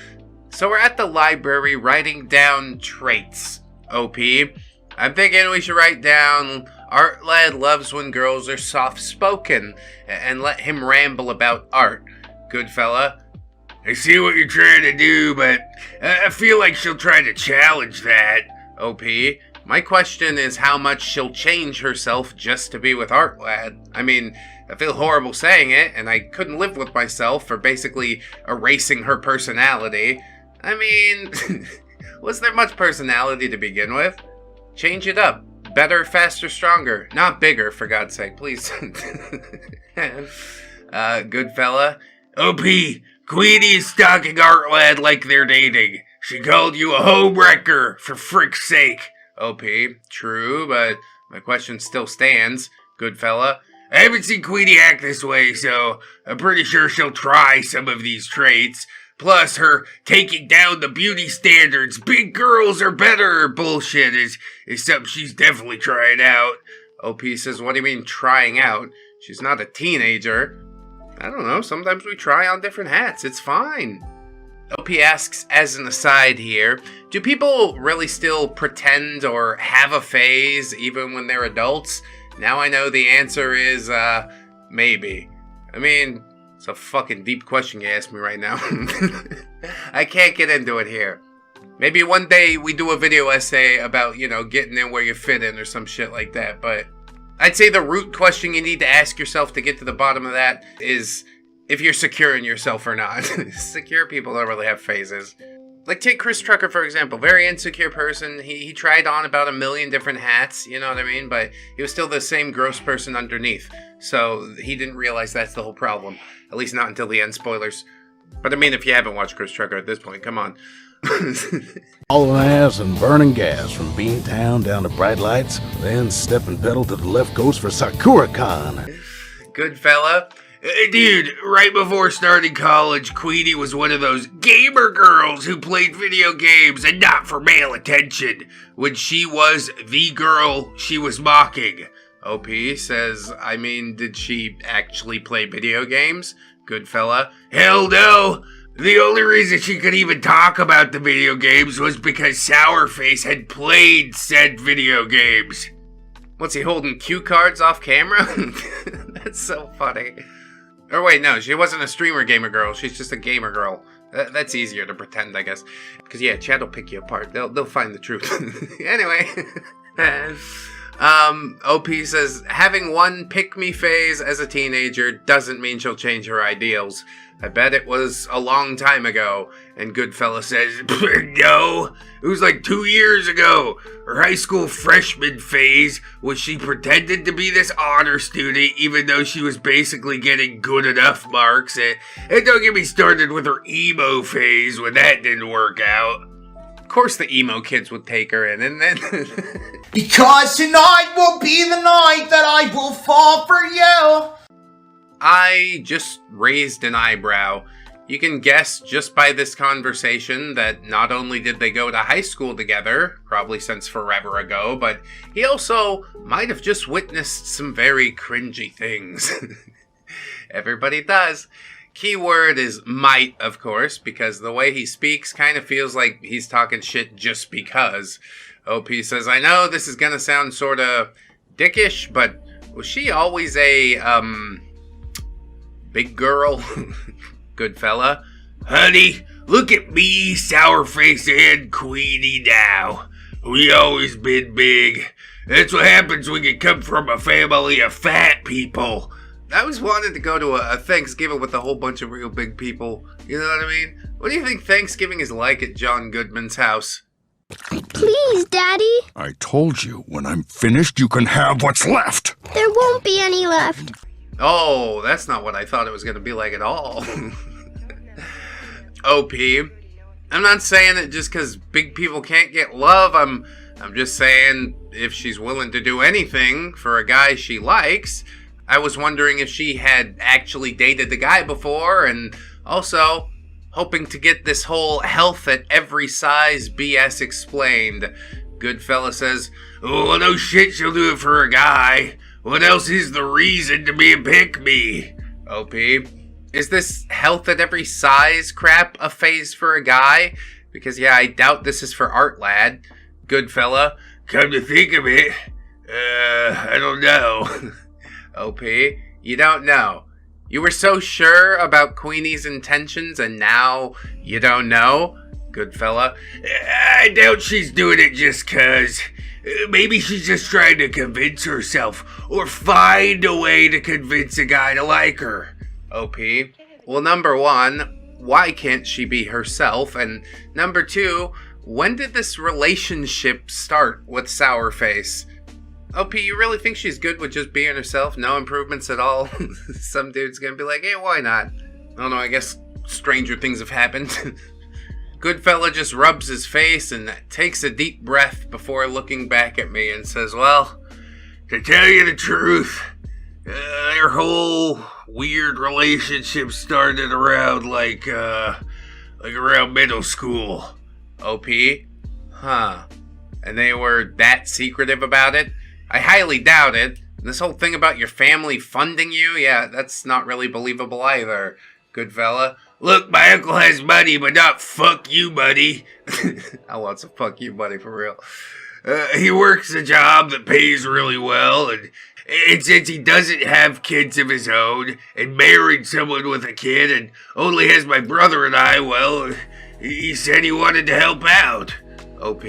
So we're at the library writing down traits, OP. I'm thinking we should write down Artlad loves when girls are soft-spoken, and let him ramble about art. Goodfella, I see what you're trying to do, but I feel like she'll try to challenge that. OP, my question is how much she'll change herself just to be with Artlad. I mean, I feel horrible saying it, and I couldn't live with myself for basically erasing her personality. I mean, was there much personality to begin with? Change it up. Better, faster, stronger. Not bigger, for God's sake, please. Goodfella. OP, Queenie is stalking Artlad like they're dating. She called you a homewrecker, for frick's sake. OP, true, but my question still stands. Goodfella. I haven't seen Queenie act this way, so I'm pretty sure she'll try some of these traits. Plus, her taking down the beauty standards, big girls are better bullshit is something she's definitely trying out. OP says, what do you mean trying out? She's not a teenager. I don't know, sometimes we try on different hats, it's fine. OP asks, as an aside here, do people really still pretend or have a phase even when they're adults? Now I know the answer is, maybe. I mean, it's a fucking deep question you ask me right now. I can't get into it here. Maybe one day we do a video essay about, getting in where you fit in or some shit like that, but I'd say the root question you need to ask yourself to get to the bottom of that is if you're secure in yourself or not. Secure people don't really have phases. Like, take Chris Trucker, for example. Very insecure person. He tried on about 1 million different hats, you know what I mean? But he was still the same gross person underneath. So he didn't realize that's the whole problem. At least not until the end, spoilers. But I mean, if you haven't watched Chris Trucker at this point, come on. Hauling ass and burning gas from Beantown down to Bright Lights, then stepping pedal to the left coast for Sakura-Con. Goodfella. Dude, right before starting college, Queenie was one of those gamer girls who played video games and not for male attention. When she was the girl she was mocking. OP says, I mean, did she actually play video games? Goodfella. Hell no! The only reason she could even talk about the video games was because Sourface had played said video games. What's he holding cue cards off camera? That's so funny. Or wait, no, she wasn't a streamer gamer girl. She's just a gamer girl. That's easier to pretend, I guess. Because, yeah, chat will pick you apart. They'll find the truth. Anyway. OP says, having one pick-me phase as a teenager doesn't mean she'll change her ideals. I bet it was a long time ago. And Goodfella says, no, it was like 2 years ago. Her high school freshman phase was she pretended to be this honor student even though she was basically getting good enough marks. And don't get me started with her emo phase when that didn't work out. Of course the emo kids would take her in, and then... Because tonight will be the night that I will fall for you. I just raised an eyebrow. You can guess just by this conversation that not only did they go to high school together, probably since forever ago, but he also might have just witnessed some very cringy things. Everybody does. Keyword is might, of course, because the way he speaks kind of feels like he's talking shit just because. OP says, I know this is gonna sound sorta dickish, but was she always a, big girl? Goodfella. Honey, look at me, Sourface, and Queenie now. We always been big. That's what happens when you come from a family of fat people. I always wanted to go to a Thanksgiving with a whole bunch of real big people. You know what I mean? What do you think Thanksgiving is like at John Goodman's house? Please, Daddy. I told you, when I'm finished, you can have what's left. There won't be any left. Oh, that's not what I thought it was going to be like at all. OP. I'm not saying it just because big people can't get love. I'm just saying if she's willing to do anything for a guy she likes. I was wondering if she had actually dated the guy before, and also hoping to get this whole health at every size BS explained. Goodfella says, oh, no shit, she'll do it for a guy. What else is the reason to be a pick-me? OP, is this health at every size crap a phase for a guy? Because, yeah, I doubt this is for Artlad. Goodfella, come to think of it, I don't know. OP, you don't know. You were so sure about Queenie's intentions and now you don't know? Goodfella, I doubt she's doing it just cause. Maybe she's just trying to convince herself or find a way to convince a guy to like her. OP, well, number one, why can't she be herself? And number two, when did this relationship start with Sourface? OP, you really think she's good with just being herself? No improvements at all? Some dude's gonna be like, hey, why not? I don't know, I guess stranger things have happened. Goodfella just rubs his face and takes a deep breath before looking back at me and says, well, to tell you the truth, their whole weird relationship started around like around middle school. OP? Huh. And they were that secretive about it? I highly doubt it. This whole thing about your family funding you, yeah, that's not really believable either. Goodfella. Look, my uncle has money, but not fuck you, buddy. I want some fuck you, buddy, for real. He works a job that pays really well, and since he doesn't have kids of his own, and married someone with a kid, and only has my brother and I, well, he said he wanted to help out. OP,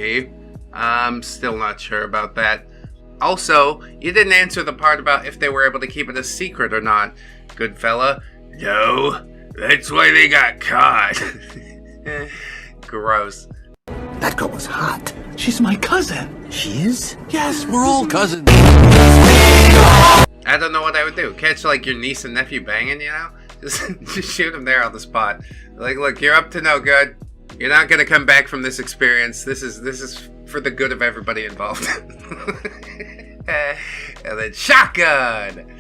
I'm still not sure about that. Also, you didn't answer the part about if they were able to keep it a secret or not. Goodfella. No, that's why they got caught. Gross. That girl was hot. She's my cousin. She is? Yes, we're all cousins. I don't know what I would do. Catch like your niece and nephew banging, you know? Just shoot them there on the spot. Like, look, you're up to no good. You're not gonna come back from this experience. This is for the good of everybody involved. And then shotgun!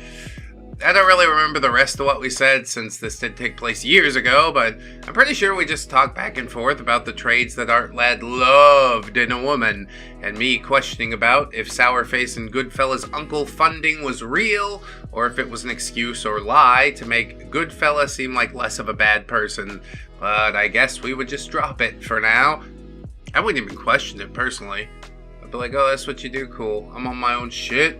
I don't really remember the rest of what we said since this did take place years ago, but I'm pretty sure we just talked back and forth about the traits that Artlad loved in a woman, and me questioning about if Sourface and Goodfella's uncle funding was real, or if it was an excuse or lie to make Goodfella seem like less of a bad person. But I guess we would just drop it for now. I wouldn't even question it personally. I'd be like, oh, that's what you do, cool. I'm on my own shit.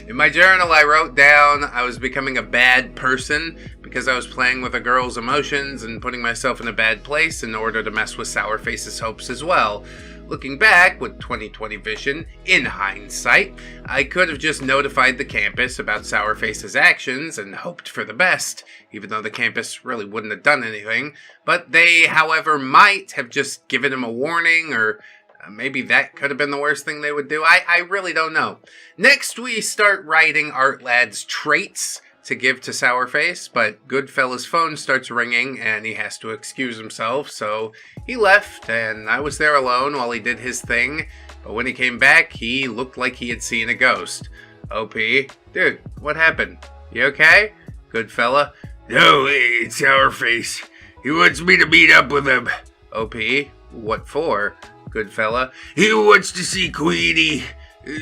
In my journal, I wrote down I was becoming a bad person because I was playing with a girl's emotions and putting myself in a bad place in order to mess with Sourface's hopes as well. Looking back with 20/20 vision, in hindsight, I could have just notified the campus about Sourface's actions and hoped for the best, even though the campus really wouldn't have done anything. But they, however, might have just given him a warning, or maybe that could have been the worst thing they would do. I really don't know. Next, we start writing Artlad's traits to give to Sourface, but Goodfella's phone starts ringing and he has to excuse himself, so he left and I was there alone while he did his thing, but when he came back, he looked like he had seen a ghost. OP, dude, what happened? You okay? Goodfella, No, it's Sourface. He wants me to meet up with him. OP, what for? Goodfella. He wants to see Queenie.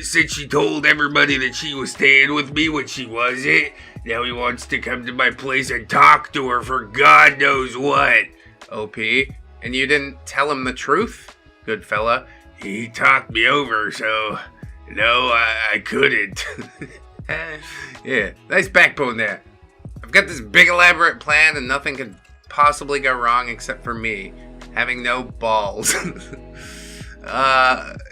Since she told everybody that she was staying with me when she wasn't, now he wants to come to my place and talk to her for God knows what. OP, and you didn't tell him the truth? Goodfella. He talked me over, so no, I couldn't. Yeah, nice backbone there. I've got this big elaborate plan and nothing could possibly go wrong except for me having no balls.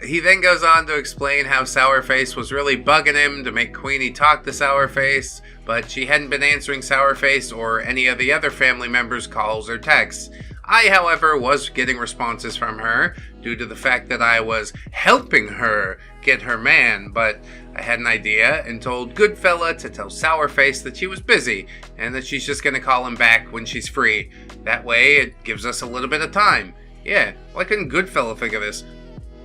He then goes on to explain how Sourface was really bugging him to make Queenie talk to Sourface, but she hadn't been answering Sourface or any of the other family members' calls or texts. I, however, was getting responses from her due to the fact that I was helping her get her man, but I had an idea and told Goodfella to tell Sourface that she was busy and that she's just going to call him back when she's free. That way, it gives us a little bit of time. Yeah, why couldn't Goodfella think of this?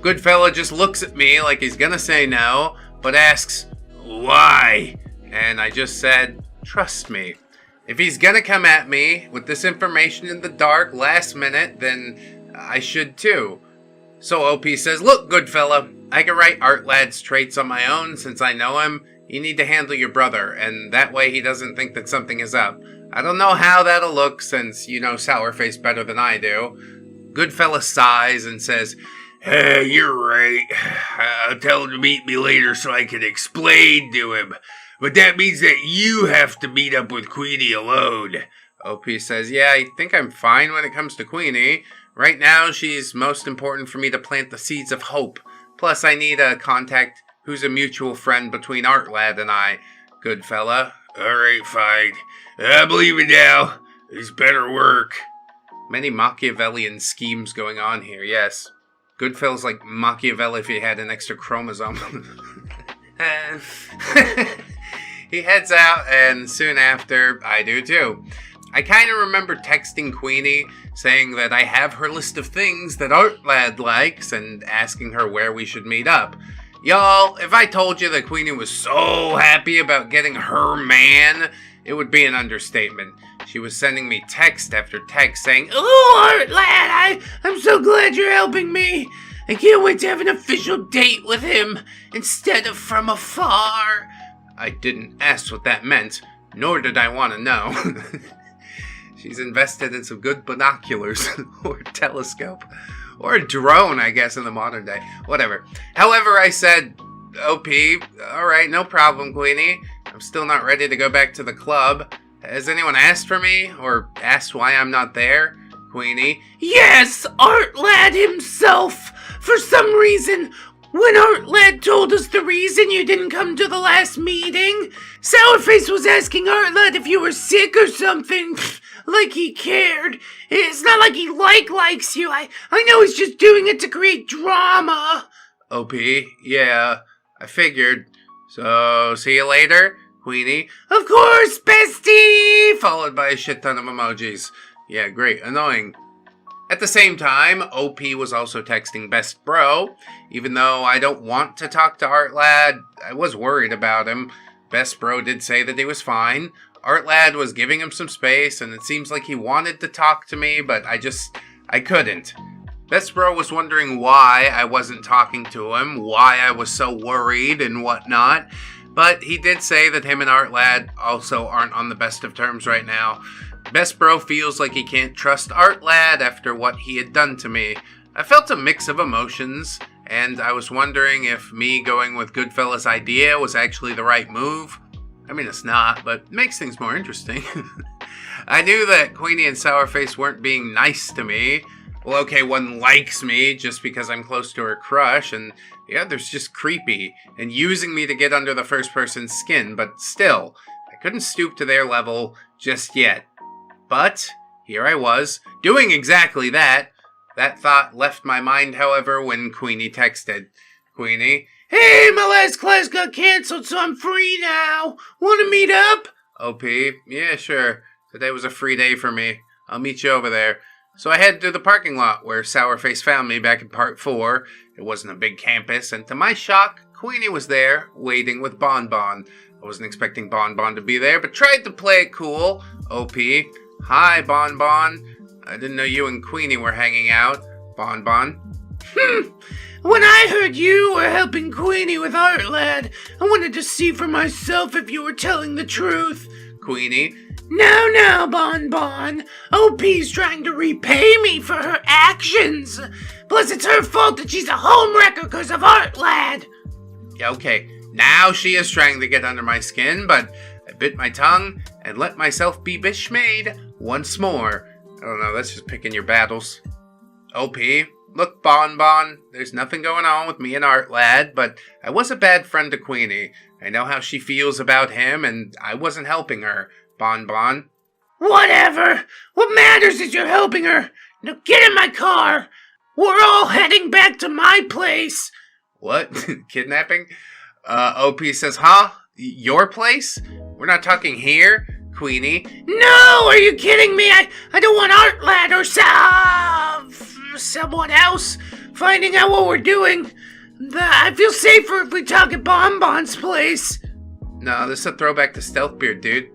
Goodfella just looks at me like he's gonna say no, but asks, why? And I just said, trust me. If he's gonna come at me with this information in the dark last minute, then I should too. So OP says, look, Goodfella, I can write Artlad's traits on my own since I know him. You need to handle your brother, and that way he doesn't think that something is up. I don't know how that'll look since you know Sourface better than I do. Goodfella sighs and says, you're right. I'll tell him to meet me later so I can explain to him. But that means that you have to meet up with Queenie alone. OP says, yeah, I think I'm fine when it comes to Queenie. Right now, she's most important for me to plant the seeds of hope. Plus, I need a contact who's a mutual friend between Artlad and I. Goodfella. Alright, fine. I believe it now. This better work. Many Machiavellian schemes going on here, yes. Goodfella's like Machiavelli if he had an extra chromosome. He heads out, and soon after, I do too. I kind of remember texting Queenie, saying that I have her list of things that Artlad likes, and asking her where we should meet up. Y'all, if I told you that Queenie was so happy about getting her man, it would be an understatement. She was sending me text after text saying, "Oh, Artlad, I'm so glad you're helping me. I can't wait to have an official date with him instead of from afar." I didn't ask what that meant, nor did I want to know. She's invested in some good binoculars, or a telescope, or a drone, I guess, in the modern day. Whatever. However, I said, OP, alright, no problem, Queenie. I'm still not ready to go back to the club. Has anyone asked for me, or asked why I'm not there? Queenie. Yes, Artlad himself. For some reason, when Artlad told us the reason you didn't come to the last meeting, Sourface was asking Artlad if you were sick or something. Like he cared. It's not like he likes you. I know he's just doing it to create drama. OP, yeah, I figured. So, see you later, Queenie. Of course, bestie! Followed by a shit ton of emojis. Yeah, great, annoying. At the same time, OP was also texting Best Bro. Even though I don't want to talk to Artlad, I was worried about him. Best Bro did say that he was fine. Artlad was giving him some space, and it seems like he wanted to talk to me, but I couldn't. Best Bro was wondering why I wasn't talking to him, why I was so worried and whatnot, but he did say that him and Artlad also aren't on the best of terms right now. Best Bro feels like he can't trust Artlad after what he had done to me. I felt a mix of emotions, and I was wondering if me going with Goodfella's idea was actually the right move. I mean, it's not, but it makes things more interesting. I knew that Queenie and Sourface weren't being nice to me. Well, okay, one likes me just because I'm close to her crush, and the other's just creepy and using me to get under the first person's skin, but still, I couldn't stoop to their level just yet. But here I was, doing exactly that. That thought left my mind, however, when Queenie texted. Queenie, "Hey, my last class got canceled, so I'm free now. Want to meet up?" OP, yeah, sure. Today was a free day for me. I'll meet you over there. So I headed to the parking lot where Sourface found me back in part 4. It wasn't a big campus, and to my shock, Queenie was there, waiting with Bon Bon. I wasn't expecting Bon Bon to be there, but tried to play it cool. OP. Hi, Bon Bon. I didn't know you and Queenie were hanging out. Bon Bon. When I heard you were helping Queenie with Artlad, I wanted to see for myself if you were telling the truth. Queenie. No, Bon Bon. OP's trying to repay me for her actions. Plus, it's her fault that she's a homewrecker because of Artlad. Yeah, okay. Now she is trying to get under my skin, but I bit my tongue and let myself be beshmade once more. I don't know, that's just picking your battles. OP. Look, Bon Bon, there's nothing going on with me and Artlad, but I was a bad friend to Queenie. I know how she feels about him, and I wasn't helping her. Bon Bon. Whatever. What matters is you're helping her. Now get in my car. We're all heading back to my place. What? Kidnapping? OP says, huh? Your place? We're not talking here, Queenie. No, are you kidding me? I don't want Artlad or someone else finding out what we're doing. I feel safer if we talk at Bon Bon's place. No, this is a throwback to Stealthbeard, dude.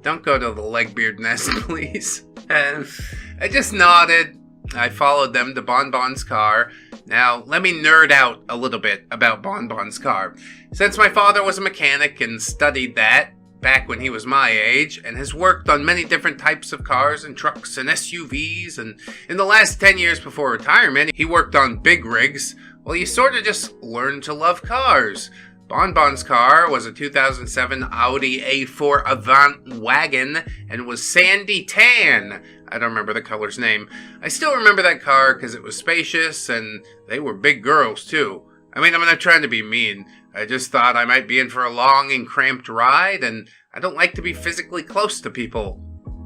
Don't go to the Legbeard nest, please. I just nodded. I followed them to Bon Bon's car. Now, let me nerd out a little bit about Bon Bon's car. Since my father was a mechanic and studied that back when he was my age, and has worked on many different types of cars and trucks and SUVs, and in the last 10 years before retirement, he worked on big rigs, well, you sort of just learn to love cars. Bon Bon's car was a 2007 Audi A4 Avant wagon and was sandy tan. I don't remember the color's name. I still remember that car because it was spacious and they were big girls too. I mean, I'm not trying to be mean. I just thought I might be in for a long and cramped ride, and I don't like to be physically close to people.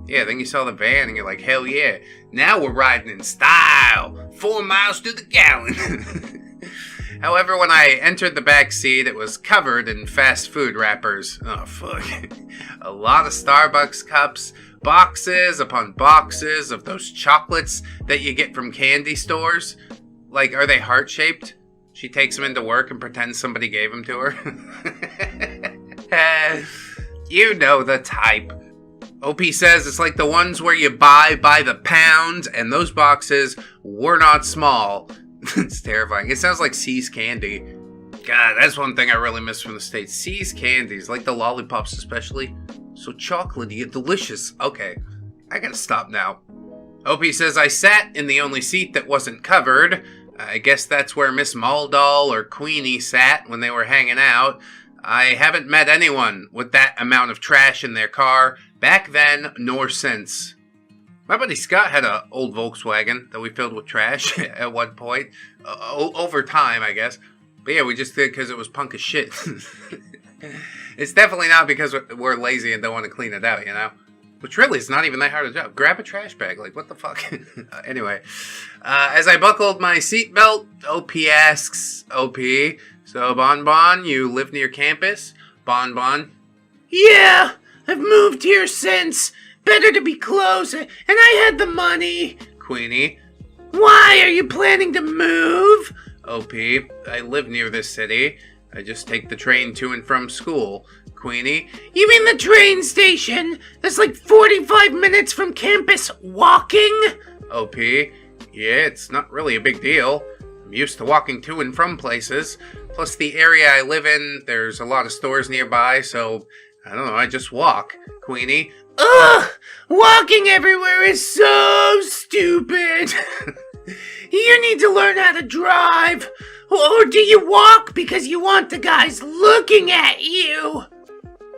Yeah, then you saw the van and you're like, hell yeah, now we're riding in style. 4 miles to the gallon. However, when I entered the back seat, it was covered in fast food wrappers. Oh, fuck. A lot of Starbucks cups, boxes upon boxes of those chocolates that you get from candy stores. Like, are they heart-shaped? She takes them into work and pretends somebody gave them to her. You know the type. OP says it's like the ones where you buy by the pound, and those boxes were not small. It's terrifying. It sounds like C's candy. God, that's one thing I really miss from the States. C's candies, like the lollipops especially. So chocolatey and delicious. Okay, I gotta stop now. OP says I sat in the only seat that wasn't covered. I guess that's where Miss Maldall or Queenie sat when they were hanging out. I haven't met anyone with that amount of trash in their car back then nor since. My buddy Scott had an old Volkswagen that we filled with trash at one point. Over time, I guess. But yeah, we just did because it was punk as shit. It's definitely not because we're lazy and don't want to clean it out, you know? Which really is not even that hard a job. Grab a trash bag, like what the fuck? Anyway, as I buckled my seatbelt, OP asks, OP, so Bon Bon, you live near campus? Bon Bon? Yeah, I've moved here since. Better to be close, and I had the money. Queenie. Why, are you planning to move? OP, I live near this city. I just take the train to and from school. Queenie. You mean the train station? That's like 45 minutes from campus walking? OP, yeah, it's not really a big deal. I'm used to walking to and from places. Plus the area I live in, there's a lot of stores nearby, so I don't know, I just walk. Queenie. Ugh! Walking everywhere is so stupid! You need to learn how to drive! Or do you walk because you want the guys looking at you?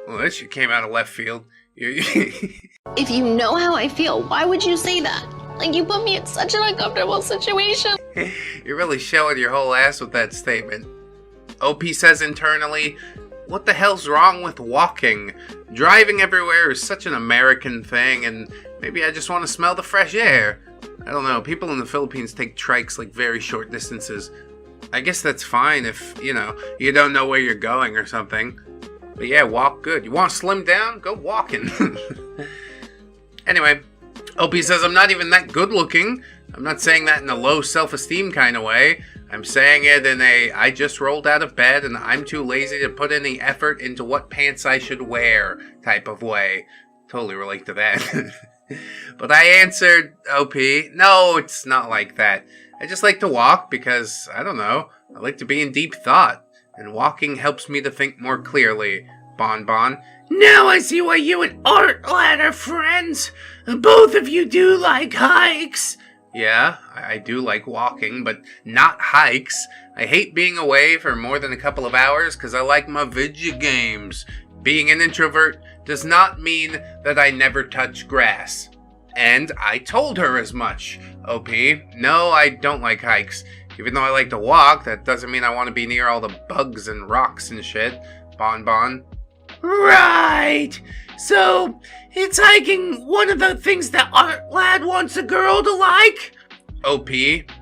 Well, that shit came out of left field. If you know how I feel, why would you say that? Like, you put me in such an uncomfortable situation. You're really showing your whole ass with that statement. OP says internally, what the hell's wrong with walking? Driving everywhere is such an American thing, and maybe I just want to smell the fresh air. I don't know, people in the Philippines take trikes like very short distances. I guess that's fine if, you know, you don't know where you're going or something. But yeah, walk good. You want to slim down? Go walking. Anyway, OP says I'm not even that good looking. I'm not saying that in a low self-esteem kind of way. I'm saying it in a I just rolled out of bed and I'm too lazy to put any effort into what pants I should wear type of way. Totally relate to that. But I answered, OP, no, it's not like that. I just like to walk because, I don't know, I like to be in deep thought. And walking helps me to think more clearly. Bon. Now I see why you and Artlad are friends. Both of you do like hikes. Yeah, I do like walking, but not hikes. I hate being away for more than a couple of hours because I like my video games. Being an introvert does not mean that I never touch grass. And I told her as much, OP. No, I don't like hikes. Even though I like to walk, that doesn't mean I want to be near all the bugs and rocks and shit. Bon. Right. So, it's hiking one of the things that Artlad wants a girl to like? OP,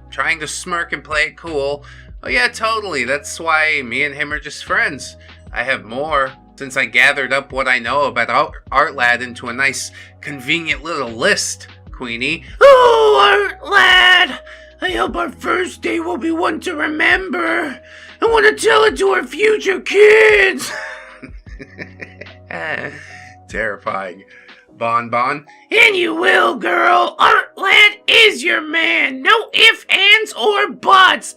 trying to smirk and play it cool. Oh yeah, totally. That's why me and him are just friends. I have more, since I gathered up what I know about Artlad into a nice, convenient little list, Queenie. Oh, Artlad! I hope our first day will be one to remember. I want to tell it to our future kids. Terrifying. Bon. And you will, girl. Artlad is your man. No ifs, ands, or buts.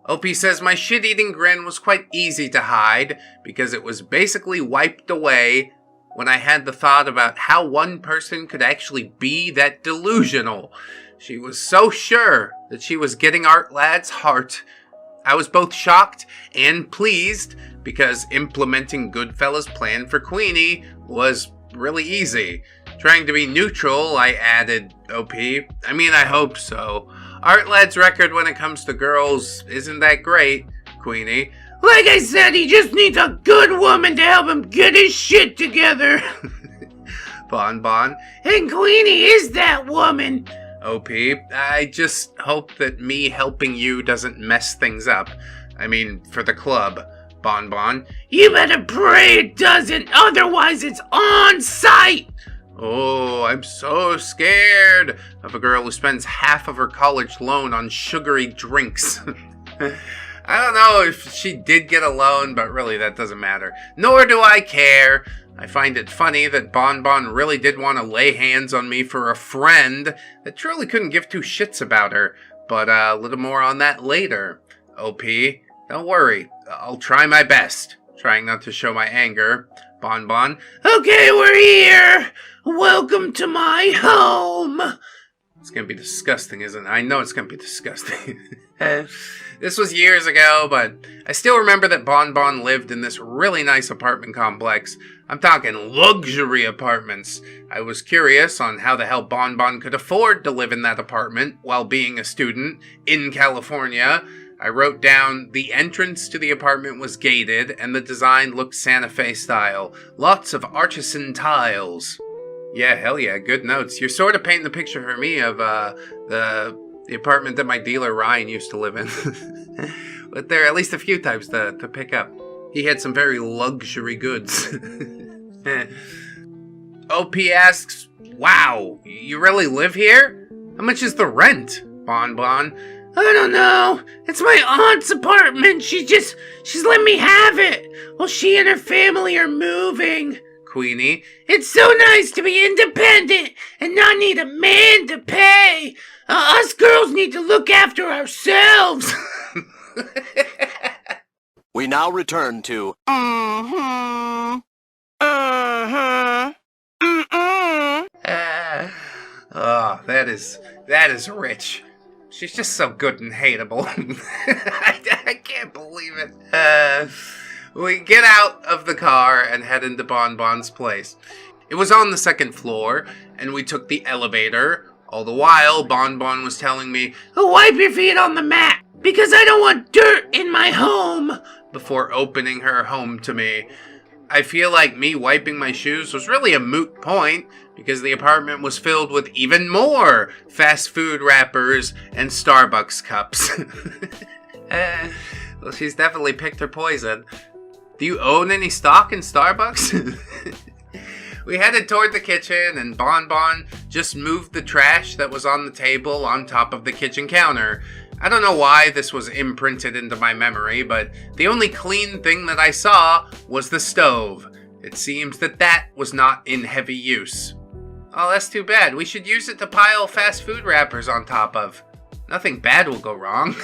OP says my shit-eating grin was quite easy to hide because it was basically wiped away when I had the thought about how one person could actually be that delusional. She was so sure that she was getting Artlad's heart. I was both shocked and pleased because implementing Goodfella's plan for Queenie was really easy. Trying to be neutral, I added, OP. I mean, I hope so. Artlad's record when it comes to girls isn't that great, Queenie. Like I said, he just needs a good woman to help him get his shit together. Bon. And Queenie is that woman. OP, I just hope that me helping you doesn't mess things up. I mean, for the club. Bon. You better pray it doesn't, otherwise it's on sight. Oh, I'm so scared of a girl who spends half of her college loan on sugary drinks. I don't know if she did get a loan, but really that doesn't matter. Nor do I care. I find it funny that Bon really did want to lay hands on me for a friend that truly couldn't give two shits about her. But a little more on that later. OP, don't worry. I'll try my best. Trying not to show my anger. Bon. Okay, we're here. Welcome to my home. It's gonna be disgusting, isn't it? I know it's gonna be disgusting. This was years ago, but I still remember that Bon lived in this really nice apartment complex. I'm talking luxury apartments. I was curious on how the hell Bon could afford to live in that apartment while being a student in California. I wrote down the entrance to the apartment was gated and the design looked Santa Fe style. Lots of artisan tiles. Yeah, hell yeah, good notes. You're sort of painting the picture for me of the apartment that my dealer Ryan used to live in. But there are at least a few types to pick up. He had some very luxury goods. OP asks, wow, you really live here? How much is the rent? Bon. I don't know. It's my aunt's apartment. She's let me have it. Well, she and her family are moving. Queenie. It's so nice to be independent and not need a man to pay. Us girls need to look after ourselves. We now return to... that is rich. She's just so good and hateable. I can't believe it. We get out of the car and head into Bon's place. It was on the second floor, and we took the elevator. All the while, Bon was telling me, wipe your feet on the mat, because I don't want dirt in my home, before opening her home to me. I feel like me wiping my shoes was really a moot point, because the apartment was filled with even more fast food wrappers and Starbucks cups. Well, she's definitely picked her poison. Do you own any stock in Starbucks? We headed toward the kitchen, and Bon just moved the trash that was on the table on top of the kitchen counter. I don't know why this was imprinted into my memory, but the only clean thing that I saw was the stove. It seems that was not in heavy use. Oh, that's too bad. We should use it to pile fast food wrappers on top of. Nothing bad will go wrong.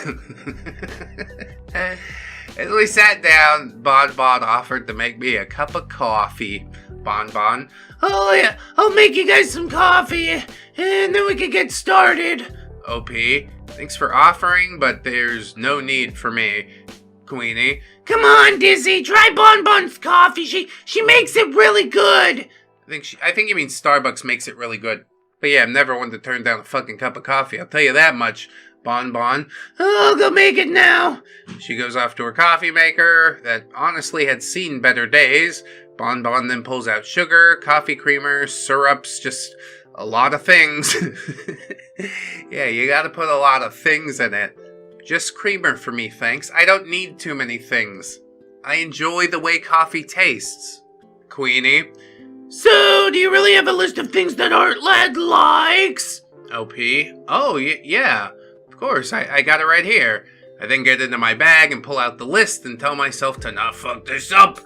As we sat down, Bon offered to make me a cup of coffee. Bon. Oh yeah, I'll make you guys some coffee, and then we can get started. OP, thanks for offering, but there's no need for me. Queenie. Come on, Dizzy, try Bon's coffee. She makes it really good. I think you mean Starbucks makes it really good. But yeah, I'm never one to turn down a fucking cup of coffee. I'll tell you that much. Bon. I'll go make it now. She goes off to her coffee maker that honestly had seen better days. Bon then pulls out sugar, coffee creamer, syrups, just a lot of things. Yeah, you gotta put a lot of things in it. Just creamer for me, thanks. I don't need too many things. I enjoy the way coffee tastes. Queenie. So, do you really have a list of things that Artlad likes? OP. Oh, yeah. Of course, I got it right here. I then get into my bag and pull out the list and tell myself to not fuck this up.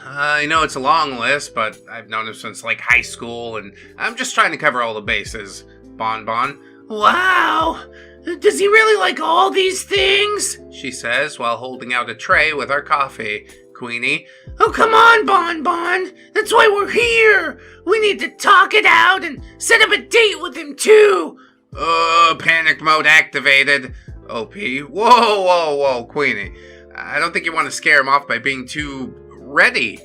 I know it's a long list, but I've known him since like high school, and I'm just trying to cover all the bases. Bon. Wow! Does he really like all these things? She says while holding out a tray with our coffee. Queenie. Oh, come on, Bon. That's why we're here. We need to talk it out and set up a date with him, too. Panic mode activated. OP. Whoa, Queenie. I don't think you want to scare him off by being too ready.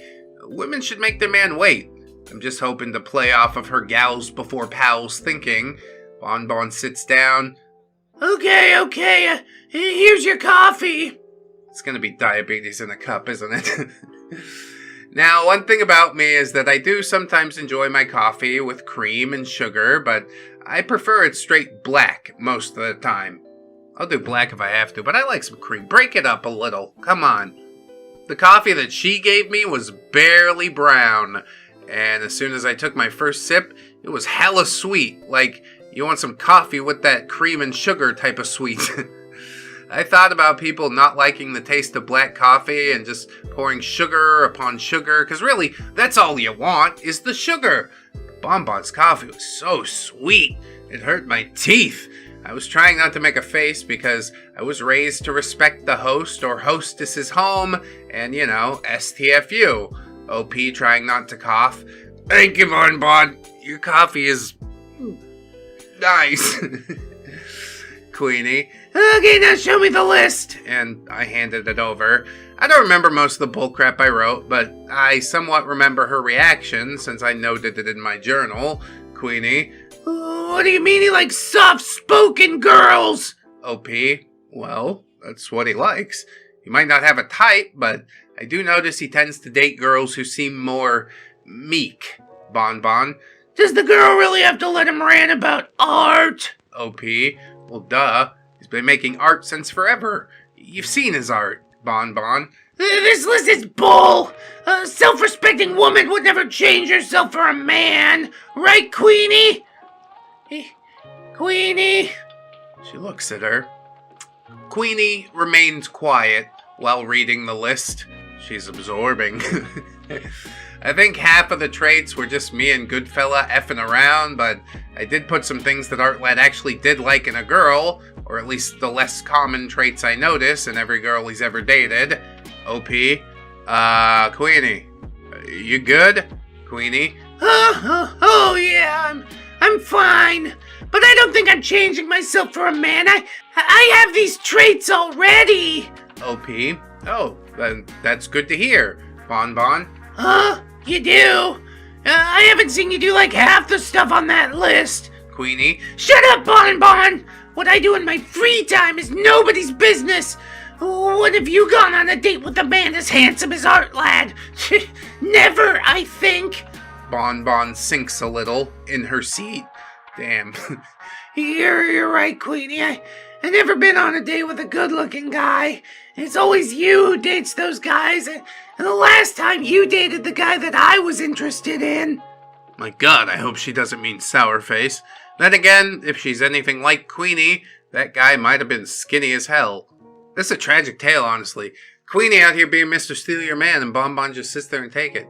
Women should make their man wait. I'm just hoping to play off of her gals before pals thinking. Bon sits down. Okay. Here's your coffee. It's gonna be diabetes in a cup, isn't it? Now, one thing about me is that I do sometimes enjoy my coffee with cream and sugar, but I prefer it straight black most of the time. I'll do black if I have to, but I like some cream. Break it up a little. Come on. The coffee that she gave me was barely brown, and as soon as I took my first sip, it was hella sweet. Like, you want some coffee with that cream and sugar type of sweet. I thought about people not liking the taste of black coffee and just pouring sugar upon sugar, because really, that's all you want, is the sugar. Bon's coffee was so sweet, it hurt my teeth. I was trying not to make a face because I was raised to respect the host or hostess's home, and STFU. OP trying not to cough. Thank you, Bon. Your coffee is nice. Queenie. Okay, now show me the list. And I handed it over. I don't remember most of the bullcrap I wrote, but I somewhat remember her reaction since I noted it in my journal. Queenie. What do you mean he likes soft-spoken girls? OP. Well, that's what he likes. He might not have a type, but I do notice he tends to date girls who seem more meek. Bon. Does the girl really have to let him rant about art? OP. Well, duh. He's been making art since forever. You've seen his art, Bon. This list is bull. A self-respecting woman would never change herself for a man. Right, Queenie? Queenie? She looks at her. Queenie remained quiet while reading the list. She's absorbing. I think half of the traits were just me and Goodfella effing around, but I did put some things that Artlad actually did like in a girl, or at least the less common traits I notice in every girl he's ever dated. OP. Queenie. You good? Queenie. Oh yeah, I'm fine. But I don't think I'm changing myself for a man. I have these traits already. OP. Oh, then that's good to hear. Bon. Huh? You do? I haven't seen you do like half the stuff on that list. Queenie. Shut up, Bon. What I do in my free time is nobody's business. When have you gone on a date with a man as handsome as Artlad? Never, I think. Bon sinks a little in her seat. Damn. You're right, Queenie. I never been on a date with a good-looking guy. It's always you who dates those guys, and the last time you dated the guy that I was interested in. My God, I hope she doesn't mean Sourface. Then again, if she's anything like Queenie, That guy might have been skinny as hell. This is a tragic tale, honestly. Queenie out here being Mr. Steal Your Man and Bonbon just sits there and take it.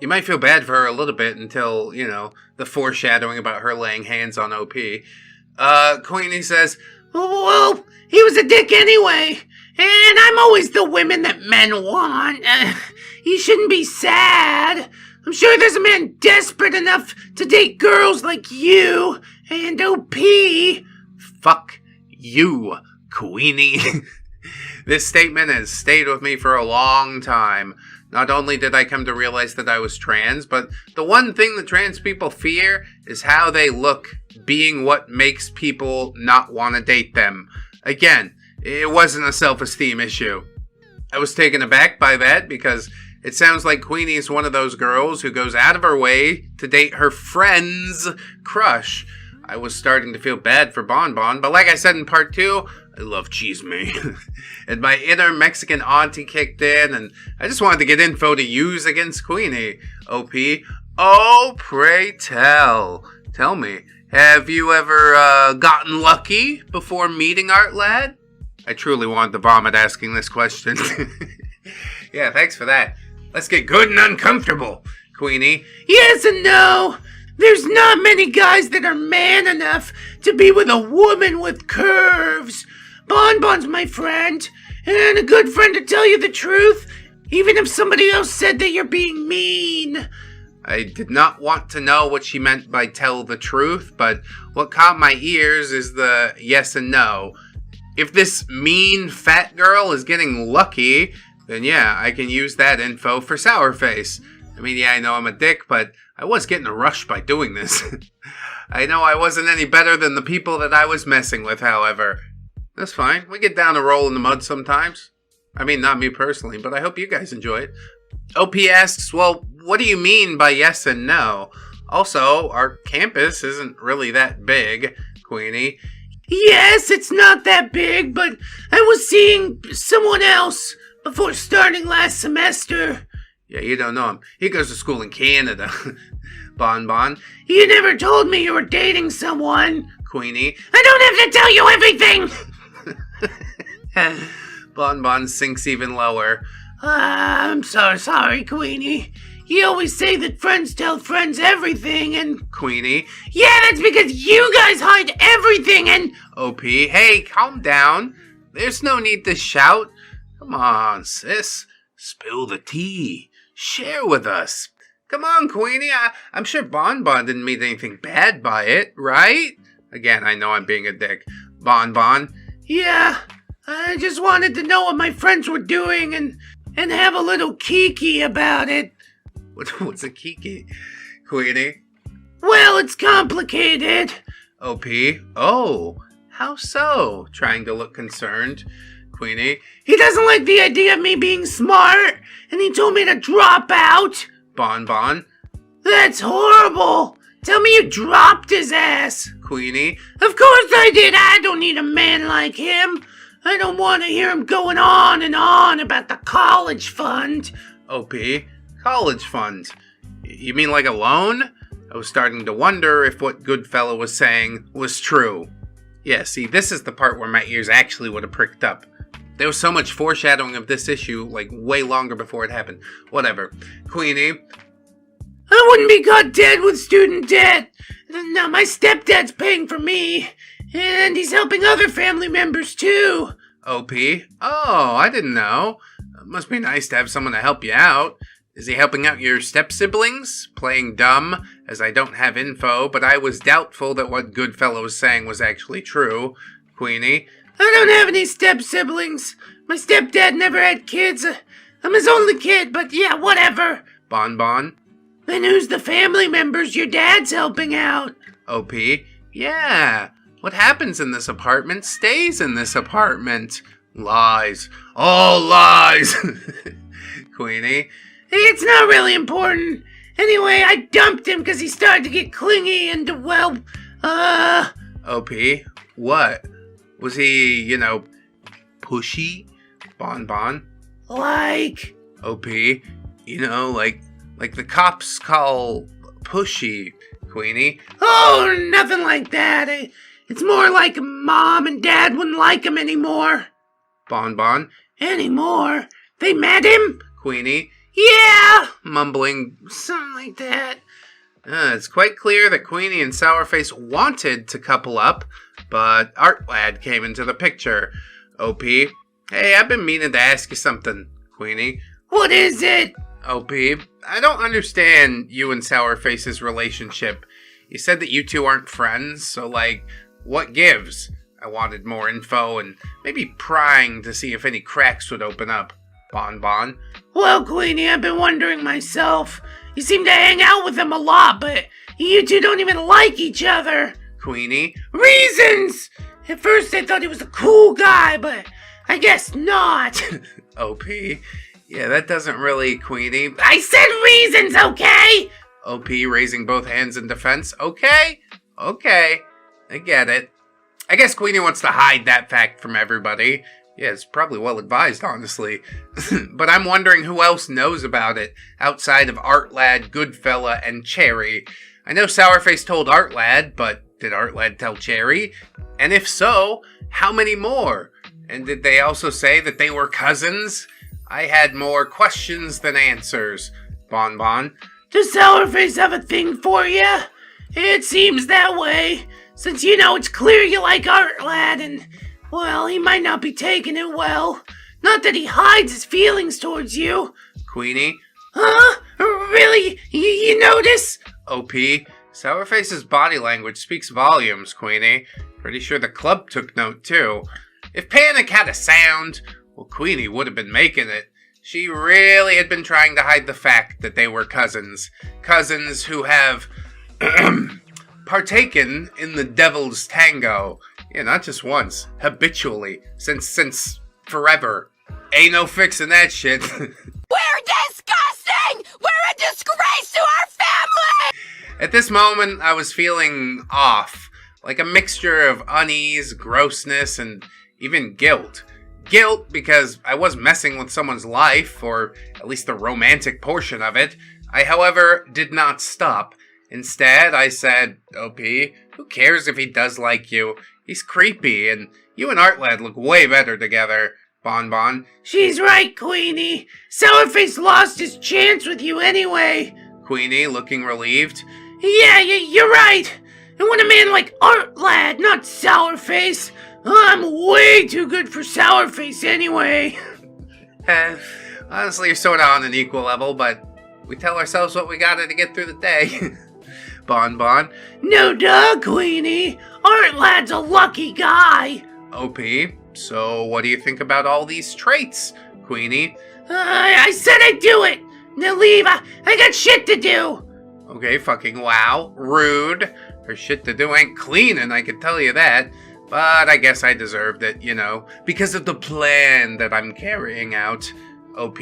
You might feel bad for her a little bit until, the foreshadowing about her laying hands on OP. Queenie says, Well, he was a dick anyway. And I'm always the women that men want. You shouldn't be sad. I'm sure there's a man desperate enough to date girls like you and OP. Fuck you, Queenie. This statement has stayed with me for a long time. Not only did I come to realize that I was trans, but the one thing that trans people fear is how they look, being what makes people not want to date them. Again, it wasn't a self-esteem issue. I was taken aback by that because it sounds like Queenie is one of those girls who goes out of her way to date her friend's crush. I was starting to feel bad for Bonbon, but like I said in part 2, I love chisme. And my inner Mexican auntie kicked in, and I just wanted to get info to use against Queenie. OP, oh, pray tell. Tell me, have you ever gotten lucky before meeting Artlad? I truly wanted to vomit asking this question. Yeah, thanks for that. Let's get good and uncomfortable, Queenie. Yes and no. There's not many guys that are man enough to be with a woman with curves. Bonbon's my friend, and a good friend to tell you the truth, even if somebody else said that you're being mean. I did not want to know what she meant by tell the truth, but what caught my ears is the yes and no. If this mean fat girl is getting lucky, then yeah, I can use that info for Sourface. I mean, yeah, I know I'm a dick, but I was getting a rush by doing this. I know I wasn't any better than the people that I was messing with, however. That's fine. We get down a roll in the mud sometimes. I mean, not me personally, but I hope you guys enjoy it. OP asks, well, what do you mean by yes and no? Also, our campus isn't really that big, Queenie. Yes, it's not that big, but I was seeing someone else before starting last semester. Yeah, you don't know him. He goes to school in Canada. Bonbon. You never told me you were dating someone. Queenie. I don't have to tell you everything! Bonbon sinks even lower. I'm so sorry, Queenie. You always say that friends tell friends everything and... Queenie. Yeah, that's because you guys hide everything and... OP, hey, calm down. There's no need to shout. Come on, sis. Spill the tea. Share with us. Come on, Queenie. I'm sure Bonbon didn't mean anything bad by it, right? Again, I know I'm being a dick. Bonbon. Yeah, I just wanted to know what my friends were doing and have a little kiki about it. What's a kiki? Queenie? Well, it's complicated. OP? Oh, how so? Trying to look concerned. Queenie? He doesn't like the idea of me being smart, and he told me to drop out. Bonbon? That's horrible. Tell me you dropped his ass. Queenie? Of course I did. I don't need a man like him. I don't want to hear him going on and on about the college fund. OP? College fund? You mean like a loan? I was starting to wonder if what Goodfella was saying was true. Yeah, see, this is the part where my ears actually would have pricked up. There was so much foreshadowing of this issue, like, way longer before it happened. Whatever. Queenie? I wouldn't be caught dead with student debt. Now, my stepdad's paying for me, and he's helping other family members, too. OP? Oh, I didn't know. It must be nice to have someone to help you out. Is he helping out your step-siblings? Playing dumb, as I don't have info, but I was doubtful that what Goodfella was saying was actually true. Queenie? I don't have any step-siblings. My stepdad never had kids. I'm his only kid, but yeah, whatever. Bonbon? Then who's the family members your dad's helping out? OP? Yeah. What happens in this apartment stays in this apartment. Lies. All lies. Queenie? It's not really important. Anyway, I dumped him because he started to get clingy and, well, OP? What? Was he, pushy? Bonbon? Like? OP? Like the cops call pushy, Queenie. Oh, nothing like that. It's more like Mom and Dad wouldn't like him anymore. Bonbon. Anymore? They met him? Queenie. Yeah! Mumbling. Something like that. It's quite clear that Queenie and Sourface wanted to couple up, but Artlad came into the picture. OP. Hey, I've been meaning to ask you something, Queenie. What is it? OP. I don't understand you and Sourface's relationship. You said that you two aren't friends, so what gives? I wanted more info and maybe prying to see if any cracks would open up. Bonbon. Well, Queenie, I've been wondering myself. You seem to hang out with him a lot, but you two don't even like each other. Queenie. Reasons! At first I thought he was a cool guy, but I guess not. OP. Yeah, that doesn't really, Queenie. I said reasons, okay? OP raising both hands in defense. Okay. I get it. I guess Queenie wants to hide that fact from everybody. Yeah, it's probably well advised, honestly. But I'm wondering who else knows about it, outside of Artlad, Goodfella, and Cherry. I know Sourface told Artlad, but did Artlad tell Cherry? And if so, how many more? And did they also say that they were cousins? I had more questions than answers. Bonbon. Does Sourface have a thing for you? It seems that way, since it's clear you like Artlad, and, well, he might not be taking it well. Not that he hides his feelings towards you. Queenie. Huh? Really? You notice? OP. Sourface's body language speaks volumes, Queenie. Pretty sure the club took note, too. If Panic had a sound, well, Queenie would have been making it. She really had been trying to hide the fact that they were cousins. Cousins who have partaken in the devil's tango. Yeah, not just once. Habitually. Since forever. Ain't no fixing that shit. We're disgusting! We're a disgrace to our family! At this moment, I was feeling off. Like a mixture of unease, grossness, and even guilt. Guilt because I was messing with someone's life, or at least the romantic portion of it. I, however, did not stop. Instead, I said, OP, who cares if he does like you? He's creepy, and you and Artlad look way better together. Bonbon. She's right, Queenie. Sourface lost his chance with you anyway. Queenie, looking relieved. Yeah, you're right. And when a man like Artlad, not Sourface, I'm way too good for Sourface anyway. Honestly, you're sort of on an equal level, but we tell ourselves what we gotta to get through the day. Bonbon. No duh, Queenie. Artlad's a lucky guy. OP. So what do you think about all these traits, Queenie? I said I'd do it. Now leave. I got shit to do. Okay, fucking wow. Rude. Her shit to do ain't cleaning, I can tell you that. But I guess I deserved it, because of the plan that I'm carrying out. OP.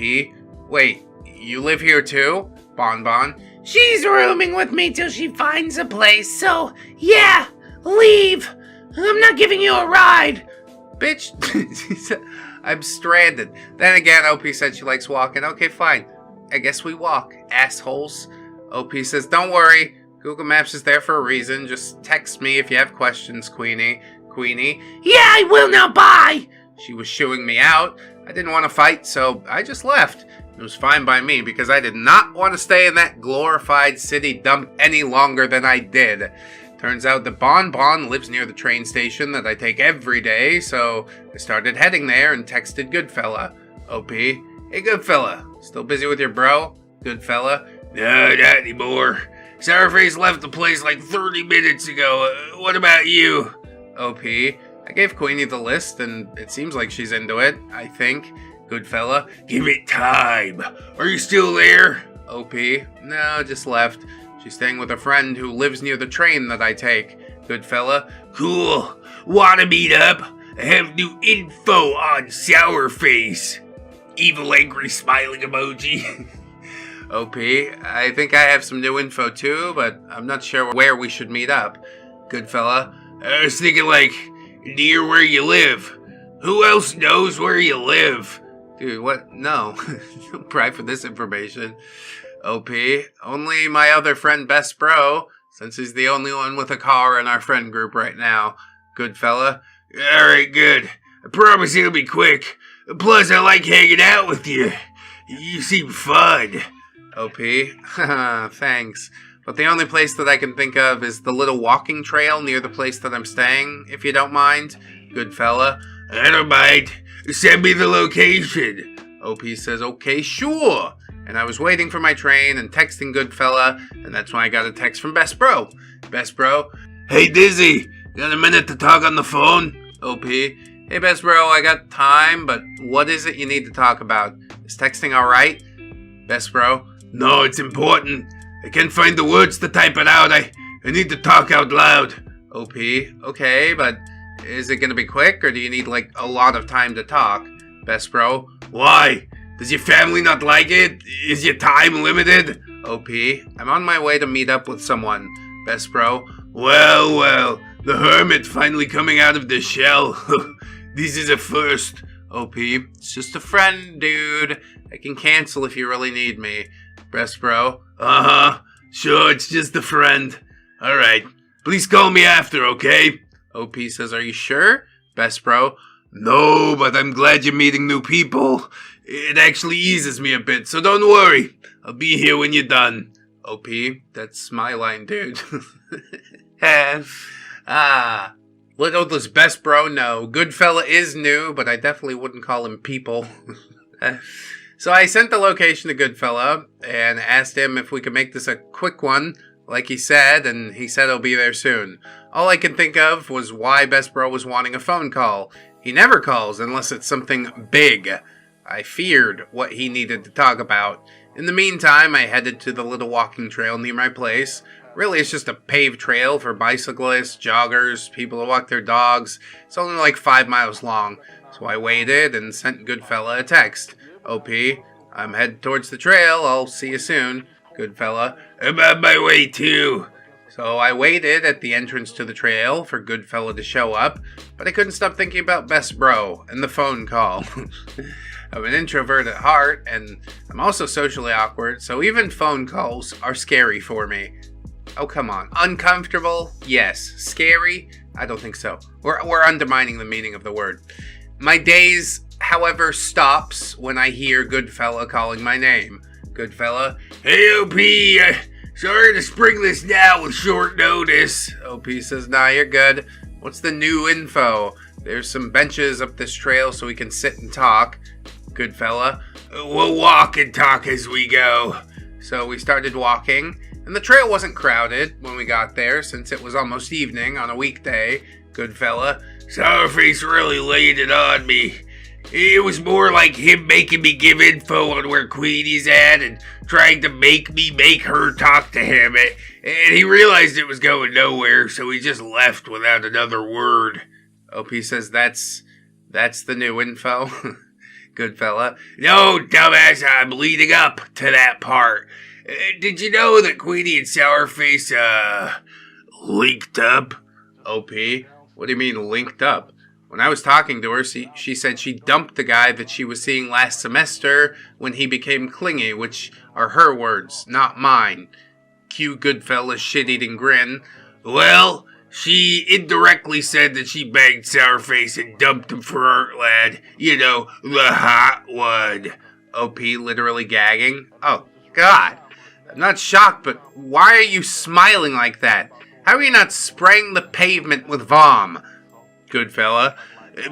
Wait, you live here too? Bonbon. She's rooming with me till she finds a place, so yeah, leave. I'm not giving you a ride. Bitch. I'm stranded. Then again, OP said she likes walking. Okay, fine. I guess we walk, assholes. OP says, don't worry. Google Maps is there for a reason. Just text me if you have questions, Queenie. Queenie. Yeah, I will now, bye! She was shooing me out. I didn't want to fight, so I just left. It was fine by me because I did not want to stay in that glorified city dump any longer than I did. Turns out that Bonbon lives near the train station that I take every day, so I started heading there and texted Goodfella. OP. Hey, Goodfella. Still busy with your bro? Goodfella. No, not anymore. Sourface left the place like 30 minutes ago. What about you? OP. I gave Queenie the list, and it seems like she's into it, I think. Goodfella. Give it time. Are you still there? OP. No, just left. She's staying with a friend who lives near the train that I take. Goodfella. Cool. Wanna meet up? I have new info on Sourface. Evil, angry, smiling emoji. OP. I think I have some new info too, but I'm not sure where we should meet up. Goodfella. I was thinking near where you live. Who else knows where you live? Dude, what? No. Don't pry for this information. OP. Only my other friend Best Bro, since he's the only one with a car in our friend group right now. Goodfella. Alright, good. I promise it'll be quick. Plus, I like hanging out with you. You seem fun. OP. Thanks. But the only place that I can think of is the little walking trail near the place that I'm staying, if you don't mind. Goodfella. I don't mind. Send me the location. OP says, okay, sure. And I was waiting for my train and texting Goodfella, and that's when I got a text from Best Bro. Best Bro. Hey, Dizzy. Got a minute to talk on the phone? OP. Hey, Best Bro, I got time, but what is it you need to talk about? Is texting alright? Best Bro. No, it's important. I can't find the words to type it out. I need to talk out loud. OP. Okay, but is it gonna be quick, or do you need, like, a lot of time to talk? Best Bro. Why? Does your family not like it? Is your time limited? OP. I'm on my way to meet up with someone. Best Bro. Well, the hermit finally coming out of the shell. This is a first. OP. It's just a friend, dude. I can cancel if you really need me. Best Bro. Uh-huh. Sure, it's just a friend. Alright. Please call me after, okay? OP says, are you sure? Best Bro. No, but I'm glad you're meeting new people. It actually eases me a bit, so don't worry. I'll be here when you're done. OP, that's my line, dude. Little does Best Bro know, Goodfella is new, but I definitely wouldn't call him people. So I sent the location to Goodfella and asked him if we could make this a quick one, like he said, and he said he'll be there soon. All I could think of was why Best Bro was wanting a phone call. He never calls unless it's something big. I feared what he needed to talk about. In the meantime, I headed to the little walking trail near my place. Really, it's just a paved trail for bicyclists, joggers, people who walk their dogs. It's only like 5 miles long. So I waited and sent Goodfella a text. OP, I'm headed towards the trail. I'll see you soon. Goodfella. I'm on my way too. So I waited at the entrance to the trail for Goodfella to show up, but I couldn't stop thinking about Best Bro and the phone call. I'm an introvert at heart, and I'm also socially awkward, so even phone calls are scary for me. Oh, come on. Uncomfortable? Yes. Scary? I don't think so. We're undermining the meaning of the word. My days, however, stops when I hear Goodfella calling my name. Goodfella. Hey, OP, sorry to spring this now with short notice. OP says, nah, you're good. What's the new info? There's some benches up this trail so we can sit and talk. Goodfella. We'll walk and talk as we go. So we started walking, and the trail wasn't crowded when we got there since it was almost evening on a weekday. Goodfella. Sourface really laid it on me. It was more like him making me give info on where Queenie's at and trying to make me make her talk to him. And he realized it was going nowhere, so he just left without another word. OP says that's the new info. Goodfella. No, dumbass, I'm leading up to that part. Did you know that Queenie and Sourface, linked up? OP? What do you mean, linked up? When I was talking to her, she said she dumped the guy that she was seeing last semester when he became clingy, which are her words, not mine. Cue Goodfella's shit-eating grin. Well, she indirectly said that she banged Sourface and dumped him for Artlad. You know, the hot one. OP literally gagging. Oh, God. I'm not shocked, but why are you smiling like that? How are you not spraying the pavement with vom? Goodfella.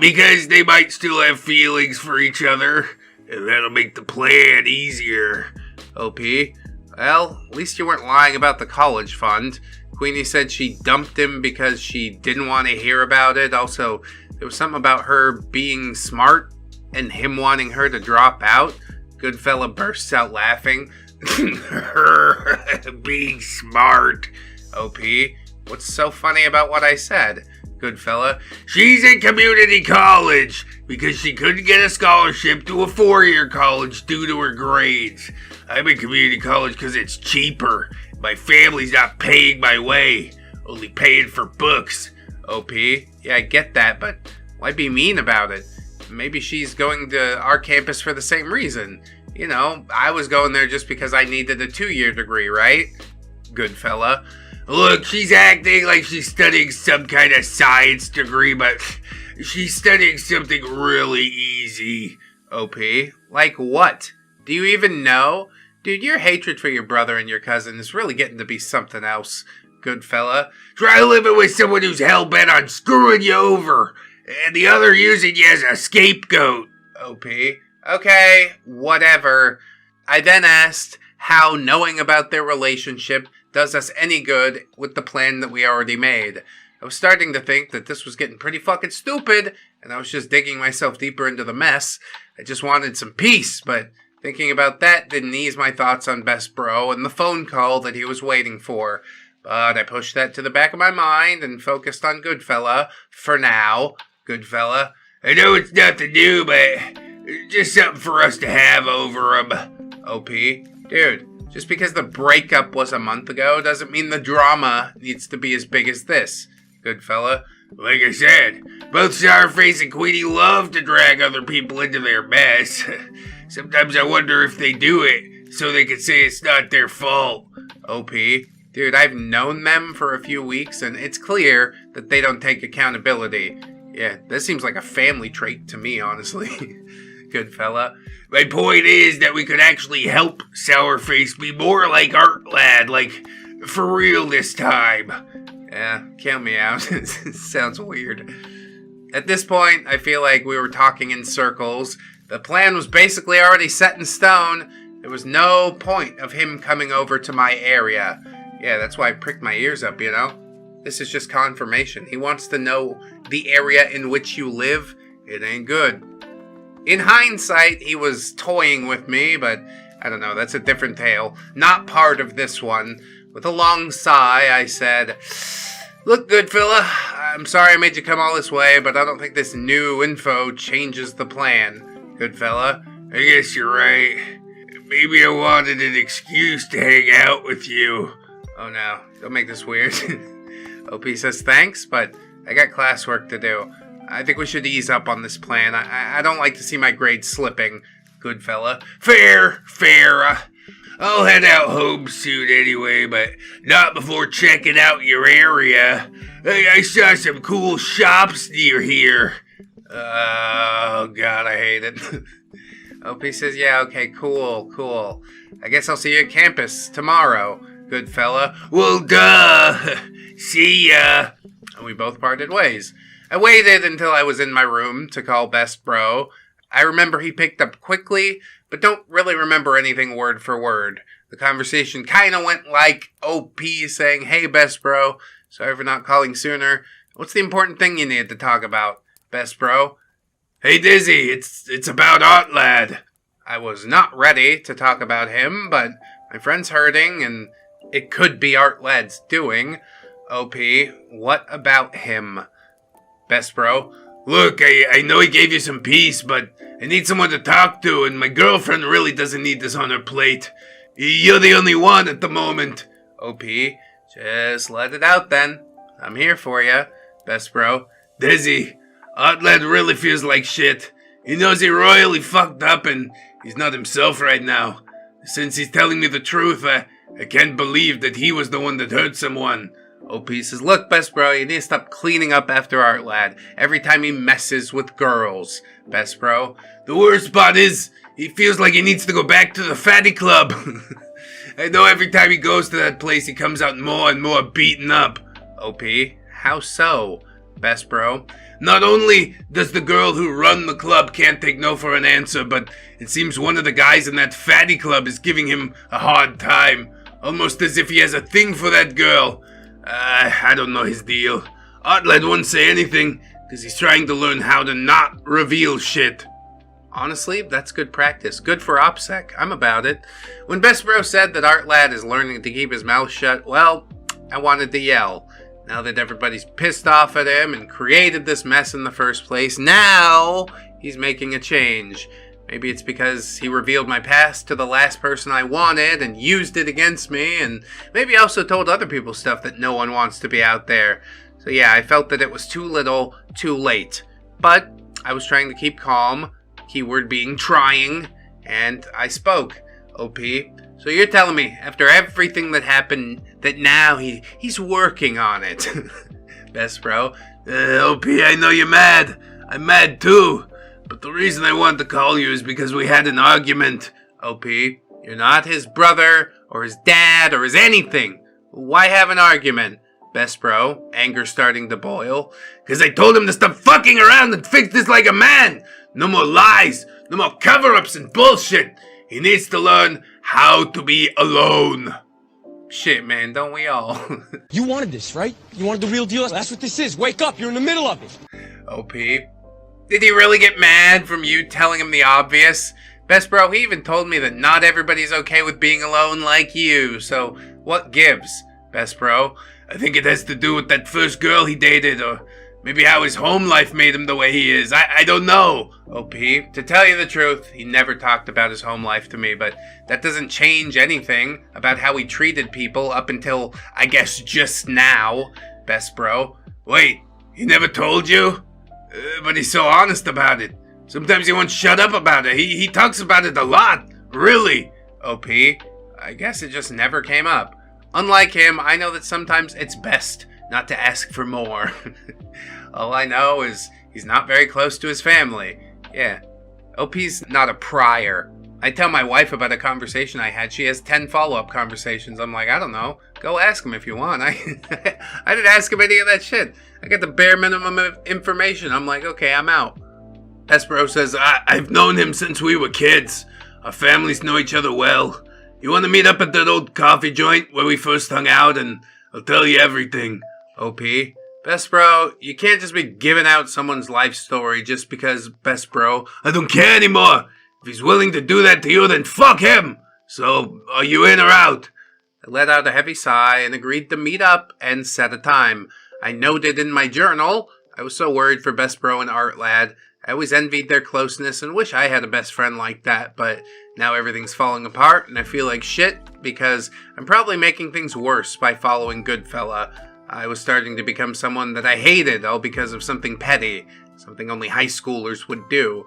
Because they might still have feelings for each other, and that'll make the plan easier. OP. Well, at least you weren't lying about the college fund. Queenie said she dumped him because she didn't want to hear about it. Also, there was something about her being smart and him wanting her to drop out. Goodfella bursts out laughing. Her being smart. OP. What's so funny about what I said? Goodfella. She's in community college because she couldn't get a scholarship to a 4-year college due to her grades. I'm in community college because it's cheaper. My family's not paying my way, only paying for books. OP. Yeah, I get that, but why be mean about it? Maybe she's going to our campus for the same reason. You know, I was going there just because I needed a 2-year degree, right? Goodfella. Look, she's acting like she's studying some kind of science degree, but she's studying something really easy. OP? Like what? Do you even know? Dude, your hatred for your brother and your cousin is really getting to be something else, Goodfella. Try living with someone who's hell-bent on screwing you over, and the other using you as a scapegoat. OP? Okay, whatever. I then asked how knowing about their relationship does us any good with the plan that we already made. I was starting to think that this was getting pretty fucking stupid, and I was just digging myself deeper into the mess. I just wanted some peace, but thinking about that didn't ease my thoughts on Best Bro and the phone call that he was waiting for. But I pushed that to the back of my mind and focused on Goodfella for now. Goodfella, I know it's nothing new, but it's just something for us to have over him. OP? Dude, just because the breakup was a month ago doesn't mean the drama needs to be as big as this. Goodfella, like I said, both Sourface and Queenie love to drag other people into their mess. Sometimes I wonder if they do it so they can say it's not their fault. OP? Dude, I've known them for a few weeks, and it's clear that they don't take accountability. Yeah, this seems like a family trait to me, honestly. Goodfella. My point is that we could actually help Sourface be more like Artlad, like, for real this time. Yeah, count me out. Sounds weird. At this point, I feel like we were talking in circles. The plan was basically already set in stone. There was no point of him coming over to my area. Yeah, that's why I pricked my ears up, you know? This is just confirmation. He wants to know the area in which you live. It ain't good. In hindsight, he was toying with me, but I don't know, that's a different tale. Not part of this one. With a long sigh, I said, "Look, Goodfella, I'm sorry I made you come all this way, but I don't think this new info changes the plan." Goodfella, I guess you're right. Maybe I wanted an excuse to hang out with you. Oh no, don't make this weird. OP says thanks, but I got classwork to do. I think we should ease up on this plan. I don't like to see my grades slipping. Goodfella. Fair. I'll head out home soon anyway, but not before checking out your area. I saw some cool shops near here. Oh god, I hate it. OP says, yeah, okay, cool. I guess I'll see you at campus tomorrow, Goodfella. Well, duh. See ya. And we both parted ways. I waited until I was in my room to call Best Bro. I remember he picked up quickly, but don't really remember anything word for word. The conversation kind of went like OP saying, "Hey, Best Bro, sorry for not calling sooner. What's the important thing you need to talk about, Best Bro?" "Hey, Dizzy, it's about Artlad." I was not ready to talk about him, but my friend's hurting, and it could be Artlad's doing. OP, what about him? Best Bro, "Look, I know he gave you some peace, but I need someone to talk to, and my girlfriend really doesn't need this on her plate. You're the only one at the moment." OP, just let it out then. I'm here for you, Best Bro. "Dizzy, Artlad really feels like shit. He knows he royally fucked up, and he's not himself right now. Since he's telling me the truth, I can't believe that he was the one that hurt someone." OP says, "Look, Best Bro, you need to stop cleaning up after Artlad every time he messes with girls, Best Bro." "The worst part is, he feels like he needs to go back to the fatty club. I know every time he goes to that place, he comes out more and more beaten up." OP, how so, Best Bro? "Not only does the girl who run the club can't take no for an answer, but it seems one of the guys in that fatty club is giving him a hard time, almost as if he has a thing for that girl. I don't know his deal. Artlad won't say anything, because he's trying to learn how to not reveal shit." Honestly, that's good practice. Good for OPSEC. I'm about it. When Best Bro said that Artlad is learning to keep his mouth shut, well, I wanted to yell. Now that everybody's pissed off at him and created this mess in the first place, now he's making a change. Maybe it's because he revealed my past to the last person I wanted and used it against me, and maybe also told other people stuff that no one wants to be out there. So yeah, I felt that it was too little, too late. But I was trying to keep calm, keyword being trying, and I spoke. OP, So you're telling me, after everything that happened, that now he's working on it. Best bro. OP, I know you're mad. I'm mad too. But the reason I wanted to call you is because we had an argument. OP, you're not his brother, or his dad, or his anything. Why have an argument? Best bro, anger starting to boil. Because I told him to stop fucking around and fix this like a man. No more lies, no more cover-ups and bullshit. He needs to learn how to be alone. Shit, man, don't we all? You wanted this, right? You wanted the real deal? That's what this is. Wake up, you're in the middle of it. OP, did he really get mad from you telling him the obvious? Best bro, he even told me that not everybody's okay with being alone like you, so what gives? Best bro, I think it has to do with that first girl he dated, or maybe how his home life made him the way he is. I don't know. OP, to tell you the truth, he never talked about his home life to me, but that doesn't change anything about how he treated people up until, I guess, just now. Best bro. Wait, he never told you? But he's so honest about it. Sometimes he won't shut up about it. He talks about it a lot. Really. OP, I guess it just never came up. Unlike him, I know that sometimes it's best not to ask for more. All I know is he's not very close to his family. Yeah, OP's not a prior. I tell my wife about a conversation I had. She has 10 follow-up conversations. I'm like, I don't know. Go ask him if you want. I didn't ask him any of that shit. I got the bare minimum of information. I'm like, okay, I'm out. Hespero says, I've known him since we were kids. Our families know each other well. You want to meet up at that old coffee joint where we first hung out, and I'll tell you everything. OP, best bro, you can't just be giving out someone's life story just because, best bro. I don't care anymore. If he's willing to do that to you, then fuck him. So, are you in or out? I let out a heavy sigh and agreed to meet up and set a time. I noted in my journal, I was so worried for best bro and Artlad. I always envied their closeness and wish I had a best friend like that, but now everything's falling apart and I feel like shit because I'm probably making things worse by following Goodfella. I was starting to become someone that I hated, all because of something petty, something only high schoolers would do.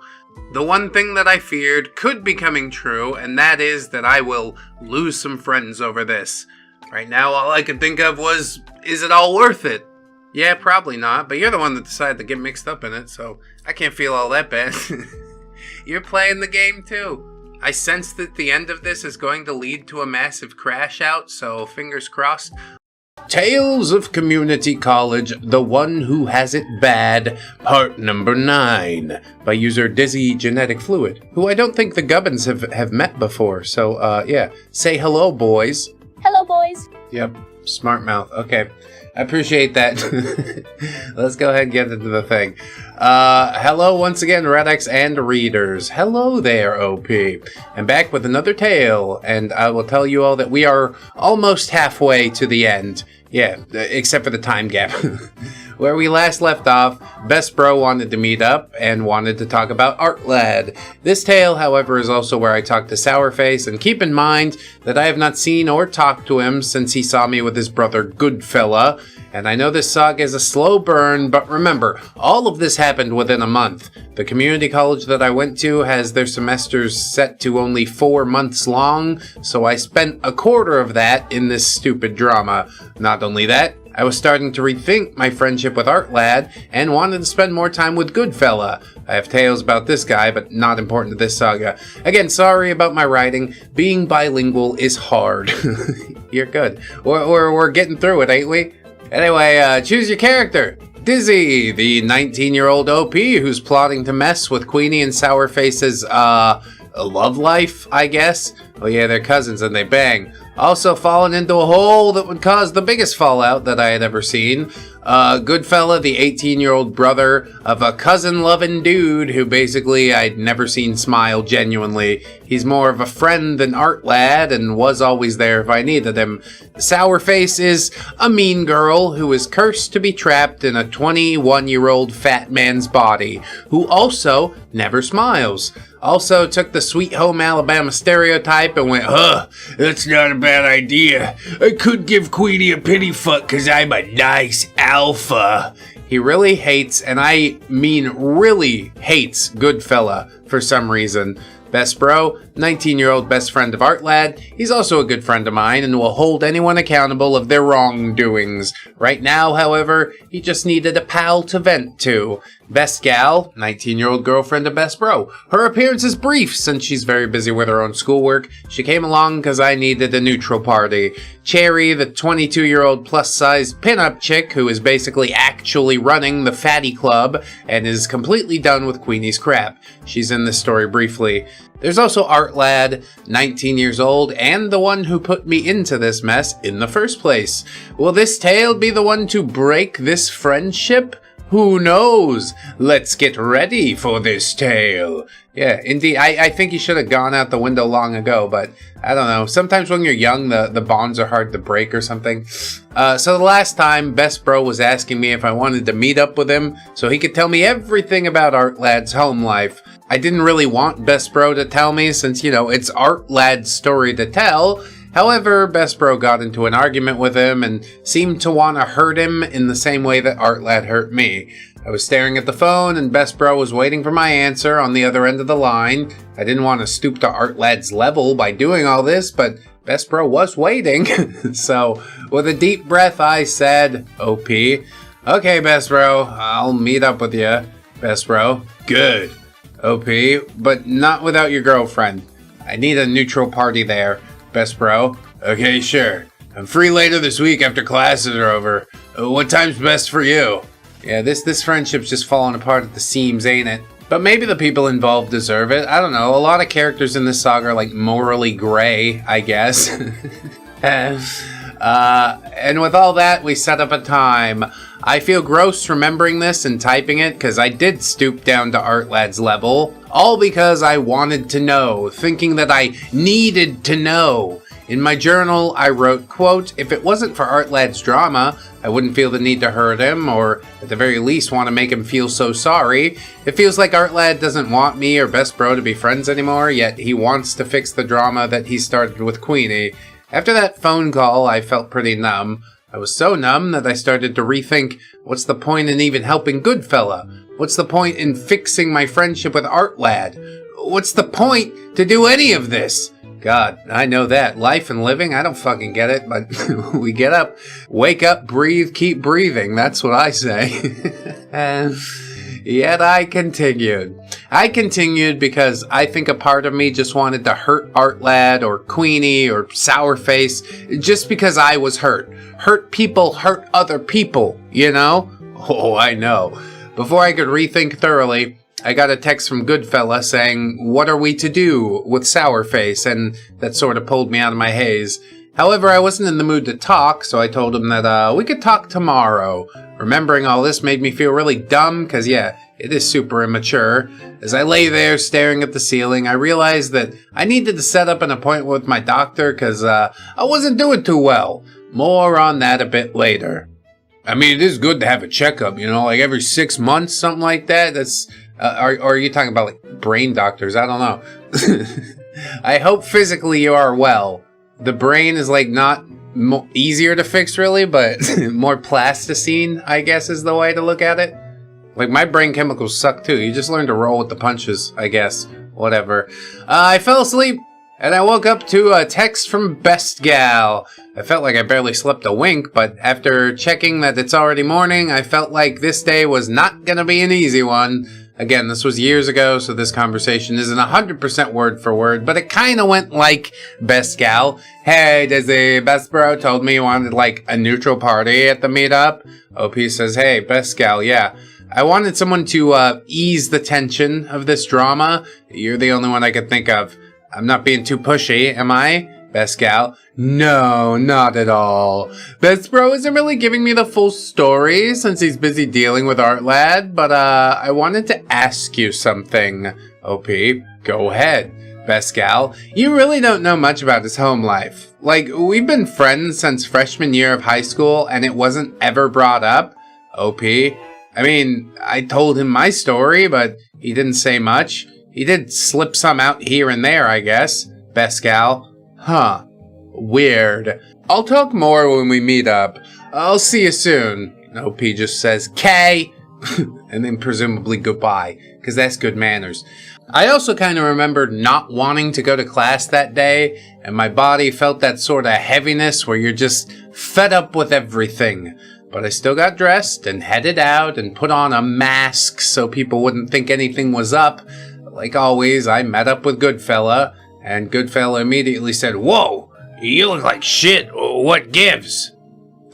The one thing that I feared could be coming true, and that is that I will lose some friends over this. Right now, all I could think of was, is it all worth it? Yeah, probably not, but you're the one that decided to get mixed up in it, so I can't feel all that bad. You're playing the game too. I sense that the end of this is going to lead to a massive crash out, so fingers crossed. Tales of Community College, The One Who Has It Bad, Part Number 9, by user Dizzy Genetic Fluid, who I don't think the Gubbins have met before, so, yeah. Say hello, boys. Hello, boys. Yep, smart mouth. Okay, I appreciate that. Let's go ahead and get into the thing. Hello once again, ReddX and readers. Hello there, OP. I'm back with another tale, and I will tell you all that we are almost halfway to the end. Yeah, except for the time gap. Where we last left off, Best Bro wanted to meet up and wanted to talk about Artlad. This tale, however, is also where I talked to Sourface, and keep in mind that I have not seen or talked to him since he saw me with his brother Goodfella. And I know this saga is a slow burn, but remember, all of this happened within a month. The community college that I went to has their semesters set to only 4 months long, so I spent a quarter of that in this stupid drama. Not only that, I was starting to rethink my friendship with Artlad and wanted to spend more time with Goodfella. I have tales about this guy, but not important to this saga. Again, sorry about my writing. Being bilingual is hard. You're good. We're getting through it, ain't we? Anyway, choose your character. Dizzy, the 19-year-old OP who's plotting to mess with Queenie and Sourface's, love life, I guess? Oh yeah, they're cousins and they bang. Also fallen into a hole that would cause the biggest fallout that I had ever seen. Goodfella, the 18-year-old brother of a cousin-loving dude who basically I'd never seen smile genuinely. He's more of a friend than Artlad and was always there if I needed him. Sourface is a mean girl who is cursed to be trapped in a 21-year-old fat man's body, who also never smiles. Also took the Sweet Home Alabama stereotype and went, that's not a bad idea. I could give Queenie a pity fuck cause I'm a nice alpha. He really hates, and I mean really hates, Goodfella for some reason. Best bro, 19-year-old best friend of Artlad. He's also a good friend of mine and will hold anyone accountable of their wrongdoings. Right now, however, he just needed a pal to vent to. Best gal, 19-year-old girlfriend of best bro. Her appearance is brief since she's very busy with her own schoolwork. She came along because I needed a neutral party. Cherry, the 22-year-old plus-sized pinup chick who is basically actually running the fatty club and is completely done with Queenie's crap. She's in this story briefly. There's also Artlad, 19 years old, and the one who put me into this mess in the first place. Will this tale be the one to break this friendship? Who knows? Let's get ready for this tale. Yeah, indeed. I think he should have gone out the window long ago, but I don't know. Sometimes when you're young, the bonds are hard to break or something. So the last time, Best Bro was asking me if I wanted to meet up with him so he could tell me everything about Artlad's home life. I didn't really want Best Bro to tell me since, you know, it's Artlad's story to tell. However, Best Bro got into an argument with him and seemed to want to hurt him in the same way that Artlad hurt me. I was staring at the phone and Best Bro was waiting for my answer on the other end of the line. I didn't want to stoop to Artlad's level by doing all this, but Best Bro was waiting. So, with a deep breath, I said, OP, okay, Best Bro, I'll meet up with you. Best Bro, good. OP, but not without your girlfriend. I need a neutral party there. Best Bro, okay, sure. I'm free later this week after classes are over. What time's best for you? Yeah, this friendship's just falling apart at the seams, ain't it? But maybe the people involved deserve it. I don't know. A lot of characters in this saga are like morally gray, I guess. And with all that, we set up a time. I feel gross remembering this and typing it because I did stoop down to Artlad's level. All because I wanted to know, thinking that I needed to know. In my journal, I wrote, quote, if it wasn't for Artlad's drama, I wouldn't feel the need to hurt him, or at the very least want to make him feel so sorry. It feels like Artlad doesn't want me or Best Bro to be friends anymore, yet he wants to fix the drama that he started with Queenie. After that phone call, I felt pretty numb. I was so numb that I started to rethink, what's the point in even helping Goodfella? What's the point in fixing my friendship with Artlad? What's the point to do any of this? God, I know that. Life and living, I don't fucking get it, but we get up, wake up, breathe, keep breathing. That's what I say. And yet I continued. I continued because I think a part of me just wanted to hurt Artlad or Queenie or Sourface just because I was hurt. Hurt people hurt other people, you know? Oh, I know. Before I could rethink thoroughly, I got a text from Goodfella saying, what are we to do with Sourface? And that sort of pulled me out of my haze. However, I wasn't in the mood to talk, so I told him that we could talk tomorrow. Remembering all this made me feel really dumb, because yeah, it is super immature. As I lay there staring at the ceiling, I realized that I needed to set up an appointment with my doctor, because I wasn't doing too well. More on that a bit later. I mean, it is good to have a checkup, you know, like every 6 months, something like that. That's, or are you talking about like brain doctors? I don't know. I hope physically you are well. The brain is like not easier to fix really, but more plasticine, I guess is the way to look at it. Like my brain chemicals suck too. You just learn to roll with the punches, I guess. Whatever. I fell asleep. And I woke up to a text from Best Gal. I felt like I barely slept a wink, but after checking that it's already morning, I felt like this day was not gonna be an easy one. Again, this was years ago, so this conversation isn't 100% word for word, but it kinda went like, Best Gal, hey, Dizzy, Best Bro told me you wanted like a neutral party at the meetup. OP says, hey, Best Gal, yeah. I wanted someone to ease the tension of this drama. You're the only one I could think of. I'm not being too pushy, am I? Best Gal? No, not at all. Best Bro isn't really giving me the full story since he's busy dealing with Artlad, but I wanted to ask you something. OP, go ahead. Best Gal, you really don't know much about his home life. Like, we've been friends since freshman year of high school and it wasn't ever brought up. OP, I mean, I told him my story, but he didn't say much. He did slip some out here and there, I guess. Best Gal. Huh. Weird. I'll talk more when we meet up. I'll see you soon. OP just says, K. and then presumably goodbye, because that's good manners. I also kind of remembered not wanting to go to class that day, and my body felt that sort of heaviness where you're just fed up with everything. But I still got dressed and headed out and put on a mask so people wouldn't think anything was up. Like always, I met up with Goodfella, and Goodfella immediately said, "Whoa, you look like shit. What gives?"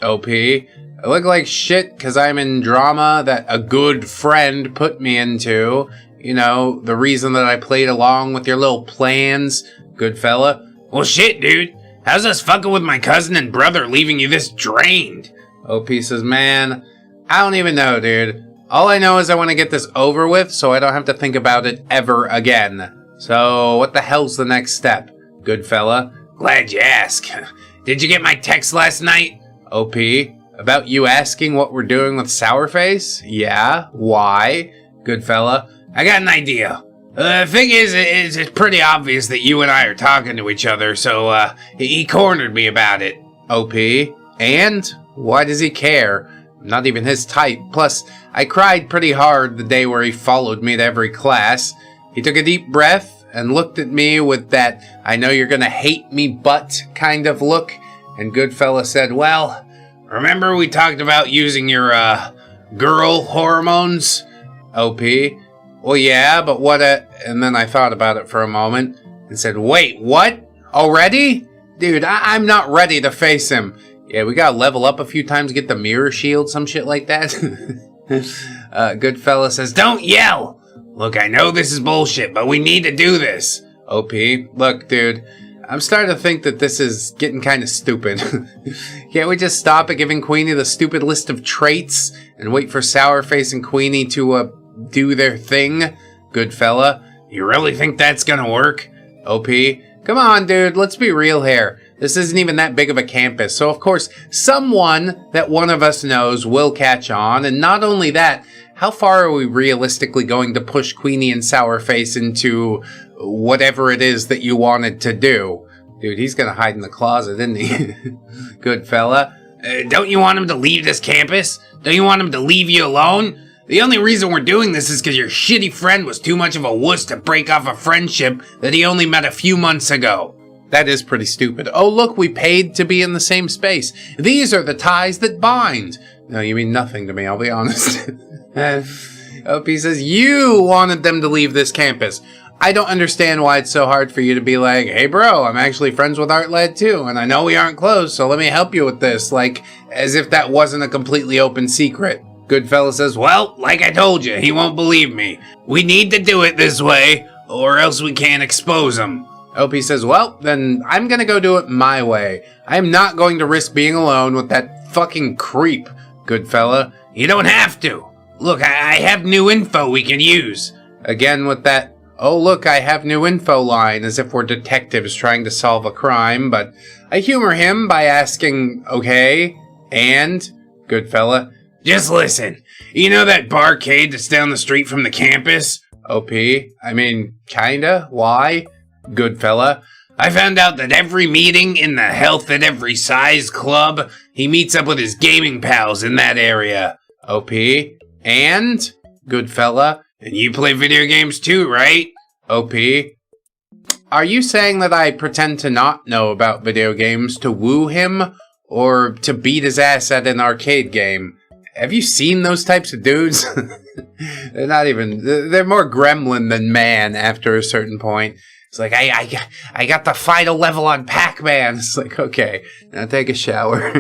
OP, I look like shit because I'm in drama that a good friend put me into. You know, the reason that I played along with your little plans, Goodfella. Well, shit, dude. How's us fucking with my cousin and brother leaving you this drained? OP says, man, I don't even know, dude. All I know is I want to get this over with so I don't have to think about it ever again. So, what the hell's the next step? Goodfella. Glad you asked. Did you get my text last night? OP. About you asking what we're doing with Sourface? Yeah. Why? Goodfella. I got an idea. The thing is, it's pretty obvious that you and I are talking to each other, so he cornered me about it. OP. And? Why does he care? Not even his type. Plus, I cried pretty hard the day where he followed me to every class. He took a deep breath and looked at me with that I know you're gonna hate me but kind of look. And Goodfella said, well, remember we talked about using your girl hormones? OP. Well, yeah, but what and then I thought about it for a moment and said, wait, what? Already? Dude, I'm not ready to face him. Yeah, we gotta level up a few times, get the mirror shield, some shit like that. Goodfella says, don't yell! Look, I know this is bullshit, but we need to do this. OP, look, dude, I'm starting to think that this is getting kind of stupid. Can't we just stop at giving Queenie the stupid list of traits and wait for Sourface and Queenie to, do their thing? Goodfella, you really think that's gonna work? OP, come on, dude, let's be real here. This isn't even that big of a campus, so of course, someone that one of us knows will catch on, and not only that, how far are we realistically going to push Queenie and Sourface into whatever it is that you wanted to do? Dude, he's gonna hide in the closet, isn't he? Goodfella, don't you want him to leave this campus? Don't you want him to leave you alone? The only reason we're doing this is because your shitty friend was too much of a wuss to break off a friendship that he only met a few months ago. That is pretty stupid. Oh, look, we paid to be in the same space. These are the ties that bind. No, you mean nothing to me, I'll be honest. OP says, you wanted them to leave this campus. I don't understand why it's so hard for you to be like, hey bro, I'm actually friends with Artlad too, and I know we aren't close, so let me help you with this. Like, as if that wasn't a completely open secret. Goodfella says, well, like I told you, he won't believe me. We need to do it this way, or else we can't expose him. OP says, well, then I'm gonna go do it my way. I'm not going to risk being alone with that fucking creep. Goodfella, you don't have to. Look, I have new info we can use. Again with that, oh look, I have new info line, as if we're detectives trying to solve a crime, but I humor him by asking, okay, and? Goodfella, just listen. You know that barcade that's down the street from the campus? OP, I mean, kinda, why? Goodfella, I found out that every meeting in the Health at Every Size Club, he meets up with his gaming pals in that area. OP, and? Goodfella, and you play video games too, right? OP, are you saying that I pretend to not know about video games to woo him, or to beat his ass at an arcade game? Have you seen those types of dudes? They're not even, they're more gremlin than man after a certain point. It's like, I got the final level on Pac-Man. It's like, okay, now take a shower.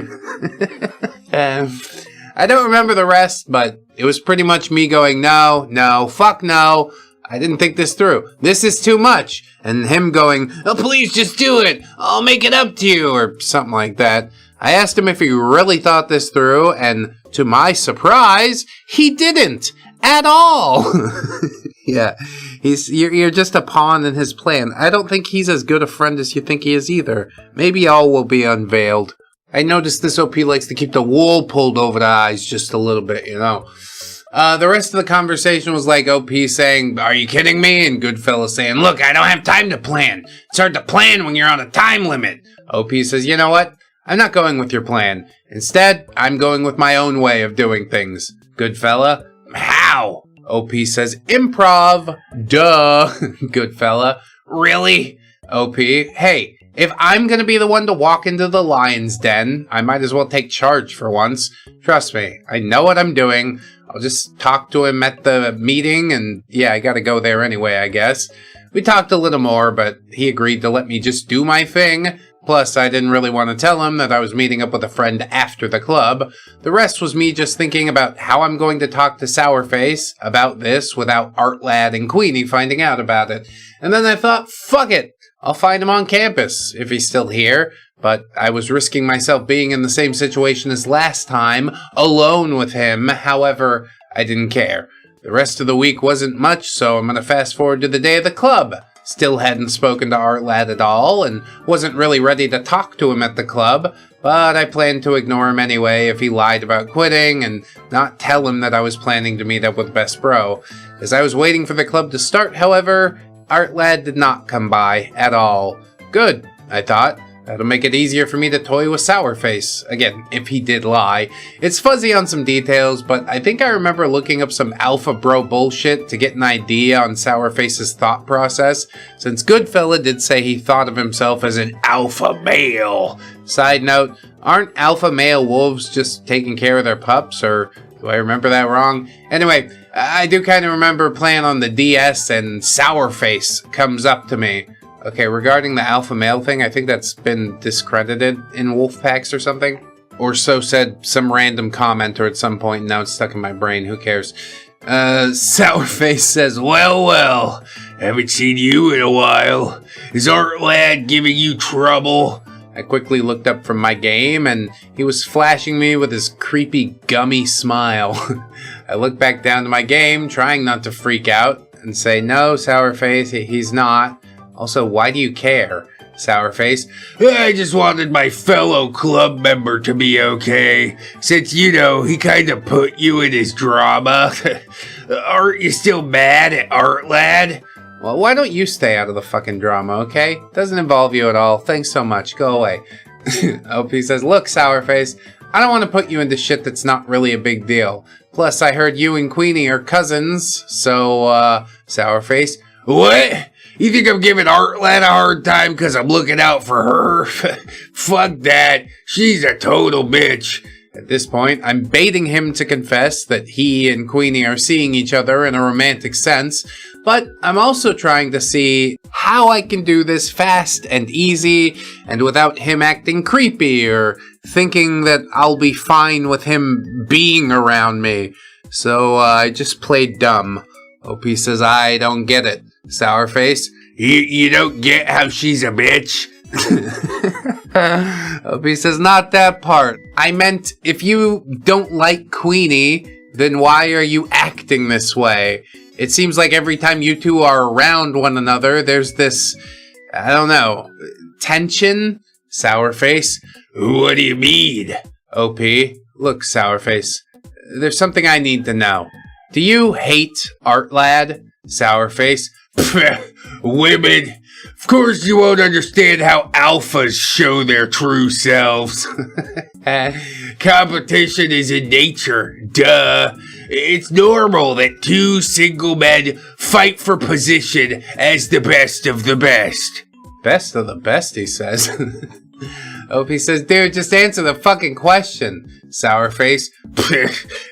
I don't remember the rest, but it was pretty much me going, no, fuck no. I didn't think this through. This is too much. And him going, oh, please just do it. I'll make it up to you, or something like that. I asked him if he really thought this through, and to my surprise, he didn't at all. Yeah, you're just a pawn in his plan. I don't think he's as good a friend as you think he is either. Maybe all will be unveiled. I noticed this OP likes to keep the wool pulled over the eyes just a little bit, you know. The rest of the conversation was like OP saying, are you kidding me? And Goodfella saying, look, I don't have time to plan. It's hard to plan when you're on a time limit. OP says, you know what? I'm not going with your plan. Instead, I'm going with my own way of doing things. Goodfella, Wow! OP says, improv. Duh. Goodfella. Really? OP. Hey, if I'm gonna be the one to walk into the lion's den, I might as well take charge for once. Trust me, I know what I'm doing. I'll just talk to him at the meeting, and yeah, I gotta go there anyway, I guess. We talked a little more, but he agreed to let me just do my thing. Plus, I didn't really want to tell him that I was meeting up with a friend after the club. The rest was me just thinking about how I'm going to talk to Sourface about this without Artlad and Queenie finding out about it. And then I thought, fuck it! I'll find him on campus, if he's still here. But I was risking myself being in the same situation as last time, alone with him. However, I didn't care. The rest of the week wasn't much, so I'm gonna fast forward to the day of the club. Still hadn't spoken to Artlad at all, and wasn't really ready to talk to him at the club, but I planned to ignore him anyway if he lied about quitting, and not tell him that I was planning to meet up with Best Bro. As I was waiting for the club to start, however, Artlad did not come by at all. Good, I thought. That'll make it easier for me to toy with Sourface. Again, if he did lie. It's fuzzy on some details, but I think I remember looking up some alpha bro bullshit to get an idea on Sourface's thought process, since Goodfella did say he thought of himself as an alpha male. Side note, aren't alpha male wolves just taking care of their pups, or do I remember that wrong? Anyway, I do kind of remember playing on the DS and Sourface comes up to me. Okay, regarding the alpha male thing, I think that's been discredited in wolf packs or something. Or so said some random commenter at some point, and now it's stuck in my brain, who cares? Sourface says, well, haven't seen you in a while. Is Artlad giving you trouble? I quickly looked up from my game, and he was flashing me with his creepy, gummy smile. I looked back down to my game, trying not to freak out, and say, no, Sourface, he's not. Also, why do you care, Sourface? I just wanted my fellow club member to be okay, since, you know, he kinda put you in his drama. Aren't you still mad at Artlad? Well, why don't you stay out of the fucking drama, okay? Doesn't involve you at all. Thanks so much. Go away. OP says, look, Sourface, I don't want to put you into shit that's not really a big deal. Plus, I heard you and Queenie are cousins, so, Sourface. What? You think I'm giving Artlad a hard time because I'm looking out for her? Fuck that. She's a total bitch. At this point, I'm baiting him to confess that he and Queenie are seeing each other in a romantic sense, but I'm also trying to see how I can do this fast and easy and without him acting creepy or thinking that I'll be fine with him being around me. So I just played dumb. OP says, I don't get it. Sourface, you don't get how she's a bitch? OP says, not that part. I meant, if you don't like Queenie, then why are you acting this way? It seems like every time you two are around one another, there's this, I don't know, tension? Sourface, what do you mean? OP, look, Sourface, there's something I need to know. Do you hate Artlad? Sourface, women. Of course you won't understand how alphas show their true selves. Competition is in nature, duh. It's normal that two single men fight for position as the best of the best. Best of the best, he says. OP says, dude, just answer the fucking question. Sourface,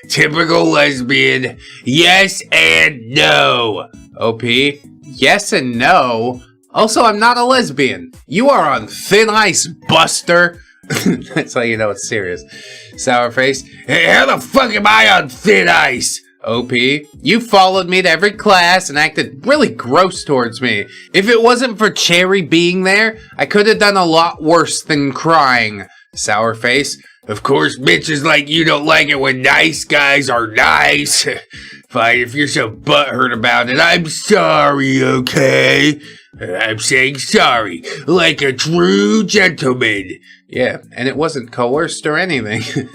typical lesbian. Yes and no. OP, yes and no. Also, I'm not a lesbian. You are on thin ice, Buster. That's how you know it's serious. Sourface, hey, how the fuck am I on thin ice? OP, you followed me to every class and acted really gross towards me. If it wasn't for Cherry being there, I could have done a lot worse than crying. Sourface, of course bitches like you don't like it when nice guys are nice. Fine, if you're so butthurt about it, I'm sorry, okay? I'm saying sorry, like a true gentleman. Yeah, and it wasn't coerced or anything.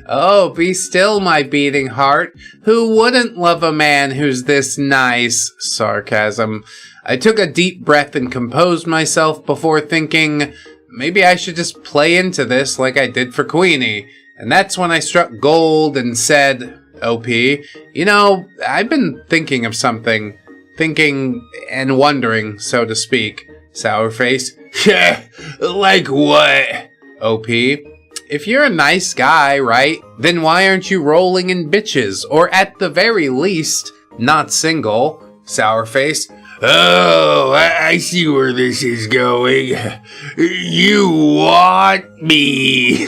Oh, be still, my beating heart. Who wouldn't love a man who's this nice? Sarcasm. I took a deep breath and composed myself before thinking, maybe I should just play into this like I did for Queenie. And that's when I struck gold and said, OP. You know, I've been thinking of something. Thinking and wondering, so to speak. Sourface. Yeah, like what? OP. If you're a nice guy, right? Then why aren't you rolling in bitches? Or at the very least, not single. Sourface. Oh, I see where this is going. You want me?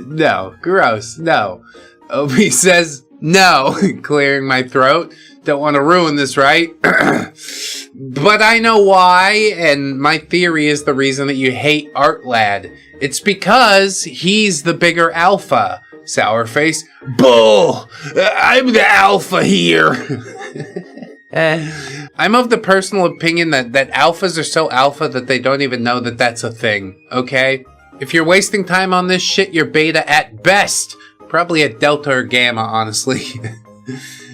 No, gross, no. OP says no, clearing my throat. Don't want to ruin this, right? But I know why, and my theory is the reason that you hate Artlad. It's because he's the bigger alpha. Sourface. Bull! I'm the alpha here. I'm of the personal opinion that alphas are so alpha that they don't even know that that's a thing, okay? If you're wasting time on this shit, you're beta at best. Probably a delta or gamma, honestly.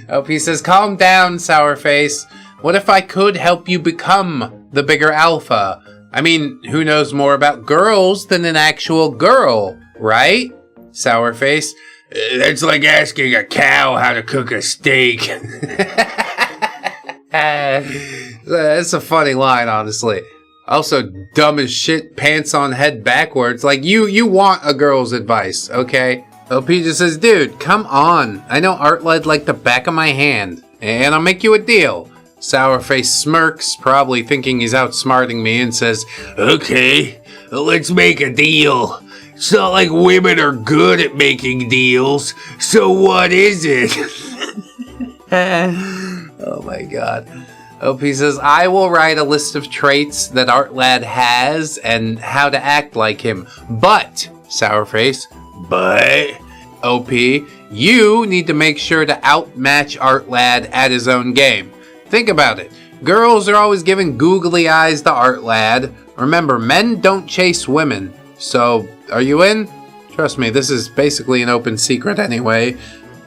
OP says, calm down, Sourface. What if I could help you become the bigger alpha? I mean, who knows more about girls than an actual girl, right? Sourface. That's like asking a cow how to cook a steak. That's a funny line, honestly. Also, dumb as shit, pants on head backwards. Like, you want a girl's advice, okay? OP just says, dude, come on. I know Artlad like the back of my hand, and I'll make you a deal. Sourface smirks, probably thinking he's outsmarting me, and says, okay, let's make a deal. It's not like women are good at making deals, so what is it? Oh my god. OP says, I will write a list of traits that Artlad has and how to act like him. But, Sourface, but, OP, you need to make sure to outmatch Artlad at his own game. Think about it. Girls are always giving googly eyes to Artlad. Remember, men don't chase women. So, are you in? Trust me, this is basically an open secret anyway.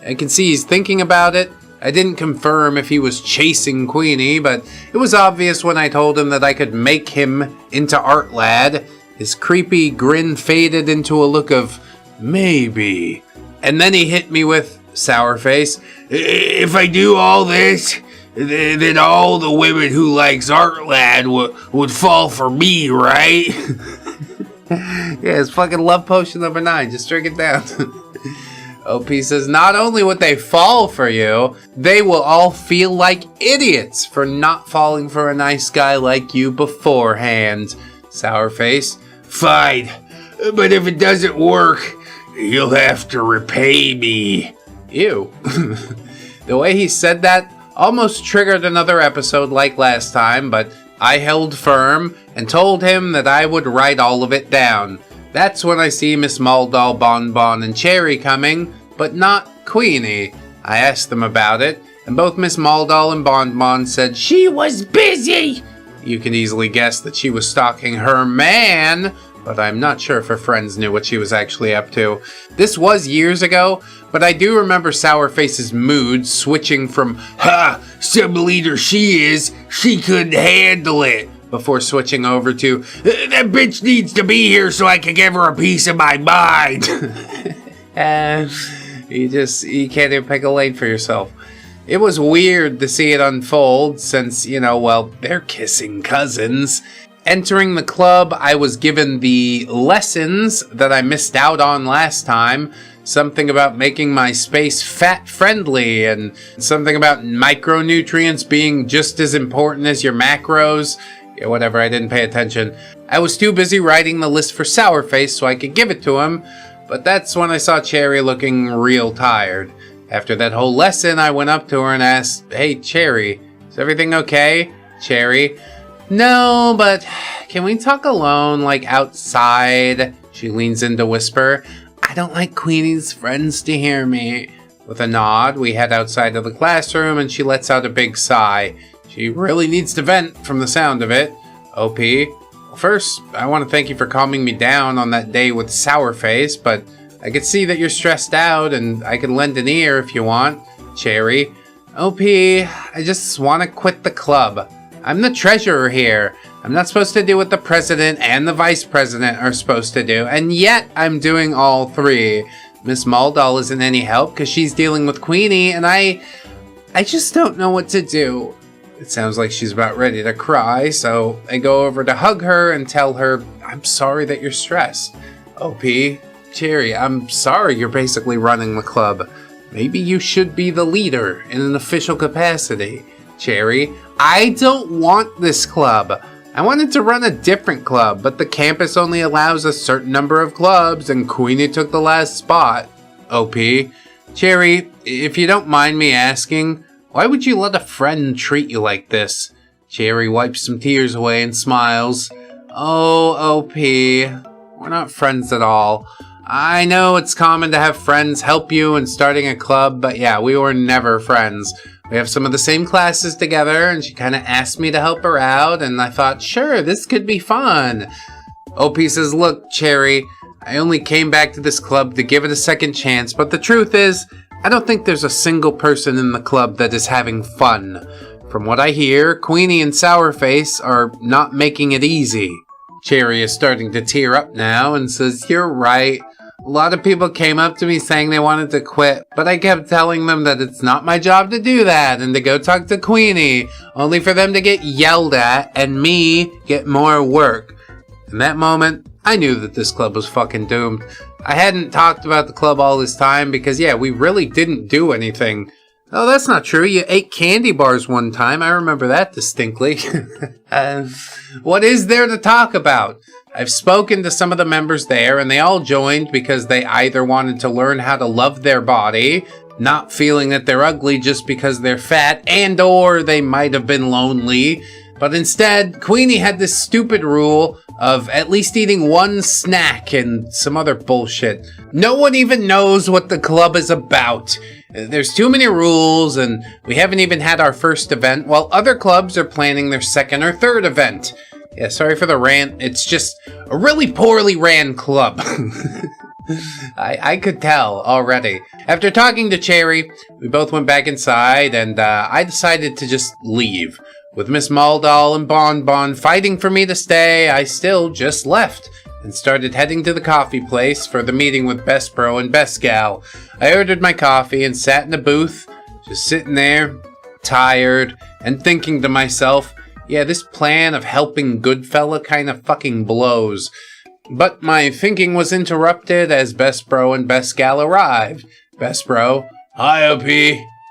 I can see he's thinking about it. I didn't confirm if he was chasing Queenie, but it was obvious when I told him that I could make him into Artlad. His creepy grin faded into a look of maybe. And then he hit me with, Sourface, if I do all this, then all the women who likes Artlad would fall for me, right? Yeah, it's fucking love potion number 9. Just drink it down. OP says, not only would they fall for you, they will all feel like idiots for not falling for a nice guy like you beforehand. Sourface. Fine, but if it doesn't work, you'll have to repay me. Ew. The way he said that almost triggered another episode like last time, but I held firm and told him that I would write all of it down. That's when I see Miss Maldal, Bonbon, and Cherry coming, but not Queenie. I asked them about it, and both Miss Maldal and Bonbon said she was busy. You can easily guess that she was stalking her man, but I'm not sure if her friends knew what she was actually up to. This was years ago, but I do remember Sourface's mood switching from, ha, some leader she is, she couldn't handle it, before switching over to, that bitch needs to be here so I can give her a piece of my mind. You can't even pick a lane for yourself. It was weird to see it unfold since, well, they're kissing cousins. Entering the club, I was given the lessons that I missed out on last time. Something about making my space fat-friendly, and something about micronutrients being just as important as your macros. Yeah, whatever, I didn't pay attention. I was too busy writing the list for Sourface so I could give it to him, but that's when I saw Cherry looking real tired. After that whole lesson, I went up to her and asked, hey, Cherry, is everything okay? Cherry, no, but can we talk alone, like outside? She leans in to whisper, I don't like Queenie's friends to hear me. With a nod, we head outside of the classroom and she lets out a big sigh. She really needs to vent from the sound of it. OP, first, I want to thank you for calming me down on that day with Sourface, but I could see that you're stressed out and I can lend an ear if you want. Cherry, OP, I just want to quit the club. I'm the treasurer here. I'm not supposed to do what the president and the vice president are supposed to do, and yet I'm doing all three. Miss Maldall isn't any help because she's dealing with Queenie, and I just don't know what to do. It sounds like she's about ready to cry, so I go over to hug her and tell her, I'm sorry that you're stressed. OP, Cherry, I'm sorry you're basically running the club. Maybe you should be the leader in an official capacity. Cherry, I don't want this club. I wanted to run a different club, but the campus only allows a certain number of clubs, and Queenie took the last spot. OP, Cherry, if you don't mind me asking, why would you let a friend treat you like this? Cherry wipes some tears away and smiles. Oh, OP, we're not friends at all. I know it's common to have friends help you in starting a club, but yeah, we were never friends. We have some of the same classes together, and she kind of asked me to help her out, and I thought, sure, this could be fun. OP says, look, Cherry, I only came back to this club to give it a second chance, but the truth is, I don't think there's a single person in the club that is having fun. From what I hear, Queenie and Sourface are not making it easy. Cherry is starting to tear up now and says, you're right. A lot of people came up to me saying they wanted to quit, but I kept telling them that it's not my job to do that and to go talk to Queenie, only for them to get yelled at and me get more work. In that moment, I knew that this club was fucking doomed. I hadn't talked about the club all this time because, yeah, we really didn't do anything. Oh, that's not true. You ate candy bars one time. I remember that distinctly. What is there to talk about? I've spoken to some of the members there, and they all joined because they either wanted to learn how to love their body, not feeling that they're ugly just because they're fat, and or they might have been lonely. But instead, Queenie had this stupid rule of at least eating one snack and some other bullshit. No one even knows what the club is about. There's too many rules, and we haven't even had our first event, while other clubs are planning their second or third event. Yeah, sorry for the rant. It's just a really poorly ran club. I could tell already. After talking to Cherry, we both went back inside, and I decided to just leave. With Miss Maldall and Bon fighting for me to stay, I still just left and started heading to the coffee place for the meeting with Best Bro and Best Gal. I ordered my coffee and sat in a booth, just sitting there, tired, and thinking to myself, yeah, this plan of helping Goodfella kind of fucking blows. But my thinking was interrupted as Best Bro and Best Gal arrived. Best Bro, hi OP.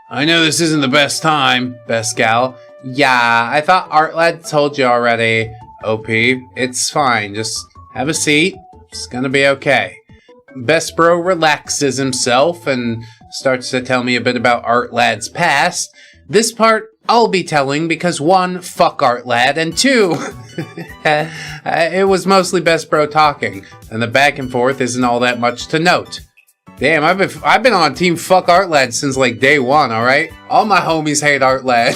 I know this isn't the best time. Best Gal, yeah, I thought Artlad told you already. OP, it's fine, just have a seat. It's gonna be okay. Best Bro relaxes himself and starts to tell me a bit about Artlad's past. This part I'll be telling because 1, fuck Artlad, and 2, it was mostly Best Bro talking, and the back and forth isn't all that much to note. Damn, I've been on Team Fuck Artlad since like day 1, alright? All my homies hate Artlad.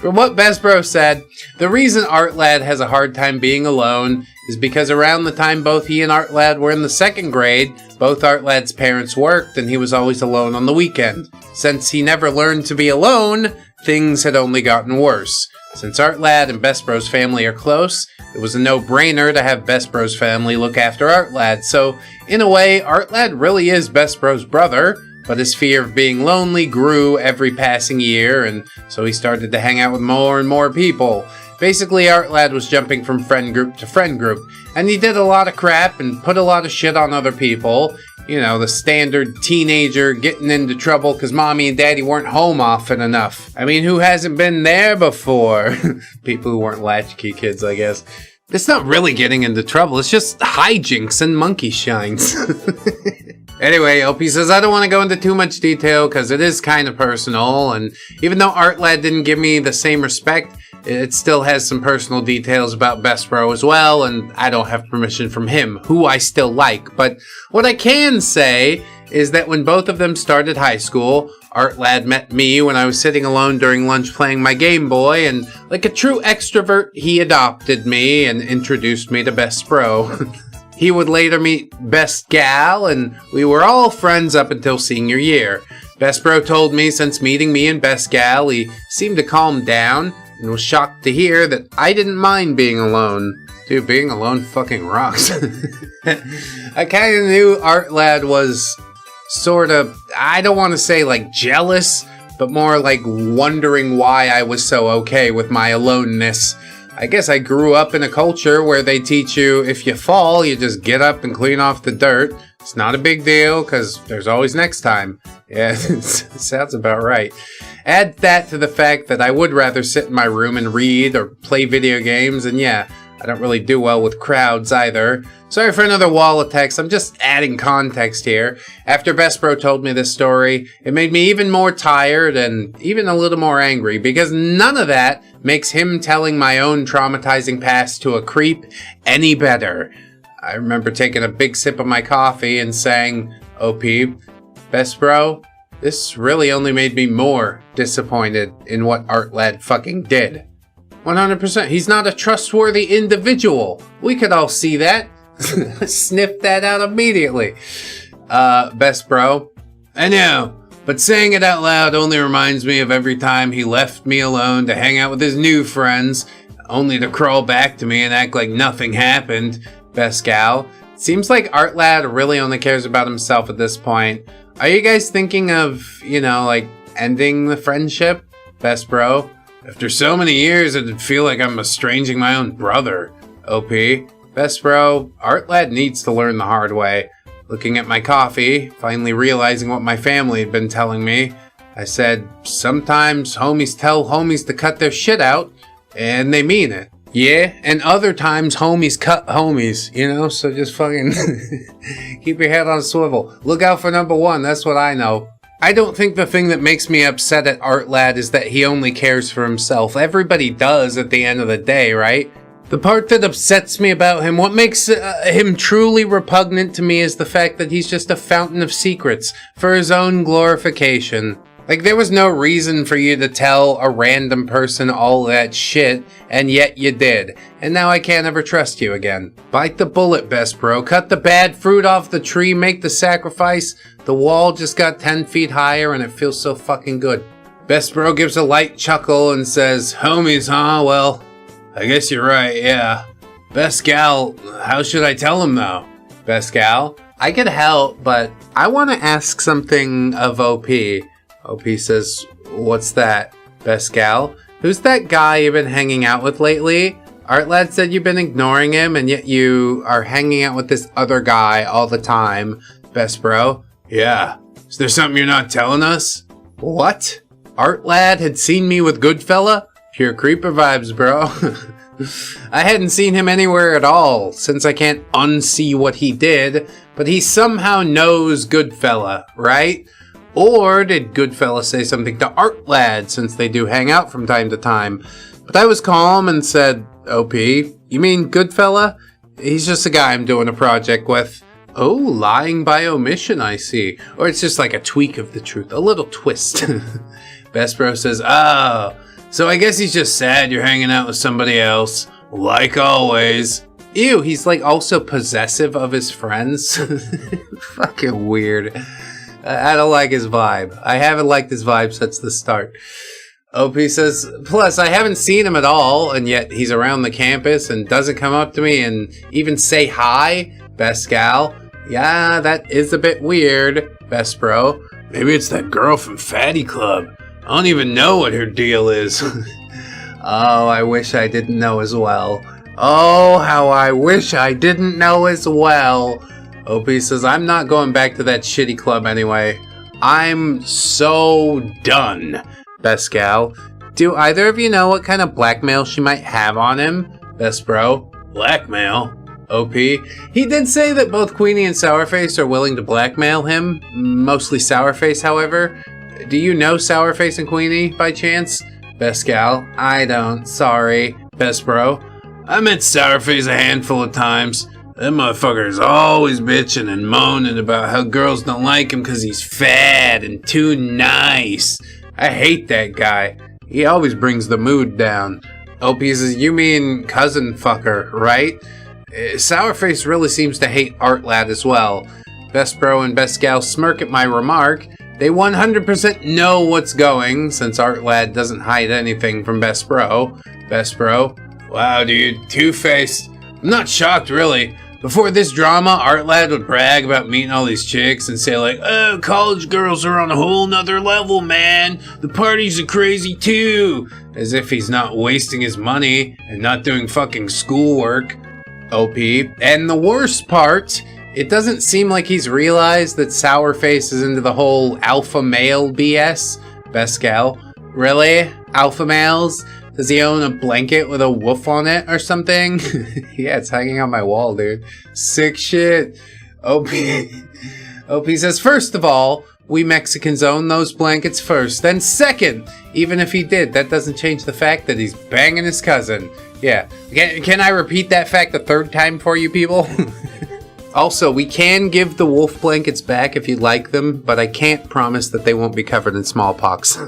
From what Best Bro said, the reason Artlad has a hard time being alone is because around the time both he and Artlad were in the 2nd grade, both Artlad's parents worked and he was always alone on the weekend. Since he never learned to be alone, things had only gotten worse. Since Artlad and Best Bro's family are close, it was a no-brainer to have Best Bro's family look after Artlad. So, in a way, Artlad really is Best Bro's brother, but his fear of being lonely grew every passing year, and so he started to hang out with more and more people. Basically, Artlad was jumping from friend group to friend group, and he did a lot of crap and put a lot of shit on other people. You know, the standard teenager getting into trouble because mommy and daddy weren't home often enough. I mean, who hasn't been there before? People who weren't latchkey kids, I guess. It's not really getting into trouble, it's just hijinks and monkey shines. Anyway, OP says I don't want to go into too much detail because it is kind of personal, and even though Artlad didn't give me the same respect, it still has some personal details about Best Bro as well, and I don't have permission from him, who I still like. But what I can say is that when both of them started high school, Artlad met me when I was sitting alone during lunch playing my Game Boy, and like a true extrovert, he adopted me and introduced me to Best Bro. He would later meet Best Gal, and we were all friends up until senior year. Best Bro told me since meeting me and Best Gal, he seemed to calm down, and was shocked to hear that I didn't mind being alone. Dude, being alone fucking rocks. I kind of knew Artlad was sort of, I don't want to say like jealous, but more like wondering why I was so okay with my aloneness. I guess I grew up in a culture where they teach you if you fall, you just get up and clean off the dirt. It's not a big deal because there's always next time. Yeah, it sounds about right. Add that to the fact that I would rather sit in my room and read or play video games, and yeah, I don't really do well with crowds either. Sorry for another wall of text, I'm just adding context here. After Best Bro told me this story, it made me even more tired and even a little more angry, because none of that makes him telling my own traumatizing past to a creep any better. I remember taking a big sip of my coffee and saying, OP, Best Bro, this really only made me more disappointed in what Artlad fucking did. 100%, he's not a trustworthy individual. We could all see that. Sniff that out immediately. Best Bro, I know, but saying it out loud only reminds me of every time he left me alone to hang out with his new friends, only to crawl back to me and act like nothing happened. Best Gal, seems like Artlad really only cares about himself at this point. Are you guys thinking of, like ending the friendship? Best Bro, after so many years it'd feel like I'm estranging my own brother. OP, Best Bro, Artlad needs to learn the hard way. Looking at my coffee, finally realizing what my family had been telling me, I said, sometimes homies tell homies to cut their shit out, and they mean it. Yeah, and other times homies cut homies, so just fucking keep your head on a swivel. Look out for number one, that's what I know. I don't think the thing that makes me upset at Artlad is that he only cares for himself. Everybody does at the end of the day, right? The part that upsets me about him, what makes him truly repugnant to me, is the fact that he's just a fountain of secrets for his own glorification. Like, there was no reason for you to tell a random person all that shit, and yet you did. And now I can't ever trust you again. Bite the bullet, Best Bro. Cut the bad fruit off the tree, make the sacrifice. The wall just got 10 feet higher and it feels so fucking good. Best Bro gives a light chuckle and says, homies, huh? Well, I guess you're right, yeah. Best Gal, how should I tell him though? Best Gal, I could help, but I want to ask something of OP. OP says, what's that? Best Gal, who's that guy you've been hanging out with lately? Artlad said you've been ignoring him, and yet you are hanging out with this other guy all the time. Best Bro, yeah. Is there something you're not telling us? What? Artlad had seen me with Goodfella? Pure creeper vibes, bro. I hadn't seen him anywhere at all, since I can't unsee what he did, but he somehow knows Goodfella, right? Or did Goodfella say something to Artlad, since they do hang out from time to time? But I was calm and said, OP, you mean Goodfella? He's just a guy I'm doing a project with. Oh, lying by omission, I see. Or it's just like a tweak of the truth, a little twist. Best Bro says, oh, so I guess he's just sad you're hanging out with somebody else, like always. Ew, he's like also possessive of his friends. Fucking weird. I don't like his vibe. I haven't liked his vibe since the start. OP says, plus I haven't seen him at all, and yet he's around the campus and doesn't come up to me and even say hi. Best Gal, yeah, that is a bit weird. Best Bro, maybe it's that girl from Fatty Club. I don't even know what her deal is. Oh, I wish I didn't know as well. Oh, how I wish I didn't know as well. OP says, I'm not going back to that shitty club anyway. I'm so done. Best Gal, do either of you know what kind of blackmail she might have on him? Best Bro, blackmail? OP, he did say that both Queenie and Sourface are willing to blackmail him. Mostly Sourface, however. Do you know Sourface and Queenie, by chance? Best Gal, I don't, sorry. Best Bro, I met Sourface a handful of times. That motherfucker's always bitching and moaning about how girls don't like him because he's fat and too nice. I hate that guy. He always brings the mood down. OP says, you mean cousin fucker, right? Sourface really seems to hate Artlad as well. Best Bro and Best Gal smirk at my remark. They 100% know what's going, since Artlad doesn't hide anything from Best Bro. Best Bro, wow dude, two-faced. I'm not shocked, really. Before this drama, Artlad would brag about meeting all these chicks and say like, oh, college girls are on a whole nother level, man. The parties are crazy too. As if he's not wasting his money and not doing fucking schoolwork. OP. And the worst part, it doesn't seem like he's realized that Sourface is into the whole alpha male BS. Best gal. Really? Alpha males? Does he own a blanket with a wolf on it or something? Yeah, it's hanging on my wall, dude. Sick shit. OP says, first of all, we Mexicans own those blankets first. Then second, even if he did, that doesn't change the fact that he's banging his cousin. Yeah. Can I repeat that fact a third time for you people? Also, we can give the wolf blankets back if you like them, but I can't promise that they won't be covered in smallpox.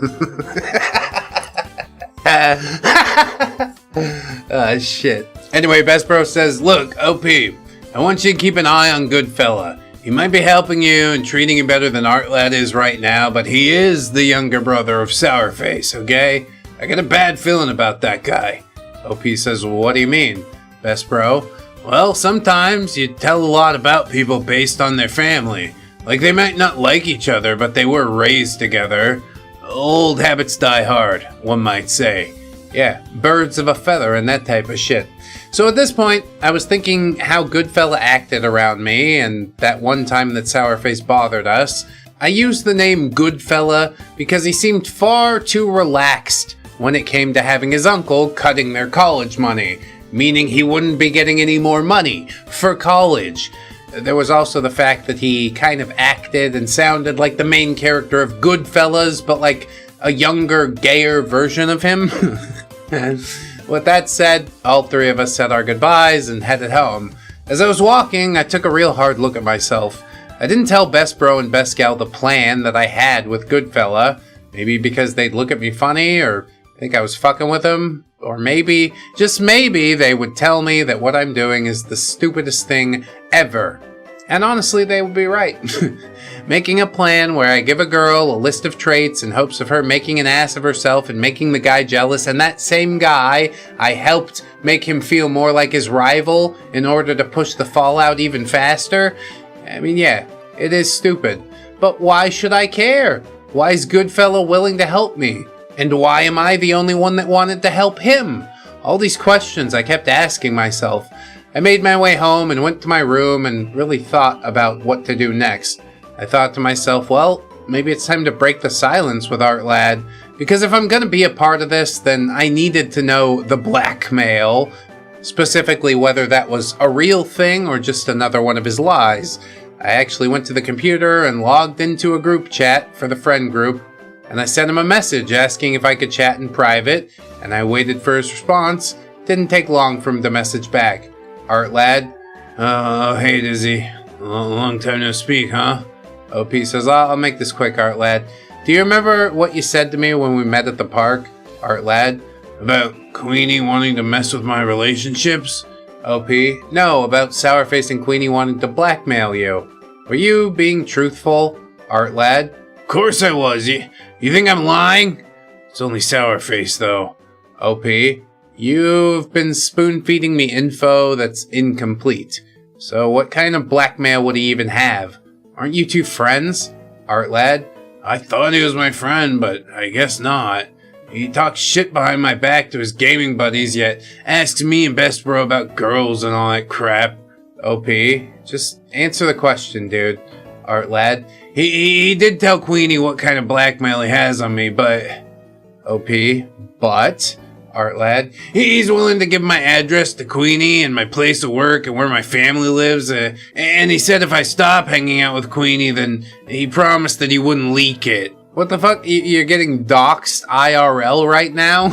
Shit. Anyway, Best Bro says, look, OP, I want you to keep an eye on Goodfella. He might be helping you and treating you better than Artlad is right now, but he is the younger brother of Sourface, okay? I got a bad feeling about that guy. OP says, well, what do you mean, Best Bro? Well, sometimes you tell a lot about people based on their family. Like, they might not like each other, but they were raised together. Old habits die hard, one might say. Yeah, birds of a feather and that type of shit. So at this point, I was thinking how Goodfella acted around me, and that one time that Sourface bothered us. I used the name Goodfella because he seemed far too relaxed when it came to having his uncle cutting their college money, meaning he wouldn't be getting any more money for college. There was also the fact that he kind of acted and sounded like the main character of Goodfellas, but like a younger, gayer version of him. With that said, all three of us said our goodbyes and headed home. As I was walking, I took a real hard look at myself. I didn't tell Best Bro and Best Gal the plan that I had with Goodfella. Maybe because they'd look at me funny or think I was fucking with them. Or maybe, just maybe, they would tell me that what I'm doing is the stupidest thing ever. And honestly, they would be right. Making a plan where I give a girl a list of traits in hopes of her making an ass of herself and making the guy jealous, and that same guy, I helped make him feel more like his rival in order to push the fallout even faster. I mean, yeah, it is stupid. But why should I care? Why is Goodfella willing to help me? And why am I the only one that wanted to help him? All these questions I kept asking myself. I made my way home and went to my room and really thought about what to do next. I thought to myself, well, maybe it's time to break the silence with Artlad, because if I'm going to be a part of this, then I needed to know the blackmail, specifically whether that was a real thing or just another one of his lies. I actually went to the computer and logged into a group chat for the friend group, and I sent him a message asking if I could chat in private, and I waited for his response. Didn't take long for him to message back. Artlad? Oh, hey Dizzy. Long time no speak, huh? OP says, I'll make this quick, Artlad. Do you remember what you said to me when we met at the park, Artlad? About Queenie wanting to mess with my relationships? OP? No, about Sourface and Queenie wanting to blackmail you. Were you being truthful, Artlad? Of course I was. You think I'm lying? It's only Sourface, though. OP? You've been spoon-feeding me info that's incomplete. So what kind of blackmail would he even have? Aren't you two friends? Artlad? I thought he was my friend, but I guess not. He talks shit behind my back to his gaming buddies, yet asks me and Best Bro about girls and all that crap. OP? Just answer the question, dude. Artlad? He did tell Queenie what kind of blackmail he has on me, but... OP? But... Artlad. He's willing to give my address to Queenie and my place of work and where my family lives. And he said if I stop hanging out with Queenie, then he promised that he wouldn't leak it. What the fuck? You're getting doxxed IRL right now?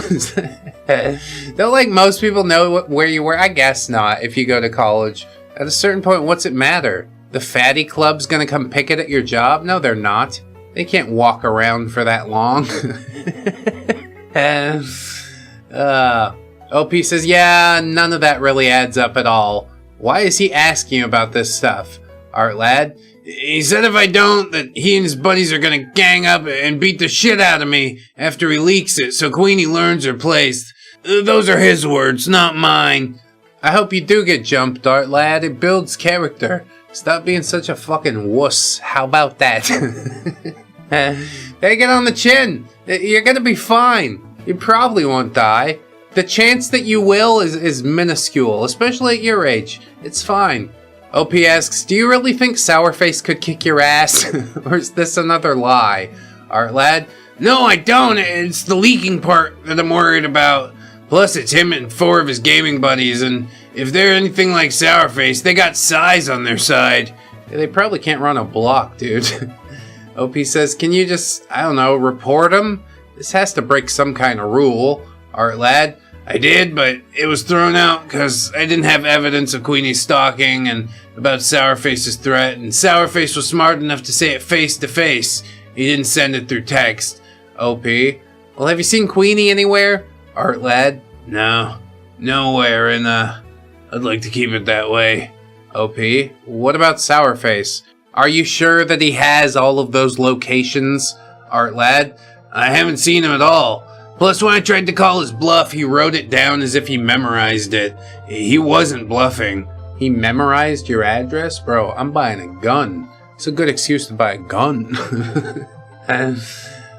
Don't like most people know where you were? I guess not if you go to college. At a certain point, what's it matter? The fatty club's gonna come pick it at your job? No, they're not. They can't walk around for that long. OP says, yeah, none of that really adds up at all. Why is he asking you about this stuff? Artlad? He said if I don't, that he and his buddies are gonna gang up and beat the shit out of me after he leaks it so Queenie learns her place. Those are his words, not mine. I hope you do get jumped, Artlad. It builds character. Stop being such a fucking wuss. How about that? Take it on the chin. You're gonna be fine. You probably won't die. The chance that you will is minuscule, especially at your age. It's fine. OP asks, do you really think Sourface could kick your ass? Or is this another lie? Artlad, no, I don't. It's the leaking part that I'm worried about. Plus, it's him and 4 of his gaming buddies, and if they're anything like Sourface, they got size on their side. Yeah, they probably can't run a block, dude. OP says, can you just, I don't know, report him? This has to break some kind of rule. Artlad, I did, but it was thrown out because I didn't have evidence of Queenie's stalking and about Sourface's threat, and Sourface was smart enough to say it face to face. He didn't send it through text. OP, well, have you seen Queenie anywhere? Artlad, no, nowhere, and I'd like to keep it that way. OP, what about Sourface? Are you sure that he has all of those locations? Artlad, I haven't seen him at all. Plus, when I tried to call his bluff, he wrote it down as if he memorized it. He wasn't bluffing. He memorized your address? Bro, I'm buying a gun. It's a good excuse to buy a gun.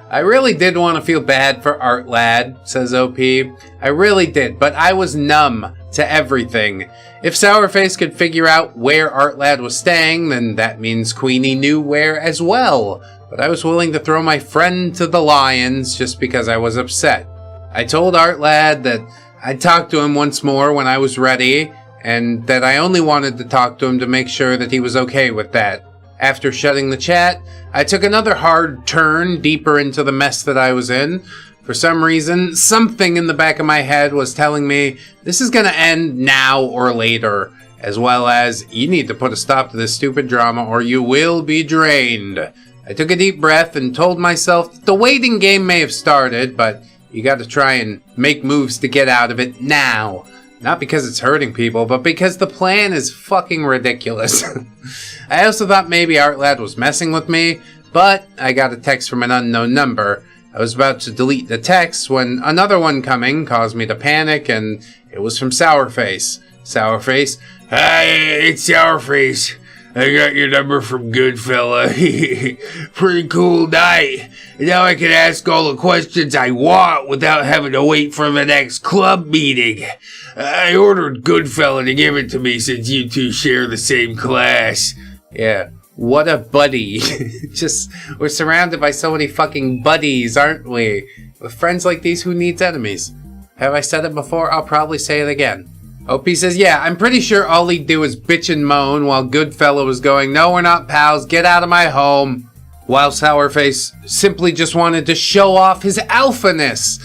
I really did want to feel bad for Artlad, says OP. I really did, but I was numb to everything. If Sourface could figure out where Artlad was staying, then that means Queenie knew where as well. But I was willing to throw my friend to the lions just because I was upset. I told Artlad that I'd talk to him once more when I was ready, and that I only wanted to talk to him to make sure that he was okay with that. After shutting the chat, I took another hard turn deeper into the mess that I was in. For some reason, something in the back of my head was telling me this is gonna end now or later, as well as you need to put a stop to this stupid drama or you will be drained. I took a deep breath and told myself that the waiting game may have started, but you gotta try and make moves to get out of it now. Not because it's hurting people, but because the plan is fucking ridiculous. I also thought maybe Artlad was messing with me, but I got a text from an unknown number. I was about to delete the text when another one coming caused me to panic, and it was from Sourface. Sourface, hi, it's Sourface. I got your number from Goodfella. Pretty cool night. Now I can ask all the questions I want without having to wait for the next club meeting. I ordered Goodfella to give it to me since you two share the same class. Yeah, what a buddy. Just, we're surrounded by so many fucking buddies, aren't we? With friends like these, who needs enemies? Have I said it before? I'll probably say it again. OP says, yeah, I'm pretty sure all he'd do is bitch and moan while Goodfella was going, no, we're not pals, get out of my home. While Sourface simply just wanted to show off his alphaness.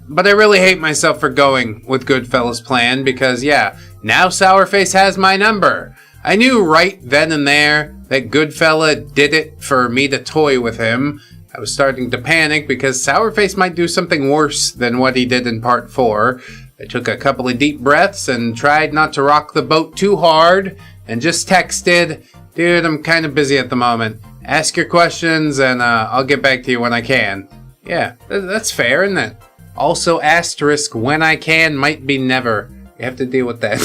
But I really hate myself for going with Goodfella's plan because, yeah, now Sourface has my number. I knew right then and there that Goodfella did it for me to toy with him. I was starting to panic because Sourface might do something worse than what he did in part 4. I took a couple of deep breaths and tried not to rock the boat too hard and just texted, dude, I'm kind of busy at the moment. Ask your questions and I'll get back to you when I can. Yeah, that's fair, isn't it? Also, asterisk, when I can might be never. You have to deal with that.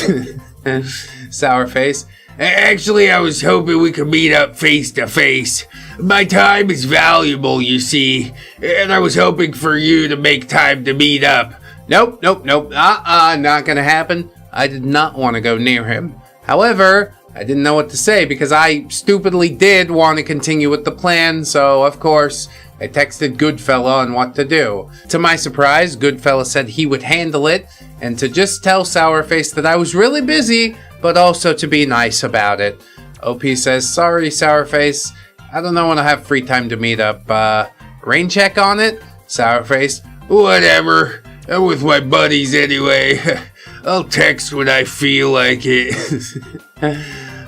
Sourface. Actually, I was hoping we could meet up face to face. My time is valuable, you see, and I was hoping for you to make time to meet up. Nope. Not gonna happen. I did not want to go near him. However, I didn't know what to say because I stupidly did want to continue with the plan, so of course, I texted Goodfella on what to do. To my surprise, Goodfella said he would handle it, and to just tell Sourface that I was really busy, but also to be nice about it. OP says, sorry, Sourface. I don't know when I'll have free time to meet up. Rain check on it? Sourface, whatever. I'm with my buddies anyway. I'll text when I feel like it.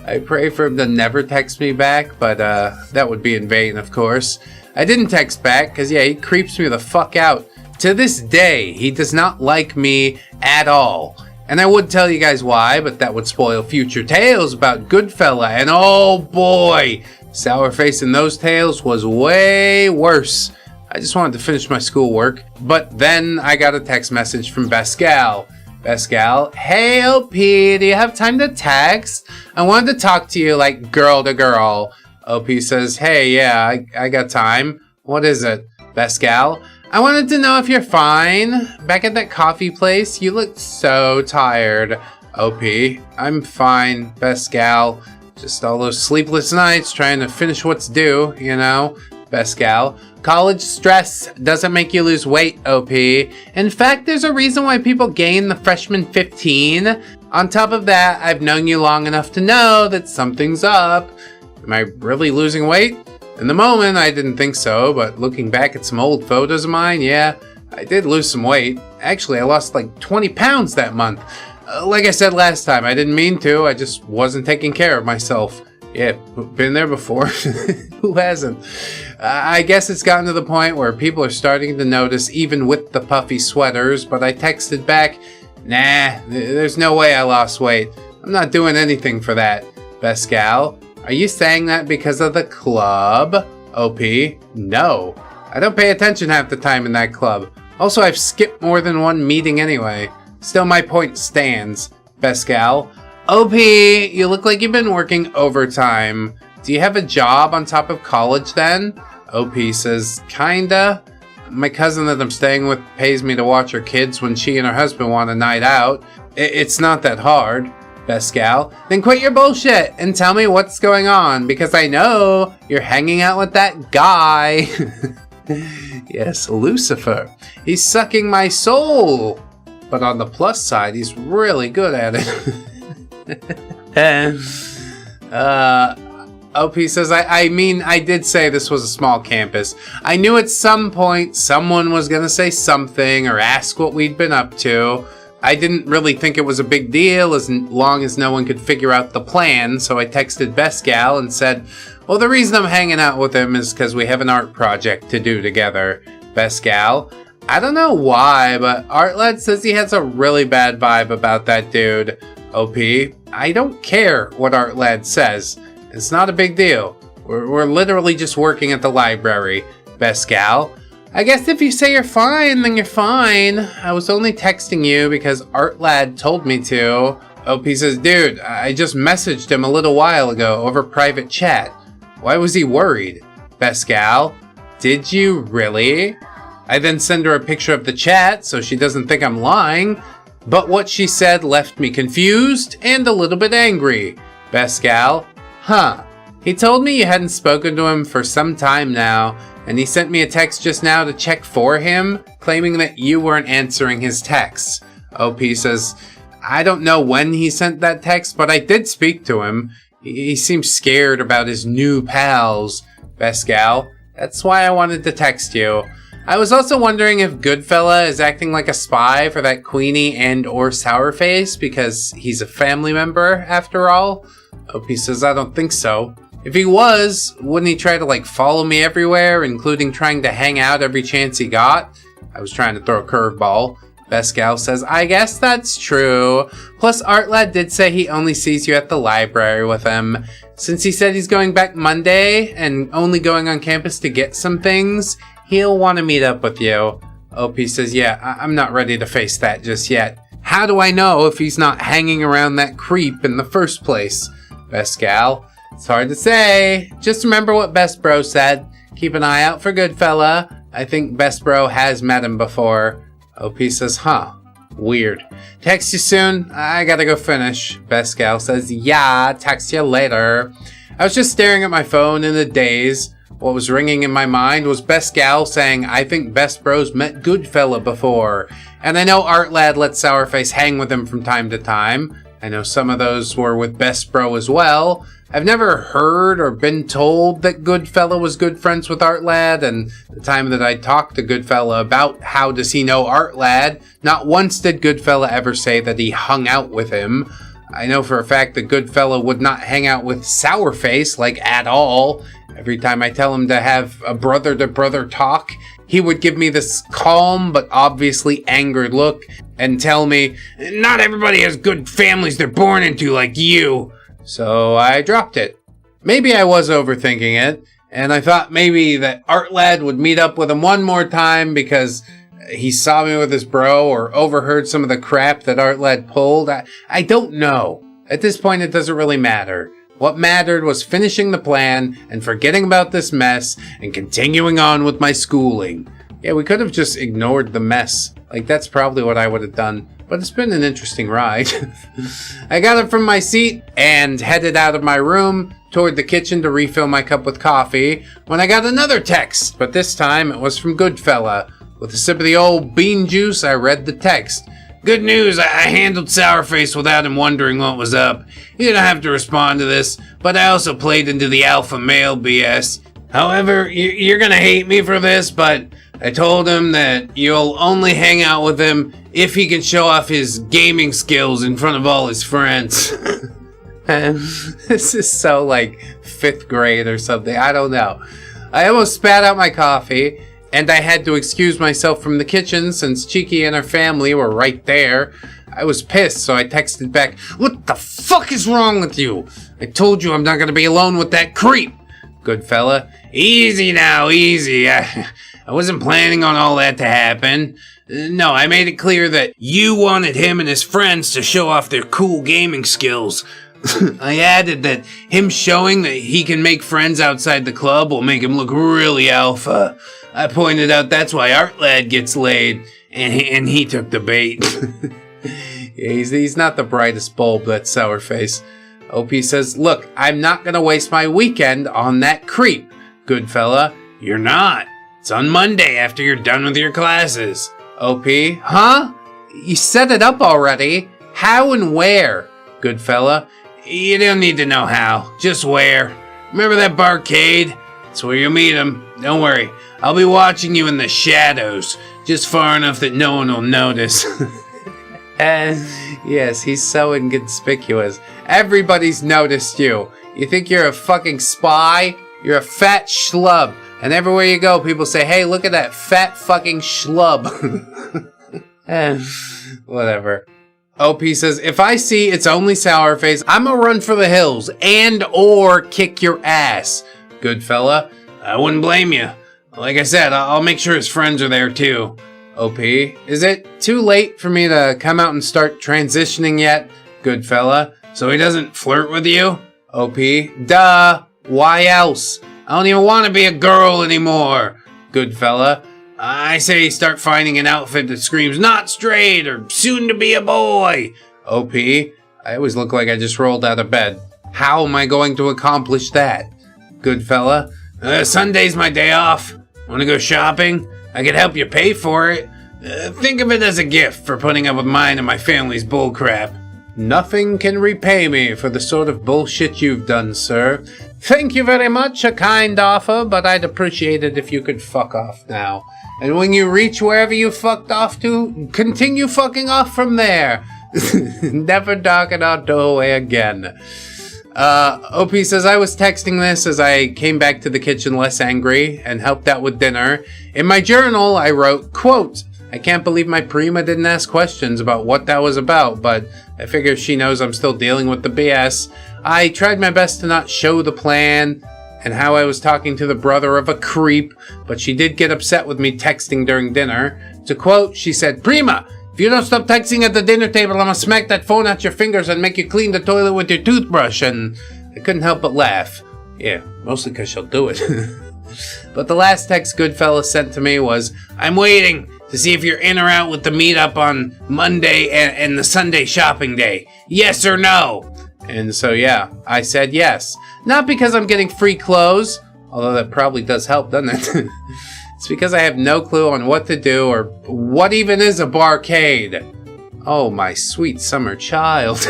I pray for him to never text me back, but that would be in vain, of course. I didn't text back, because yeah, he creeps me the fuck out. To this day, he does not like me at all. And I would tell you guys why, but that would spoil future tales about Goodfella, and oh boy, Sourface in those tales was way worse. I just wanted to finish my schoolwork, but then I got a text message from Pascal. Best gal. Hey, OP, do you have time to text? I wanted to talk to you like girl to girl. OP says, hey, yeah, I got time. What is it? Best gal. I wanted to know if you're fine. Back at that coffee place, you looked so tired. OP. I'm fine, best gal. Just all those sleepless nights trying to finish what's due, you know? Best gal. College stress doesn't make you lose weight, OP. In fact, there's a reason why people gain the freshman 15. On top of that, I've known you long enough to know that something's up. Am I really losing weight? In the moment, I didn't think so, but looking back at some old photos of mine, yeah, I did lose some weight. Actually, I lost like 20 pounds that month. Like I said last time, I didn't mean to, I just wasn't taking care of myself. Yeah, been there before. Who hasn't? I guess it's gotten to the point where people are starting to notice even with the puffy sweaters, but I texted back, nah, there's no way I lost weight. I'm not doing anything for that. Best gal, are you saying that because of the club? OP, no. I don't pay attention half the time in that club. Also, I've skipped more than one meeting anyway. Still, my point stands. Best gal. OP, you look like you've been working overtime. Do you have a job on top of college then? OP says, kinda. My cousin that I'm staying with pays me to watch her kids when she and her husband want a night out. It's not that hard. Best gal. Then quit your bullshit and tell me what's going on, because I know you're hanging out with that guy. Yes, Lucifer. He's sucking my soul. But on the plus side, he's really good at it. OP says, I mean, I did say this was a small campus. I knew at some point someone was going to say something or ask what we'd been up to. I didn't really think it was a big deal as long as no one could figure out the plan, so I texted Best Gal and said, well, the reason I'm hanging out with him is because we have an art project to do together. Best Gal. I don't know why, but Artlad says he has a really bad vibe about that dude. OP, I don't care what Artlad says. It's not a big deal. We're literally just working at the library. Best gal. I guess if you say you're fine, then you're fine. I was only texting you because Artlad told me to. OP says, dude, I just messaged him a little while ago over private chat. Why was he worried? Best gal. Did you really? I then send her a picture of the chat so she doesn't think I'm lying, but what she said left me confused and a little bit angry. Best gal. Huh. He told me you hadn't spoken to him for some time now, and he sent me a text just now to check for him, claiming that you weren't answering his texts. OP says, I don't know when he sent that text, but I did speak to him. He seems scared about his new pals. Best gal. That's why I wanted to text you. I was also wondering if Goodfella is acting like a spy for that Queenie and or Sourface because he's a family member after all. OP says, I don't think so. If he was, wouldn't he try to like follow me everywhere, including trying to hang out every chance he got? I was trying to throw a curveball. Best gal says, I guess that's true. Plus, Artlad did say he only sees you at the library with him. Since he said he's going back Monday and only going on campus to get some things, he'll want to meet up with you. OP says, yeah, I'm not ready to face that just yet. How do I know if he's not hanging around that creep in the first place? Best gal. It's hard to say. Just remember what Best Bro said. Keep an eye out for Goodfella. I think Best Bro has met him before. OP says, huh. Weird. Text you soon. I gotta go finish. Best gal says, yeah, text you later. I was just staring at my phone in a daze. What was ringing in my mind was Best Gal saying, I think Best Bro's met Goodfella before. And I know Artlad let Sourface hang with him from time to time. I know some of those were with Best Bro as well. I've never heard or been told that Goodfella was good friends with Artlad, and the time that I talked to Goodfella about how does he know Artlad, not once did Goodfella ever say that he hung out with him. I know for a fact that Goodfella would not hang out with Sourface, like at all. Every time I tell him to have a brother-to-brother talk, he would give me this calm but obviously angered look and tell me, not everybody has good families they're born into like you. So I dropped it. Maybe I was overthinking it, and I thought maybe that Artlad would meet up with him one more time because he saw me with his bro or overheard some of the crap that Artlad pulled. I don't know. At this point, it doesn't really matter. What mattered was finishing the plan and forgetting about this mess and continuing on with my schooling. Yeah, we could have just ignored the mess. Like, that's probably what I would have done. But it's been an interesting ride. I got up from my seat and headed out of my room toward the kitchen to refill my cup with coffee when I got another text. But this time it was from Goodfella. With a sip of the old bean juice, I read the text. Good news, I handled Sourface without him wondering what was up. He didn't have to respond to this, but I also played into the alpha male BS. However, you're gonna hate me for this, but I told him that you'll only hang out with him if he can show off his gaming skills in front of all his friends. This is so like 5th grade or something, I don't know. I almost spat out my coffee, and I had to excuse myself from the kitchen since Cheeky and her family were right there. I was pissed, so I texted back, "What the fuck is wrong with you? I told you I'm not gonna be alone with that creep." Goodfella, easy now, easy. I wasn't planning on all that to happen. No, I made it clear that you wanted him and his friends to show off their cool gaming skills. I added that him showing that he can make friends outside the club will make him look really alpha. I pointed out that's why Artlad gets laid, and he took the bait. Yeah, he's not the brightest bulb, that Sourface. OP says, look, I'm not gonna waste my weekend on that creep. Goodfella, you're not. It's on Monday after you're done with your classes. OP, huh? You set it up already? How and where? Goodfella, you don't need to know how, just where. Remember that barcade? That's where you'll meet him. Don't worry, I'll be watching you in the shadows, just far enough that no one will notice. Yes, he's so inconspicuous. Everybody's noticed you. You think you're a fucking spy? You're a fat schlub. And everywhere you go, people say, hey, look at that fat fucking schlub. Whatever. OP says, if I see it's only Sourface, I'm gonna run for the hills and or kick your ass. Goodfella, I wouldn't blame you. Like I said, I'll make sure his friends are there too. OP, is it too late for me to come out and start transitioning yet? Goodfella, so he doesn't flirt with you? OP, duh, why else? I don't even want to be a girl anymore. Goodfella, I say start finding an outfit that screams not straight or soon to be a boy. OP, I always look like I just rolled out of bed. How am I going to accomplish that? Goodfella, Sunday's my day off. Want to go shopping? I could help you pay for it. Think of it as a gift for putting up with mine and my family's bullcrap. Nothing can repay me for the sort of bullshit you've done, sir. Thank you very much, a kind offer, but I'd appreciate it if you could fuck off now. And when you reach wherever you fucked off to, continue fucking off from there. Never darken our doorway again. OP says, I was texting this as I came back to the kitchen less angry and helped out with dinner. In my journal, I wrote, quote, I can't believe my prima didn't ask questions about what that was about, but I figure she knows I'm still dealing with the BS. I tried my best to not show the plan and how I was talking to the brother of a creep, but she did get upset with me texting during dinner. To quote, she said, Prima, if you don't stop texting at the dinner table, I'm gonna smack that phone out your fingers and make you clean the toilet with your toothbrush. And I couldn't help but laugh. Yeah, mostly because she'll do it. But the last text Goodfella sent to me was, I'm waiting to see if you're in or out with the meetup on Monday and the Sunday shopping day. Yes or no? And so yeah, I said yes. Not because I'm getting free clothes, although that probably does help, doesn't it? It's because I have no clue on what to do or what even is a barcade. Oh, my sweet summer child.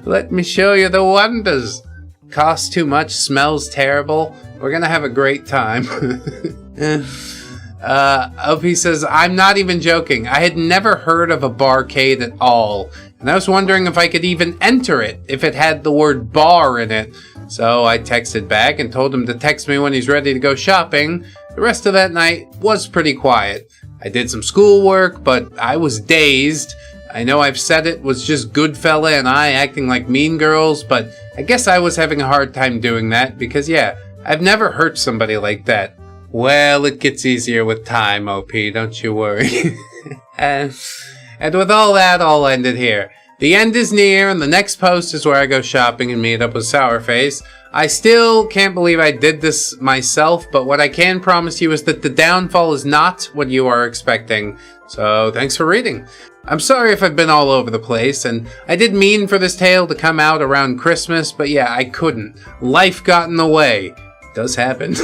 Let me show you the wonders. Costs too much, smells terrible. We're gonna have a great time. OP says, I'm not even joking. I had never heard of a barcade at all. And I was wondering if I could even enter it, if it had the word bar in it. So I texted back and told him to text me when he's ready to go shopping. The rest of that night was pretty quiet. I did some schoolwork, but I was dazed. I know I've said it was just Goodfella and I acting like mean girls, but I guess I was having a hard time doing that because, yeah, I've never hurt somebody like that. Well, it gets easier with time, OP, don't you worry. and with all that, I'll end it here. The end is near, and the next post is where I go shopping and meet up with Sourface. I still can't believe I did this myself, but what I can promise you is that the downfall is not what you are expecting. So, thanks for reading. I'm sorry if I've been all over the place, and I did mean for this tale to come out around Christmas, but yeah, I couldn't. Life got in the way. It does happen.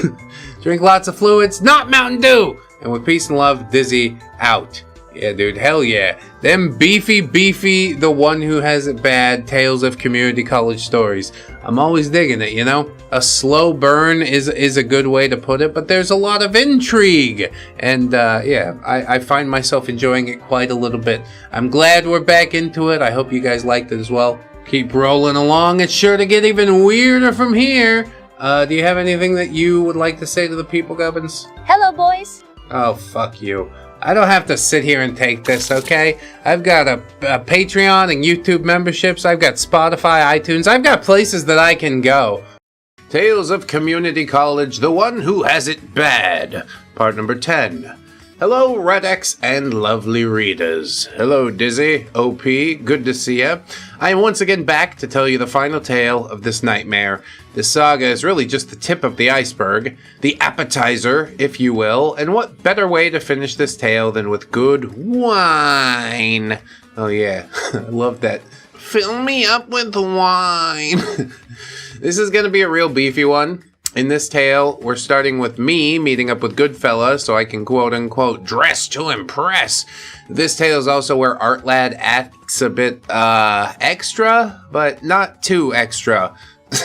Drink lots of fluids, not Mountain Dew! And with peace and love, Dizzy out. Yeah, dude, hell yeah. Them beefy, the one who has it bad, tales of community college stories. I'm always digging it, you know? A slow burn is a good way to put it, but there's a lot of intrigue. And, yeah, I find myself enjoying it quite a little bit. I'm glad we're back into it. I hope you guys liked it as well. Keep rolling along. It's sure to get even weirder from here. Do you have anything that you would like to say to the people, Gubbins? Hello, boys. Oh, fuck you. I don't have to sit here and take this, okay? I've got a Patreon and YouTube memberships. I've got Spotify, iTunes. I've got places that I can go. Tales of Community College, the one who has it bad. Part number 10. Hello, ReddX and lovely readers. Hello, Dizzy, OP, good to see ya. I am once again back to tell you the final tale of this nightmare. This saga is really just the tip of the iceberg, the appetizer, if you will, and what better way to finish this tale than with good wine? Oh yeah, I love that. Fill me up with wine. This is gonna be a real beefy one. In this tale, we're starting with me meeting up with Goodfella so I can quote-unquote dress to impress. This tale is also where Artlad acts a bit, extra, but not too extra.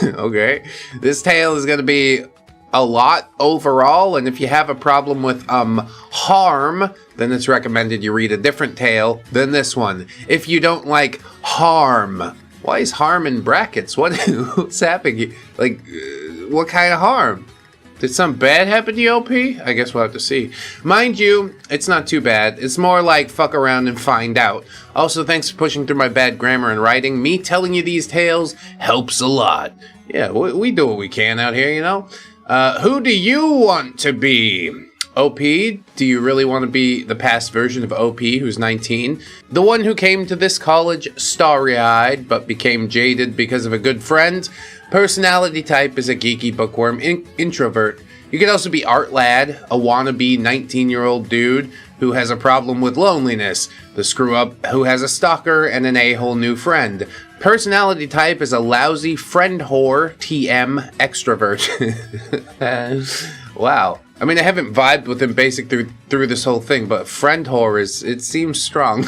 Okay? This tale is going to be a lot overall, and if you have a problem with, harm, then it's recommended you read a different tale than this one. If you don't like harm. Why is harm in brackets? What's happening? Like, what kind of harm? Did something bad happen to you, OP? I guess we'll have to see. Mind you, it's not too bad. It's more like fuck around and find out. Also, thanks for pushing through my bad grammar and writing. Me telling you these tales helps a lot. Yeah, we do what we can out here, you know? Who do you want to be? OP, do you really want to be the past version of OP who's 19? The one who came to this college starry-eyed but became jaded because of a good friend? Personality type is a geeky bookworm introvert. You could also be Artlad, a wannabe 19-year-old dude who has a problem with loneliness, the screw-up who has a stalker and an a-hole new friend. Personality type is a lousy friend whore, TM, extrovert. Wow. I mean, I haven't vibed with him basic through this whole thing, but friend whore it seems strong.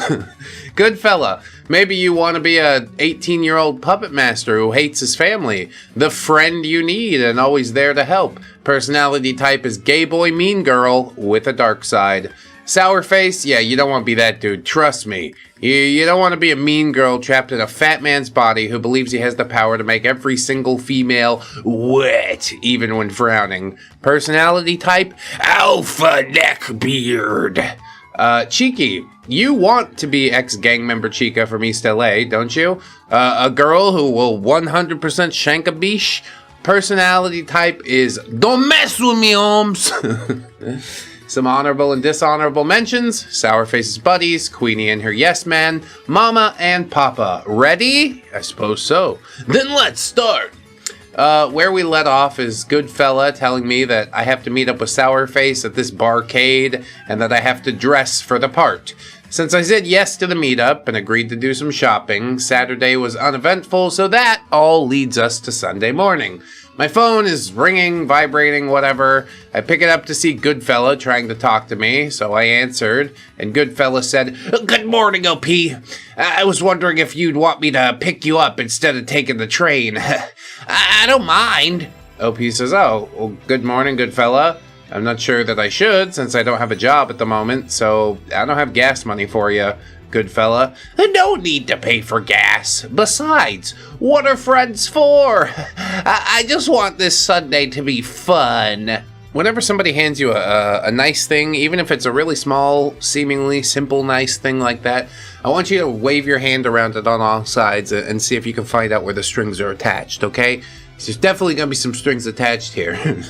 Goodfella. Maybe you want to be a 18-year-old puppet master who hates his family. The friend you need and always there to help. Personality type is gay boy mean girl with a dark side. Sourface, yeah, you don't want to be that dude, trust me. You don't want to be a mean girl trapped in a fat man's body who believes he has the power to make every single female wet, even when frowning. Personality type, alpha neckbeard. Cheeky, you want to be ex-gang member Chica from East LA, don't you? A girl who will 100% shank a biche. Personality type is, don't mess with me, Holmes. Some honorable and dishonorable mentions. Sourface's buddies, Queenie and her yes man, Mama and Papa. Ready? I suppose so. Then let's start. Where we let off is Goodfella telling me that I have to meet up with Sourface at this barcade and that I have to dress for the part. Since I said yes to the meetup and agreed to do some shopping, Saturday was uneventful, so that all leads us to Sunday morning. My phone is ringing, vibrating, whatever. I pick it up to see Goodfella trying to talk to me, so I answered, and Goodfella said, "Good morning, OP. I was wondering if you'd want me to pick you up instead of taking the train." I don't mind. OP says, "Oh, well, good morning, Goodfella. I'm not sure that I should, since I don't have a job at the moment, so I don't have gas money for you." Goodfella, "No need to pay for gas. Besides, what are friends for? I just want this Sunday to be fun." Whenever somebody hands you a nice thing, even if it's a really small, seemingly simple, nice thing like that, I want you to wave your hand around it on all sides and see if you can find out where the strings are attached, okay? There's definitely gonna be some strings attached here.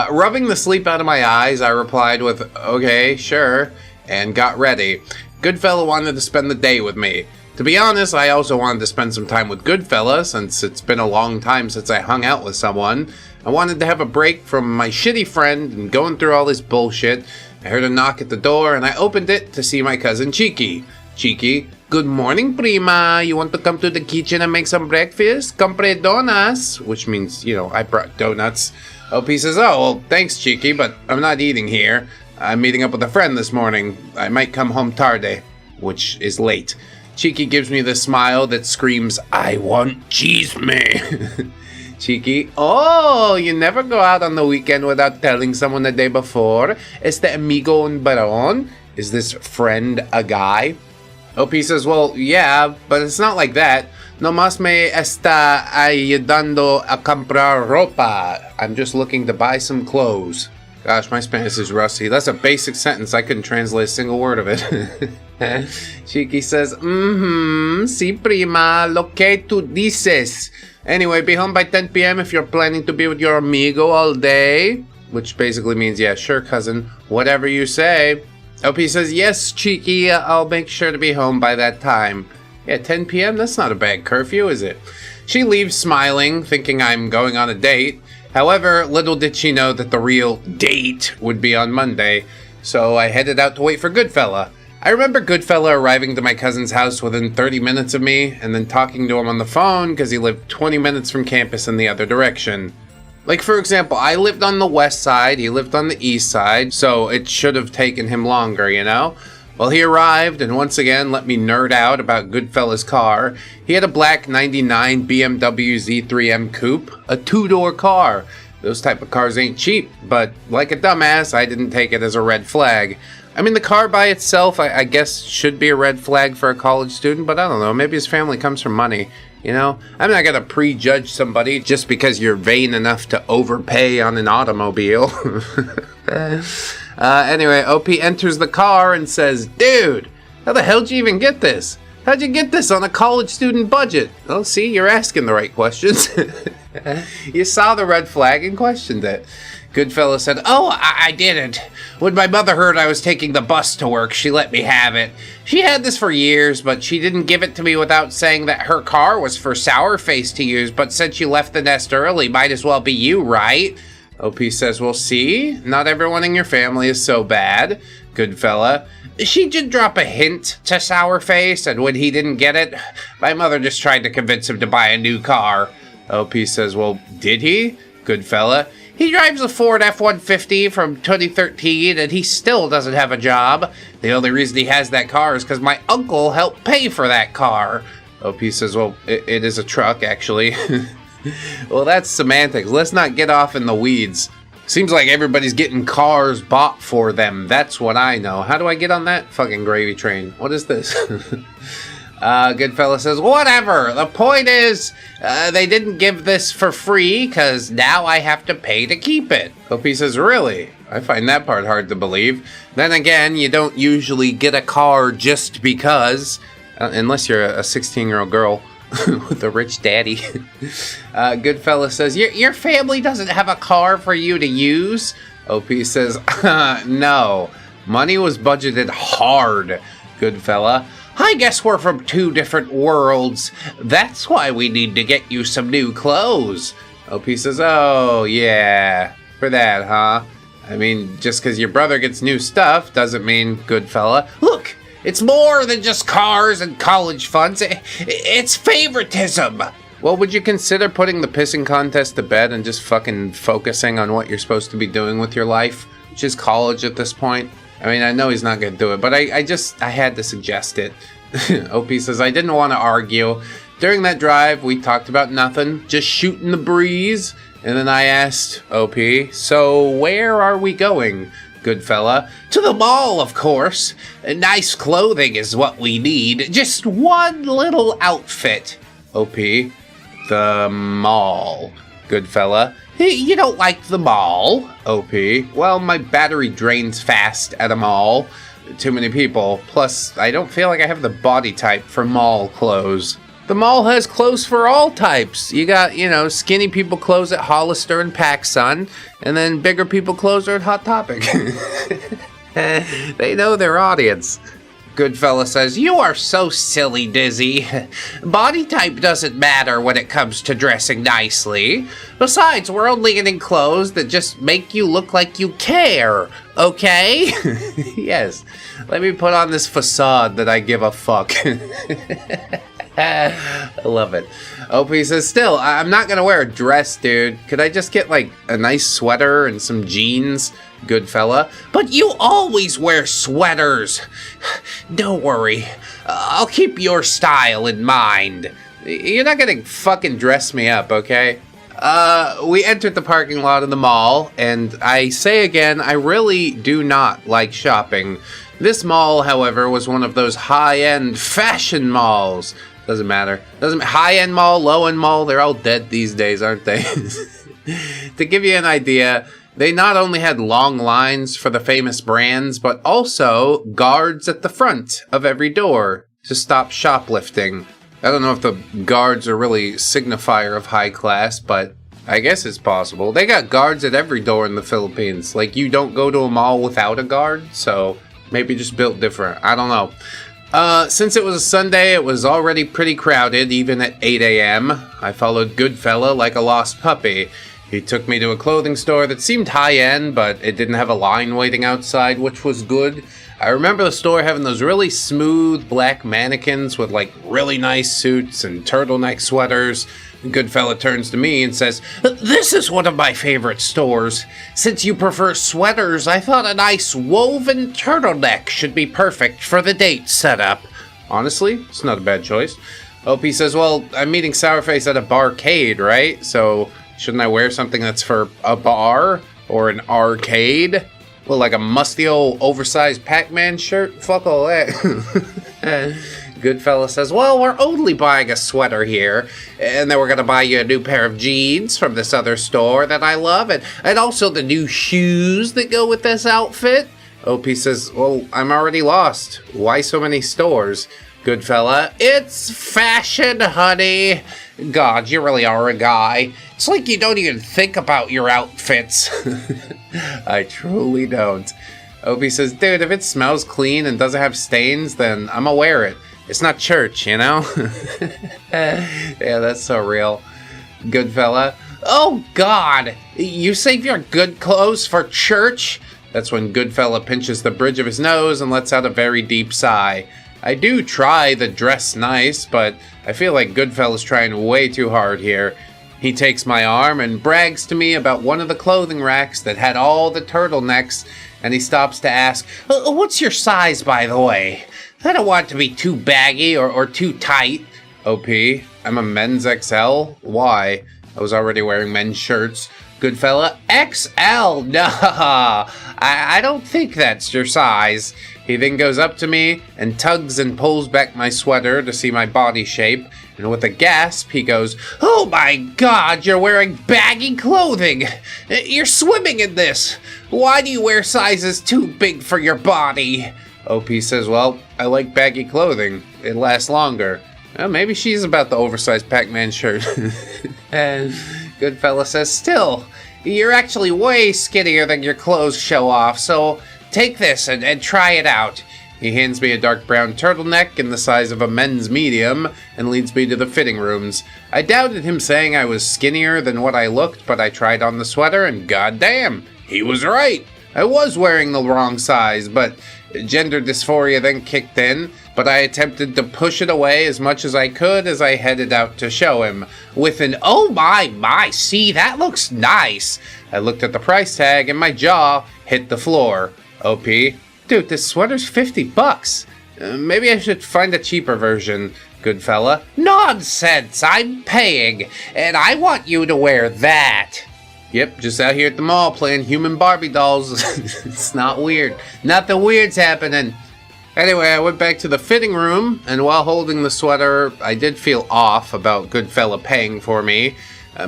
Rubbing the sleep out of my eyes, I replied with, okay, sure, and got ready. Goodfella wanted to spend the day with me. To be honest, I also wanted to spend some time with Goodfella, since it's been a long time since I hung out with someone. I wanted to have a break from my shitty friend and going through all this bullshit. I heard a knock at the door, and I opened it to see my cousin Cheeky. Cheeky, good morning, prima. You want to come to the kitchen and make some breakfast? Compre donuts, which means, you know, I brought donuts. OP says, oh, well, thanks, Cheeky, but I'm not eating here. I'm meeting up with a friend this morning. I might come home tarde, which is late. Cheeky gives me the smile that screams, I want cheese me. Cheeky, oh, you never go out on the weekend without telling someone the day before. Este amigo un varón? Is this friend a guy? OP says, well, yeah, but it's not like that. Nomás me está ayudando a comprar ropa. I'm just looking to buy some clothes. Gosh, my Spanish is rusty. That's a basic sentence. I couldn't translate a single word of it. Cheeky says, sí, prima, lo que tú dices. Anyway, be home by 10 p.m. if you're planning to be with your amigo all day. Which basically means, yeah, sure, cousin. Whatever you say. OP says, yes, Cheeky, I'll make sure to be home by that time. Yeah, 10 p.m.? That's not a bad curfew, is it? She leaves smiling, thinking I'm going on a date. However, little did she know that the real date would be on Monday, so I headed out to wait for Goodfella. I remember Goodfella arriving to my cousin's house within 30 minutes of me, and then talking to him on the phone because he lived 20 minutes from campus in the other direction. Like, for example, I lived on the west side, he lived on the east side, so it should have taken him longer, you know? Well, he arrived and once again let me nerd out about Goodfella's car. He had a black 99 BMW Z3M Coupe, a two-door car. Those type of cars ain't cheap, but like a dumbass, I didn't take it as a red flag. I mean, the car by itself, I guess, should be a red flag for a college student, but I don't know, maybe his family comes from money, you know? I'm not gonna prejudge somebody just because you're vain enough to overpay on an automobile. Anyway, OP enters the car and says, dude, how the hell did you even get this? How'd you get this on a college student budget? Oh, see, you're asking the right questions. You saw the red flag and questioned it. Goodfella said, oh, I didn't. When my mother heard I was taking the bus to work, she let me have it. She had this for years, but she didn't give it to me without saying that her car was for Sourface to use, but since you left the nest early, might as well be you, right? OP says, well, see, not everyone in your family is so bad. Goodfella, she did drop a hint to Sourface, and when he didn't get it, my mother just tried to convince him to buy a new car. OP says, well, did he? Goodfella, he drives a Ford F-150 from 2013, and he still doesn't have a job. The only reason he has that car is because my uncle helped pay for that car. OP says, well, it is a truck, actually. Well, that's semantics. Let's not get off in the weeds. Seems like everybody's getting cars bought for them. That's what I know. How do I get on that fucking gravy train? What is this? Goodfella says, whatever. The point is, they didn't give this for free because now I have to pay to keep it. OP says, really? I find that part hard to believe. Then again, you don't usually get a car just because, unless you're a 16-year-old girl. With a rich daddy. Goodfella says, your family doesn't have a car for you to use? OP says, no. Money was budgeted hard, Goodfella. I guess we're from two different worlds. That's why we need to get you some new clothes. OP says, oh, yeah. For that, huh? I mean, just because your brother gets new stuff doesn't mean, Goodfella. Look! It's more than just cars and college funds. It's favoritism. Well, would you consider putting the pissing contest to bed and just fucking focusing on what you're supposed to be doing with your life, which is college at this point? I mean, I know he's not going to do it, but I had to suggest it. OP says, I didn't want to argue. During that drive, we talked about nothing, just shooting the breeze. And then I asked OP, so where are we going? Goodfella, to the mall, of course. Nice clothing is what we need. Just one little outfit. OP, the mall. Goodfella, you don't like the mall. OP, well, my battery drains fast at a mall. Too many people. Plus, I don't feel like I have the body type for mall clothes. The mall has clothes for all types. You got, you know, skinny people clothes at Hollister and PacSun, and then bigger people clothes are at Hot Topic. They know their audience. Goodfella says, "You are so silly, Dizzy. Body type doesn't matter when it comes to dressing nicely. Besides, we're only getting clothes that just make you look like you care, okay?" Yes, let me put on this facade that I give a fuck. I love it. OP says, "Still, I'm not gonna wear a dress, dude. Could I just get, like, a nice sweater and some jeans?" Goodfella. "But you always wear sweaters. Don't worry. I'll keep your style in mind. You're not gonna fucking dress me up, okay?" We entered the parking lot of the mall, and I say again, I really do not like shopping. This mall, however, was one of those high-end fashion malls. Doesn't matter. High-end mall, low-end mall, they're all dead these days, aren't they? To give you an idea, they not only had long lines for the famous brands, but also guards at the front of every door to stop shoplifting. I don't know if the guards are really signifier of high class, but I guess it's possible. They got guards at every door in the Philippines. Like, you don't go to a mall without a guard, so maybe just built different. I don't know. Since it was a Sunday, it was already pretty crowded, even at 8 a.m. I followed Goodfella like a lost puppy. He took me to a clothing store that seemed high-end, but it didn't have a line waiting outside, which was good. I remember the store having those really smooth black mannequins with, like, really nice suits and turtleneck sweaters. Goodfella turns to me and says, "This is one of my favorite stores. Since you prefer sweaters, I thought a nice woven turtleneck should be perfect for the date setup." Honestly, it's not a bad choice. OP says, "Well, I'm meeting Sourface at a barcade, right? So shouldn't I wear something that's for a bar or an arcade? Well, like a musty old oversized Pac-Man shirt? Fuck all that." Goodfella says, "Well, we're only buying a sweater here, and then we're going to buy you a new pair of jeans from this other store that I love, and also the new shoes that go with this outfit." OP says, "Well, I'm already lost. Why so many stores?" Goodfella, "It's fashion, honey. God, you really are a guy. It's like you don't even think about your outfits." I truly don't. OP says, "Dude, if it smells clean and doesn't have stains, then I'm gonna wear it. It's not church, you know?" Yeah, that's so real. Goodfella, "Oh, God, you save your good clothes for church?" That's when Goodfella pinches the bridge of his nose and lets out a very deep sigh. I do try the dress nice, but I feel like Goodfella's trying way too hard here. He takes my arm and brags to me about one of the clothing racks that had all the turtlenecks, and he stops to ask, "What's your size, by the way? I don't want it to be too baggy or too tight." OP, "I'm a men's XL? Why? I was already wearing men's shirts." Goodfella, "XL? Nah, I don't think that's your size." He then goes up to me and tugs and pulls back my sweater to see my body shape, and with a gasp, he goes, "Oh my God, you're wearing baggy clothing! You're swimming in this! Why do you wear sizes too big for your body?" OP says, "Well, I like baggy clothing. It lasts longer." Well, maybe she's about the oversized Pac-Man shirt. And Goodfella says, "Still, you're actually way skinnier than your clothes show off, so take this and try it out." He hands me a dark brown turtleneck in the size of a men's medium and leads me to the fitting rooms. I doubted him saying I was skinnier than what I looked, but I tried on the sweater and goddamn, he was right. I was wearing the wrong size, but gender dysphoria then kicked in, but I attempted to push it away as much as I could as I headed out to show him. With an, "Oh my, see, that looks nice." I looked at the price tag and my jaw hit the floor. OP, "Dude, this sweater's $50. Maybe I should find a cheaper version." Goodfella, "Nonsense, I'm paying, and I want you to wear that." Yep, just out here at the mall playing human Barbie dolls. It's not weird. Nothing weird's happening. Anyway, I went back to the fitting room, and while holding the sweater, I did feel off about Goodfella paying for me.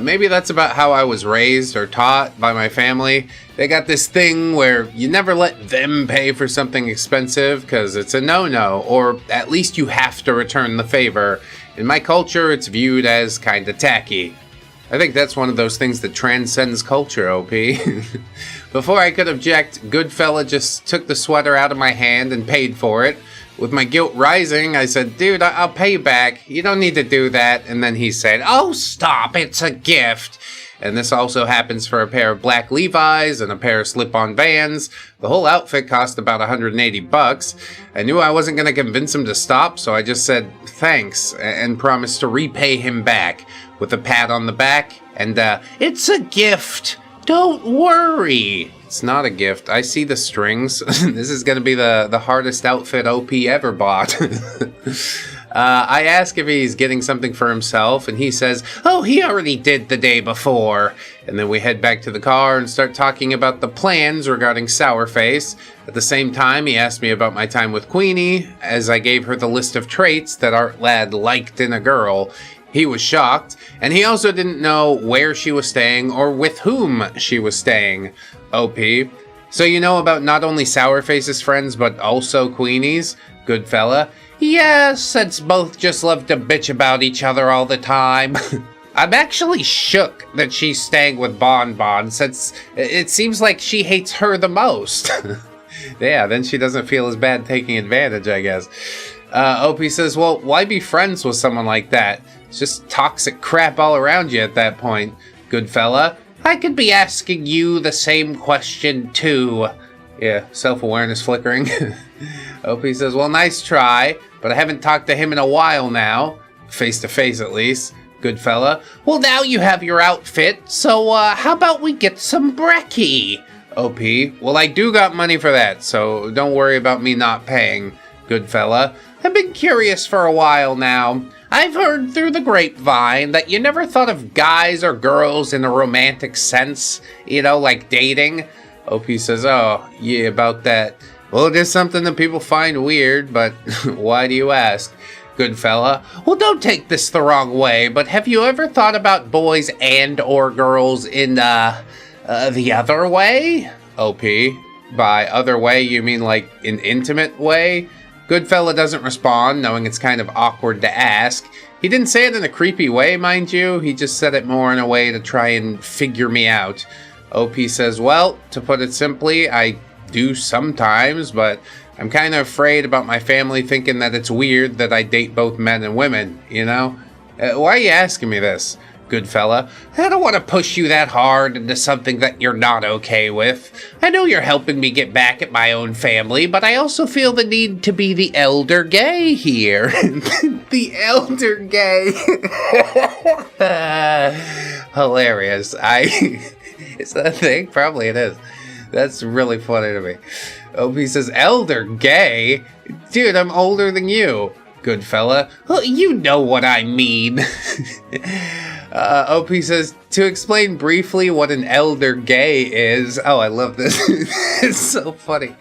Maybe that's about how I was raised or taught by my family. They got this thing where you never let them pay for something expensive because it's a no-no, or at least you have to return the favor. In my culture, it's viewed as kinda tacky. I think that's one of those things that transcends culture, OP. Before I could object, Goodfella just took the sweater out of my hand and paid for it. With my guilt rising, I said, dude, I'll pay you back. You don't need to do that. And then he said, oh, stop, it's a gift. And this also happens for a pair of black Levi's and a pair of slip-on Vans. The whole outfit cost about $180. I knew I wasn't going to convince him to stop, so I just said thanks and promised to repay him back with a pat on the back and, it's a gift. Don't worry. It's not a gift. I see the strings. This is going to be the hardest outfit OP ever bought. I ask if he's getting something for himself, and he says, oh, he already did the day before. And then we head back to the car and start talking about the plans regarding Sourface. At the same time, he asked me about my time with Queenie, as I gave her the list of traits that Artlad liked in a girl. He was shocked, and he also didn't know where she was staying or with whom she was staying. OP. So you know about not only Sourface's friends, but also Queenie's? Goodfella. Yes, since both just love to bitch about each other all the time. I'm actually shook that she's staying with Bon Bon, since it seems like she hates her the most. Yeah, then she doesn't feel as bad taking advantage, I guess. OP says, well, why be friends with someone like that? It's just toxic crap all around you at that point. Goodfella. I could be asking you the same question too. Yeah, self-awareness flickering. OP says, well, nice try, but I haven't talked to him in a while now. Face to face, at least. Goodfella. Well, now you have your outfit, so how about we get some brekkie? OP. Well, I do got money for that, so don't worry about me not paying. Goodfella. I've been curious for a while now. I've heard through the grapevine that you never thought of guys or girls in a romantic sense, you know, like dating. OP says, oh, yeah, about that. Well, it is something that people find weird, but why do you ask? Goodfella. Well, don't take this the wrong way, but have you ever thought about boys and or girls in, the other way? OP. By other way, you mean like an intimate way? Goodfella doesn't respond, knowing it's kind of awkward to ask. He didn't say it in a creepy way, mind you. He just said it more in a way to try and figure me out. OP says, well, to put it simply, I do sometimes, but I'm kind of afraid about my family thinking that it's weird that I date both men and women, you know? Why are you asking me this? Goodfella. I don't want to push you that hard into something that you're not okay with. I know you're helping me get back at my own family, but I also feel the need to be the elder gay here. The elder gay. Hilarious. Is that a thing? Probably it is. That's really funny to me. OP says, elder gay? Dude, I'm older than you. Goodfella. Well, you know what I mean. OP says, to explain briefly what an elder gay is. Oh, I love this. It's so funny.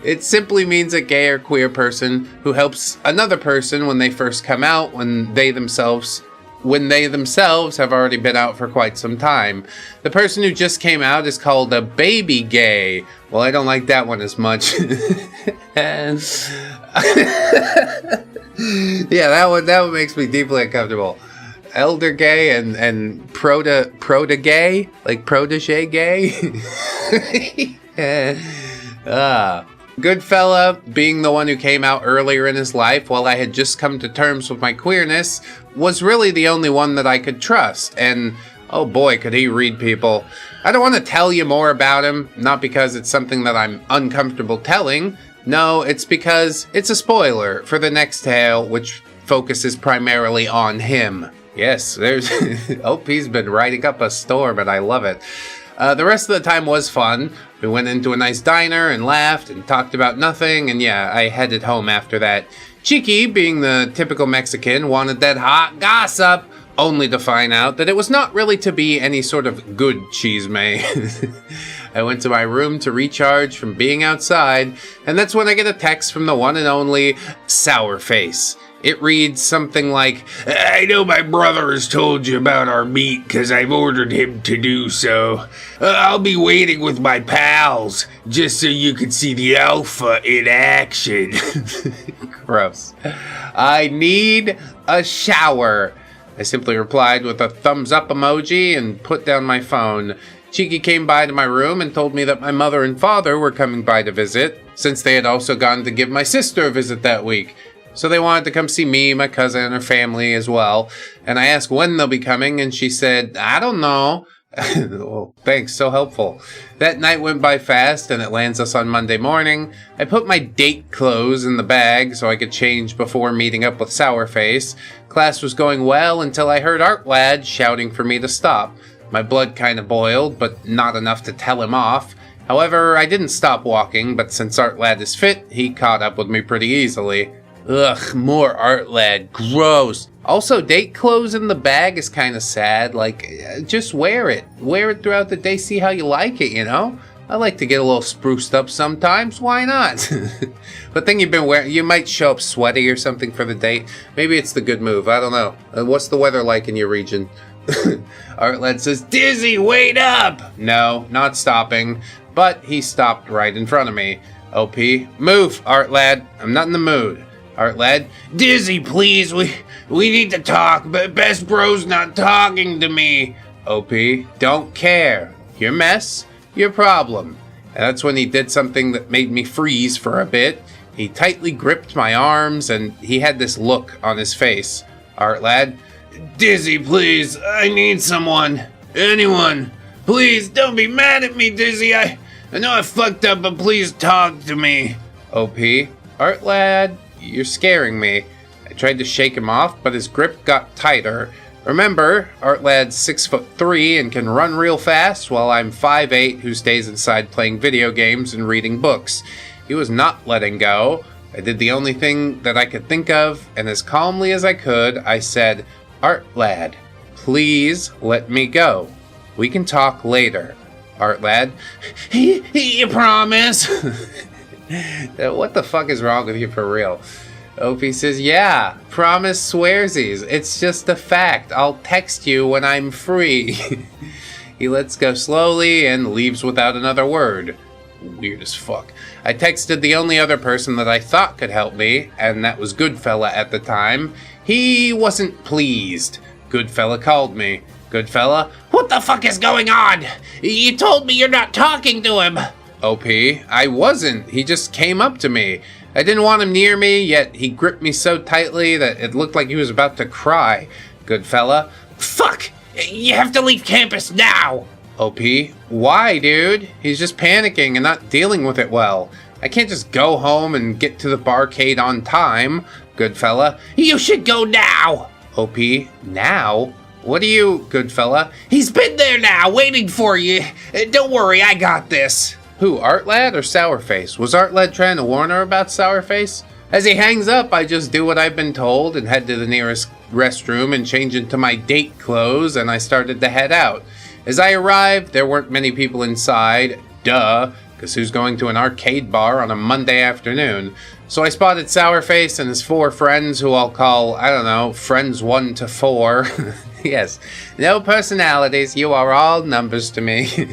It simply means a gay or queer person who helps another person when they first come out, when they themselves have already been out for quite some time. The person who just came out is called a baby gay. Well, I don't like that one as much. And yeah, that one makes me deeply uncomfortable. Elder gay and proto gay, like protege gay. Goodfella, being the one who came out earlier in his life while I had just come to terms with my queerness, was really the only one that I could trust, and oh boy, could he read people. I don't want to tell you more about him, not because it's something that I'm uncomfortable telling. No, it's because it's a spoiler for the next tale, which focuses primarily on him. Yes, there's OP's been writing up a storm, and I love it. The rest of the time was fun. We went into a nice diner and laughed and talked about nothing, and yeah, I headed home after that. Cheeky, being the typical Mexican, wanted that hot gossip, only to find out that it was not really to be any sort of good chisme. I went to my room to recharge from being outside, and that's when I get a text from the one and only Sourface. It reads something like, I know my brother has told you about our meet because I've ordered him to do so. I'll be waiting with my pals just so you can see the alpha in action. Gross. I need a shower. I simply replied with a thumbs up emoji and put down my phone. Cheeky came by to my room and told me that my mother and father were coming by to visit, since they had also gone to give my sister a visit that week. So they wanted to come see me, my cousin, and her family as well. And I asked when they'll be coming, and she said, I don't know. Well, thanks, so helpful. That night went by fast, and it lands us on Monday morning. I put my date clothes in the bag so I could change before meeting up with Sourface. Class was going well until I heard Artlad shouting for me to stop. My blood kind of boiled, but not enough to tell him off. However, I didn't stop walking, but since Artlad is fit, he caught up with me pretty easily. Ugh, more Artlad. Gross. Also, date clothes in the bag is kind of sad. Like, just wear it. Wear it throughout the day, see how you like it, you know? I like to get a little spruced up sometimes. Why not? But then you've been wearing, you might show up sweaty or something for the date. Maybe it's the good move. I don't know. What's the weather like in your region? Artlad says, Dizzy, wait up! No, not stopping. But he stopped right in front of me. OP, move, Artlad. I'm not in the mood. Artlad, Dizzy, please, we need to talk, but best bro's not talking to me. OP, don't care. Your mess, your problem. And that's when he did something that made me freeze for a bit. He tightly gripped my arms, and he had this look on his face. Artlad, Dizzy, please, I need someone. Anyone. Please, don't be mad at me, Dizzy. I know I fucked up, but please talk to me. OP, Artlad, you're scaring me. I tried to shake him off, but his grip got tighter. Remember, Artlad's 6'3" and can run real fast, while I'm 5'8" who stays inside playing video games and reading books. He was not letting go. I did the only thing that I could think of, and as calmly as I could, I said, Artlad, please let me go. We can talk later. Artlad, you promise? What the fuck is wrong with you for real? OP says, yeah, promise swearsies. It's just a fact. I'll text you when I'm free. He lets go slowly and leaves without another word. Weird as fuck. I texted the only other person that I thought could help me, and that was Goodfella at the time. He wasn't pleased. Goodfella called me. Goodfella, what the fuck is going on? You told me you're not talking to him. OP, I wasn't. He just came up to me. I didn't want him near me, yet he gripped me so tightly that it looked like he was about to cry. Goodfella, fuck! You have to leave campus now! OP, why, dude? He's just panicking and not dealing with it well. I can't just go home and get to the barcade on time. Goodfella, you should go now! OP, now? What are you, Goodfella? He's been there now, waiting for you. Don't worry, I got this. Who, Artlad or Sourface? Was Artlad trying to warn her about Sourface? As he hangs up, I just do what I've been told and head to the nearest restroom and change into my date clothes, and I started to head out. As I arrived, there weren't many people inside. Duh, because who's going to an arcade bar on a Monday afternoon? So I spotted Sourface and his 4 friends, who I'll call, I don't know, friends 1 to 4. Yes, no personalities, you are all numbers to me.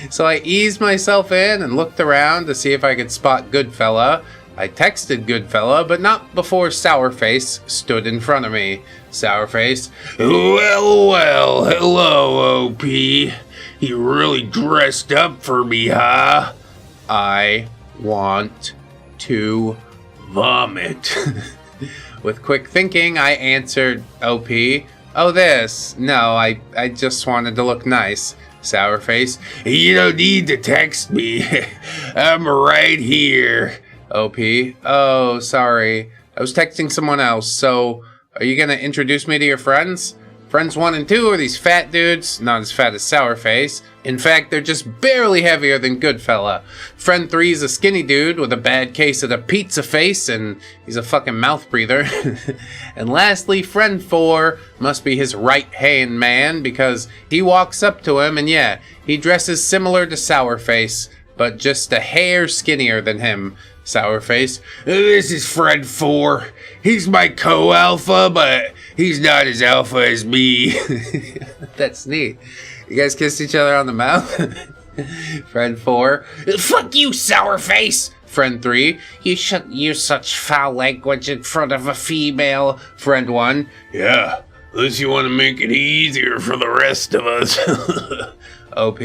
So I eased myself in and looked around to see if I could spot Goodfella. I texted Goodfella, but not before Sourface stood in front of me. Sourface, well, hello, OP. You really dressed up for me, huh? I want to vomit. With quick thinking, I answered, OP, oh this, no, I just wanted to look nice. Sourface, you don't need to text me. I'm right here. OP, oh, sorry. I was texting someone else, so are you gonna introduce me to your friends? Friends 1 and 2 are these fat dudes, not as fat as Sourface. In fact, they're just barely heavier than Goodfella. Friend 3 is a skinny dude with a bad case of the pizza face, and he's a fucking mouth breather. And lastly, friend 4 must be his right-hand man, because he walks up to him, and yeah, he dresses similar to Sourface, but just a hair skinnier than him. Sourface, this is friend 4. He's my co-alpha, but he's not as alpha as me. That's neat. You guys kissed each other on the mouth? Friend 4. Fuck you, sourface! Friend 3. You shouldn't use such foul language in front of a female. Friend 1. Yeah, unless you want to make it easier for the rest of us. OP.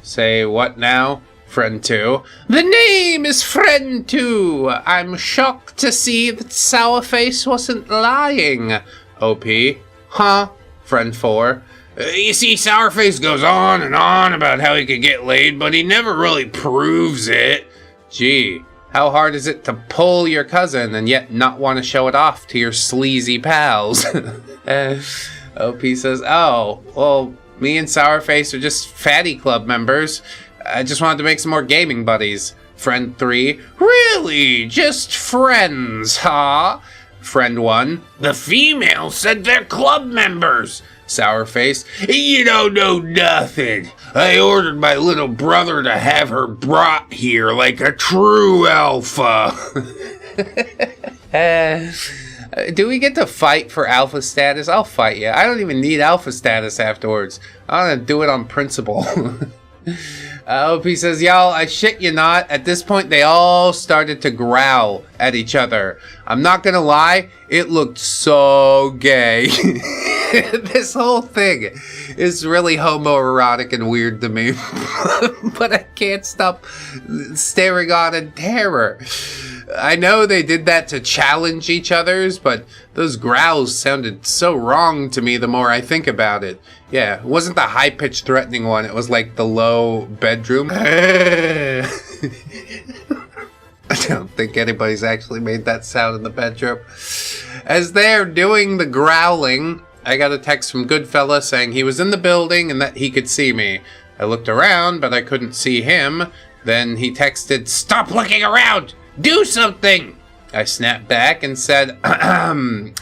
Say what now? Friend 2. The name is Friend 2. I'm shocked to see that Sourface wasn't lying. OP. Huh? Friend 4. You see, Sourface goes on and on about how he could get laid, but he never really proves it. Gee, how hard is it to pull your cousin and yet not want to show it off to your sleazy pals? OP says, oh, well, me and Sourface are just fatty club members. I just wanted to make some more gaming buddies. Friend 3. Really? Just friends, huh? Friend 1. The female said they're club members. Sourface. You don't know nothing. I ordered my little brother to have her brought here like a true alpha. Do we get to fight for alpha status? I'll fight you. I don't even need alpha status afterwards. I'm gonna do it on principle. OP says, y'all, I shit you not. At this point, they all started to growl at each other. I'm not gonna lie, it looked so gay. This whole thing is really homoerotic and weird to me. But I can't stop staring on in terror. I know they did that to challenge each other's, but those growls sounded so wrong to me the more I think about it. Yeah, it wasn't the high-pitched threatening one, it was like the low bedroom. I don't think anybody's actually made that sound in the bedroom. As they're doing the growling, I got a text from Goodfella saying he was in the building and that he could see me. I looked around, but I couldn't see him. Then he texted, "Stop looking around! Do something!" I snapped back and said,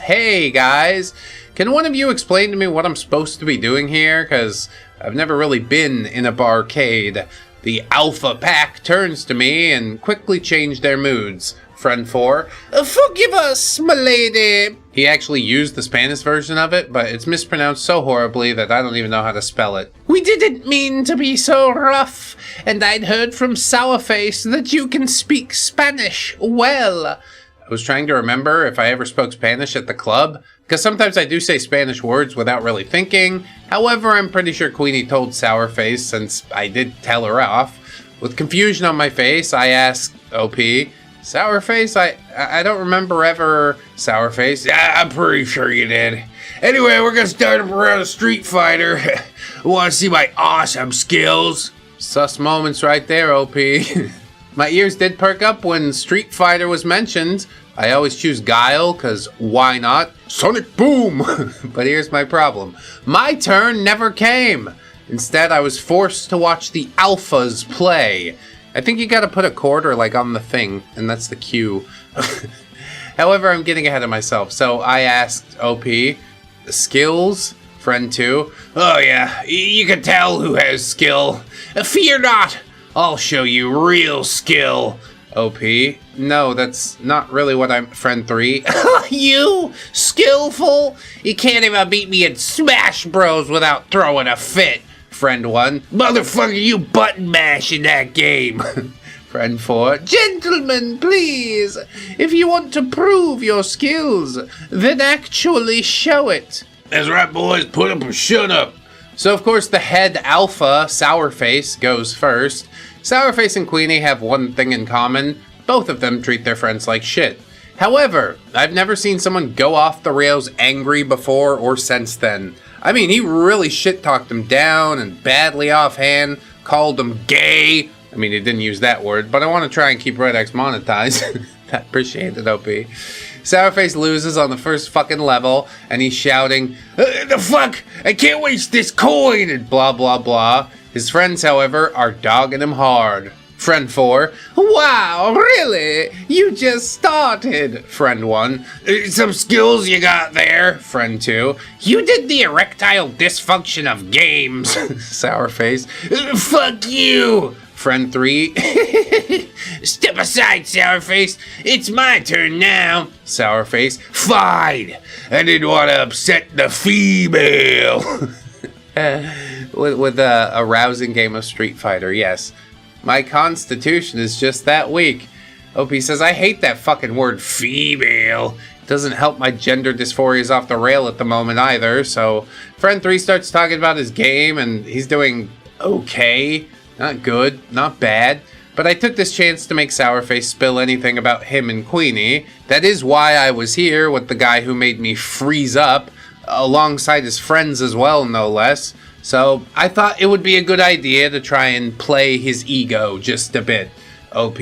"Hey guys, can one of you explain to me what I'm supposed to be doing here? Because I've never really been in a barcade." The alpha pack turns to me and quickly changed their moods. Friend 4, "Forgive us, m'lady." He actually used the Spanish version of it, but it's mispronounced so horribly that I don't even know how to spell it. "We didn't mean to be so rough, and I'd heard from Sourface that you can speak Spanish well." I was trying to remember if I ever spoke Spanish at the club, because sometimes I do say Spanish words without really thinking. However, I'm pretty sure Queenie told Sourface since I did tell her off. With confusion on my face, I asked OP, "Sourface, I don't remember ever..." Sourface, "Yeah, I'm pretty sure you did. Anyway, we're gonna start up around a Street Fighter. Want to see my awesome skills?" Sus moments right there, OP. My ears did perk up when Street Fighter was mentioned. I always choose Guile, cause why not? Sonic Boom! But here's my problem. My turn never came. Instead, I was forced to watch the alphas play. I think you gotta put a quarter like on the thing, and that's the cue. However, I'm getting ahead of myself, so I asked OP, "Skills?" Friend 2, "Oh yeah, you can tell who has skill. Fear not, I'll show you real skill." OP, "No, that's not really what I'm..." Friend 3, "You? Skillful? You can't even beat me in Smash Bros without throwing a fit." Friend 1, "Motherfucker, you button mash in that game." Friend 4, "Gentlemen, please, if you want to prove your skills, then actually show it." "That's right, boys, put up or shut up." So of course the head alpha, Sourface, goes first. Sourface and Queenie have one thing in common. Both of them treat their friends like shit. However, I've never seen someone go off the rails angry before or since then. I mean, he really shit-talked him down and badly offhand, called him gay. I mean, he didn't use that word, but I want to try and keep ReddX monetized. I appreciate it, OP. Sourface loses on the first fucking level, and he's shouting, "The fuck? I can't waste this coin!" and blah blah blah. His friends, however, are dogging him hard. Friend 4, "Wow, really? You just started." Friend 1, "Some skills you got there." Friend 2, "You did the erectile dysfunction of games." Sourface, "Fuck you." Friend 3, "Step aside, Sourface. It's my turn now." Sourface, "Fine. I didn't want to upset the female." with a rousing game of Street Fighter, yes. My constitution is just that weak. OP says, I hate that fucking word female. Doesn't help my gender dysphorias off the rail at the moment either, so friend 3 starts talking about his game, and he's doing okay. Not good, not bad. But I took this chance to make Sourface spill anything about him and Queenie. That is why I was here with the guy who made me freeze up, alongside his friends as well, no less. So I thought it would be a good idea to try and play his ego just a bit. OP,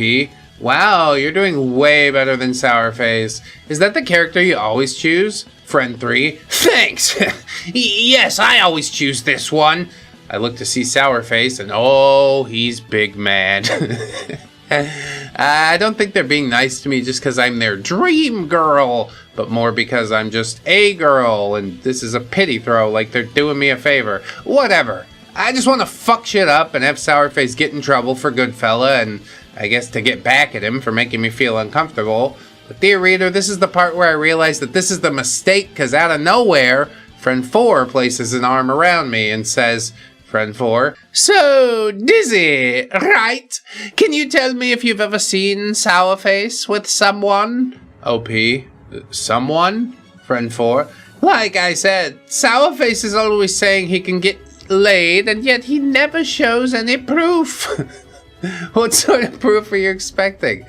wow, you're doing way better than Sourface. Is that the character you always choose? Friend 3, thanks! Yes, I always choose this one. I look to see Sourface, and oh, he's big mad. I don't think they're being nice to me just because I'm their dream girl, but more because I'm just a girl, and this is a pity throw, like they're doing me a favor. Whatever. I just want to fuck shit up and have Sourface get in trouble for Goodfella, and I guess to get back at him for making me feel uncomfortable. But dear reader, this is the part where I realize that this is the mistake, because out of nowhere, friend 4 places an arm around me and says, Friend 4, so dizzy, right? Can you tell me if you've ever seen Sourface with someone? OP, someone? Friend 4, like I said, Sourface is always saying he can get laid, and yet he never shows any proof. What sort of proof are you expecting?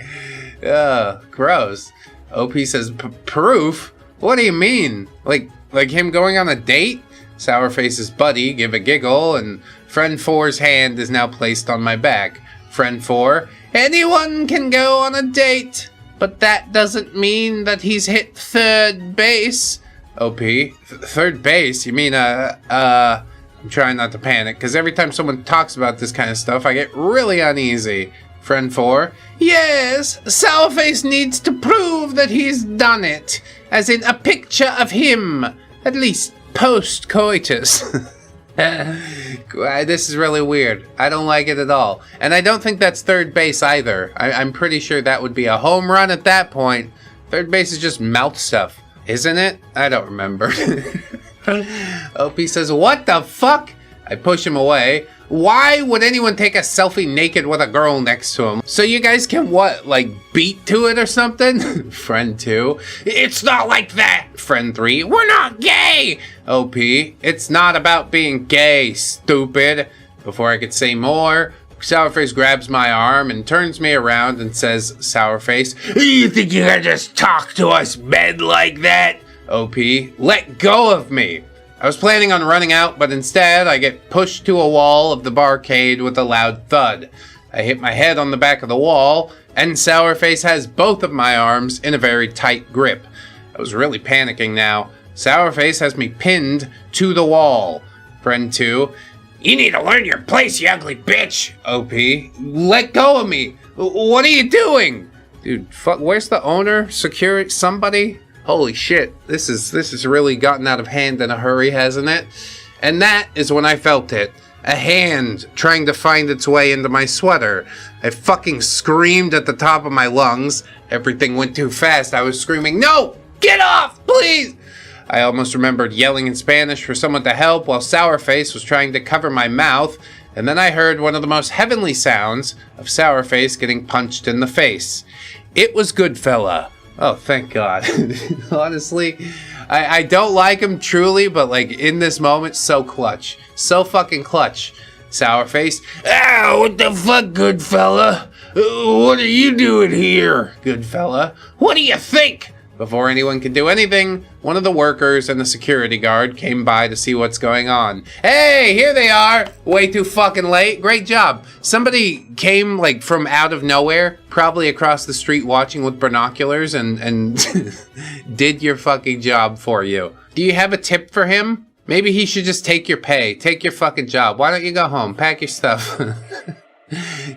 Gross. OP says, proof? What do you mean? Like him going on a date? Sourface's buddy give a giggle, and friend 4's hand is now placed on my back. Friend 4, anyone can go on a date, but that doesn't mean that he's hit third base. OP, third base? You mean, I'm trying not to panic, because every time someone talks about this kind of stuff, I get really uneasy. Friend 4, yes, Sourface needs to prove that he's done it, as in a picture of him, at least post-coitus. This is really weird. I don't like it at all. And I don't think that's third base either. I'm pretty sure that would be a home run at that point. Third base is just mouth stuff, isn't it? I don't remember. OP says, what the fuck? I push him away. Why would anyone take a selfie naked with a girl next to him? So you guys can what, like beat to it or something? Friend 2, it's not like that. Friend 3, we're not gay. OP, it's not about being gay, stupid. Before I could say more, Sourface grabs my arm and turns me around and says, Sourface, you think you can just talk to us men like that? OP, let go of me. I was planning on running out, but instead I get pushed to a wall of the barcade with a loud thud. I hit my head on the back of the wall, and Sourface has both of my arms in a very tight grip. I was really panicking now. Sourface has me pinned to the wall. Friend 2, you need to learn your place, you ugly bitch. OP, let go of me. What are you doing? Dude, fuck, where's the owner? Security, somebody? Holy shit, this has really gotten out of hand in a hurry, hasn't it? And that is when I felt it. A hand trying to find its way into my sweater. I fucking screamed at the top of my lungs. Everything went too fast. I was screaming, no! Get off, please! I almost remembered yelling in Spanish for someone to help while Sourface was trying to cover my mouth, and then I heard one of the most heavenly sounds of Sourface getting punched in the face. It was Goodfella. Oh, thank God. Honestly, I don't like him truly, but like in this moment, so clutch. So fucking clutch. Sourface, ow, what the fuck, Goodfella? What are you doing here, Goodfella? What do you think? Before anyone could do anything, one of the workers and the security guard came by to see what's going on. Hey, here they are! Way too fucking late. Great job. Somebody came like from out of nowhere, probably across the street watching with binoculars and did your fucking job for you. Do you have a tip for him? Maybe he should just take your pay. Take your fucking job. Why don't you go home? Pack your stuff.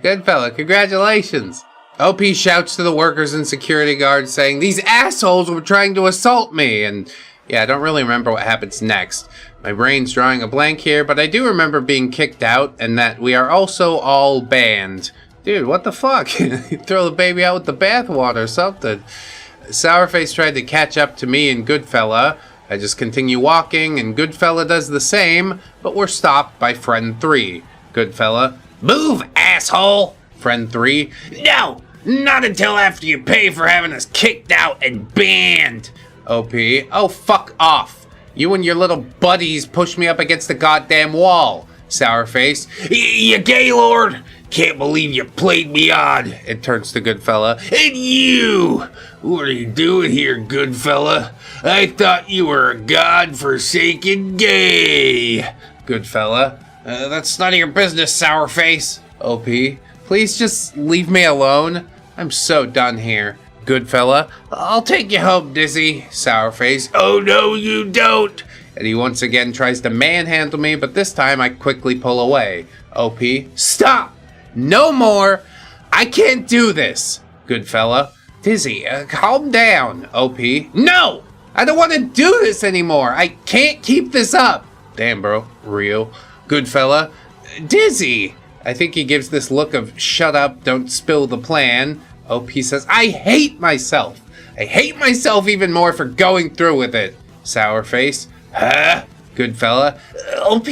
Good fella. Congratulations. OP shouts to the workers and security guards saying, these assholes were trying to assault me. And yeah, I don't really remember what happens next. My brain's drawing a blank here, but I do remember being kicked out and that we are also all banned. Dude, what the fuck? Throw the baby out with the bathwater or something. Sourface tried to catch up to me and Goodfella. I just continue walking, and Goodfella does the same, but we're stopped by friend 3. Goodfella, move, asshole! Friend 3, no! Not until after you pay for having us kicked out and banned! OP, oh fuck off! You and your little buddies pushed me up against the goddamn wall! Sourface, you gaylord! Can't believe you played me on! It turns to Goodfella. And you! What are you doing here, Goodfella? I thought you were a god-forsaken gay! Goodfella, that's none of your business, Sourface. OP, please just leave me alone. I'm so done here. Goodfella, I'll take you home, Dizzy. Sourface, oh no you don't! And he once again tries to manhandle me, but this time I quickly pull away. OP, stop! No more! I can't do this! Goodfella, Dizzy, calm down. OP, no! I don't want to do this anymore! I can't keep this up! Damn, bro, real. Goodfella, Dizzy! I think he gives this look of shut up, don't spill the plan. OP says, I hate myself! I hate myself even more for going through with it. Sourface, huh? Goodfella, OP,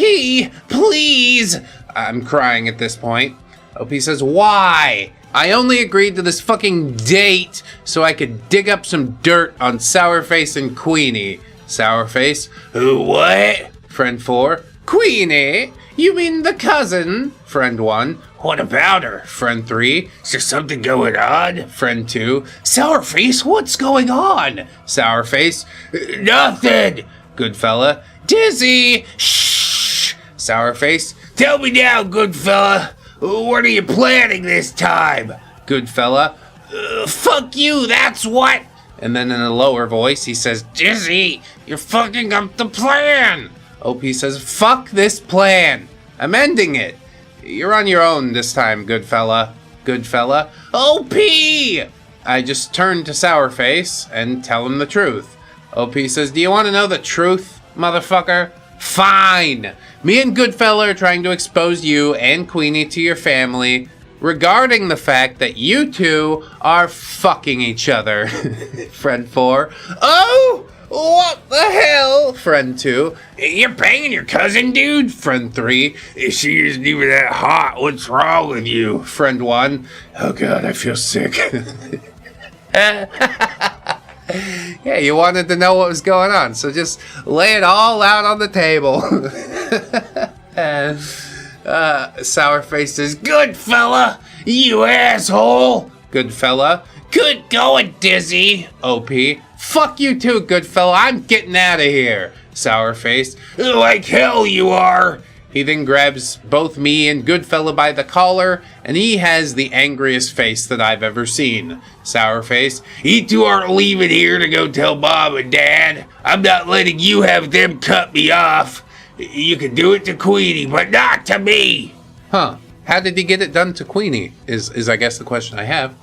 please! I'm crying at this point. OP says, why? I only agreed to this fucking date so I could dig up some dirt on Sourface and Queenie. Sourface, what? Friend 4, Queenie? You mean the cousin? Friend 1, what about her? Friend 3, is there something going on? Friend 2, Sourface, what's going on? Sourface, nothing! Goodfella, Dizzy! Shh! Sourface, tell me now, Goodfella! What are you planning this time? Goodfella, fuck you, that's what! And then in a lower voice, he says, Dizzy, you're fucking up the plan! OP says, fuck this plan. I'm ending it. You're on your own this time, Goodfella. Goodfella, OP! I just turn to Sourface and tell him the truth. OP says, do you want to know the truth, motherfucker? Fine! Me and Goodfella are trying to expose you and Queenie to your family regarding the fact that you two are fucking each other. Friend 4, oh! What the hell? Friend 2, you're banging your cousin, dude? Friend 3, she isn't even that hot. What's wrong with you? Friend 1, oh god, I feel sick. Yeah, you wanted to know what was going on, so just lay it all out on the table. Sourface says, Goodfella, you asshole! Goodfella, good going, Dizzy. OP, fuck you too, Goodfella, I'm getting out of here. Sourface, like hell you are. He then grabs both me and Goodfella by the collar, and he has the angriest face that I've ever seen. Sourface, you two aren't leaving here to go tell Mom and Dad. I'm not letting you have them cut me off. You can do it to Queenie, but not to me. Huh, how did he get it done to Queenie, is I guess the question I have.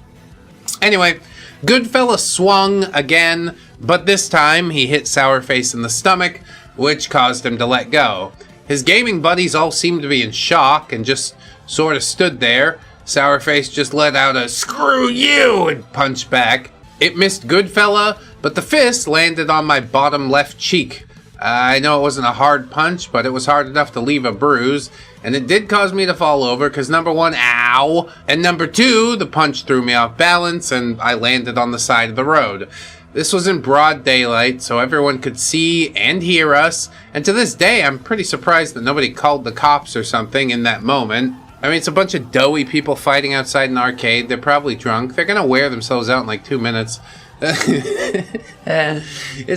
Anyway, Goodfella swung again, but this time he hit Sourface in the stomach, which caused him to let go. His gaming buddies all seemed to be in shock and just sort of stood there. Sourface just let out a screw you and punched back. It missed Goodfella, but the fist landed on my bottom left cheek. I know it wasn't a hard punch, but it was hard enough to leave a bruise, and it did cause me to fall over because number 1, ow, and number 2, the punch threw me off balance and I landed on the side of the road. This was in broad daylight, so everyone could see and hear us, and to this day, I'm pretty surprised that nobody called the cops or something in that moment. I mean, it's a bunch of doughy people fighting outside an arcade. They're probably drunk. They're gonna wear themselves out in like 2 minutes. It's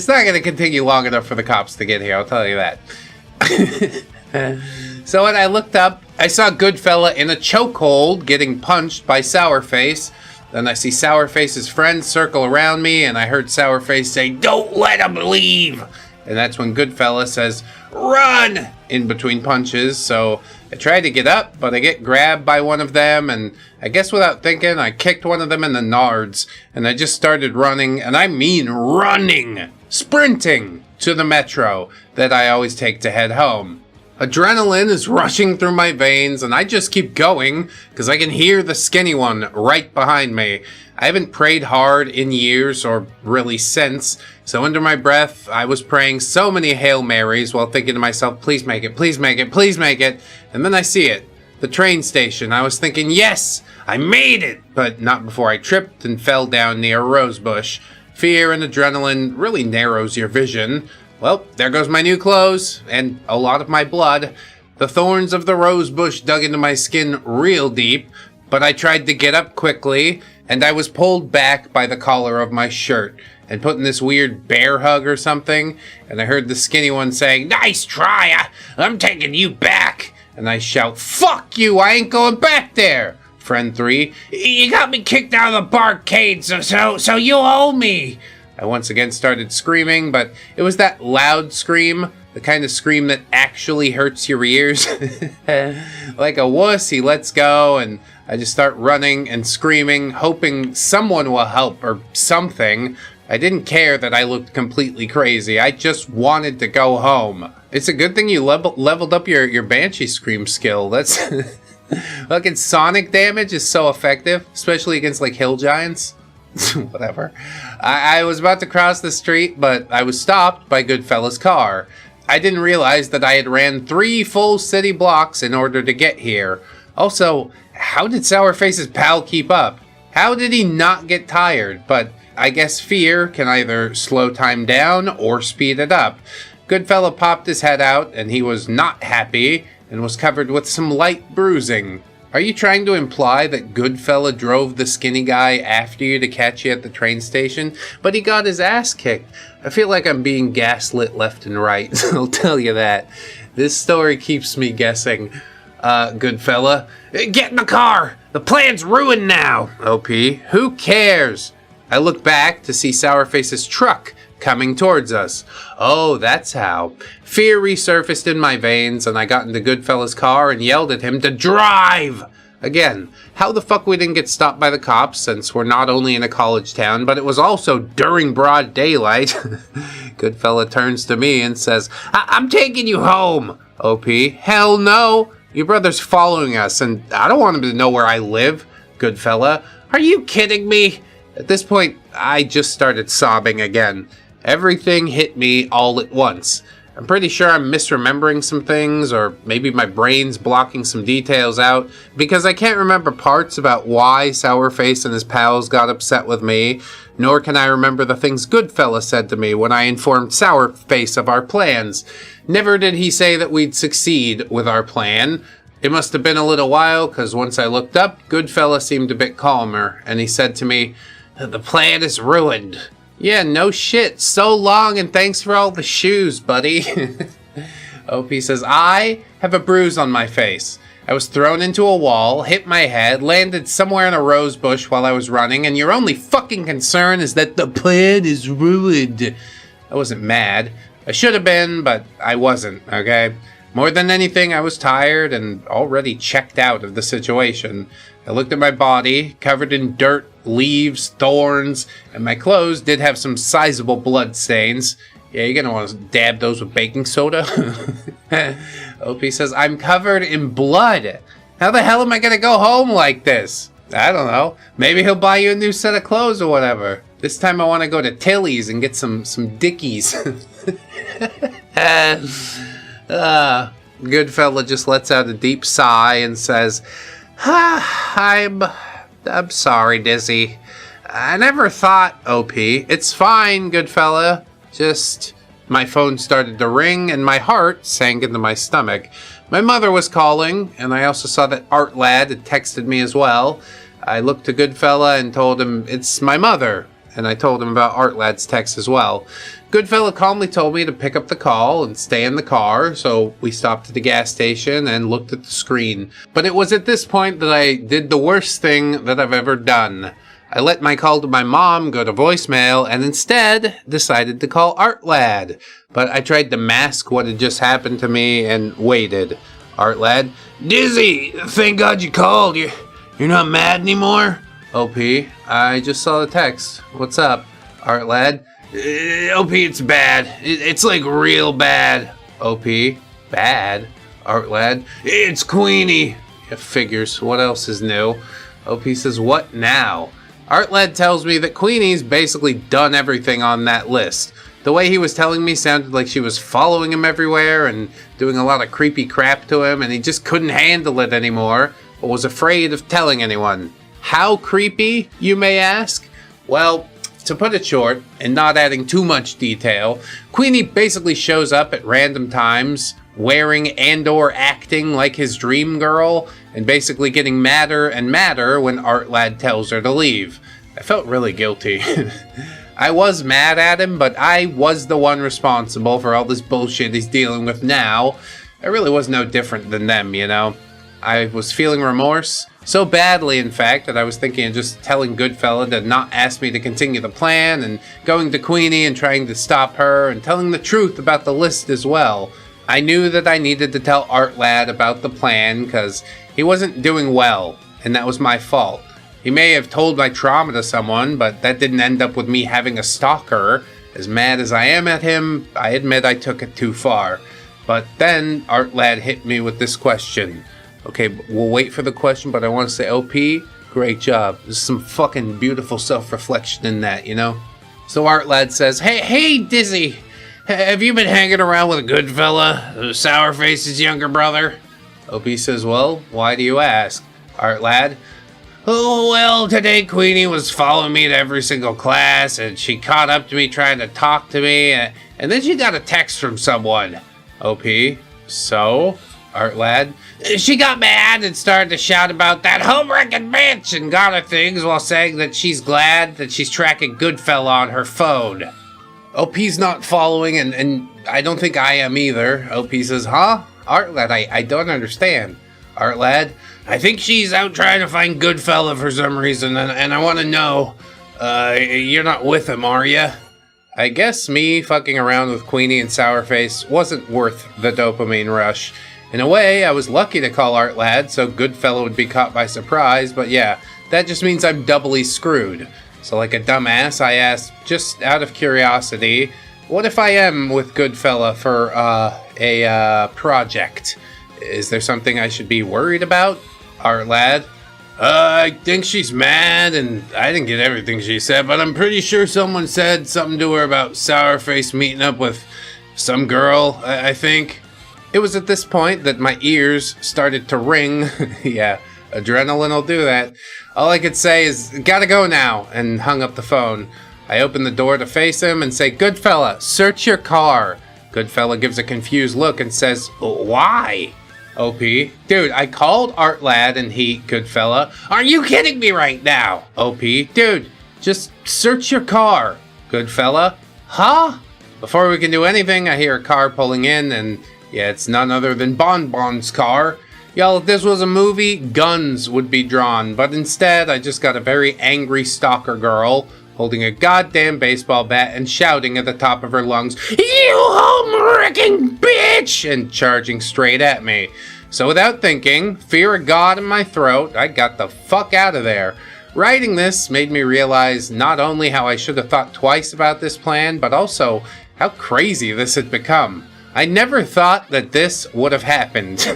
not gonna continue long enough for the cops to get here, I'll tell you that. So when I looked up, I saw Goodfella in a chokehold getting punched by Sourface. Then I see Sourface's friends circle around me, and I heard Sourface say, "Don't let him leave!" And that's when Goodfella says, "Run!" in between punches. So I tried to get up, but I get grabbed by one of them, and I guess without thinking, I kicked one of them in the nards, and I just started running, and I mean running, sprinting to the metro that I always take to head home. Adrenaline is rushing through my veins, and I just keep going because I can hear the skinny one right behind me. I haven't prayed hard in years, or really since, so under my breath, I was praying so many Hail Marys while thinking to myself, please make it, please make it, please make it. And then I see it, the train station. I was thinking, yes, I made it, but not before I tripped and fell down near a rose bush. Fear and adrenaline really narrows your vision. Well, there goes my new clothes, and a lot of my blood. The thorns of the rose bush dug into my skin real deep, but I tried to get up quickly, and I was pulled back by the collar of my shirt, and put in this weird bear hug or something, and I heard the skinny one saying, nice try, I'm taking you back, and I shout, fuck you, I ain't going back there. Friend 3, you got me kicked out of the barcade, so you owe me. I once again started screaming, but it was that loud scream, the kind of scream that actually hurts your ears. Like a wuss, he lets go, and I just start running and screaming, hoping someone will help or something. I didn't care that I looked completely crazy. I just wanted to go home. It's a good thing you leveled up your Banshee Scream skill. That's... Fucking sonic damage is so effective, especially against, like, hill giants. Whatever. I was about to cross the street, but I was stopped by Goodfella's car. I didn't realize that I had ran 3 full city blocks in order to get here. Also, how did Sourface's pal keep up? How did he not get tired? But I guess fear can either slow time down or speed it up. Goodfella popped his head out, and he was not happy and was covered with some light bruising. Are you trying to imply that Goodfella drove the skinny guy after you to catch you at the train station, but he got his ass kicked? I feel like I'm being gaslit left and right, I'll tell you that. This story keeps me guessing. Goodfella, get in the car! The plan's ruined now! OP, who cares? I look back to see Sourface's truck coming towards us. Oh, that's how. Fear resurfaced in my veins, and I got into Goodfella's car and yelled at him to drive! Again, how the fuck we didn't get stopped by the cops, since we're not only in a college town, but it was also during broad daylight. Goodfella turns to me and says, I'm taking you home! OP, hell no! Your brother's following us, and I don't want him to know where I live. Goodfella, are you kidding me? At this point, I just started sobbing again. Everything hit me all at once. I'm pretty sure I'm misremembering some things, or maybe my brain's blocking some details out, because I can't remember parts about why Sourface and his pals got upset with me, nor can I remember the things Goodfella said to me when I informed Sourface of our plans. Never did he say that we'd succeed with our plan. It must have been a little while, because once I looked up, Goodfella seemed a bit calmer, and he said to me, the plan is ruined. Yeah, no shit. So long, and thanks for all the shoes, buddy. OP says, I have a bruise on my face. I was thrown into a wall, hit my head, landed somewhere in a rose bush while I was running, and your only fucking concern is that the plan is ruined. I wasn't mad. I should have been, but I wasn't, okay? More than anything, I was tired and already checked out of the situation. I looked at my body, covered in dirt, leaves, thorns, and my clothes did have some sizable blood stains. Yeah, you're gonna want to dab those with baking soda. OP says, I'm covered in blood. How the hell am I gonna go home like this? I don't know. Maybe he'll buy you a new set of clothes or whatever. This time I want to go to Tilly's and get some dickies. Goodfella just lets out a deep sigh and says, I'm sorry, Dizzy. I never thought, OP. It's fine, Goodfella. Just, my phone started to ring and my heart sank into my stomach. My mother was calling, and I also saw that Artlad had texted me as well. I looked to Goodfella and told him it's my mother, and I told him about Artlad's text as well. Goodfella calmly told me to pick up the call and stay in the car, so we stopped at the gas station and looked at the screen. But it was at this point that I did the worst thing that I've ever done. I let my call to my mom go to voicemail and instead decided to call Artlad. But I tried to mask what had just happened to me and waited. Artlad, Dizzy, thank God you called. You're not mad anymore? OP, I just saw the text. What's up? Artlad, OP, it's bad. It's like real bad. OP, bad? Artlad. It's Queenie. It figures. What else is new? OP says, what now? Artlad tells me that Queenie's basically done everything on that list. The way he was telling me sounded like she was following him everywhere and doing a lot of creepy crap to him, and he just couldn't handle it anymore, but was afraid of telling anyone. How creepy, you may ask? Well, to put it short, and not adding too much detail, Queenie basically shows up at random times, wearing and/or acting like his dream girl, and basically getting madder and madder when Artlad tells her to leave. I felt really guilty. I was mad at him, but I was the one responsible for all this bullshit he's dealing with now. I really was no different than them, you know? I was feeling remorse, so badly in fact that I was thinking of just telling Goodfella to not ask me to continue the plan, and going to Queenie and trying to stop her, and telling the truth about the list as well. I knew that I needed to tell Artlad about the plan because he wasn't doing well, and that was my fault. He may have told my trauma to someone, but that didn't end up with me having a stalker. As mad as I am at him, I admit I took it too far. But then Artlad hit me with this question. Okay, we'll wait for the question, but I want to say, OP, great job. There's some fucking beautiful self-reflection in that, you know? So Artlad says, Hey, Dizzy, have you been hanging around with Goodfella, Sourface's younger brother? OP says, well, why do you ask? Artlad, oh, well, today Queenie was following me to every single class, and she caught up to me trying to talk to me, and then she got a text from someone. OP, so? Artlad, she got mad and started to shout about that home-wrecking bitch and got her things while saying that she's glad that she's tracking Goodfella on her phone. OP's not following, and I don't think I am either. OP says, huh? Artlad, I don't understand. Artlad, I think she's out trying to find Goodfella for some reason, and I want to know, you're not with him, are ya? I guess me fucking around with Queenie and Sourface wasn't worth the dopamine rush. In a way, I was lucky to call Artlad so Goodfella would be caught by surprise, but yeah, that just means I'm doubly screwed. So like a dumbass, I asked, just out of curiosity, what if I am with Goodfella for a project? Is there something I should be worried about? Artlad, I think she's mad, and I didn't get everything she said, but I'm pretty sure someone said something to her about Sourface meeting up with some girl, I think. It was at this point that my ears started to ring. Yeah, adrenaline will do that. All I could say is, gotta go now, and hung up the phone. I opened the door to face him and say, Goodfella, search your car. Goodfella gives a confused look and says, why? OP, dude, I called Artlad and Goodfella. Are you kidding me right now? OP, dude, just search your car. Goodfella, huh? Before we can do anything, I hear a car pulling in, and yeah, it's none other than Bonbon's car. Y'all, if this was a movie, guns would be drawn, but instead I just got a very angry stalker girl holding a goddamn baseball bat and shouting at the top of her lungs, you home-wrecking bitch, and charging straight at me. So without thinking, fear of God in my throat, I got the fuck out of there. Writing this made me realize not only how I should have thought twice about this plan, but also how crazy this had become. I never thought that this would have happened.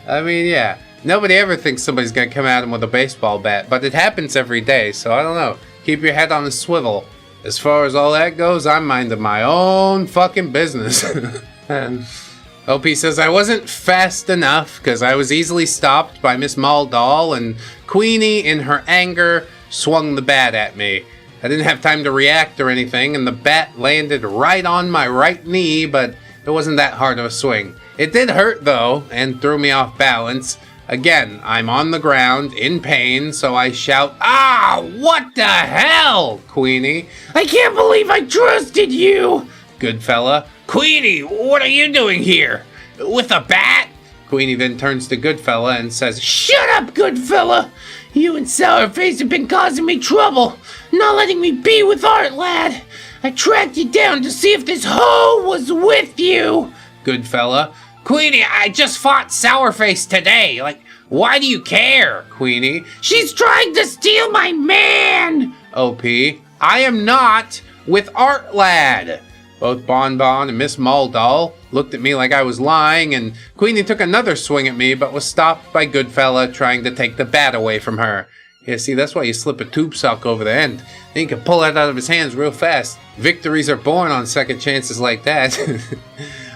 I mean, yeah, nobody ever thinks somebody's gonna come at him with a baseball bat, but it happens every day, so I don't know. Keep your head on a swivel. As far as all that goes, I'm minding my own fucking business. And OP says I wasn't fast enough because I was easily stopped by Miss Maldall, and Queenie, in her anger, swung the bat at me. I didn't have time to react or anything, and the bat landed right on my right knee, but it wasn't that hard of a swing. It did hurt, though, and threw me off balance. Again, I'm on the ground, in pain, so I shout, ah, what the hell, Queenie? I can't believe I trusted you! Goodfella, Queenie, what are you doing here? With a bat? Queenie then turns to Goodfella and says, shut up, Goodfella! You and Sourface have been causing me trouble, not letting me be with Artlad. I tracked you down to see if this hoe was with you. Goodfella, Queenie, I just fought Sourface today. Like, why do you care, Queenie? She's trying to steal my man. OP, I am not with Artlad. Both Bonbon and Miss Maldall looked at me like I was lying, and Queenie took another swing at me, but was stopped by Goodfella trying to take the bat away from her. Yeah, see, that's why you slip a tube sock over the end. Then you can pull it out of his hands real fast. Victories are born on second chances like that.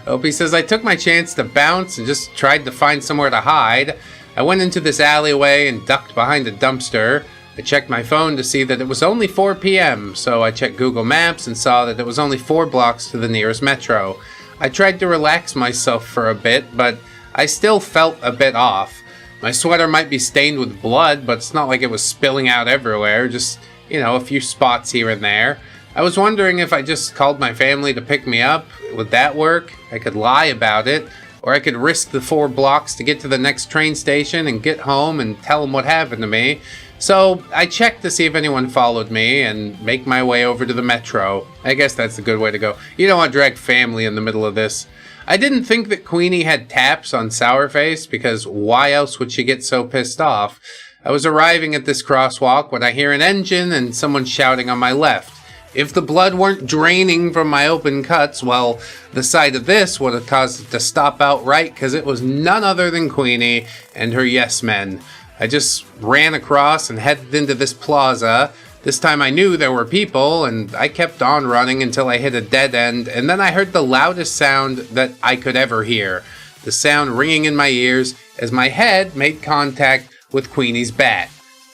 Opie says, I took my chance to bounce and just tried to find somewhere to hide. I went into this alleyway and ducked behind a dumpster. I checked my phone to see that it was only 4 p.m., so I checked Google Maps and saw that it was only 4 blocks to the nearest metro. I tried to relax myself for a bit, but I still felt a bit off. My sweater might be stained with blood, but it's not like it was spilling out everywhere, just, a few spots here and there. I was wondering if I just called my family to pick me up. Would that work? I could lie about it, or I could risk the 4 blocks to get to the next train station and get home and tell them what happened to me. So I checked to see if anyone followed me and make my way over to the metro. I guess that's a good way to go. You don't want to drag family in the middle of this. I didn't think that Queenie had taps on Sourface, because why else would she get so pissed off? I was arriving at this crosswalk when I hear an engine and someone shouting on my left. If the blood weren't draining from my open cuts, well, the sight of this would have caused it to stop outright, because it was none other than Queenie and her yes men. I just ran across and headed into this plaza. This time I knew there were people, and I kept on running until I hit a dead end, and then I heard the loudest sound that I could ever hear. The sound ringing in my ears as my head made contact with Queenie's bat.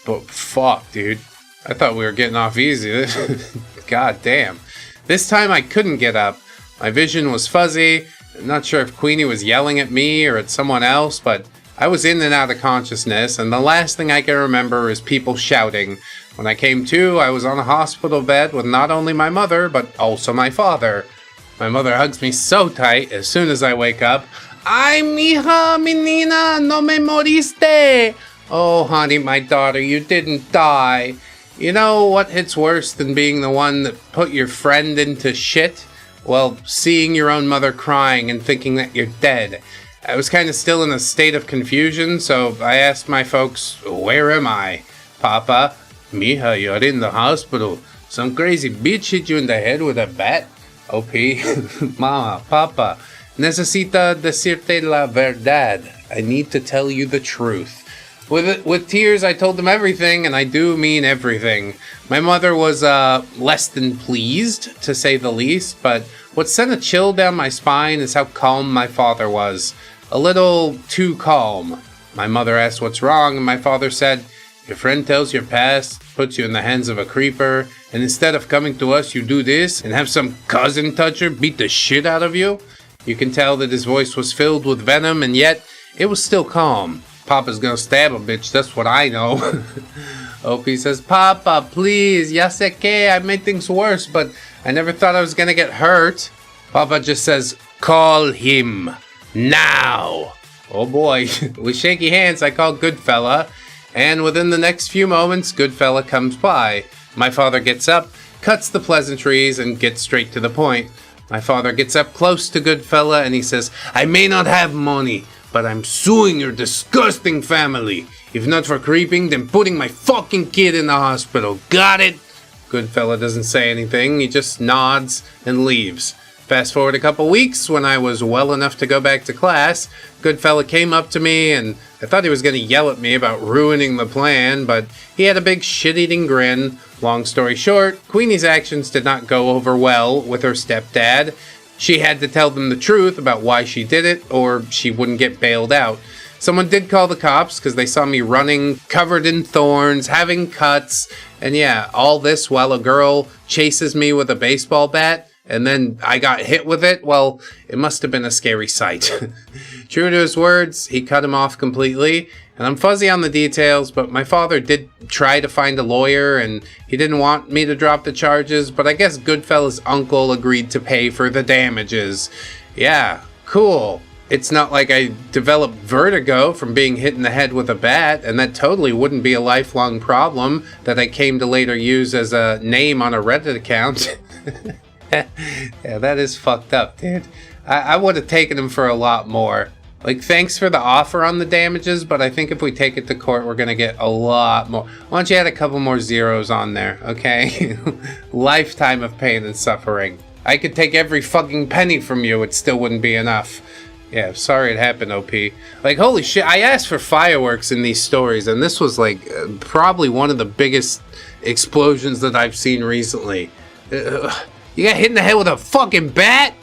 But fuck, dude. I thought we were getting off easy. God damn. This time I couldn't get up. My vision was fuzzy. I'm not sure if Queenie was yelling at me or at someone else, but I was in and out of consciousness, and the last thing I can remember is people shouting. When I came to, I was on a hospital bed with not only my mother, but also my father. My mother hugs me so tight as soon as I wake up. Ay, mija, menina, no me moriste. Oh, honey, my daughter, you didn't die. You know what hits worse than being the one that put your friend into shit? Well, seeing your own mother crying and thinking that you're dead. I was kind of still in a state of confusion, so I asked my folks, where am I? Papa, mija, you're in the hospital. Some crazy bitch hit you in the head with a bat. OP, Mama, Papa, necesita decirte la verdad. I need to tell you the truth. With tears, I told them everything, and I do mean everything. My mother was less than pleased, to say the least, but what sent a chill down my spine is how calm my father was. A little too calm. My mother asked what's wrong, and my father said, your friend tells your past, puts you in the hands of a creeper, and instead of coming to us, you do this and have some cousin toucher beat the shit out of you? You can tell that his voice was filled with venom, and yet it was still calm. Papa's gonna stab a bitch, that's what I know. Opie says, Papa, please, ya sé que, I made things worse, but I never thought I was gonna get hurt. Papa just says, call him, now. Oh boy, with shaky hands I call Goodfella, and within the next few moments, Goodfella comes by. My father gets up, cuts the pleasantries, and gets straight to the point. My father gets up close to Goodfella and he says, I may not have money, but I'm suing your disgusting family. If not for creeping, then putting my fucking kid in the hospital. Got it? Goodfella doesn't say anything. He just nods and leaves. Fast forward a couple weeks, when I was well enough to go back to class, Goodfella came up to me, and I thought he was going to yell at me about ruining the plan, but he had a big shit-eating grin. Long story short, Queenie's actions did not go over well with her stepdad. She had to tell them the truth about why she did it, or she wouldn't get bailed out. Someone did call the cops because they saw me running, covered in thorns, having cuts, and yeah, all this while a girl chases me with a baseball bat, and then I got hit with it. Well, it must have been a scary sight. True to his words, he cut him off completely, and I'm fuzzy on the details, but my father did try to find a lawyer, and he didn't want me to drop the charges, but I guess Goodfella's uncle agreed to pay for the damages. Yeah, cool. It's not like I developed vertigo from being hit in the head with a bat, and that totally wouldn't be a lifelong problem that I came to later use as a name on a Reddit account. Yeah, that is fucked up, dude. I would have taken him for a lot more. Like, thanks for the offer on the damages, but I think if we take it to court, we're going to get a lot more. Why don't you add a couple more zeros on there, okay? Lifetime of pain and suffering. I could take every fucking penny from you, it still wouldn't be enough. Yeah, sorry it happened, OP. Like, holy shit, I asked for fireworks in these stories, and this was, like, probably one of the biggest explosions that I've seen recently. You got hit in the head with a fucking bat?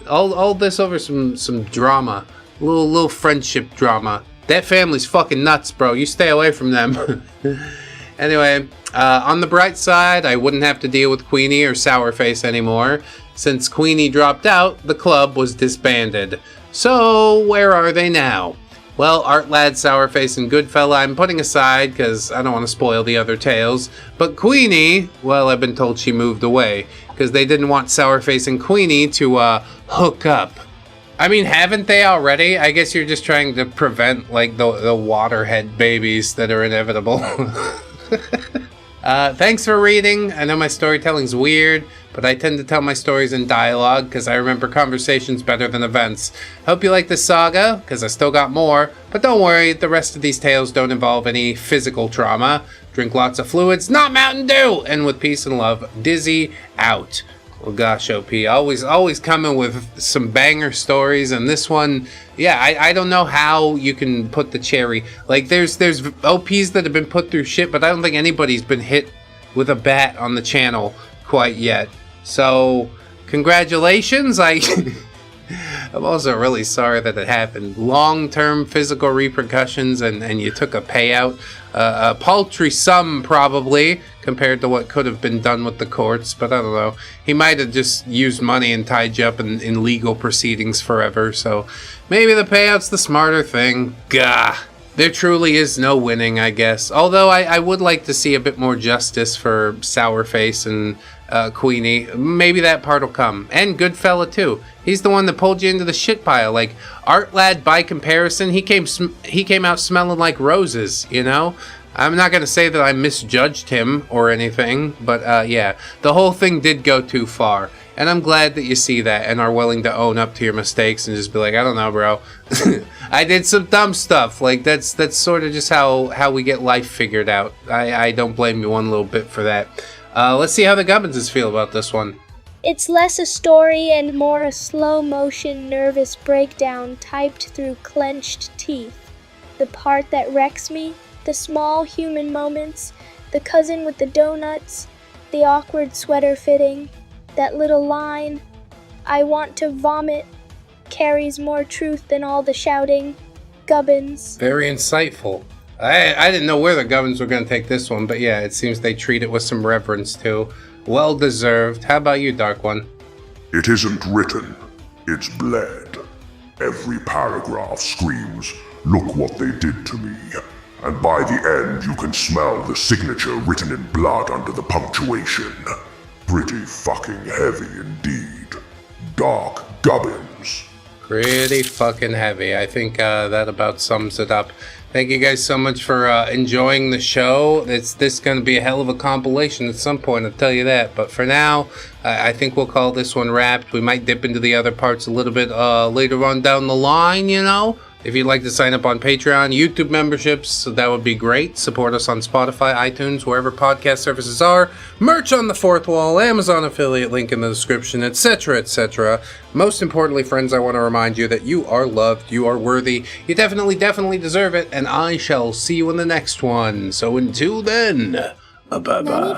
All this over some drama. Little friendship drama. That family's fucking nuts, bro. You stay away from them. Anyway, on the bright side, I wouldn't have to deal with Queenie or Sourface anymore. Since Queenie dropped out, the club was disbanded. So, where are they now? Well, Artlad, Sourface, and Goodfella I'm putting aside because I don't want to spoil the other tales. But Queenie, well, I've been told she moved away because they didn't want Sourface and Queenie to hook up. I mean, haven't they already? I guess you're just trying to prevent, like, the waterhead babies that are inevitable. Thanks for reading. I know my storytelling's weird, but I tend to tell my stories in dialogue because I remember conversations better than events. Hope you like this saga, because I still got more. But don't worry, the rest of these tales don't involve any physical trauma. Drink lots of fluids, not Mountain Dew! And with peace and love, Dizzy out. Well, gosh, OP, always coming with some banger stories, and this one, yeah, I don't know how you can put the cherry. Like, there's OPs that have been put through shit, but I don't think anybody's been hit with a bat on the channel quite yet. So, congratulations. I'm also really sorry that it happened. Long-term physical repercussions, and you took a payout. A paltry sum, probably, compared to what could have been done with the courts, but I don't know. He might have just used money and tied you up in legal proceedings forever, so maybe the payout's the smarter thing. Gah. There truly is no winning, I guess. Although I would like to see a bit more justice for Sourface and Queenie. Maybe that part will come. And Goodfella, too. He's the one that pulled you into the shit pile. Like, Artlad, by comparison, he came out smelling like roses, you know? I'm not going to say that I misjudged him or anything, but yeah, the whole thing did go too far. And I'm glad that you see that and are willing to own up to your mistakes and just be like, I don't know, bro. I did some dumb stuff. Like, that's sort of just how we get life figured out. I don't blame you one little bit for that. Let's see how the Gubbinses feel about this one. It's less a story and more a slow-motion, nervous breakdown typed through clenched teeth. The part that wrecks me, the small human moments, the cousin with the donuts, the awkward sweater fitting, that little line, I want to vomit, carries more truth than all the shouting. Gubbins. Very insightful. I didn't know where the Gubbins were going to take this one, but yeah, it seems they treat it with some reverence too. Well deserved. How about you, Dark One? It isn't written, it's bled. Every paragraph screams, look what they did to me. And by the end, you can smell the signature written in blood under the punctuation. Pretty fucking heavy indeed. Dark Gubbins. Pretty fucking heavy. I think that about sums it up. Thank you guys so much for enjoying the show. This is going to be a hell of a compilation at some point, I'll tell you that. But for now, I think we'll call this one wrapped. We might dip into the other parts a little bit later on down the line, you know. If you'd like to sign up on Patreon, YouTube memberships, that would be great. Support us on Spotify, iTunes, wherever podcast services are. Merch on the fourth wall, Amazon affiliate link in the description, etc., etc. Most importantly, friends, I want to remind you that you are loved, you are worthy, you definitely deserve it, and I shall see you in the next one. So until then, bye-bye.